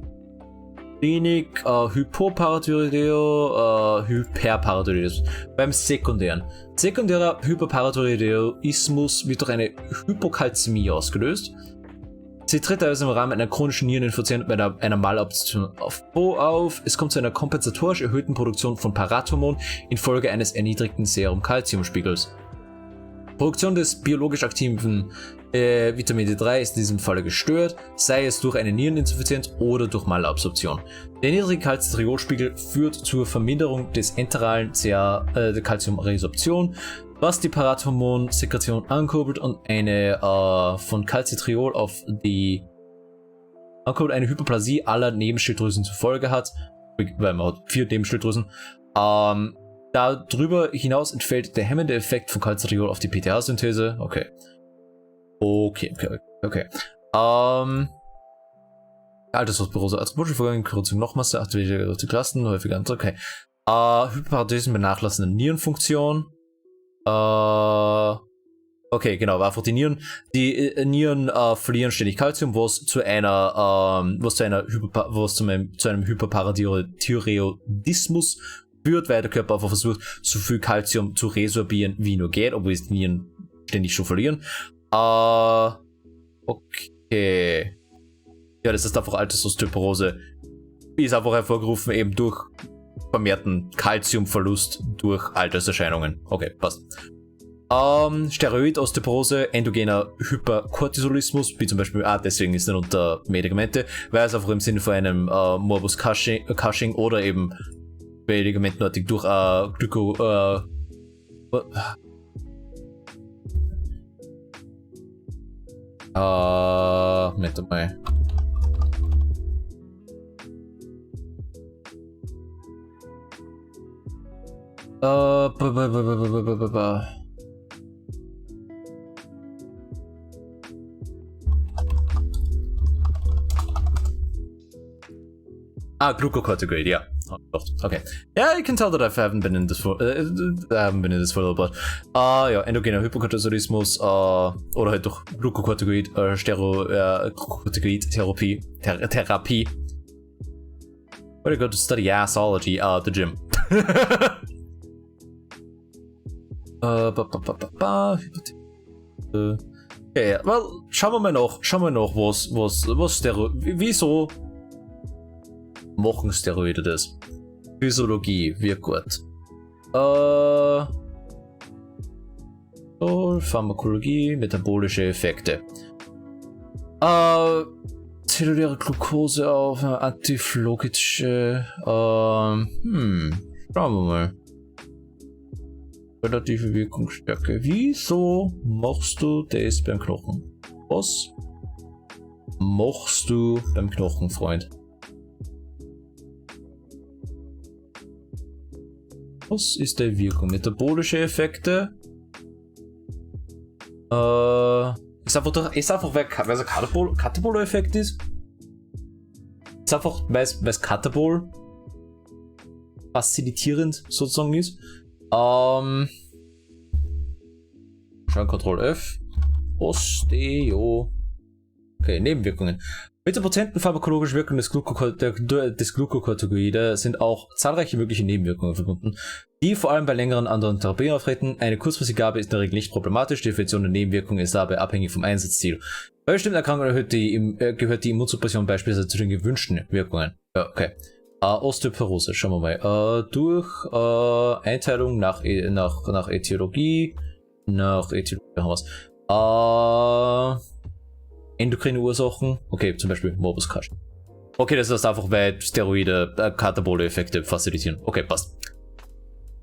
Klinik, Hyperparathyreoidismus. Beim sekundären. Sekundärer Hyperparathyreoidismus wird durch eine Hypokalzämie ausgelöst. Sie tritt also im Rahmen einer chronischen Niereninfektion mit einer Malabsorption auf. Es kommt zu einer kompensatorisch erhöhten Produktion von Parathormon infolge eines erniedrigten Serum-Calcium-Spiegels. Produktion des biologisch aktiven Vitamin D3 ist in diesem Falle gestört, sei es durch eine Niereninsuffizienz oder durch Malabsorption. Der niedrige Calcitriolspiegel führt zur Verminderung des enteralen Calciumresorption, was die Parathormonsekretion ankurbelt und eine von Calcitriol auf die eine Hyperplasie aller Nebenschilddrüsen zur Folge hat, weil man hat 4 Nebenschilddrüsen. Darüber hinaus entfällt der hemmende Effekt von Calcitriol auf die PTH-Synthese. Okay. Altersosteoporose als Muskelvorgang, Korrektion Knochmasse, aktivierte Klassen, häufige andere. Okay. Hyperparathysen benachlassende Nierenfunktion. Okay, genau, war einfach die Nieren. Die Nieren verlieren ständig Calcium, was zu einem Hyperparathyreoidismus führt, weil der Körper einfach versucht, so viel Calcium zu resorbieren, wie nur geht, obwohl die Nieren ständig schon verlieren. Okay. Ja, das ist einfach Altersosteoporose. Ist einfach hervorgerufen eben durch vermehrten Calciumverlust durch Alterserscheinungen. Okay, passt. Steroid-Osteoporose, endogener Hypercortisolismus, wie zum Beispiel, deswegen ist er unter Medikamente, weil es einfach im Sinne von einem Morbus Cushing oder eben medikamentenartig durch nicht dabei. Glucocorticoid, yeah. Oh, okay. Yeah, you can tell that I haven't been in this for a little bit. Ja, endogener Hypocortisolismus oder halt durch Glucocorticoid, Glucocorticoid-Therapie. Where do you go to study assology? The gym. Okay, well, schauen wir mal noch, was Steroid, wieso machen Steroide das? Physiologie, wird gut. Pharmakologie, metabolische Effekte. Zelluläre Glucose auf antiphlogische, schauen wir mal. Relative Wirkungsstärke. Wieso machst du das beim Knochen? Was machst du beim Knochen, Freund? Was ist die Wirkung? Metabolische Effekte? Ist einfach weil es ein Katabol-Effekt ist? Ist einfach, weil es Katabol facilitierend sozusagen ist. Schauen, Ctrl F. Osteo. Okay, Nebenwirkungen. Mit der potenten pharmakologischen Wirkung des Glucocorticoide sind auch zahlreiche mögliche Nebenwirkungen verbunden, die vor allem bei längeren anderen Therapien auftreten. Eine kurzfristige Gabe ist in der Regel nicht problematisch, die Definition der Nebenwirkungen ist dabei abhängig vom Einsatzziel. Bei bestimmten Erkrankungen gehört die Immunsuppression beispielsweise zu den gewünschten Wirkungen. Ja, okay. Osteoporose, schauen wir mal. Durch Einteilung nach Ätiologie. Nach Ätiologie haben wir es. Endokrine Ursachen. Okay, zum Beispiel Morbus Cushing. Okay, das ist einfach, weil Steroide katabole Effekte facilitieren. Okay, passt.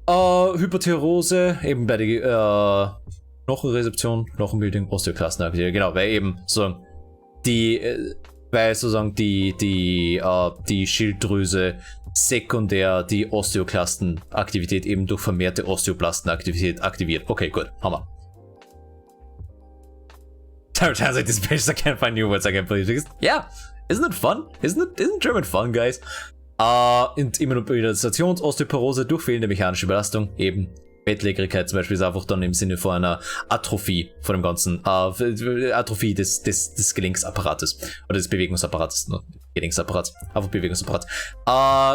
Hyperthyreose, eben bei der Knochenrezeption, Knochenbildung, Osteoklastenaktivität. Genau, weil eben so die Schilddrüse sekundär die Osteoklastenaktivität eben durch vermehrte Osteoplastenaktivität aktiviert. Okay, gut, Hammer. Translate these pages, I can't find new words I can't believe it. Yeah, isn't it fun? Isn't German fun, guys? Immunomobilisations-Osteoporose durch fehlende mechanische Belastung, eben Bettlägerigkeit zum Beispiel ist einfach dann im Sinne von einer Atrophie von dem ganzen, Atrophie des Gelenksapparates oder des Bewegungsapparates, ne? Gelenksapparaat, einfach Bewegungsapparat.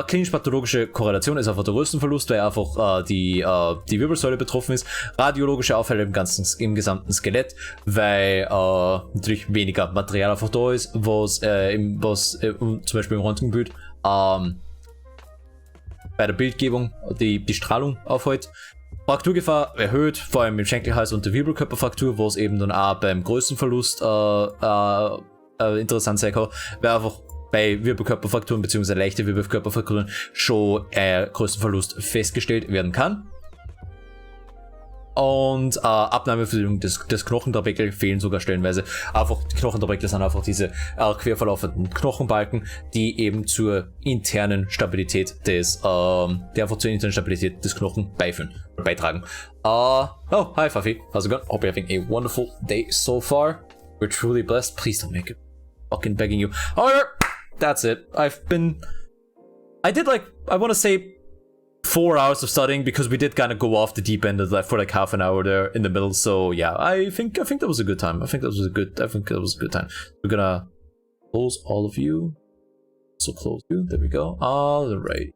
Klinisch-pathologische Korrelation ist einfach der Röstenverlust, weil einfach die Wirbelsäule betroffen ist. Radiologische Auffälle im gesamten Skelett, weil natürlich weniger Material einfach da ist, was zum Beispiel im Röntgenbild bei der Bildgebung die Strahlung aufhält. Frakturgefahr erhöht, vor allem im Schenkelhals und der Wirbelkörperfraktur, was eben dann auch beim Größenverlust interessant sein kann, weil einfach bei Wirbelkörperfrakturen bzw. leichte Wirbelkörperfrakturen schon Größenverlust festgestellt werden kann. Und Abnahmeführung des Knochentrabeckel fehlen sogar stellenweise. Einfach die Knochentrabeckel sind einfach diese quer verlaufenden Knochenbalken, die eben zur internen Stabilität des Knochen beitragen. Oh, hi Fafi, how's it going? Hope you're having a wonderful day so far. We're truly blessed. Please don't make it. Fucking begging you. However, that's it. I did I want to say 4 hours of studying because we did kind of go off the deep end of that for like half an hour there in the middle. So yeah, I think that was a good time. I think that was a good time. We're gonna close all of you. So close you. There we go. All right.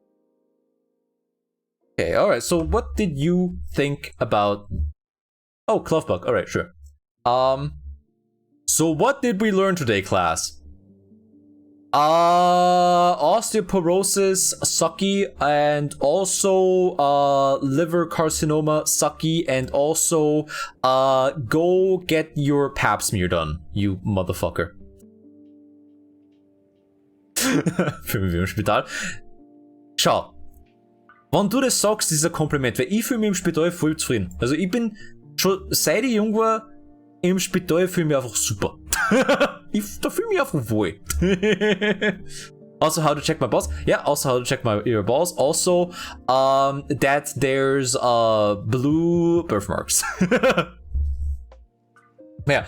Okay. All right. So what did you think about? Oh, Clovebug. All right. Sure. So what did we learn today, class? Osteoporosis sucky, and also liver carcinoma sucky, and also go get your pap smear done, you motherfucker. Fühlen wir im Spital. Schau, wenn du das sagst, ist ein Kompliment, weil ich fühle mich im Spital voll zufrieden. Also ich bin schon seit ich jung war im Spital, fühle mich einfach super. Da fühle ich mich einfach wohl. Also, how to check my balls? Yeah, also how to check your balls. Also, that there's blue birthmarks. Yeah.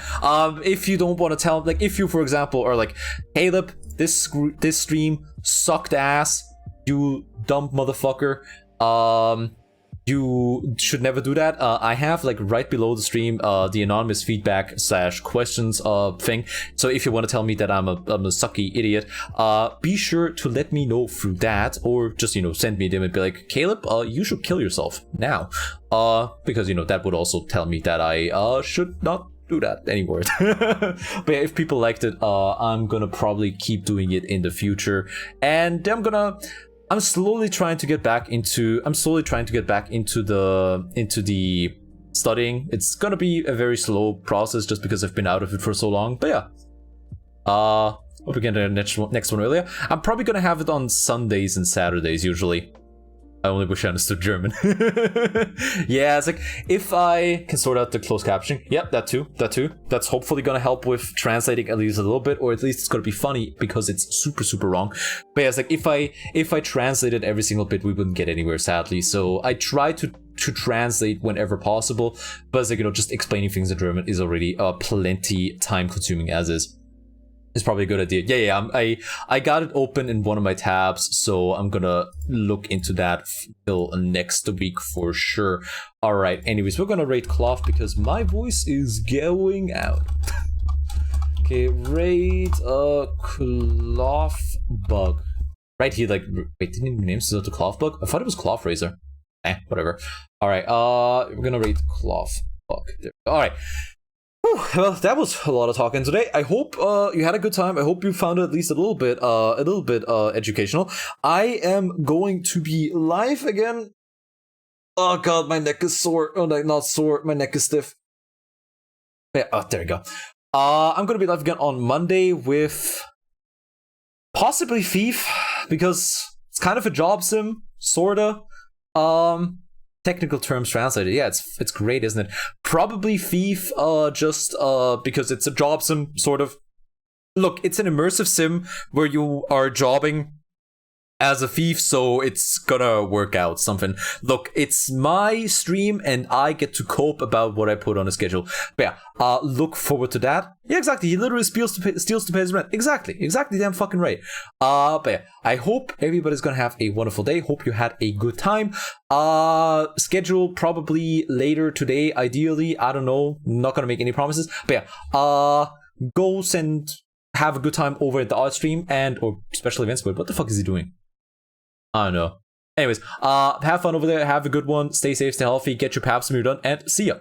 If you don't want to tell, like, if you, for example, are like, Caleb, this stream sucked ass, you dumb motherfucker. You should never do that. I have like right below the stream the anonymous feedback / questions thing. So if you want to tell me that I'm a sucky idiot, be sure to let me know through that, or just send me them and be like, Caleb, you should kill yourself now, because that would also tell me that I should not do that anymore. But yeah, if people liked it, I'm gonna probably keep doing it in the future, and I'm slowly trying to get back into the studying. It's gonna be a very slow process just because I've been out of it for so long. But yeah, hope we get the next one earlier. I'm probably gonna have it on Sundays and Saturdays usually. I only wish I understood German. Yeah, it's like, if I can sort out the closed captioning, yep, that too. That's hopefully gonna help with translating at least a little bit, or at least it's gonna be funny because it's super, super wrong. But yeah, it's like, if I translated every single bit, we wouldn't get anywhere, sadly. So I try to translate whenever possible, but it's like, just explaining things in German is already plenty time consuming as is. It's probably a good idea. Yeah. I got it open in one of my tabs, so I'm gonna look into that till next week for sure. All right. Anyways, we're gonna rate Cloth because my voice is going out. Okay, rate Clothbug. Right here, like, wait, didn't even name it the Clothbug? I thought it was Cloth Razor. Whatever. All right. We're gonna rate Clothbug. All right. Well, that was a lot of talking today. I hope you had a good time. I hope you found it at least a little bit educational. I am going to be live again. Oh god, my neck is sore. Oh, no, not sore. My neck is stiff. Yeah, there we go. I'm going to be live again on Monday with possibly Thief, because it's kind of a job sim, sorta. Technical terms translated. Yeah, it's great, isn't it? Probably Thief, just because it's a job sim, sort of. Look, it's an immersive sim where you are jobbing as a thief, so it's gonna work out something. Look, it's my stream and I get to cope about what I put on the schedule. But yeah, look forward to that. Yeah, exactly. He literally steals to pay his rent. Exactly damn fucking right. But yeah, I hope everybody's gonna have a wonderful day. Hope you had a good time. Schedule probably later today, ideally. I don't know. Not gonna make any promises. But yeah, go and have a good time over at the art stream or special events. But what the fuck is he doing? I don't know. Anyways, have fun over there. Have a good one. Stay safe, stay healthy. Get your paps when you're done, and see ya.